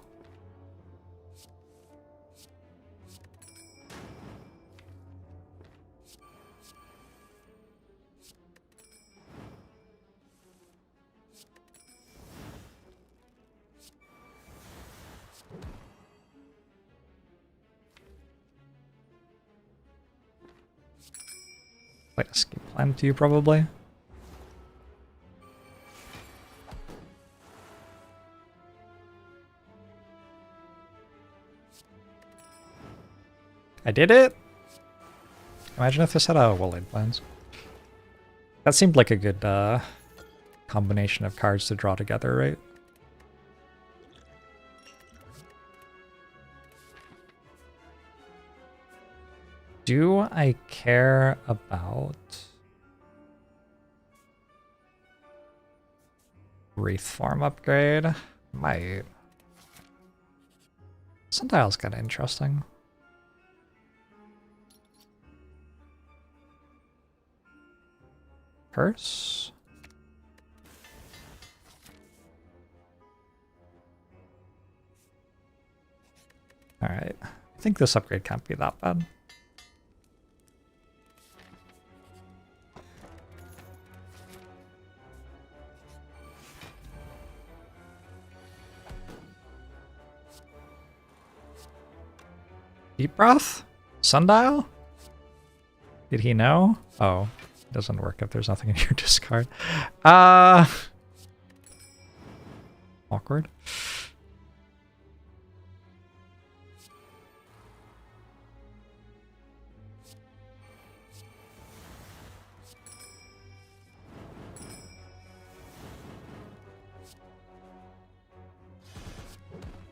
Like escape plan to you, probably. I did it! Imagine if this had a Woolade Plans. That seemed like a good combination of cards to draw together, right? Do I care about Wraith Form upgrade? Might. Sundial's kind of interesting. Curse? Alright. I think this upgrade can't be that bad. Deep Breath? Sundial? Did he know? Oh, it doesn't work if there's nothing in your discard. Awkward.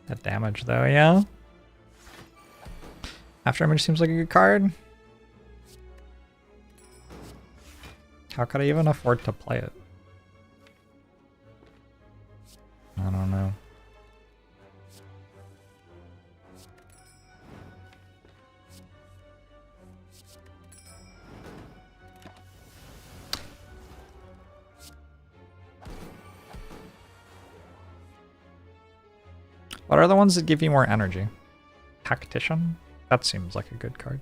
That damage though, yeah? After Image seems like a good card. How could I even afford to play it? I don't know. What are the ones that give you more energy? Tactician? That seems like a good card.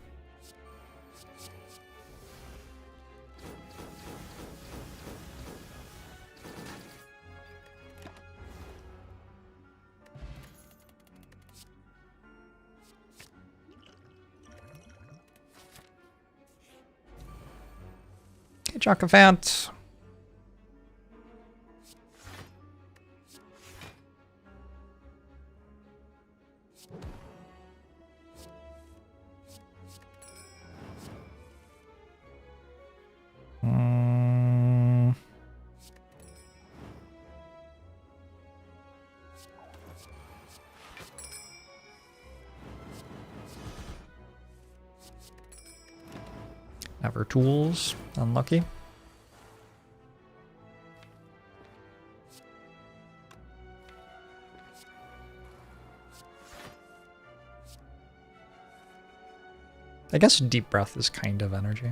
Hey, Jockavant. Never tools. Unlucky. I guess Deep Breath is kind of energy.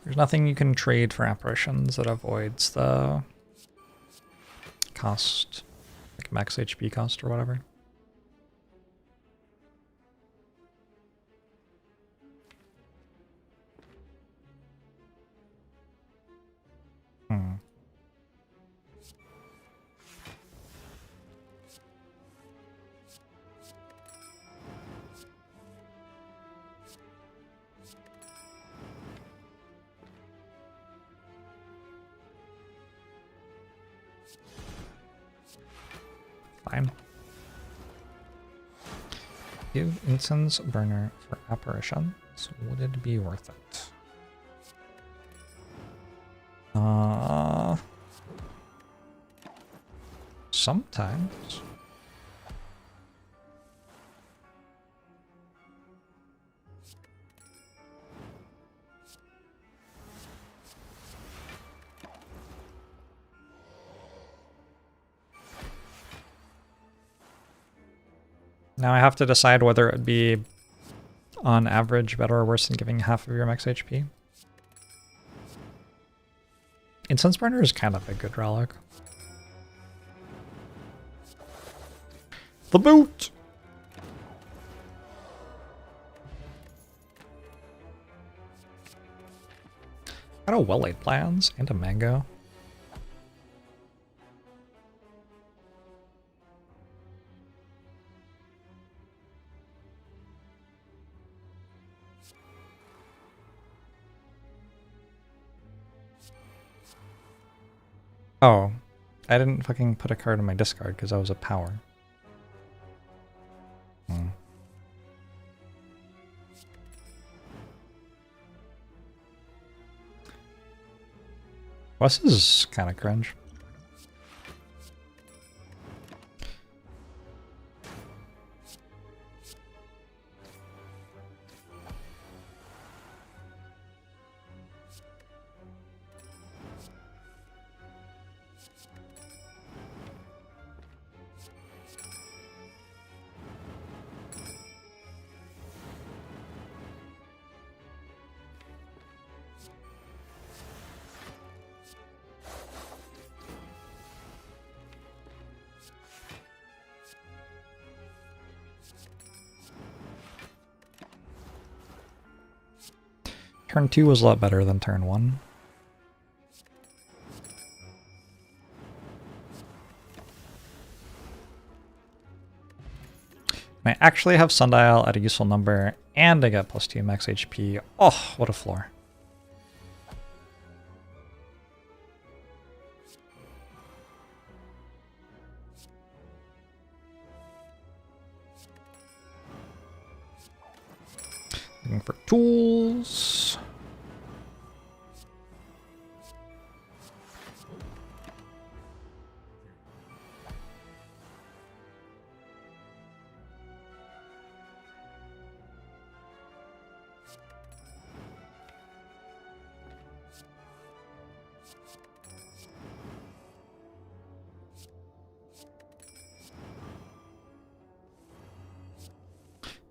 There's nothing you can trade for apparitions that avoids the cost, like max HP cost or whatever. Fine. Give Incense Burner for apparitions. Would it be worth it? Sometimes. Now I have to decide whether it would be on average better or worse than giving half of your max HP. Incense burner is kind of a good relic. The boot! Got a well-laid plans and a mango. Oh, I didn't fucking put a card in my discard because I was a power. Well, this is kind of cringe. Turn 2 was a lot better than turn 1. I actually have Sundial at a useful number, and I get +2 max HP. Oh, what a floor. Looking for tools.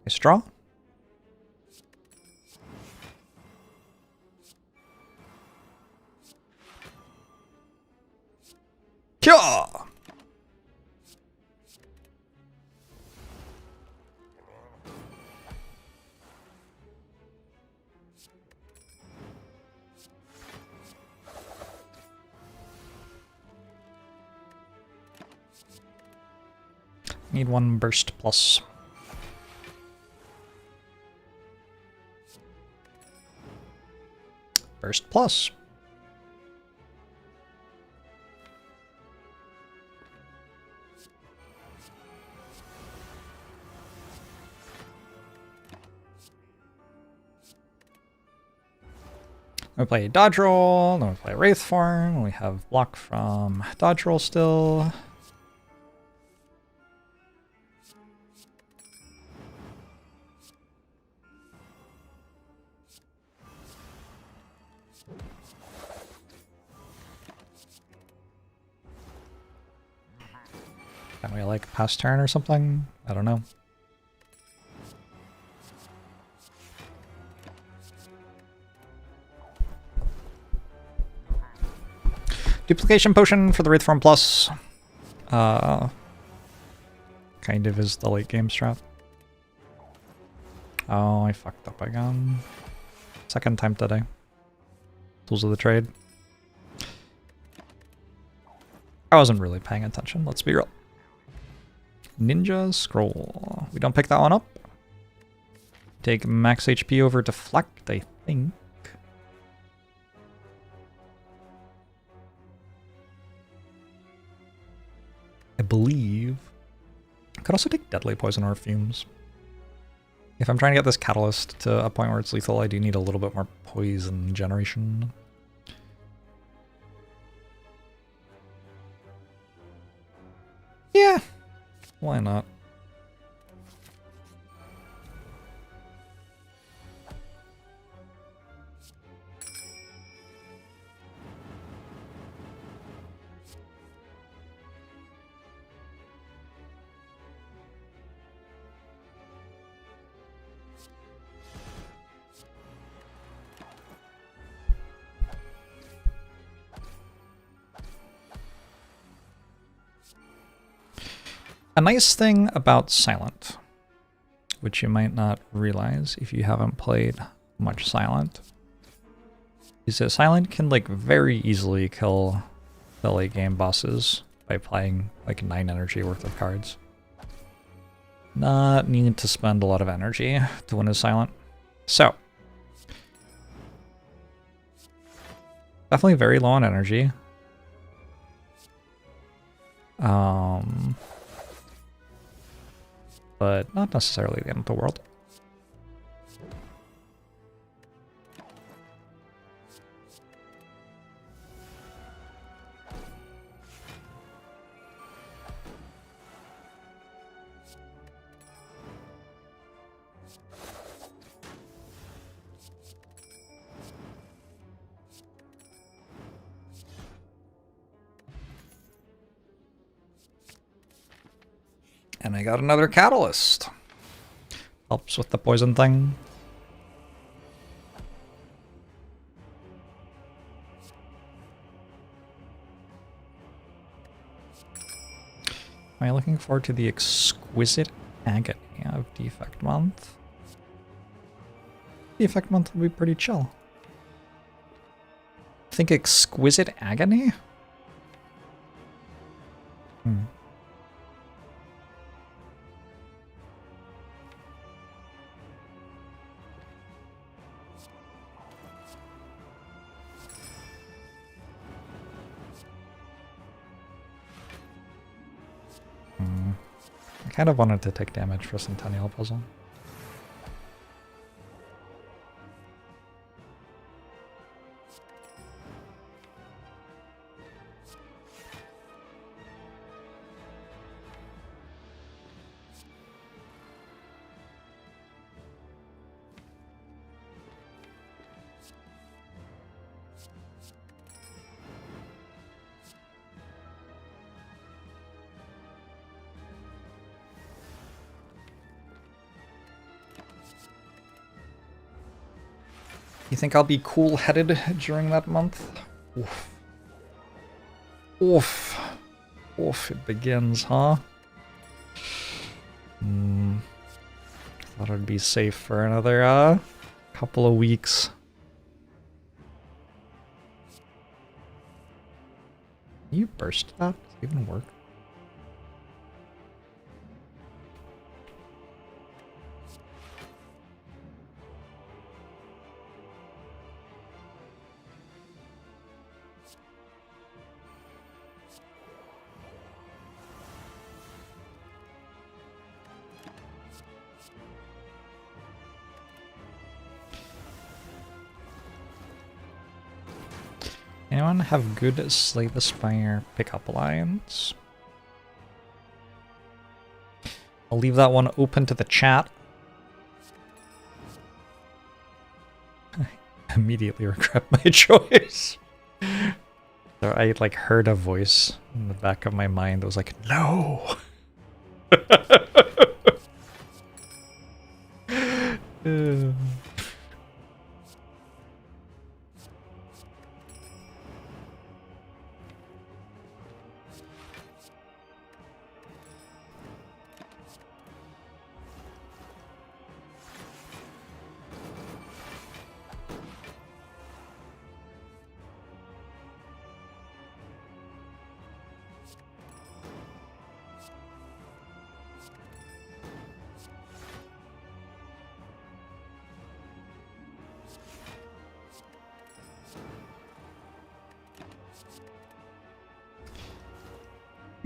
A straw. Kya! Need one burst plus. Burst plus. We play dodge roll, then we play wraith form, we have block from dodge roll still. Can we like pass turn or something? I don't know. Duplication potion for the Wraith form plus. Kind of is the late game strat. Oh, I fucked up again. Second time today. Tools of the trade. I wasn't really paying attention, let's be real. Ninja scroll. We don't pick that one up. Take max HP over deflect, I think. I believe. I could also take deadly poison or fumes. If I'm trying to get this catalyst to a point where it's lethal, I do need a little bit more poison generation. Yeah, why not? A nice thing about Silent, which you might not realize if you haven't played much Silent, is that Silent can like very easily kill the late game bosses by playing like 9 energy worth of cards. Not needing to spend a lot of energy to win a Silent. So, definitely very low on energy. But not necessarily the end of the world. And I got another catalyst. Helps with the poison thing. Am I looking forward to the exquisite agony of Defect Month? Defect Month will be pretty chill. Think exquisite agony? I kind of wanted to take damage for Centennial Puzzle. You think I'll be cool-headed during that month? Oof. Oof. Oof, it begins, huh? Thought I'd be safe for another couple of weeks. Can you burst that? Does it even work? Anyone have good Slay the Spire pickup lines? I'll leave that one open to the chat. I immediately regret my choice. So I like heard a voice in the back of my mind that was like, no!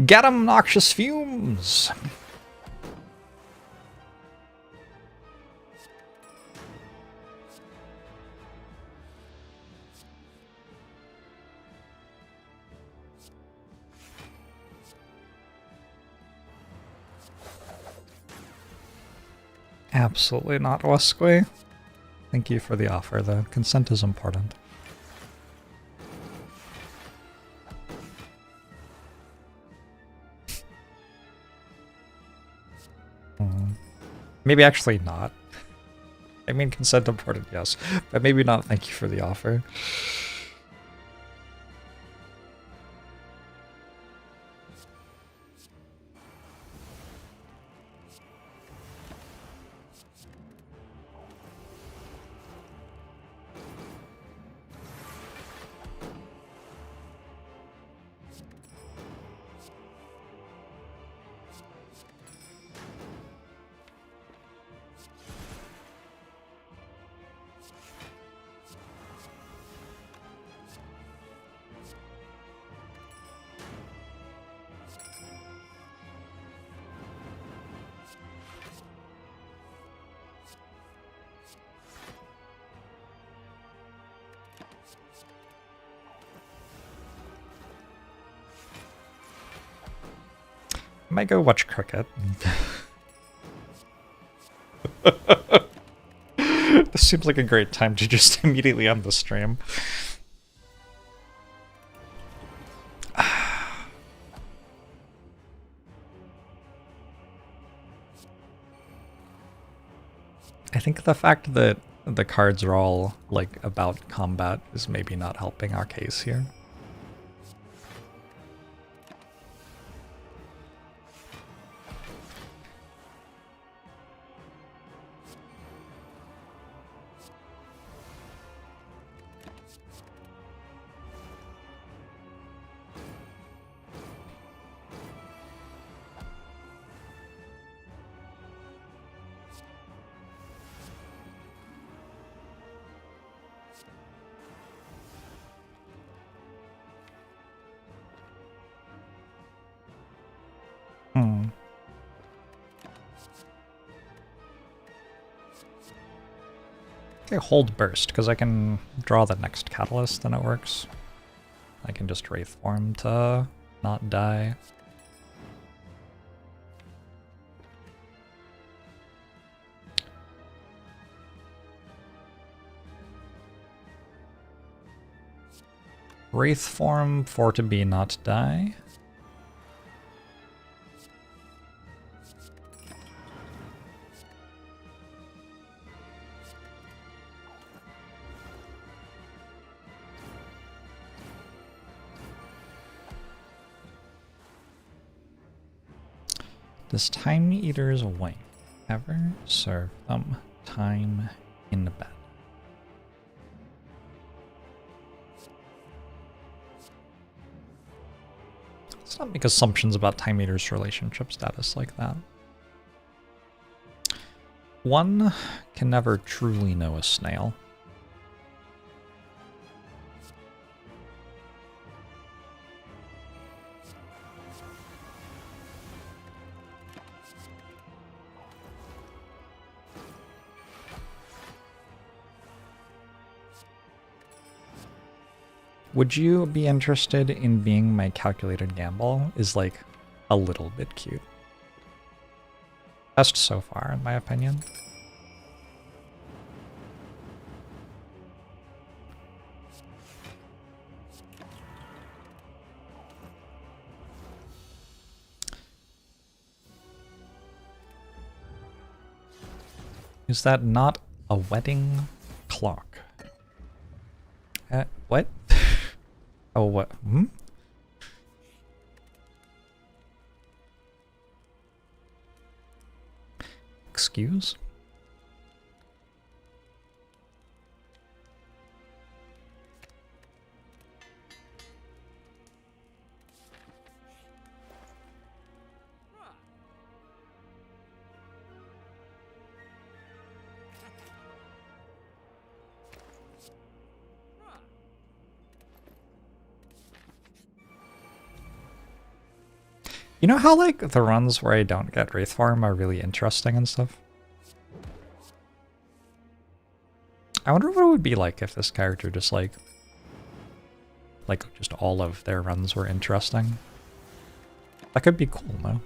Get 'em, noxious fumes! Absolutely not, Wesquay. Thank you for the offer, though. Consent is important. Maybe actually not. I mean, consent important, yes. But maybe not thank you for the offer. might go watch cricket. This seems like a great time to just immediately end the stream. I think the fact that the cards are all, like, about combat is maybe not helping our case here. Okay, hold burst, because I can draw the next catalyst, then it works. I can just Wraith form to not die. Wraith form for to be not die. Does Time Eater's wife ever serve them time in bed? Let's not make assumptions about Time Eater's relationship status like that. One can never truly know a snail. Would you be interested in being my calculated gamble? Is like a little bit cute. Best so far, in my opinion. Is that not a wedding clock? What? Oh, what? Hmm? Excuse? You know how, like, the runs where I don't get Wraith Form are really interesting and stuff? I wonder what it would be like if this character just, like, just all of their runs were interesting. That could be cool, though.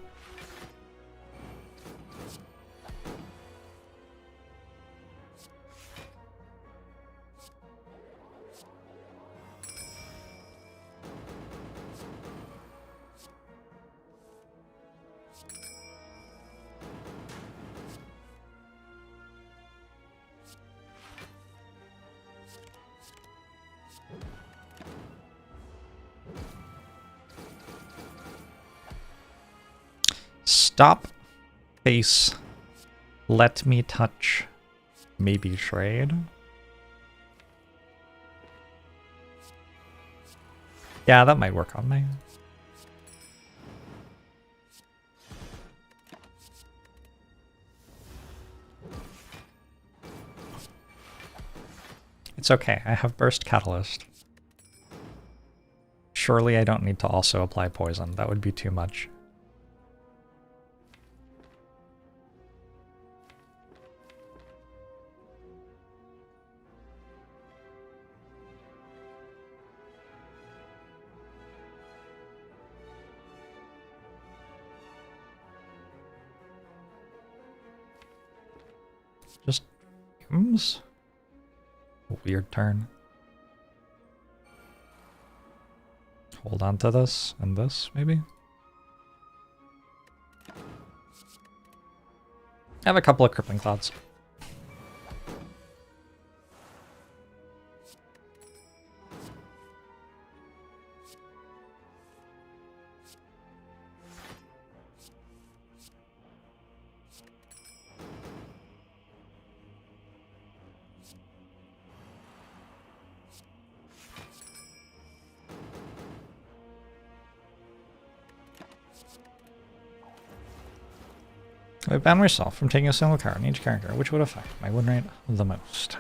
Stop, face, let me touch, maybe trade. Yeah, that might work on me. It's okay, I have Burst Catalyst. Surely I don't need to also apply poison, that would be too much. Just fumes? A weird turn. Hold on to this and this, maybe? I have a couple of crippling clouds. I ban myself from taking a single card on each character, which would affect my win rate the most.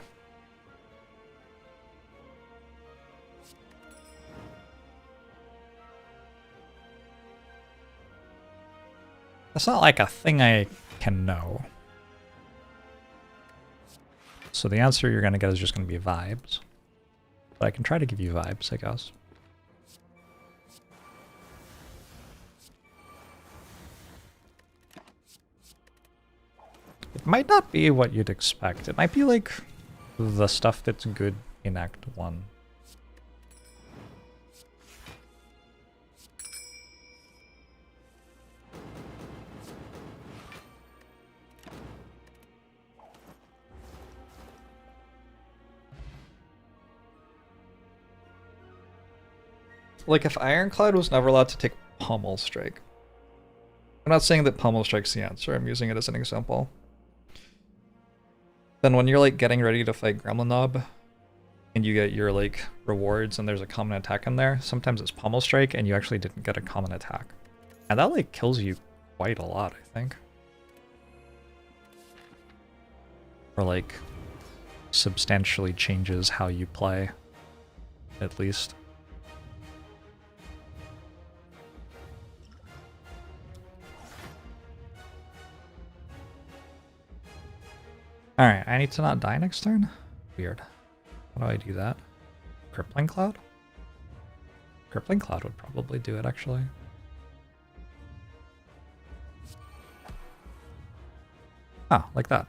That's not like a thing I can know. So the answer you're going to get is just going to be vibes. But I can try to give you vibes, I guess. It might not be what you'd expect. It might be like the stuff that's good in Act 1. Like if Ironclad was never allowed to take Pummel Strike. I'm not saying that Pummel Strike's the answer, I'm using it as an example. Then when you're like getting ready to fight Gremlin Knob, and you get your like rewards and there's a common attack in there, sometimes it's Pummel Strike and you actually didn't get a common attack. And that like kills you quite a lot, I think. Or like substantially changes how you play, at least. Alright, I need to not die next turn? Weird. How do I do that? Crippling Cloud? Crippling Cloud would probably do it, actually. Ah, like that.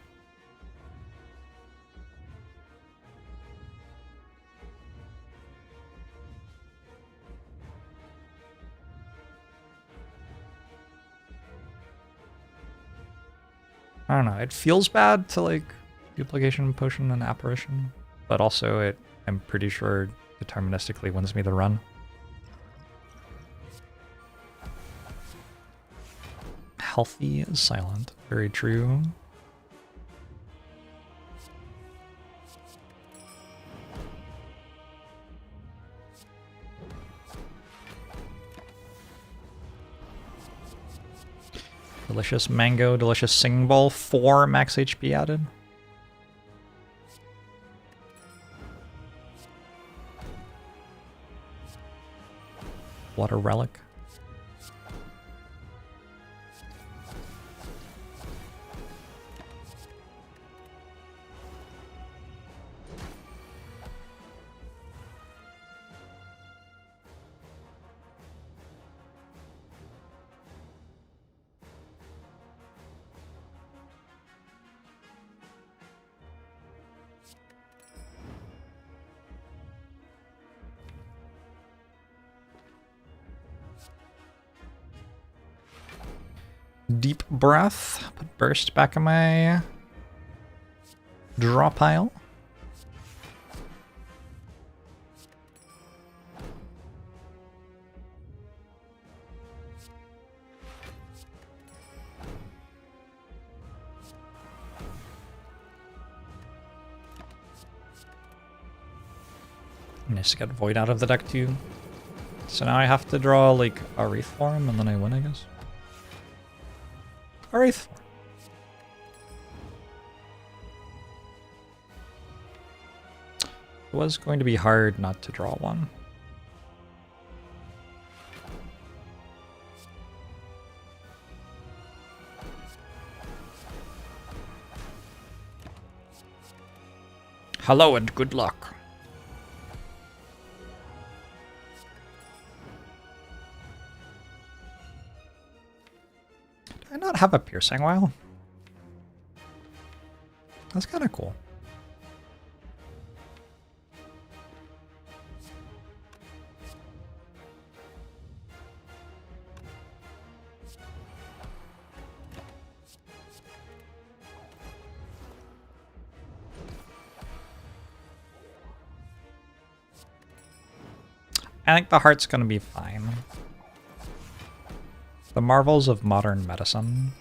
I don't know, it feels bad to like duplication, potion, and apparition, but also I'm pretty sure deterministically wins me the run. Healthy is silent, very true. Delicious mango, delicious singing bowl, 4 max HP added. Water relic. Deep breath. Put burst back in my draw pile. Nice to get Void out of the deck too. So now I have to draw like a Wraith Form and then I win, I guess. A Wraith Form. It was going to be hard not to draw one. Hello and good luck. Do I not have a piercing well? That's kind of cool. I think the heart's gonna be fine. The marvels of modern medicine.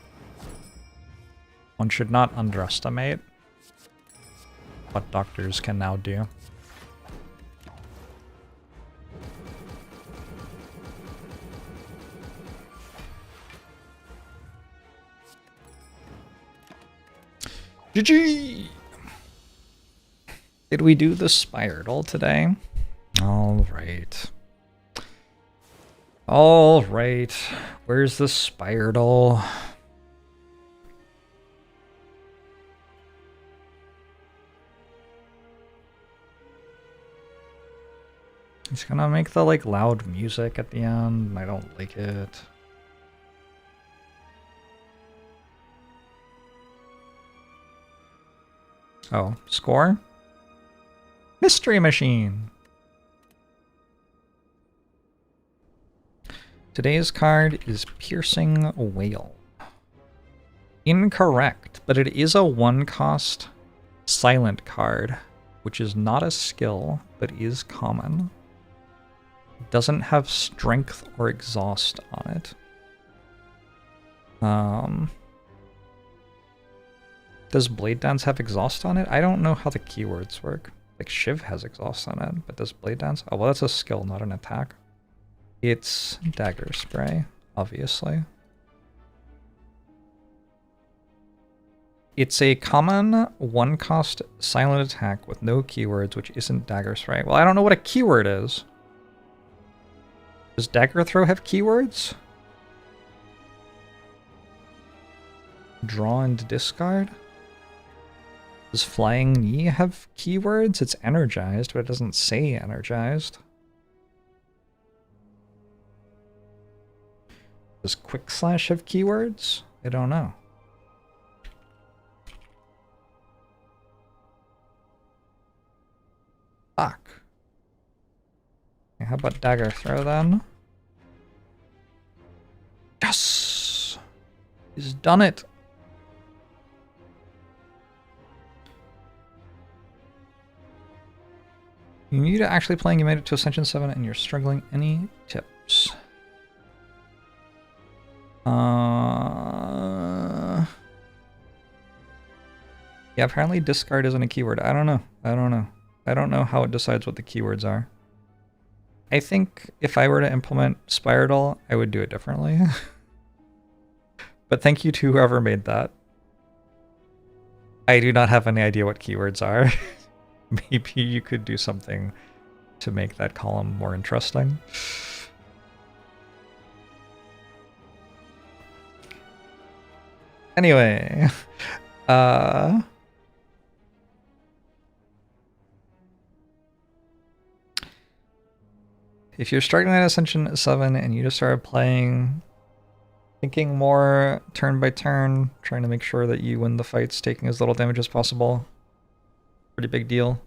One should not underestimate what doctors can now do. GG! Did we do the spiral today? Alright. Alright. Where's the spiral? He's gonna make the like loud music at the end. I don't like it. Oh, score? Mystery Machine. Today's card is Piercing Whale. Incorrect, but it is a 1-cost silent card, which is not a skill, but is common. It doesn't have strength or exhaust on it. Does Blade Dance have exhaust on it? I don't know how the keywords work. Like Shiv has exhaust on it, but does Blade Dance? Oh, well, that's a skill, not an attack. It's Dagger Spray, obviously. It's a common 1-cost silent attack with no keywords, which isn't Dagger Spray. Well, I don't know what a keyword is. Does Dagger Throw have keywords? Draw and discard? Does Flying Knee have keywords? It's energized, but it doesn't say energized. Does Quick Slash have keywords? I don't know. Fuck. Okay, how about Dagger Throw then? Yes! He's done it! You need to actually playing, you made it to Ascension 7 and you're struggling. Any tips? Yeah, apparently discard isn't a keyword. I don't know. I don't know how it decides what the keywords are. I think if I were to implement Spiral, I would do it differently. But thank you to whoever made that. I do not have any idea what keywords are. Maybe you could do something to make that column more interesting. Anyway, if you're struggling at Ascension 7 and you just started playing, thinking more turn by turn, trying to make sure that you win the fights, taking as little damage as possible, pretty big deal.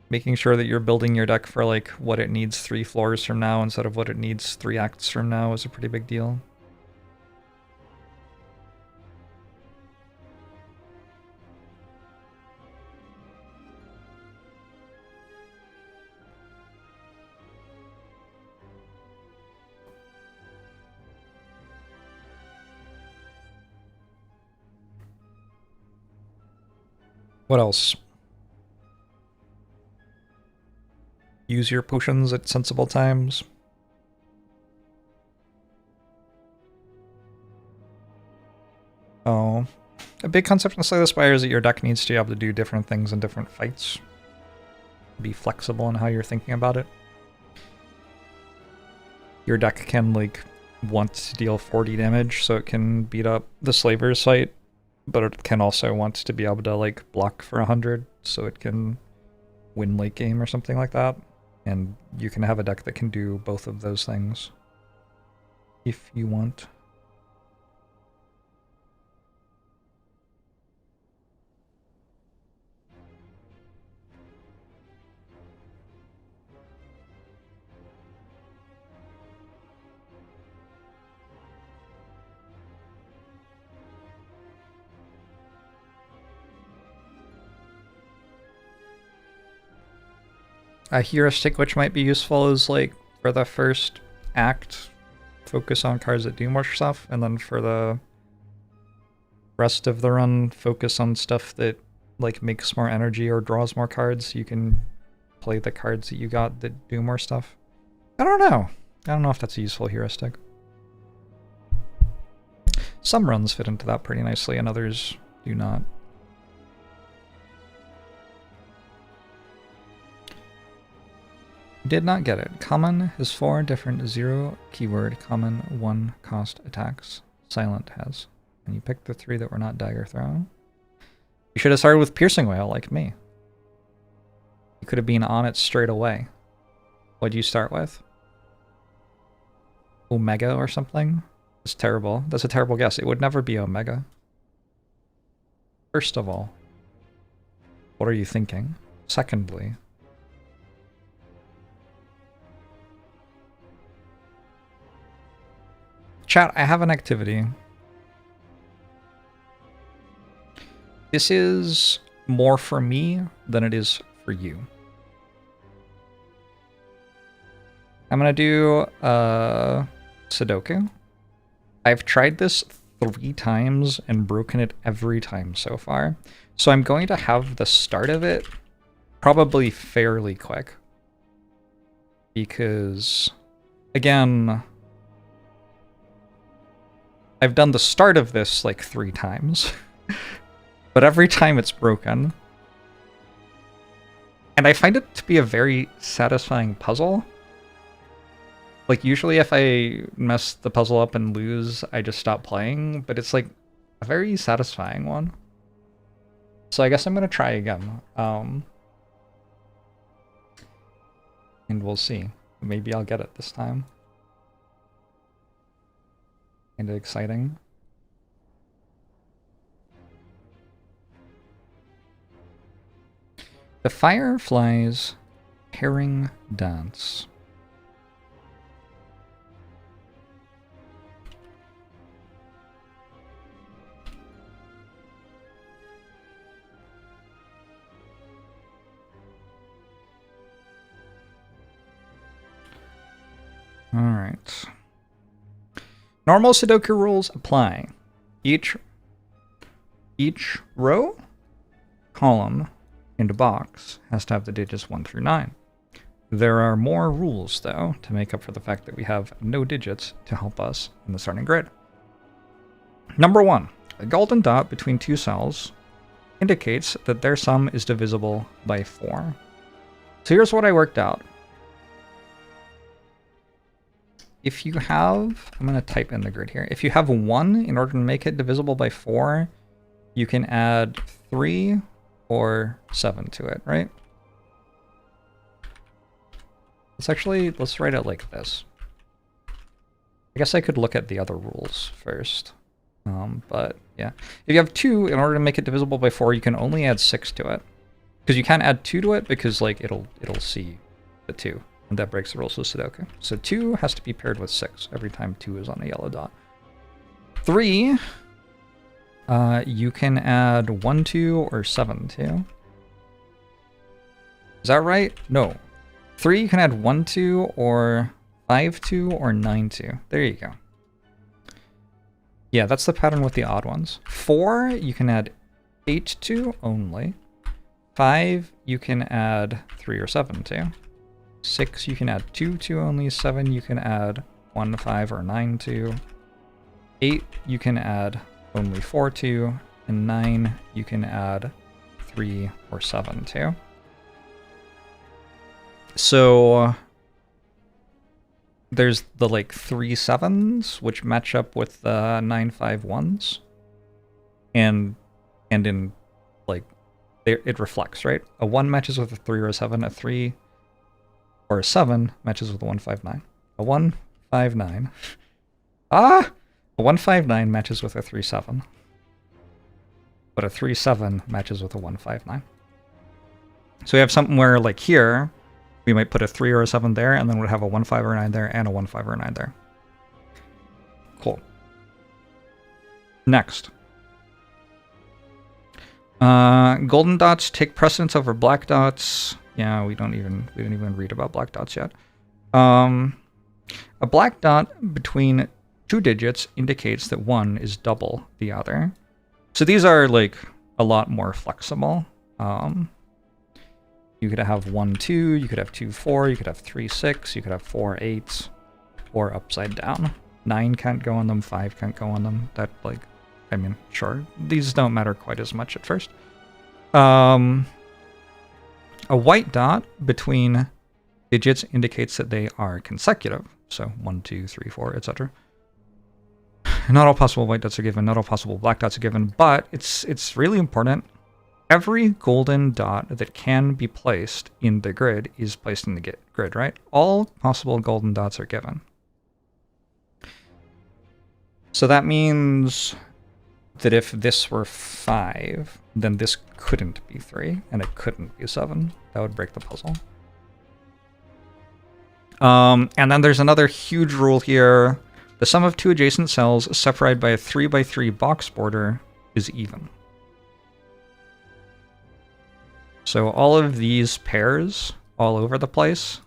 Making sure that you're building your deck for like what it needs 3 floors from now instead of what it needs 3 acts from now is a pretty big deal. What else? Use your potions at sensible times. Oh. A big concept in Slay the Spire is that your deck needs to be able to do different things in different fights. Be flexible in how you're thinking about it. Your deck can, like, want to deal 40 damage so it can beat up the Slaver's site, but it can also want to be able to, like, block for 100 so it can win late game or something like that. And you can have a deck that can do both of those things if you want. A heuristic which might be useful is like for the first act, focus on cards that do more stuff, and then for the rest of the run, focus on stuff that like makes more energy or draws more cards. You can play the cards that you got that do more stuff. I don't know. I don't know if that's a useful heuristic. Some runs fit into that pretty nicely, and others do not. Did not get it. Common has 4 different 0 keyword common 1 cost attacks. Silent has. And you picked the 3 that were not dagger throw. You should have started with Piercing Wail like me. You could have been on it straight away. What'd you start with? Omega or something? It's terrible. That's a terrible guess. It would never be Omega. First of all, what are you thinking? Secondly, chat, I have an activity. This is more for me than it is for you. I'm gonna do Sudoku. I've tried this 3 times and broken it every time so far. So I'm going to have the start of it probably fairly quick. Because, again, I've done the start of this like 3 times. But every time it's broken. And I find it to be a very satisfying puzzle. Like, usually if I mess the puzzle up and lose, I just stop playing, but it's like a very satisfying one. So I guess I'm going to try again. And we'll see. Maybe I'll get it this time. Kinda exciting. The Fireflies Herring Dance. All right. Normal Sudoku rules apply. Each row, column, and box has to have the digits 1 through 9. There are more rules, though, to make up for the fact that we have no digits to help us in the starting grid. Number 1. A golden dot between 2 cells indicates that their sum is divisible by 4. So here's what I worked out. If you have, I'm going to type in the grid here. If you have 1, in order to make it divisible by 4, you can add 3 or 7 to it, right? Let's write it like this. I guess I could look at the other rules first. But yeah. If you have 2, in order to make it divisible by 4, you can only add 6 to it. Because you can't add 2 to it because like it'll see the 2. And that breaks the rules of Sudoku. So 2 has to be paired with 6 every time 2 is on a yellow dot. 3, you can add 1 to or 7 to. Is that right? No. 3, you can add 1 to or 5 to or 9 to. There you go. Yeah, that's the pattern with the odd ones. 4, you can add 8 to only. 5, you can add 3 or 7 to. 6, you can add 2 to only. 7, you can add 1, 5, or 9 to. 8, you can add only 4 to. And 9, you can add 3 or 7 to. So there's the like 3 7s, which match up with the 9 5 1s. And in like, it reflects, right? A 1 matches with a 3 or a 7, a 3 or a 7 matches with a 1 5 9. A 1 5 9. A 1 5 9 matches with a 3 7. But a 3 7 matches with a 1 5 9. So we have something where like here, we might put a 3 or a 7 there, and then we'd have a 1 5 or 9 there, and a 1 5 or 9 there. Cool. Next. Golden dots take precedence over black dots. Yeah, we didn't even read about black dots yet. A black dot between 2 digits indicates that one is double the other. So these are like a lot more flexible. You could have 1, 2, you could have 2, 4, you could have 3, 6, you could have 4, 8, or upside down. 9 can't go on them, 5 can't go on them. That, like, I mean, sure, these don't matter quite as much at first. A white dot between digits indicates that they are consecutive. So 1, 2, 3, 4, etc. Not all possible white dots are given, not all possible black dots are given, but it's really important. Every golden dot that can be placed in the grid is placed in the grid, right? All possible golden dots are given. So that means that if this were 5, then this couldn't be 3, and it couldn't be 7. That would break the puzzle. And then there's another huge rule here. The sum of 2 adjacent cells separated by a 3x3 box border is even. So all of these pairs all over the place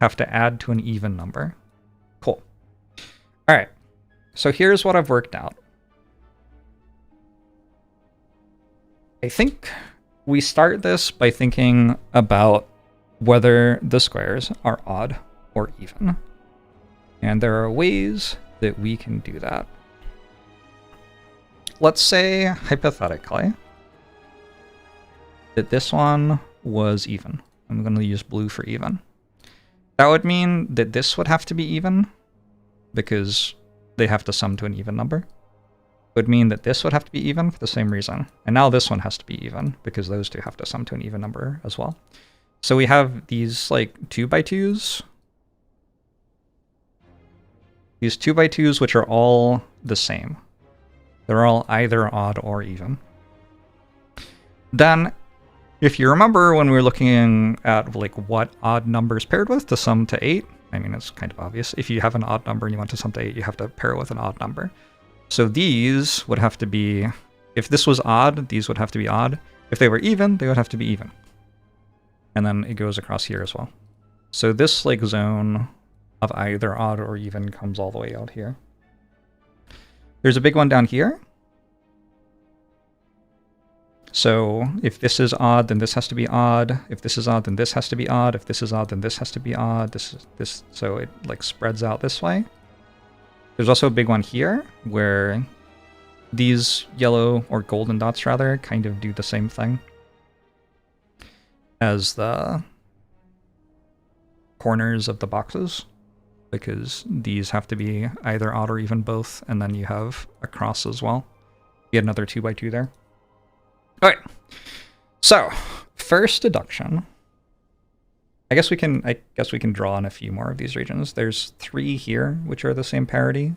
have to add to an even number. Cool. All right. So here's what I've worked out. I think we start this by thinking about whether the squares are odd or even. And there are ways that we can do that. Let's say, hypothetically, that this one was even. I'm going to use blue for even. That would mean that this would have to be even, because they have to sum to an even number. It would mean that this would have to be even for the same reason. And now this one has to be even, because those two have to sum to an even number as well. So we have these like 2x2s. These 2x2s, which are all the same. They're all either odd or even. Then, if you remember when we were looking at like what odd numbers paired with to sum to 8, I mean, it's kind of obvious. If you have an odd number and you want to sum to 8, you have to pair it with an odd number. So these would have to be, if this was odd, these would have to be odd. If they were even, they would have to be even. And then it goes across here as well. So this like zone of either odd or even comes all the way out here. There's a big one down here. So if this is odd, then this has to be odd. If this is odd, then this has to be odd. If this is odd, then this has to be odd. This so it like spreads out this way. There's also a big one here where these yellow or golden dots rather kind of do the same thing as the corners of the boxes, because these have to be either odd or even both, and then you have a cross as well. You get another 2x2 there. All right. So, first deduction. I guess we can draw on a few more of these regions. There's 3 here, which are the same parity.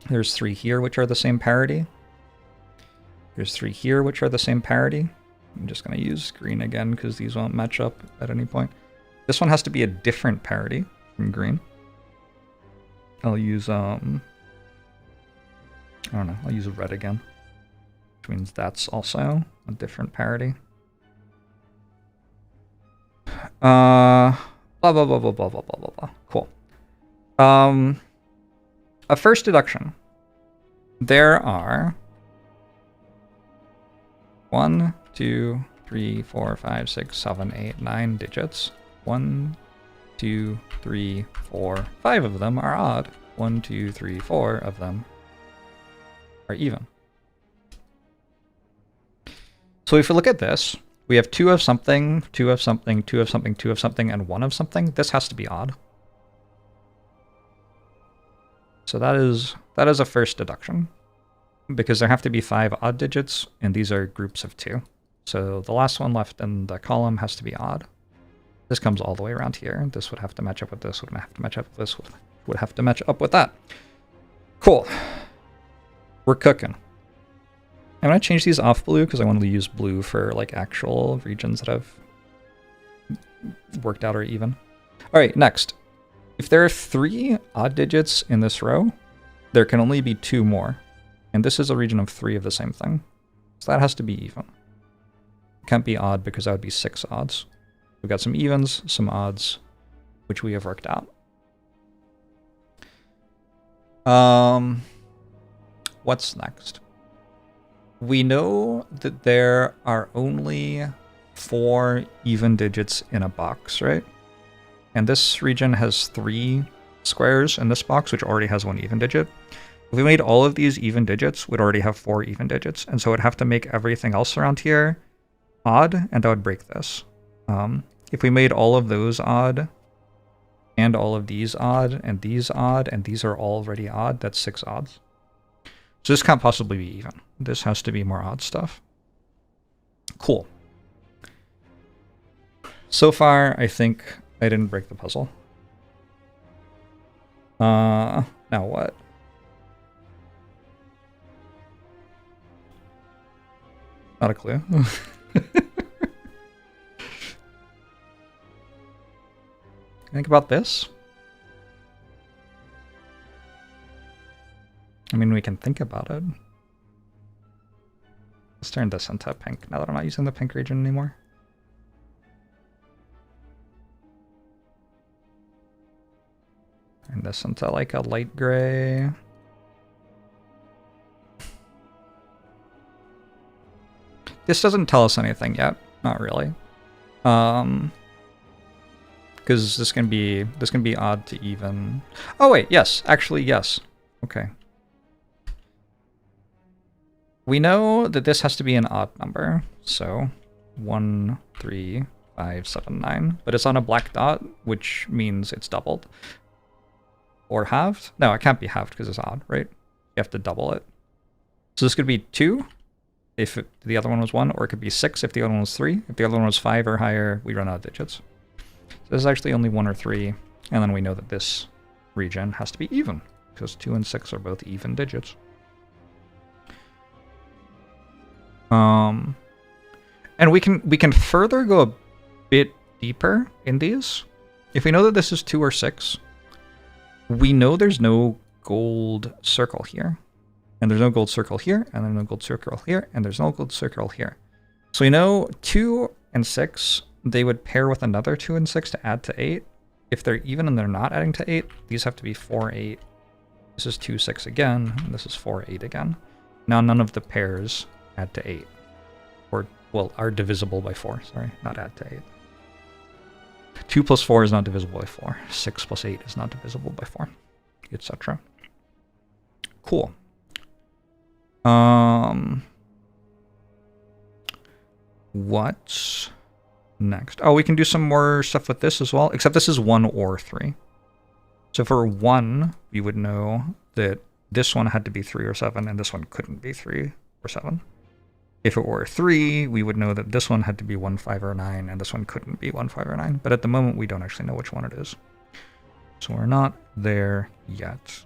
There's 3 here, which are the same parity. There's 3 here, which are the same parity. I'm just going to use green again because these won't match up at any point. This one has to be a different parity from green. I'll use, I don't know, I'll use red again, which means that's also a different parity. Blah, blah, blah, blah, blah, blah, blah, blah, blah. Cool. A first deduction. There are 1, 2, 3, 4, 5, 6, 7, 8, 9 digits. 1, 2, 3, 4, 5 of them are odd. 1, 2, 3, 4 of them are even. So if we look at this, we have 2 of something, 2 of something, 2 of something, 2 of something, and 1 of something. This has to be odd. So that is a first deduction, because there have to be 5 odd digits, and these are groups of 2. So the last one left in the column has to be odd. This comes all the way around here. This would have to match up with this, would have to match up with this, would have to match up with that. Cool. We're cooking. I'm going to change these off blue because I want to use blue for like actual regions that I've worked out are even. All right, next. If there are 3 odd digits in this row, there can only be 2 more. And this is a region of 3 of the same thing. So that has to be even. Can't be odd because that would be 6 odds. We've got some evens, some odds, which we have worked out. What's next? We know that there are only 4 even digits in a box, right? And this region has 3 squares in this box, which already has 1 even digit. If we made all of these even digits, we'd already have 4 even digits, and so it'd have to make everything else around here odd, and that would break this. If we made all of those odd, and all of these odd, and these are already odd, that's 6 odds. So this can't possibly be even. This has to be more odd stuff. Cool. So far, I think I didn't break the puzzle. Now what? Not a clue. Think about this. I mean, we can think about it. Let's turn this into pink now that I'm not using the pink region anymore. Turn this into like a light gray. This doesn't tell us anything yet. Not really. Because this can be odd to even. Oh wait, yes, actually yes. Okay. We know that this has to be an odd number, so 1, 3, 5, 7, 9. But it's on a black dot, which means it's doubled. Or halved? No, it can't be halved because it's odd, right? You have to double it. So this could be 2 if the other one was 1, or it could be 6 if the other one was 3. If the other one was 5 or higher, we run out of digits. So this is actually only 1 or 3, and then we know that this region has to be even, because 2 and 6 are both even digits. And we can further go a bit deeper in these. If we know that this is 2 or 6, we know there's no gold circle here. And there's no gold circle here, and there's no gold circle here, and there's no gold circle here. So we know 2 and 6, they would pair with another 2 and 6 to add to 8. If they're even and they're not adding to 8, these have to be 4, 8. This is 2, 6 again, and this is 4, 8 again. Now none of the pairs add to 8. Or, well, are divisible by 4, sorry, not add to 8. 2 plus 4 is not divisible by 4. 6 plus 8 is not divisible by 4, etc. Cool. What's next? Oh, we can do some more stuff with this as well, except this is 1 or 3. So for 1, we would know that this one had to be 3 or 7, and this one couldn't be 3 or 7. If it were 3, we would know that this one had to be 1, 5, or 9, and this one couldn't be 1, 5, or 9. But at the moment, we don't actually know which one it is. So we're not there yet.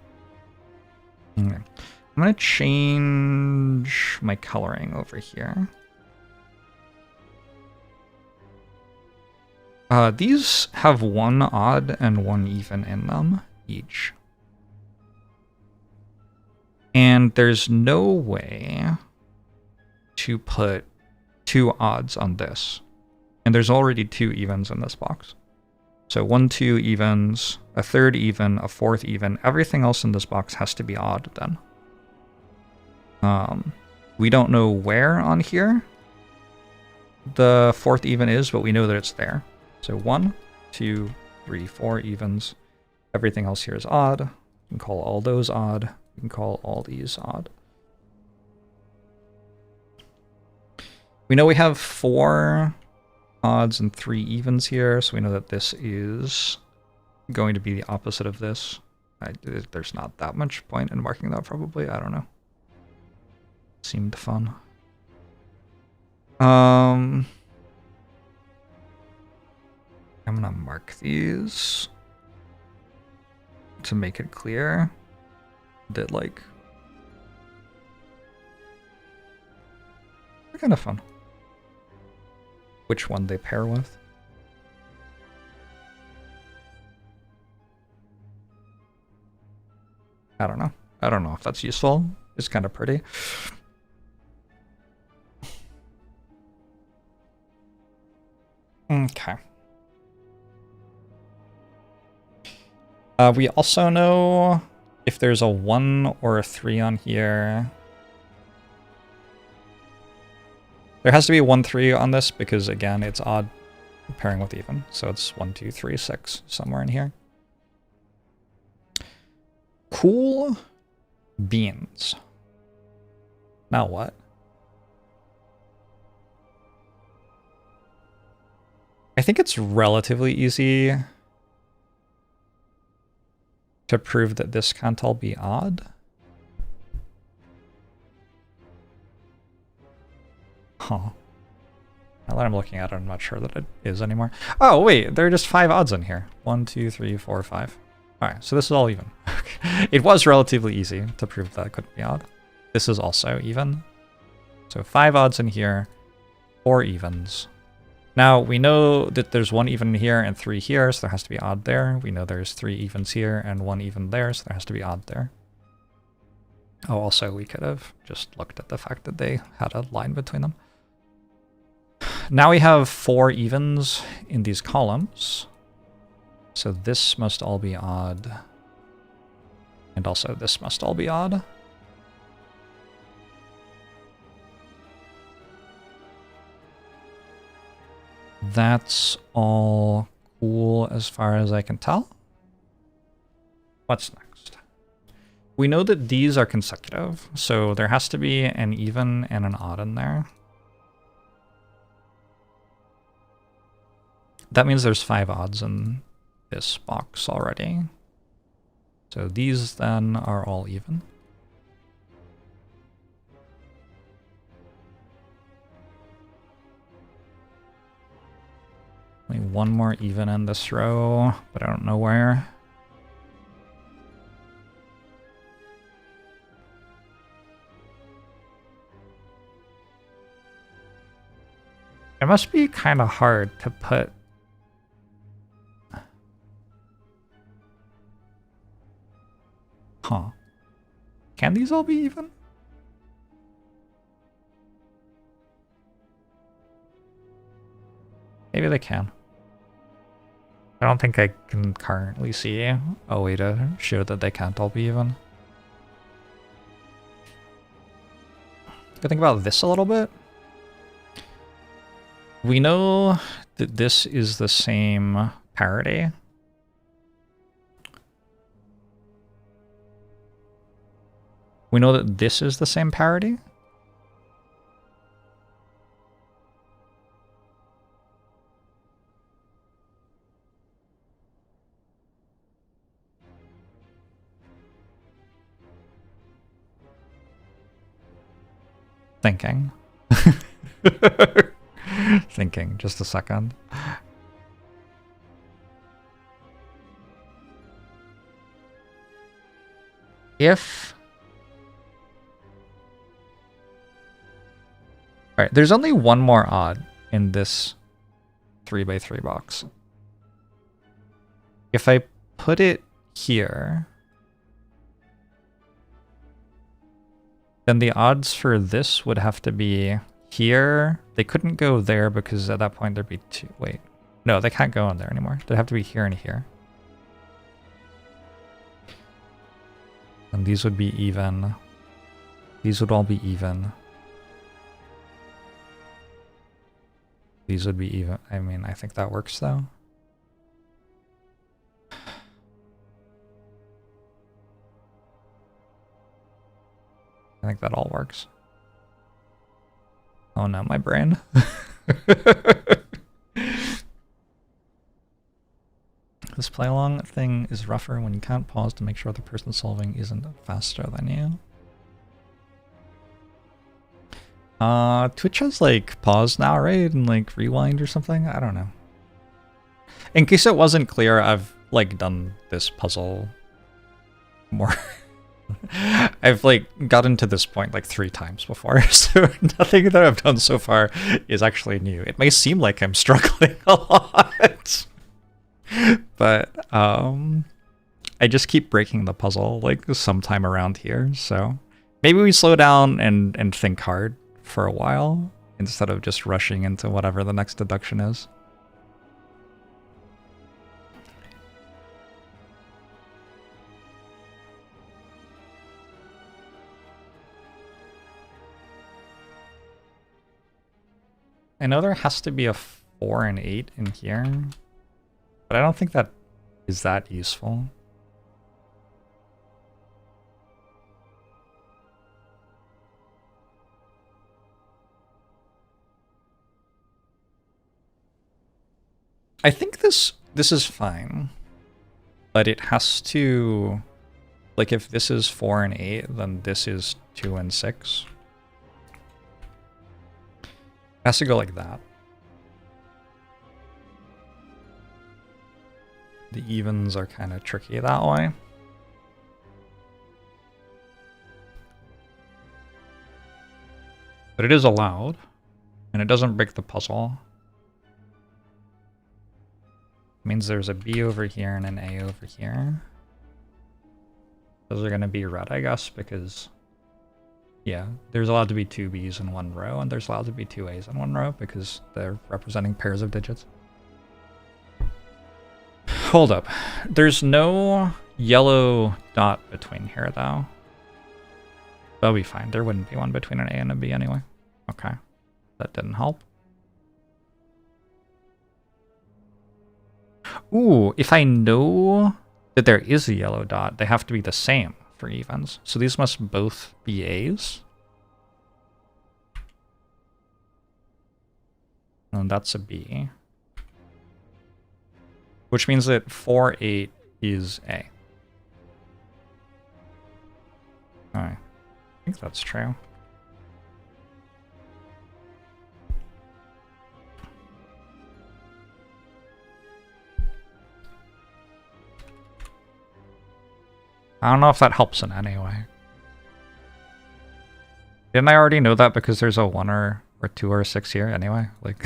Okay. I'm going to change my coloring over here. These have 1 odd and 1 even in them, each. And there's no way to put 2 odds on this. And there's already 2 evens in this box. So 1, 2 evens, a 3rd even, a 4th even. Everything else in this box has to be odd then. We don't know where on here the 4th even is, but we know that it's there. So 1, 2, 3, 4 evens. Everything else here is odd. You can call all those odd. You can call all these odd. We know we have 4 odds and 3 evens here, so we know that this is going to be the opposite of this. There's not that much point in marking that, probably. I don't know. Seemed fun. I'm gonna mark these to make it clear that, like, they're kind of fun. Which one they pair with. I don't know. I don't know if that's useful. It's kind of pretty. Okay. We also know if there's a 1 or a 3 on here. There has to be a 1, 3 on this because, again, it's odd pairing with even. So it's 1, 2, 3, 6 somewhere in here. Cool beans. Now what? I think it's relatively easy to prove that this can't all be odd. Huh. Now that I'm looking at it, I'm not sure that it is anymore. Oh, wait, there are just 5 odds in here. 1, 2, 3, 4, 5. Alright, so this is all even. It was relatively easy to prove that it couldn't be odd. This is also even. So 5 odds in here, 4 evens. Now, we know that there's 1 even here and 3 here, so there has to be odd there. We know there's 3 evens here and 1 even there, so there has to be odd there. Oh, also, we could have just looked at the fact that they had a line between them. Now we have 4 evens in these columns. So this must all be odd. And also this must all be odd. That's all cool as far as I can tell. What's next? We know that these are consecutive, so there has to be an even and an odd in there. That means there's 5 odds in this box already. So these then are all even. Only 1 more even in this row, but I don't know where. It must be kind of hard to put Huh. Can these all be even? Maybe they can. I don't think I can currently see a way to show that they can't all be even. Go think about this a little bit. We know that this is the same parity. We know that this is the same parity. Thinking. Thinking, just a second. If... Alright, there's only 1 more odd in this 3x3 box. If I put it here, then the odds for this would have to be here. They couldn't go there because at that point there'd be 2. Wait. No, they can't go in there anymore. They'd have to be here and here. And these would be even. These would all be even. These would be even. I mean, I think that works though. I think that all works. Oh no, my brain. This play along thing is rougher when you can't pause to make sure the person solving isn't faster than you. Twitch has like pause now, right? And like rewind or something? I don't know. In case it wasn't clear, I've like done this puzzle more. I've like gotten to this point like 3 times before, so nothing that I've done so far is actually new. It may seem like I'm struggling a lot, but I just keep breaking the puzzle like sometime around here, so maybe we slow down and think hard for a while instead of just rushing into whatever the next deduction is. I know there has to be a 4 and 8 in here, but I don't think that is that useful. I think this is fine, but it has to, like, if this is 4 and 8, then this is 2 and 6. It has to go like that. The evens are kind of tricky that way. But it is allowed, and it doesn't break the puzzle. It means there's a B over here and an A over here. Those are going to be red, I guess, because, yeah, there's allowed to be 2 Bs in one row, and there's allowed to be 2 As in one row because they're representing pairs of digits. Hold up. There's no yellow dot between here, though. That'll be fine. There wouldn't be one between an A and a B anyway. Okay. That didn't help. Ooh, if I know that there is a yellow dot, they have to be the same for evens. So these must both be A's. And that's a B. Which means that 4, 8 is A. Alright. I think that's true. I don't know if that helps in any way. Didn't I already know that because there's a 1 or 2 or 6 here anyway? Like,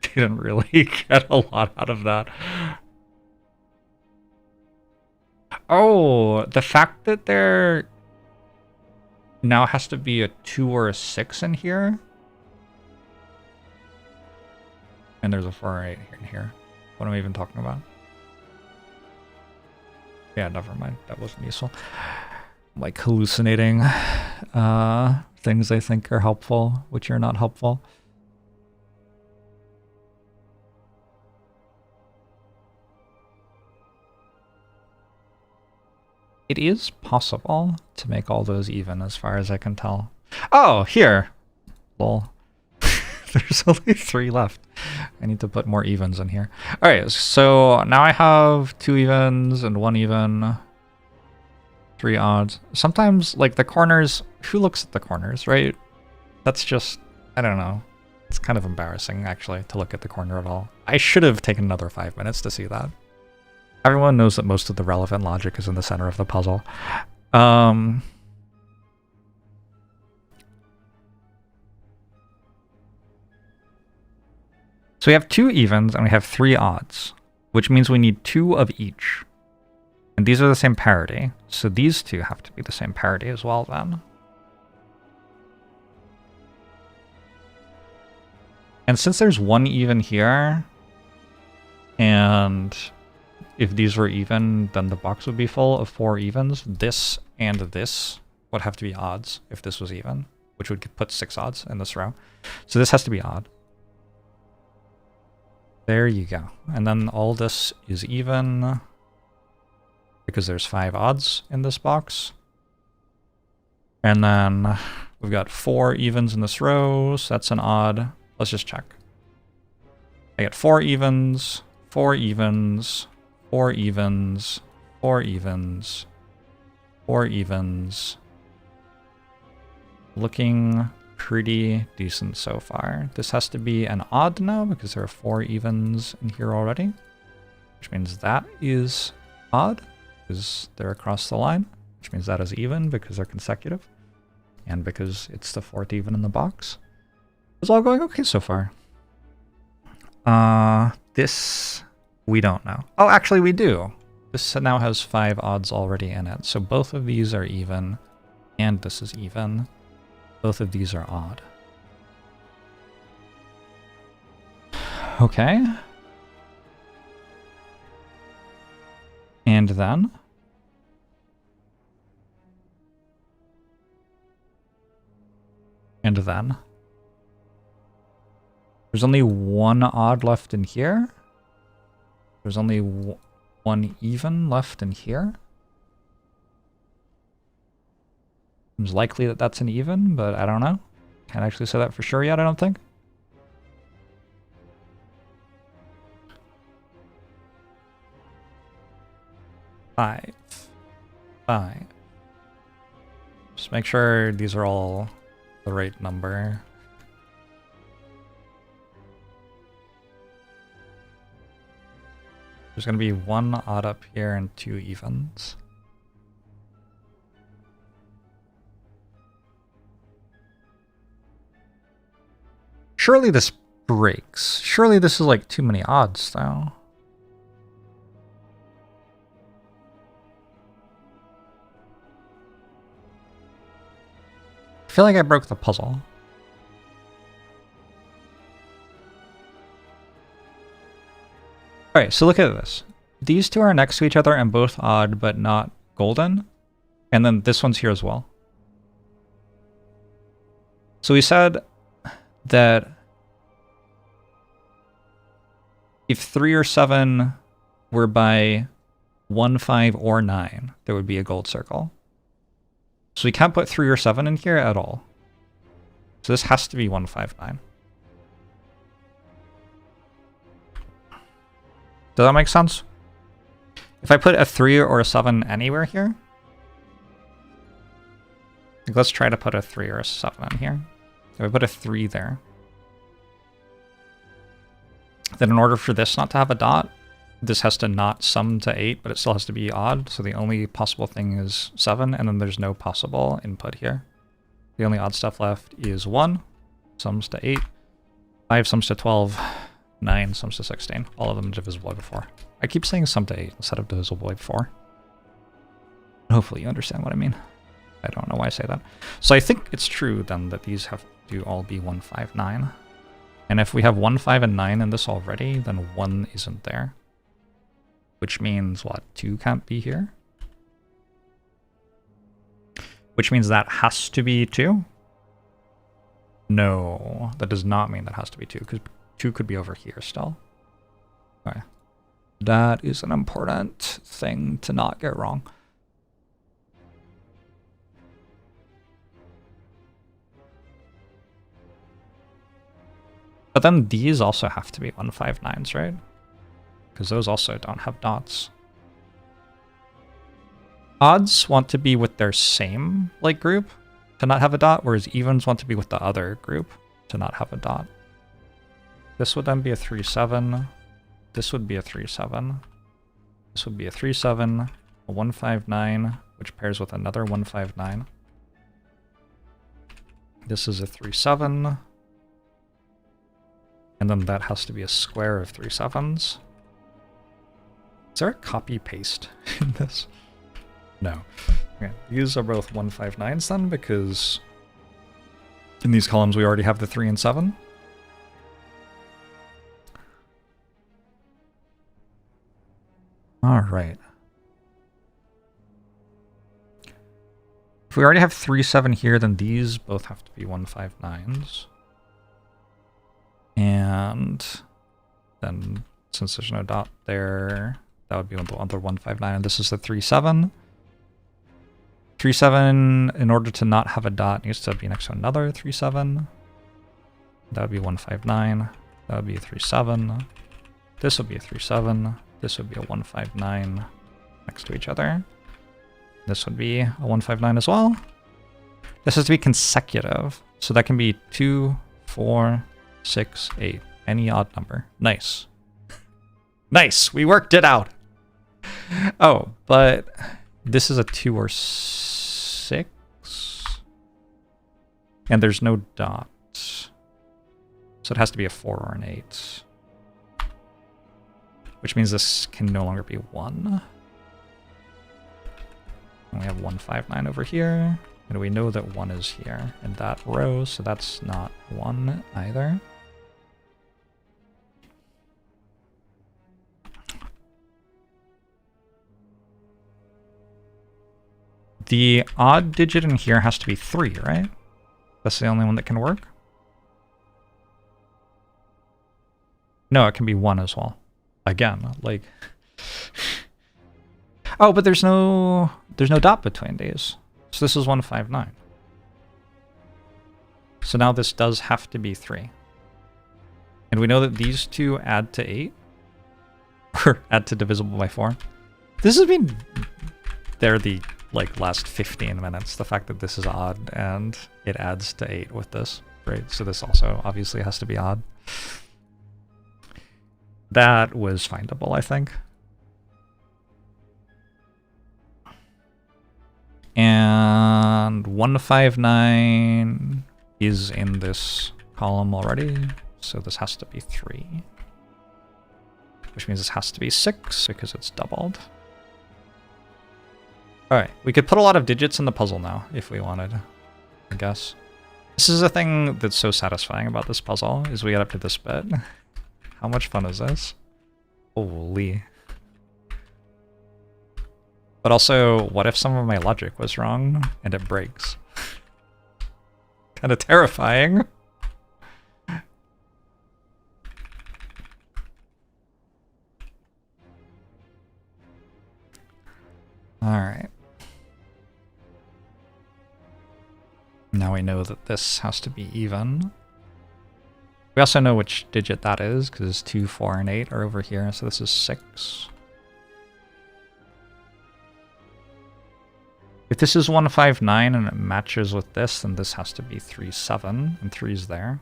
didn't really get a lot out of that. Oh, the fact that there now has to be a 2 or a 6 in here. And there's a 4 or 8 in here. What am I even talking about? Yeah, never mind. That wasn't useful. I'm like hallucinating things I think are helpful, which are not helpful. It is possible to make all those even as far as I can tell. Oh, here. Lol. There's only 3 left. I need to put more evens in here. Alright, so now I have 2 evens and 1 even. 3 odds. Sometimes, like, the corners... Who looks at the corners, right? That's just... I don't know. It's kind of embarrassing, actually, to look at the corner at all. I should have taken another 5 minutes to see that. Everyone knows that most of the relevant logic is in the center of the puzzle. So we have 2 evens and we have 3 odds, which means we need 2 of each. And these are the same parity, so these 2 have to be the same parity as well then. And since there's 1 even here, and if these were even, then the box would be full of 4 evens. This and this would have to be odds if this was even, which would put 6 odds in this row. So this has to be odd. There you go. And then all this is even because there's 5 odds in this box. And then we've got 4 evens in this row, so that's an odd. Let's just check. I get 4 evens, 4 evens, 4 evens, 4 evens, 4 evens. Looking pretty decent so far. This has to be an odd now because there are 4 evens in here already, which means that is odd because they're across the line, which means that is even because they're consecutive, and because it's the 4th even in the box. It's all going okay so far. This we don't know. Oh, actually we do. This now has 5 odds already in it, so both of these are even, and this is even. Both of these are odd. Okay. And then... And then... There's only one odd left in here. There's only one even left in here. It's likely that that's an even, but I don't know. Can't actually say that for sure yet, I don't think. Five. Just make sure these are all the right number. There's going to be one odd up here and two evens. Surely this breaks. Surely this is like too many odds, though. I feel like I broke the puzzle. Alright, so look at this. These two are next to each other and both odd, but not golden. And then this one's here as well. So we said that if 3 or 7 were by 1, 5, or 9, there would be a gold circle. So we can't put 3 or 7 in here at all. So this has to be 1, 5, 9. Does that make sense? If I put a 3 or a 7 anywhere here, like let's try to put a 3 or a 7 in here. If I put a 3 there, then in order for this not to have a dot, this has to not sum to 8, but it still has to be odd. So the only possible thing is 7, and then there's no possible input here. The only odd stuff left is 1, sums to 8, 5 sums to 12, 9 sums to 16. All of them divisible by 4. I keep saying sum to 8 instead of divisible by 4. Hopefully you understand what I mean. I don't know why I say that. So I think it's true then that these have to all be 1, 5, 9. And if we have 1, 5, and 9 in this already, then 1 isn't there. Which means what? 2 can't be here? Which means that has to be 2? No, that does not mean that has to be 2, because 2 could be over here still. Okay. That is an important thing to not get wrong. But then these also have to be 159s, right? Because those also don't have dots. Odds want to be with their same like group to not have a dot, whereas evens want to be with the other group to not have a dot. This would then be a 3, 7. This would be a 3, 7. This would be a 3, 7, a 1, 5, 9, which pairs with another 1, 5, 9. This is a 3, 7. And then that has to be a square of 3 7s. Is there a copy paste in this? No. Okay. These are both 1, 5, 9s then, because in these columns we already have the 3 and 7. All right. If we already have 3, 7 here, then these both have to be 1, 5, 9s. And then since there's no dot there, that would be the other 1, 5, 9, and this is the 3, 7. 3, 7, in order to not have a dot, needs to be next to another 3, 7. That would be 1, 5, 9. That would be a 3, 7. This would be a 3, 7. This would be a 1, 5, 9 next to each other. This would be a 1, 5, 9 as well. This has to be consecutive, so that can be 2, 4, 6, 8. Any odd number. Nice. Nice! We worked it out! Oh, but this is a 2 or 6. And there's no dot. So it has to be a 4 or an 8. Which means this can no longer be 1. And we have 1, 5, 9 over here. And we know that 1 is here in that row, so that's not 1 either. The odd digit in here has to be 3, right? That's the only one that can work. No, it can be 1 as well. Again, like... Oh, but there's no dot between these. So this is 159. So now this does have to be 3. And we know that these two add to 8. Or add to divisible by 4. This has been there the last 15 minutes. The fact that this is odd and it adds to 8 with this. Right? So this also obviously has to be odd. That was findable, I think. And 159 is in this column already, so this has to be 3. Which means this has to be 6 because it's doubled. Alright, we could put a lot of digits in the puzzle now if we wanted, I guess. This is a thing that's so satisfying about this puzzle, is we get up to this bit. How much fun is this? Holy. But also, what if some of my logic was wrong and it breaks? Kind of terrifying. Alright. Now we know that this has to be even. We also know which digit that is, because 2, 4, and 8 are over here, so this is 6. If this is 159 and it matches with this, then this has to be 3, 7, and 3 is there.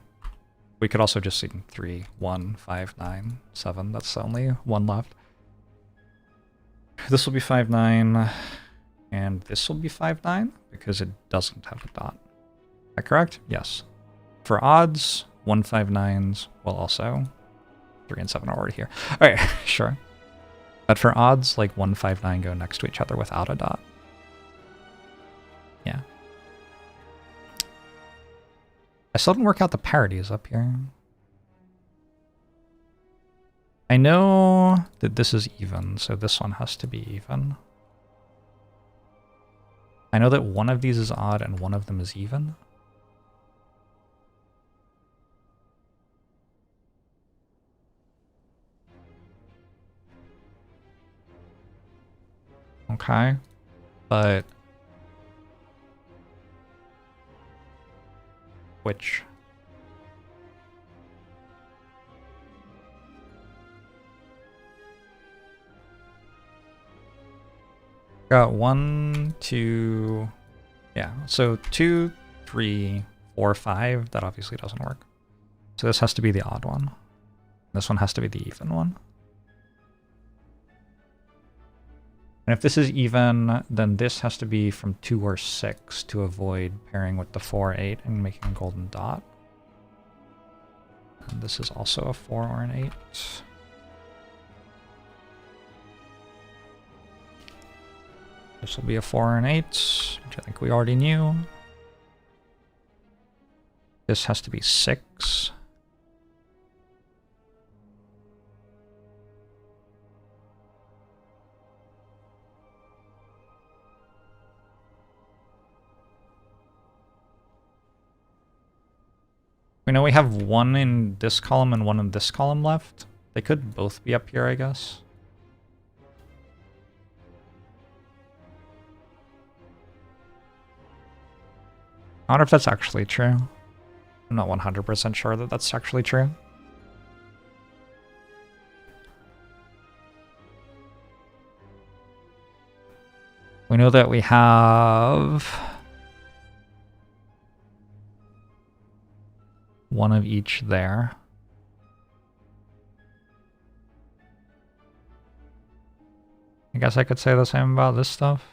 We could also just see 3, 1, 5, 9, 7. That's the only one left. This will be 5, 9, and this will be 5, 9, because it doesn't have a dot. Is that correct? Yes. For odds, 159s, well also, 3 and 7 are already here. Alright, sure. But for odds, 159 go next to each other without a dot. Yeah. I still didn't work out the parities up here. I know that this is even, so this one has to be even. I know that one of these is odd and one of them is even. Okay, but which? Got 1, 2, yeah, so 2, 3, 4, 5, that obviously doesn't work. So this has to be the odd one. This one has to be the even one. And if this is even, then this has to be from 2 or 6 to avoid pairing with the 4, 8 and making a golden dot. And this is also a 4 or an 8. This will be a 4 or an 8, which I think we already knew. This has to be 6. We know we have 1 in this column and 1 in this column left. They could both be up here, I guess. I wonder if that's actually true. I'm not 100% sure that that's actually true. We know that we have 1 of each there. I guess I could say the same about this stuff.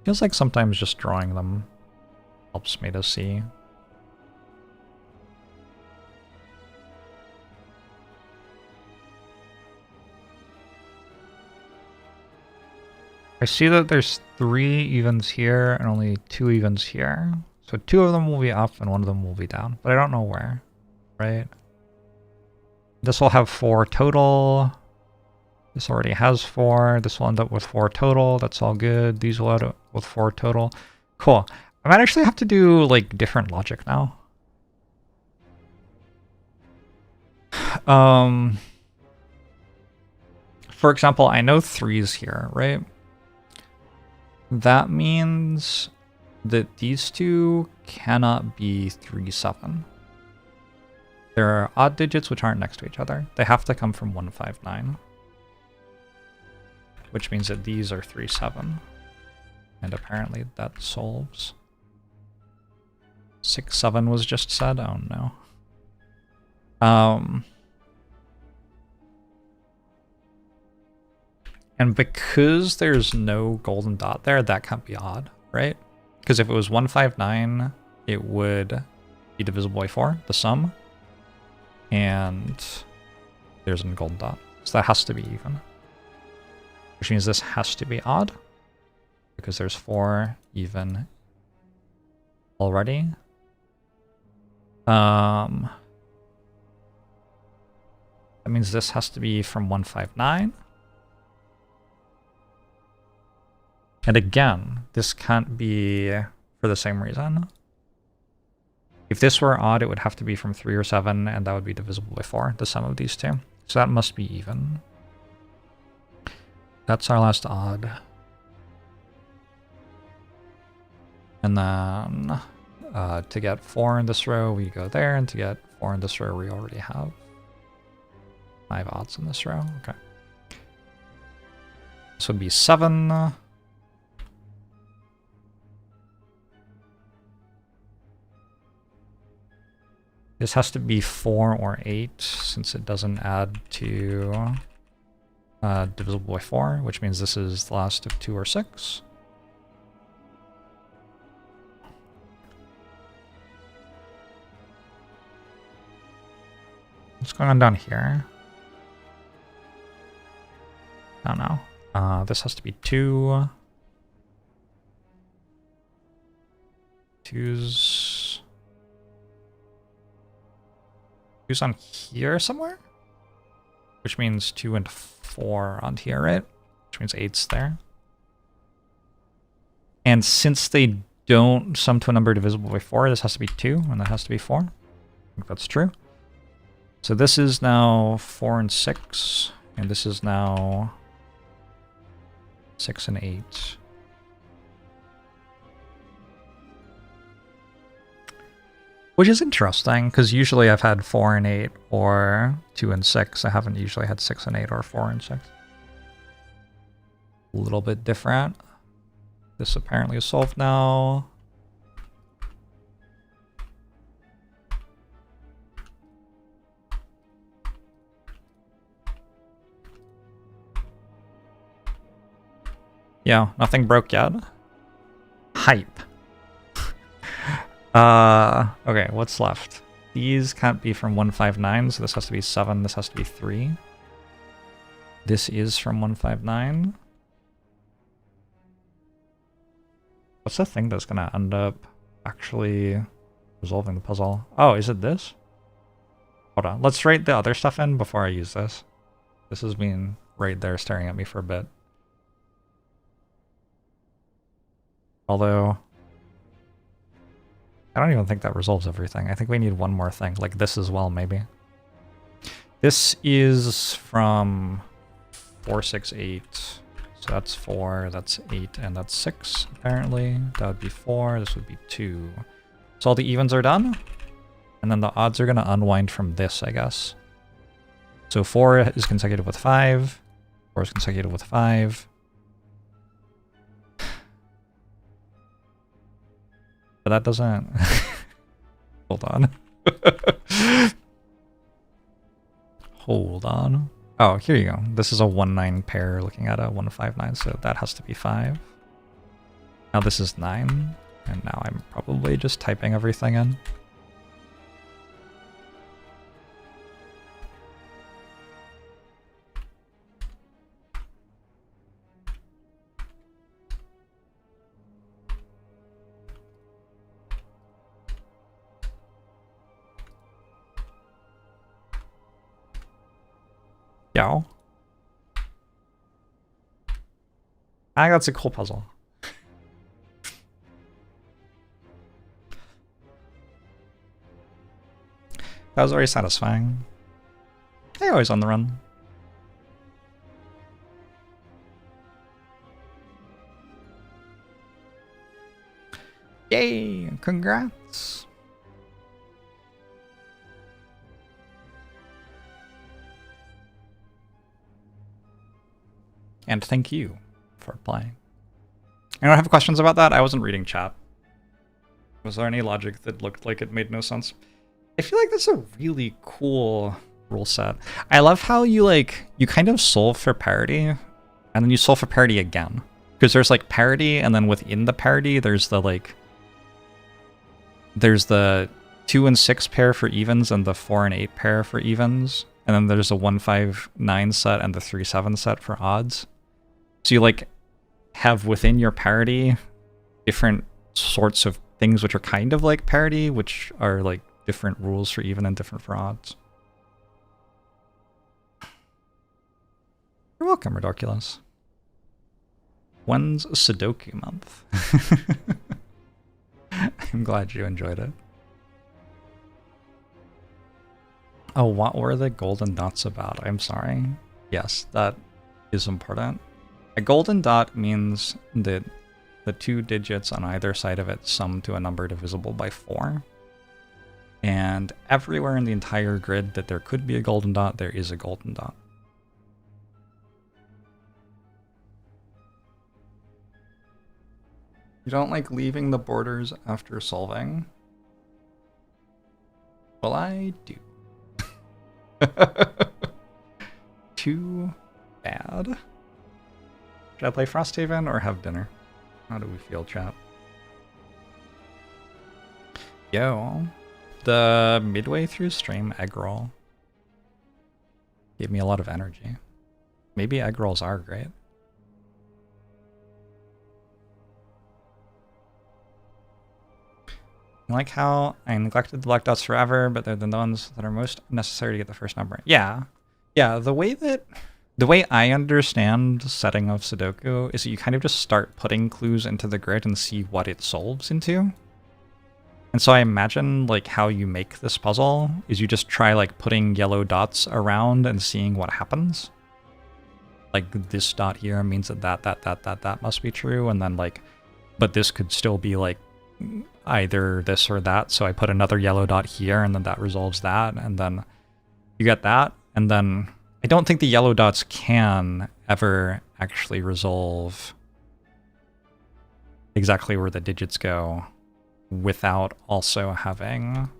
Feels like sometimes just drawing them helps me to see. I see that there's 3 evens here and only 2 evens here. So 2 of them will be up and 1 of them will be down, but I don't know where, right? This will have 4 total. This already has 4. This will end up with 4 total. That's all good. These will end up with 4 total. Cool. I might actually have to do, like, different logic now. For example, I know 3's here, right? That means that these two cannot be 3, 7. There are odd digits which aren't next to each other. They have to come from 1, 5, 9. Which means that these are 3, 7. And apparently that solves. 6, 7 was just said? Oh no. And because there's no golden dot there, that can't be odd, right? Because if it was 1, 5, 9, it would be divisible by 4, the sum. And there's a golden dot. So that has to be even. Which means this has to be odd. Because there's 4 even already. That means this has to be from 1, 5, 9. And again, this can't be for the same reason. If this were odd, it would have to be from 3 or 7, and that would be divisible by 4, the sum of these two. So that must be even. That's our last odd. And then to get 4 in this row, we go there, and to get 4 in this row, we already have 5 odds in this row. Okay. This would be 7. This has to be 4 or 8, since it doesn't add to divisible by 4, which means this is the last of 2 or 6. What's going on down here? I don't know. This has to be 2. 2's on here somewhere? Which means 2 and 4 on here, right? Which means 8's there. And since they don't sum to a number divisible by 4, this has to be 2, and that has to be 4. I think that's true. So this is now 4 and 6, and this is now 6 and 8. Which is interesting, because usually I've had 4 and 8 or 2 and 6. I haven't usually had 6 and 8 or 4 and 6. A little bit different. This apparently is solved now. Yeah, nothing broke yet. Hype. Okay, what's left? These can't be from 159, so this has to be 7, this has to be 3. This is from 159. What's the thing that's gonna end up actually resolving the puzzle? Oh, is it this? Hold on, let's write the other stuff in before I use this. This has been right there staring at me for a bit. Although, I don't even think that resolves everything. I think we need one more thing, like this as well, maybe. This is from 4, 6, 8. So that's 4, that's 8, and that's 6, apparently. That would be 4, this would be 2. So all the evens are done. And then the odds are going to unwind from this, I guess. So 4 is consecutive with 5. 4 is consecutive with 5. But that doesn't... Hold on. Hold on. Oh, here you go. This is a 1-9 pair looking at a 1-5-9, so that has to be 5. Now this is 9, and now I'm probably just typing everything in. Yeah. I think that's a cool puzzle. That was very satisfying. They're always on the run. Yay! Congrats! And thank you for playing. Anyone have questions about that? I wasn't reading chat. Was there any logic that looked like it made no sense? I feel like that's a really cool rule set. I love how you kind of solve for parity, and then you solve for parity again. Because there's like parity, and then within the parity, there's the 2 and 6 pair for evens and the 4 and 8 pair for evens. And then there's a 1, 5, 9 set and the 3, 7 set for odds. So you have within your parity different sorts of things which are kind of like parity, which are like different rules for even and different for odds. You're welcome, Redorculus. When's Sudoku month? I'm glad you enjoyed it. Oh, what were the golden dots about? I'm sorry. Yes, that is important. A golden dot means that the 2 digits on either side of it sum to a number divisible by 4. And everywhere in the entire grid that there could be a golden dot, there is a golden dot. You don't like leaving the borders after solving? Well, I do. Too bad. Should I play Frosthaven or have dinner? How do we feel, chat? Yo, the midway through stream egg roll gave me a lot of energy. Maybe egg rolls are great. I like how I neglected the black dots forever, but they're the ones that are most necessary to get the first number. Yeah. Yeah, the way I understand setting of Sudoku is that you kind of just start putting clues into the grid and see what it solves into. And so I imagine how you make this puzzle is you just try putting yellow dots around and seeing what happens. Like this dot here means that must be true, and then but this could still be either this or that, so I put another yellow dot here and then that resolves that, and then you get that, and then I don't think the yellow dots can ever actually resolve exactly where the digits go without also having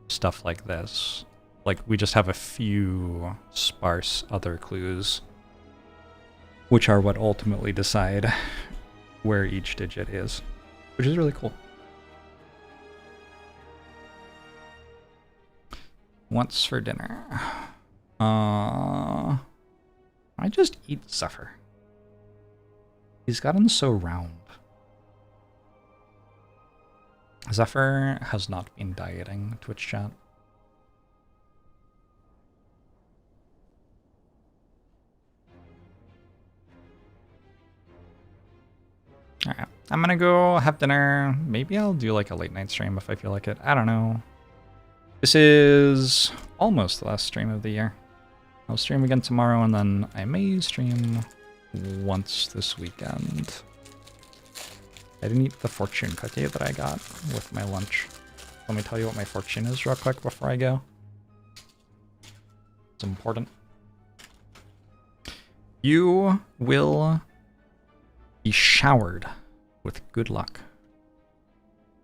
stuff like this. We just have a few sparse other clues, which are what ultimately decide where each digit is, which is really cool. What's for dinner? I just eat Zephyr. He's gotten so round. Zephyr has not been dieting, Twitch chat. Alright, I'm gonna go have dinner. Maybe I'll do a late night stream if I feel like it. I don't know. This is almost the last stream of the year. I'll stream again tomorrow, and then I may stream once this weekend. I didn't eat the fortune cookie that I got with my lunch. Let me tell you what my fortune is real quick before I go. It's important. You will be showered with good luck.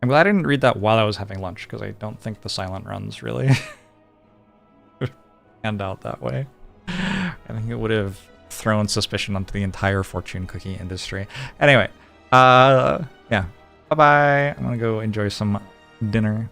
I'm glad I didn't read that while I was having lunch, because I don't think the silent runs really hand out that way. I think it would have thrown suspicion onto the entire fortune cookie industry. Anyway, yeah. Bye-bye. I'm gonna go enjoy some dinner.